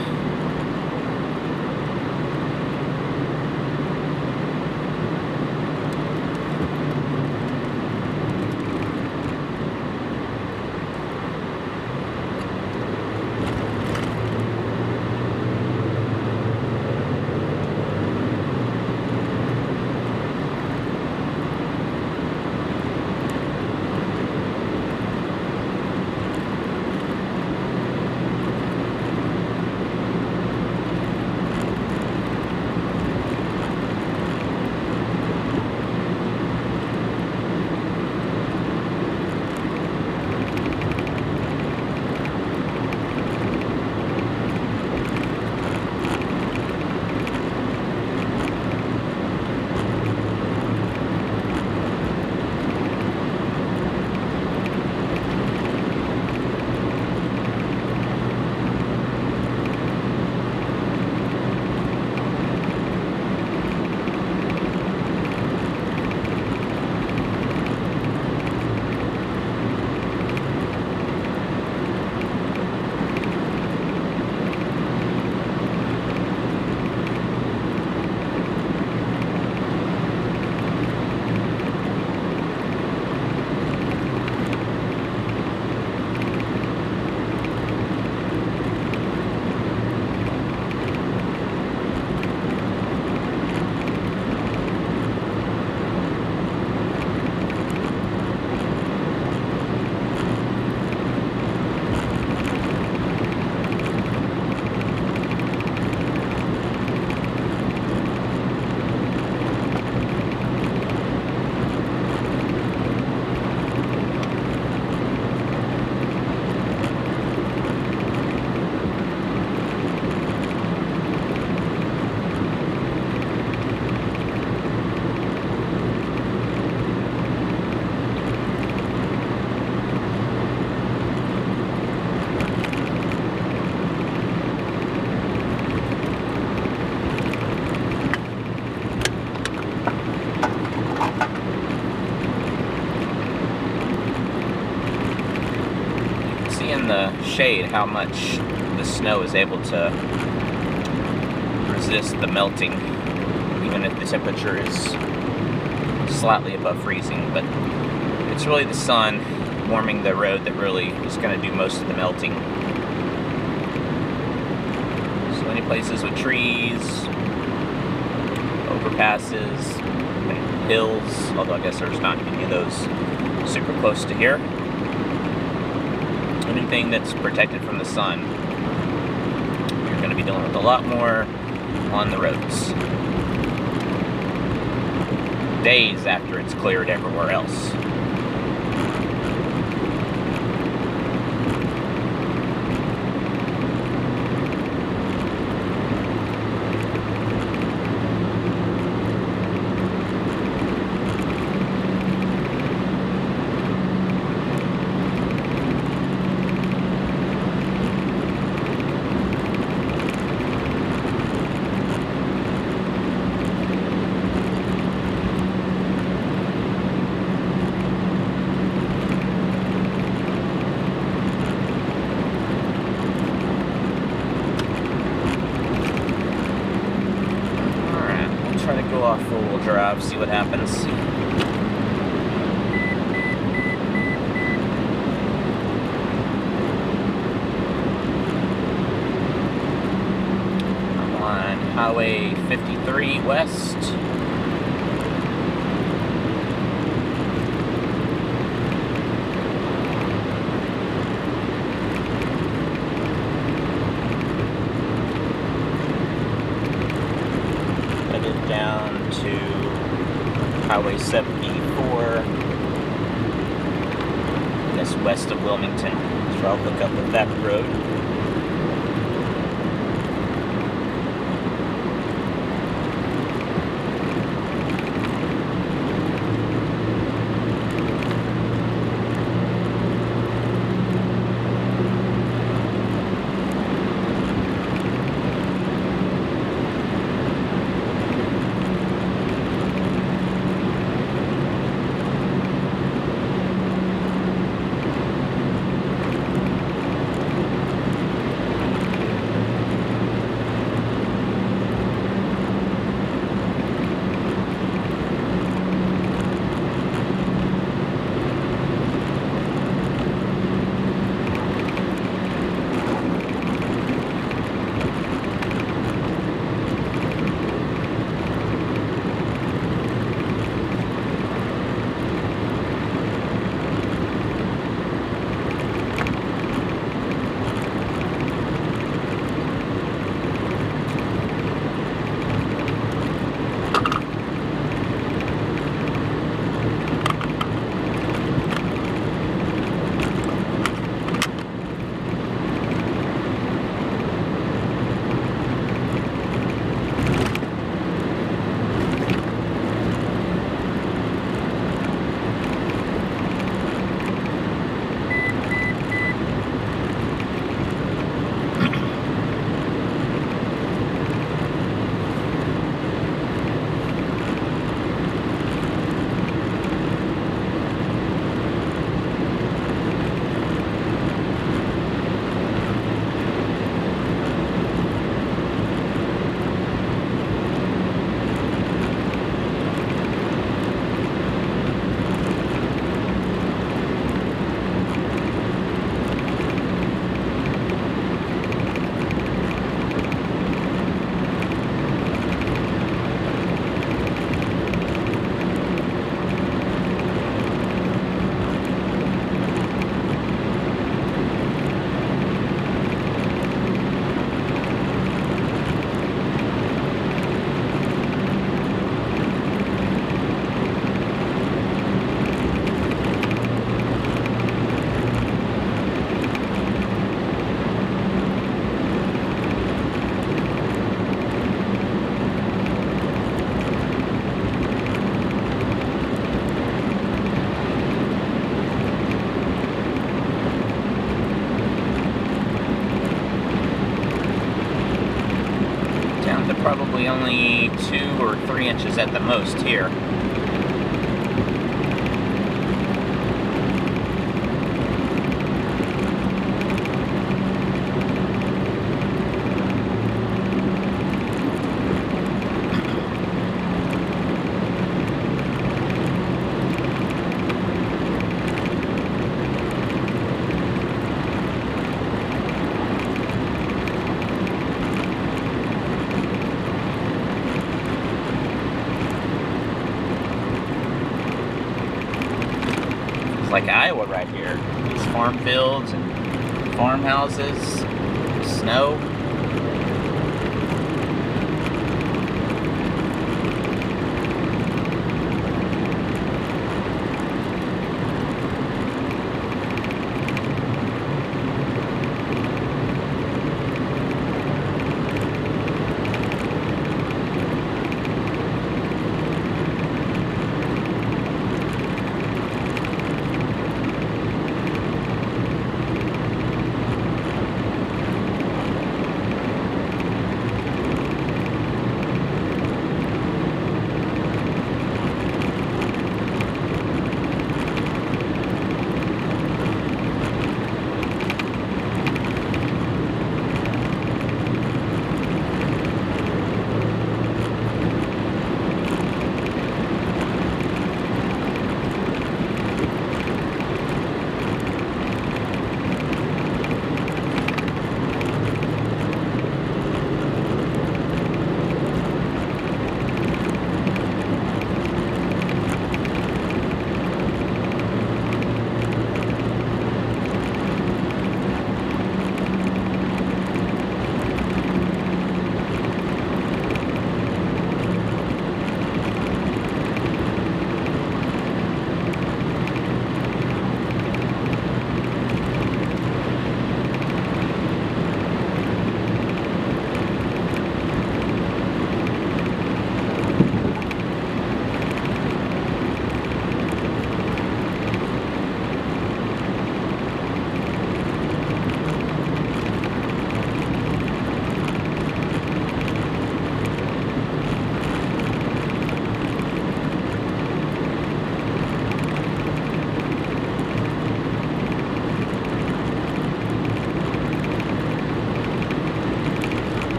In the shade how much the snow is able to resist the melting, even if the temperature is slightly above freezing. But it's really the sun warming the road that really is going to do most of the melting. So many places with trees, overpasses, and hills, although I guess there's not any of those super close to here. Anything that's protected from the sun, you're going to be dealing with a lot more on the roads. Days after it's cleared everywhere else. drive, see what happens. I'm on Highway 53 West. Headed down to Highway 74, that's west of Wilmington, so I'll hook up with that road. Probably only 2 or 3 inches at the most here. Like Iowa right here. These farm fields and farmhouses, snow.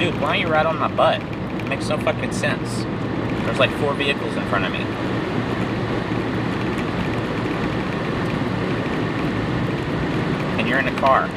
Dude, why don't you ride on my butt? It makes no fucking sense. There's like 4 vehicles in front of me. And you're in a car.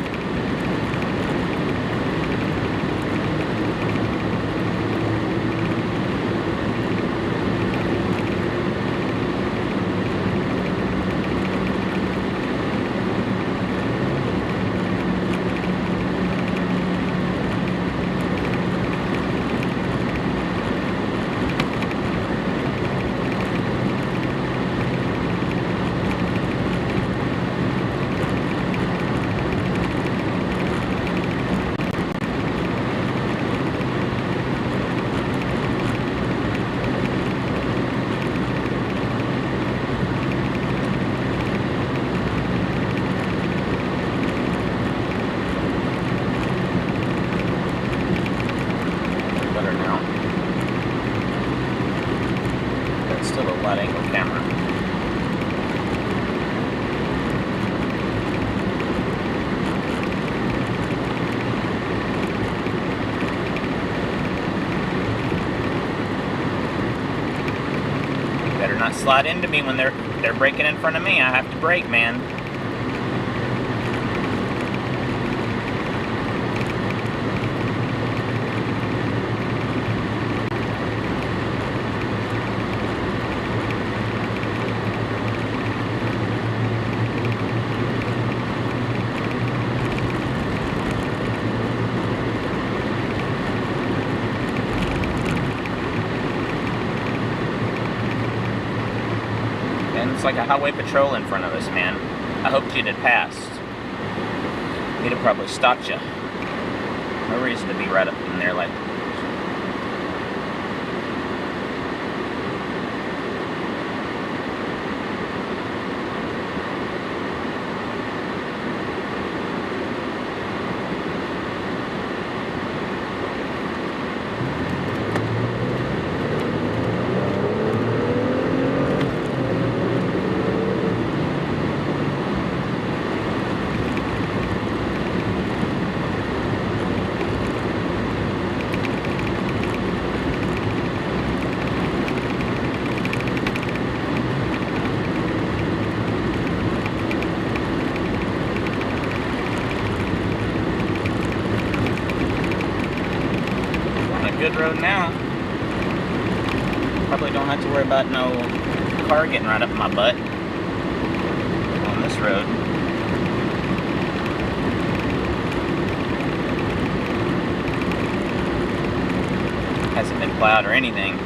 Wide-angle camera. Better not slide into me when they're braking in front of me. I have to brake, man. It's like a highway patrol in front of us, man. I hoped you'd have passed. He'd have probably stopped you. No reason to be right up in there like... Good road now. Probably don't have to worry about no car getting right up my butt on this road. Hasn't been plowed or anything.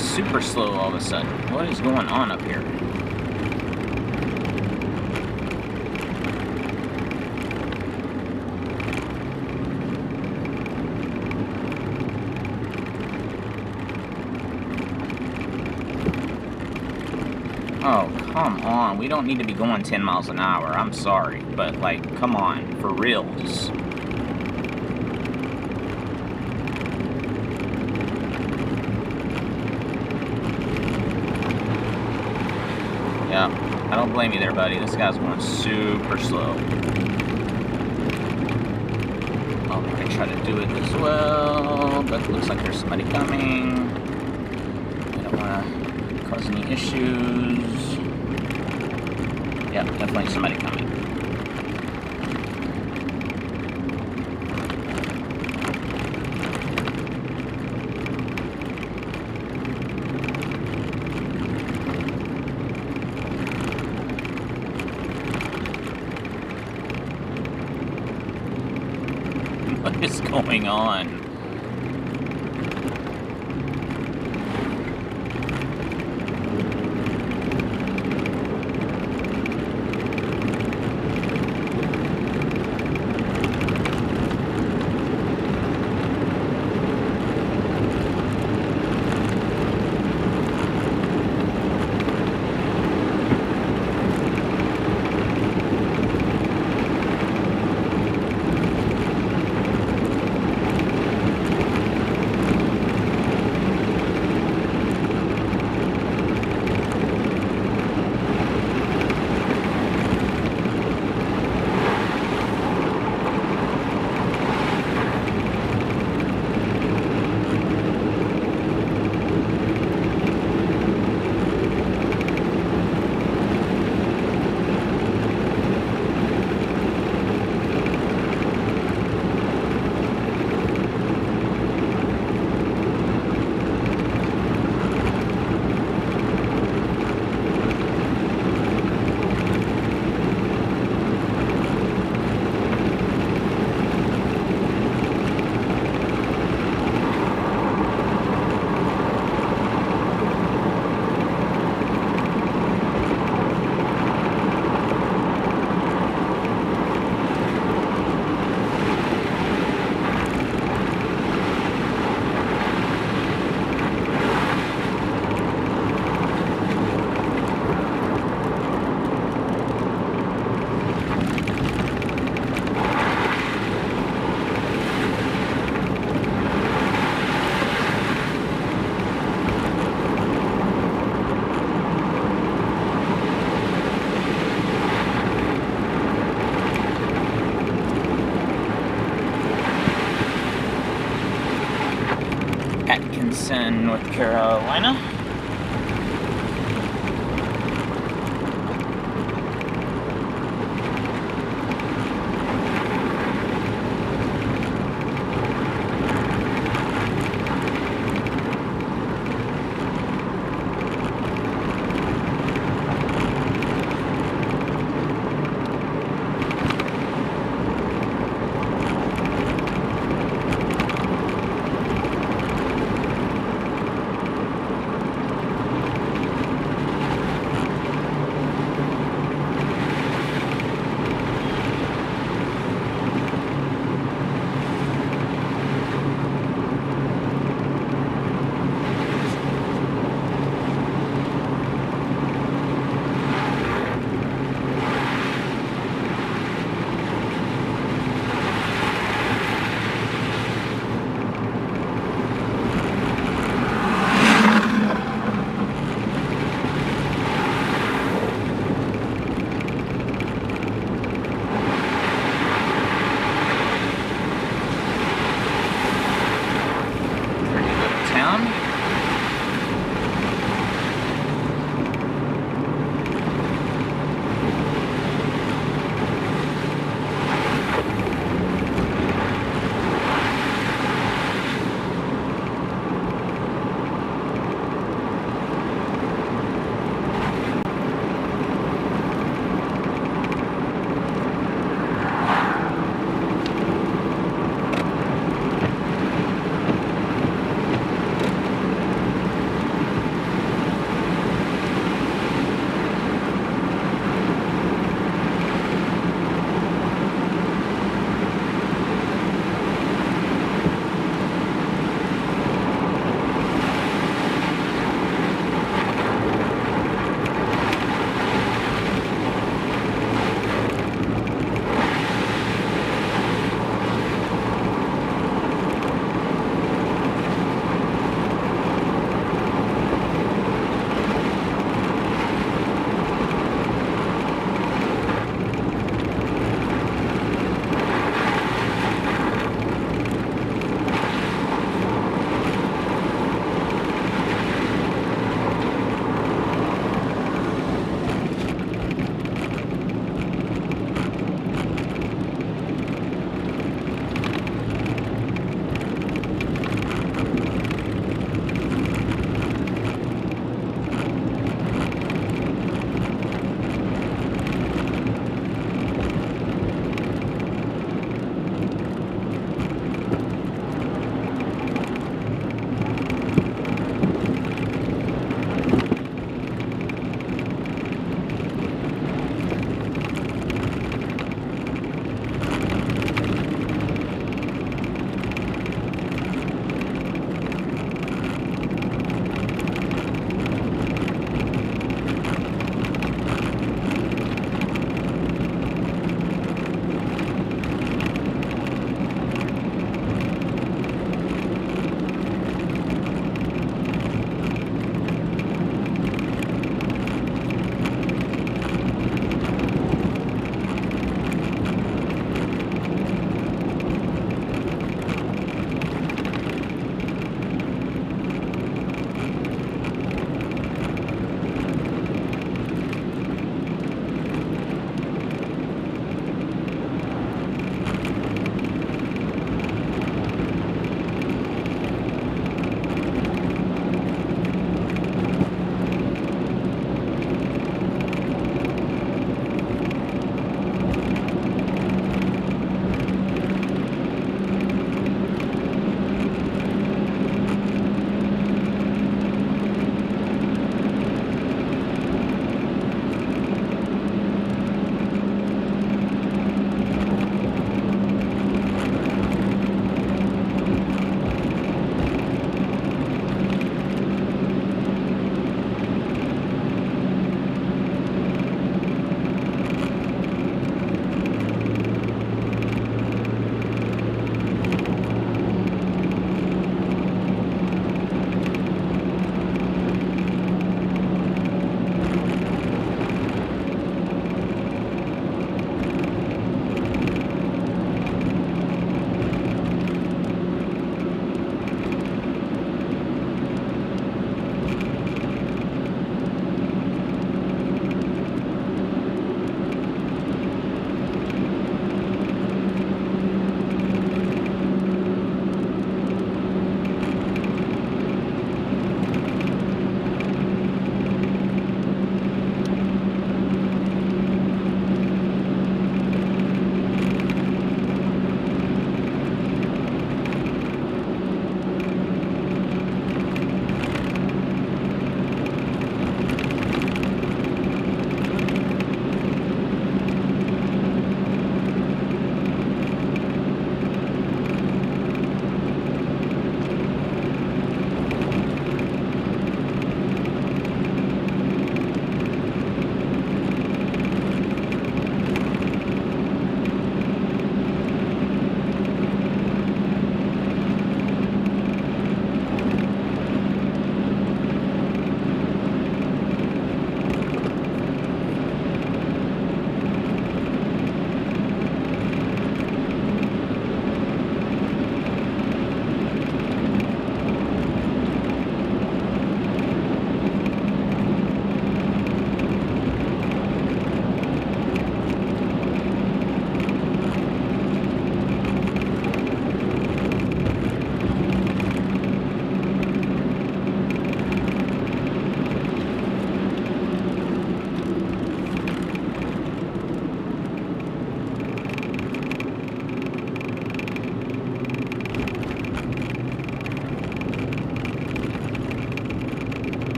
super slow all of a sudden. What is going on up here? Oh, come on. We don't need to be going 10 miles an hour. I'm sorry. But, like, come on. For real. Just... Yeah, I don't blame you there, buddy. This guy's going super slow. I'm going to try to do it as well, but it looks like there's somebody coming. I don't want to cause any issues. Yeah, definitely somebody coming. What is going on? Atkinson, North Carolina.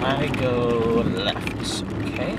I go left, okay?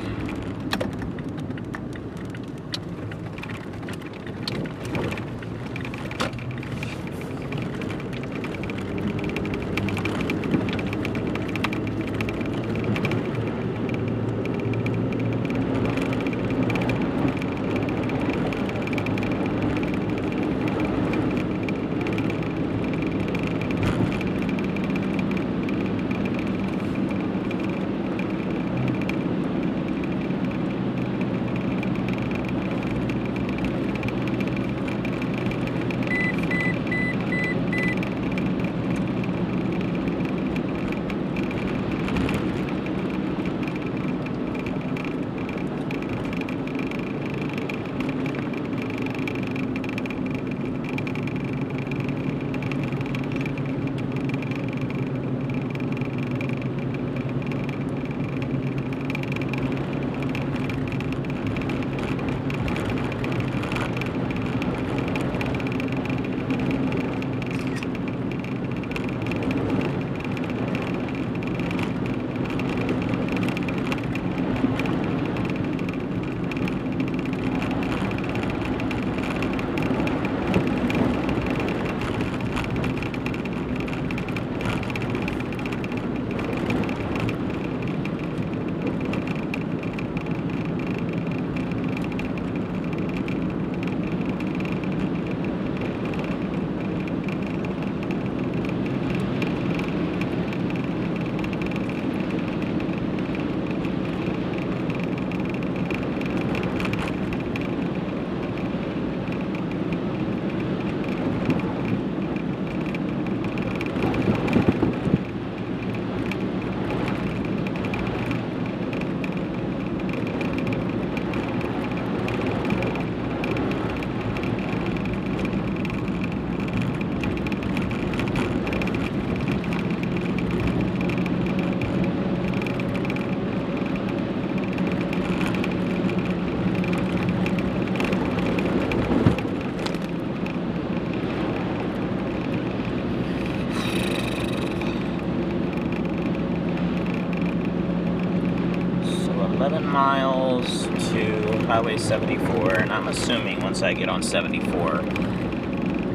Miles to Highway 74, and I'm assuming once I get on 74,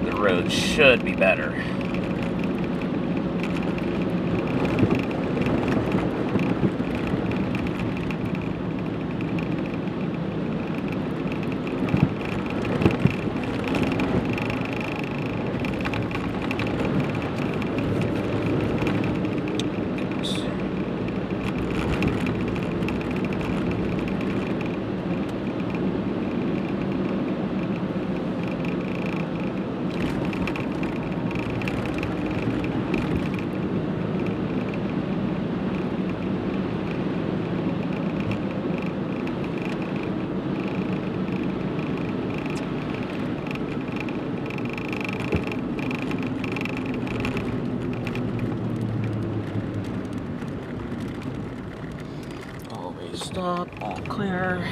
the road should be better. Stop, all clear.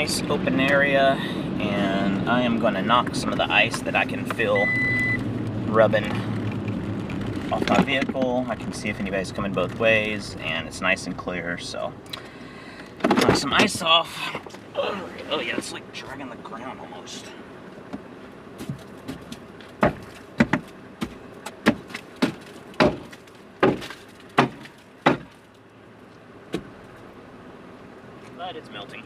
nice open area, and I am going to knock some of the ice that I can feel rubbing off my vehicle. I can see if anybody's coming both ways, and it's nice and clear, so knock some ice off. Oh yeah, it's like dragging the ground almost. But it's melting.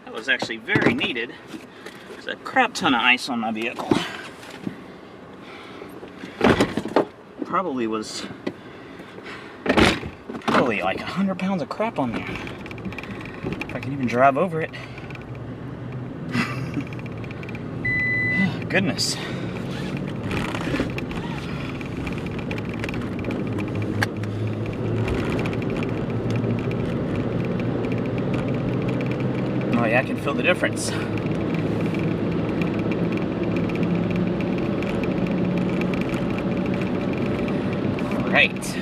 That was actually very needed. There's a crap ton of ice on my vehicle. Probably like 100 pounds of crap on there. If I can even drive over it. Goodness. Oh yeah, I can feel the difference. All right.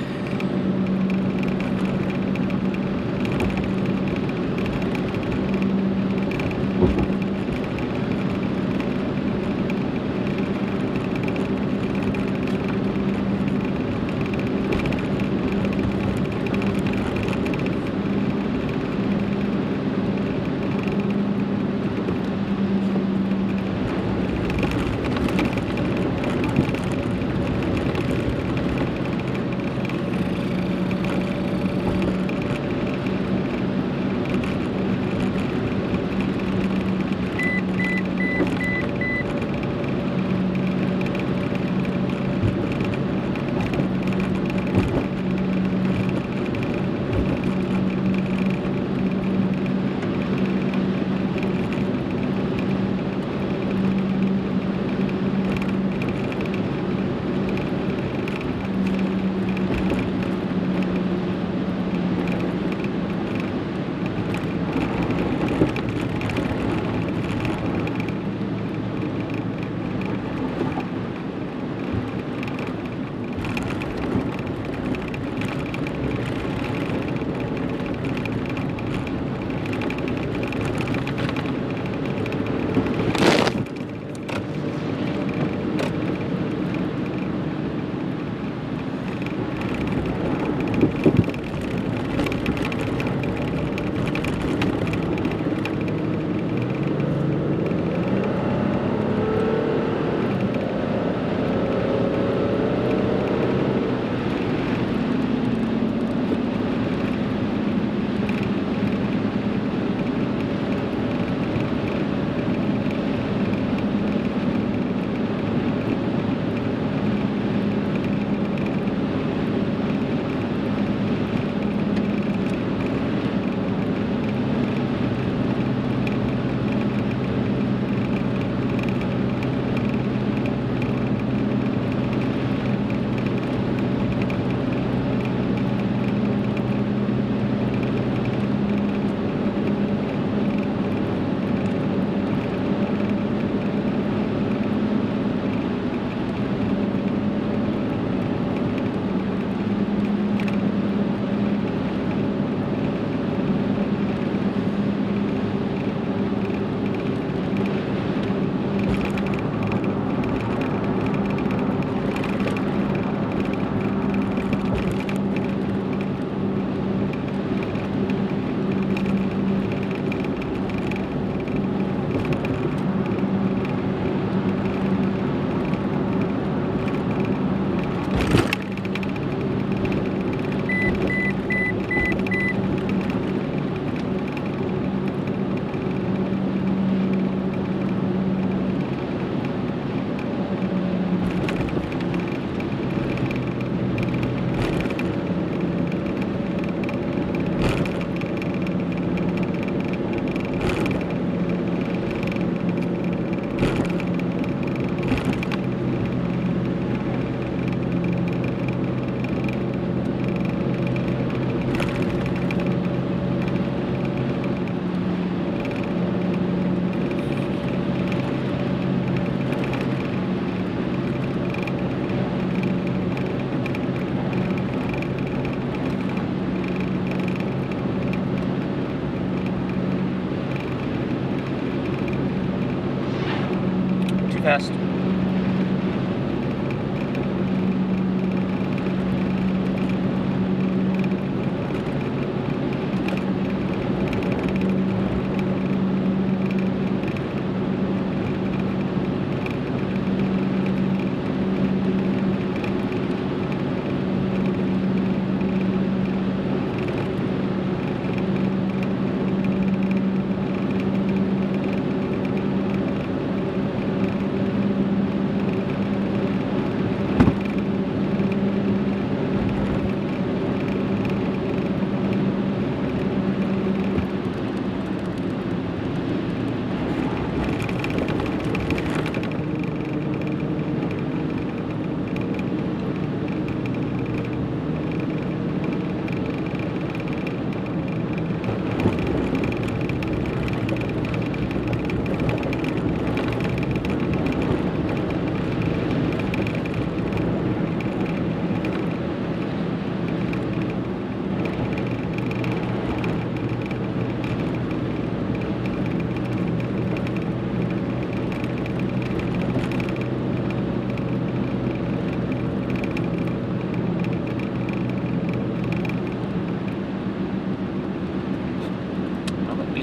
past.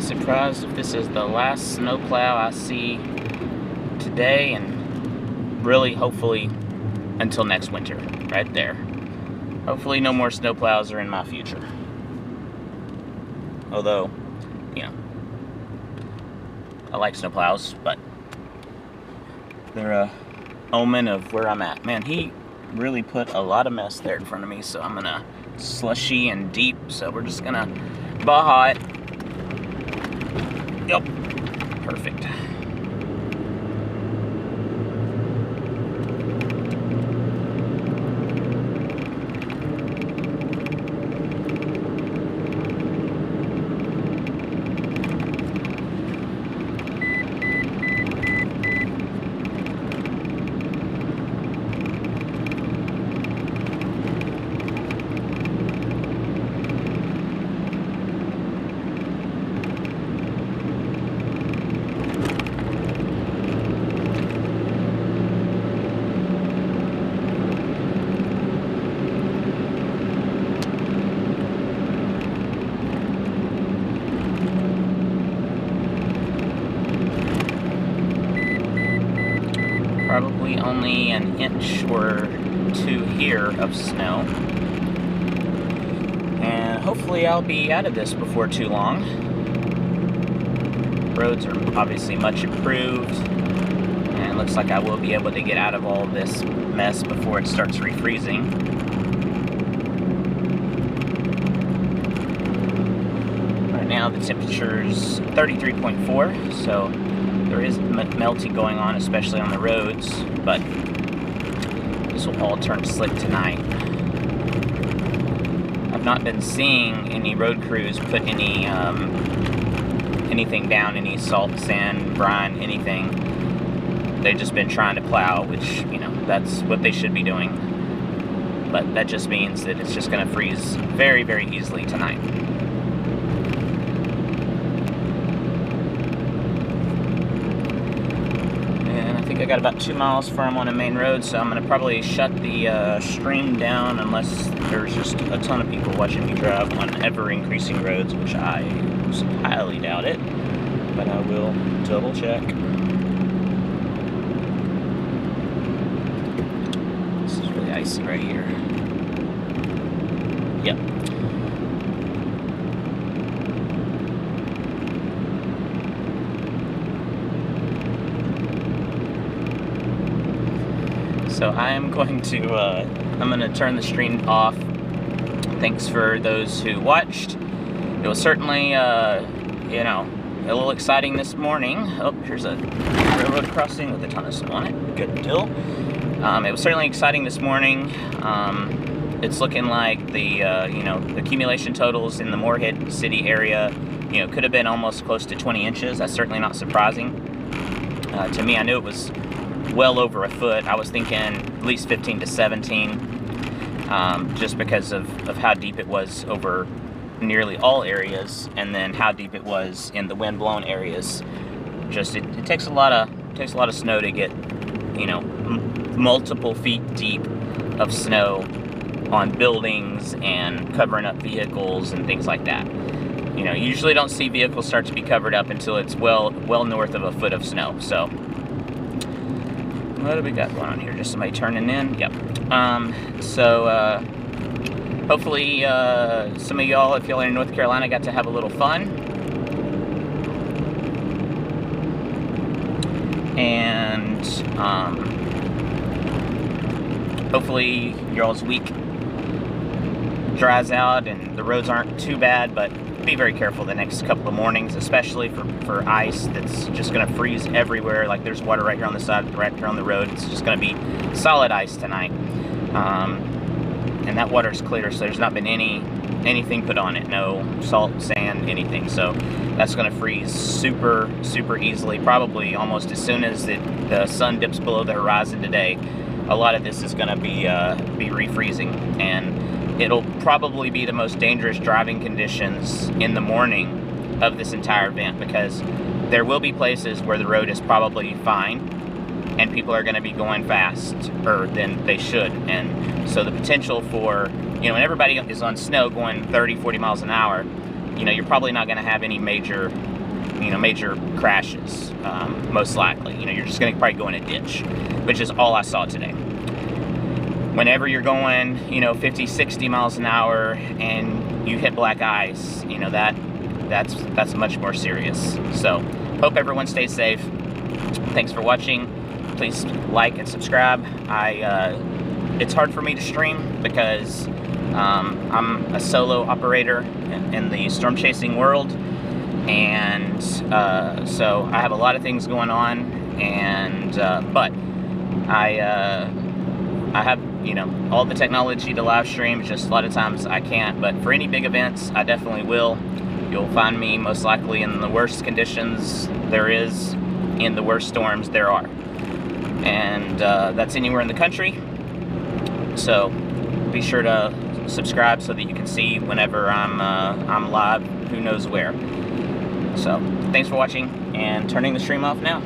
Surprised if this is the last snowplow I see today, and really hopefully until next winter, right there. Hopefully no more snowplows are in my future. Although, you know, I like snowplows, but they're a omen of where I'm at. Man, he really put a lot of mess there in front of me, so I'm gonna slushy and deep, so we're just gonna baja it. Yep, perfect. Probably only an inch or two here of snow. And hopefully I'll be out of this before too long. Roads are obviously much improved, and it looks like I will be able to get out of all this mess before it starts refreezing. Right now the temperature's 33.4, so there is melting going on, especially on the roads, but this will all turn slick tonight. I've not been seeing any road crews put any anything down, any salt, sand, brine, anything. They've just been trying to plow, which, you know, that's what they should be doing. But that just means that it's just going to freeze very, very easily tonight. I got about 2 miles from on a main road, so I'm going to probably shut the stream down unless there's just a ton of people watching me drive on ever-increasing roads, which I highly doubt it, but I will double check. This is really icy right here. Yep. So I am going to, I'm going to turn the stream off. Thanks for those who watched. It was certainly, you know, a little exciting this morning. Oh, here's a railroad crossing with a ton of snow on it. Good deal. It was certainly exciting this morning. It's looking like the, you know, the accumulation totals in the Morehead City area, you know, could have been almost close to 20 inches. That's certainly not surprising. To me, I knew it was well over a foot. I was thinking at least 15 to 17, just because of how deep it was over nearly all areas, and then how deep it was in the wind-blown areas. Just it takes a lot of snow to get you know, multiple feet deep of snow on buildings and covering up vehicles and things like that. You know, you usually don't see vehicles start to be covered up until it's well north of a foot of snow. So, what do we got going on here? Just somebody turning in? Yep. Hopefully some of y'all, if y'all are in North Carolina, got to have a little fun. And hopefully y'all's week dries out and the roads aren't too bad, but be very careful the next couple of mornings, especially for ice that's just going to freeze everywhere. Like there's water right here on the side, right here on the road. It's just going to be solid ice tonight. And that water is clear, so there's not been anything put on it, no salt, sand, anything. So that's going to freeze super easily, probably almost as soon as the sun dips below the horizon today. A lot of this is going to be refreezing, and it'll probably be the most dangerous driving conditions in the morning of this entire event, because there will be places where the road is probably fine and people are going to be going faster than they should. And so the potential for, you know, when everybody is on snow going 30, 40 miles an hour, you know, you're probably not going to have any major crashes, most likely. You know, you're just going to probably go in a ditch, which is all I saw today. Whenever you're going, you know, 50, 60 miles an hour and you hit black ice, you know, that's much more serious. So, hope everyone stays safe. Thanks for watching. Please like and subscribe. It's hard for me to stream because I'm a solo operator in the storm chasing world, and so I have a lot of things going on, and but I have, you know, all the technology to live stream. Just a lot of times I can't, but for any big events I definitely will. You'll find me most likely in the worst conditions there is, in the worst storms there are, and that's anywhere in the country. So be sure to subscribe so that you can see whenever I'm live, who knows where. So thanks for watching, and turning the stream off now.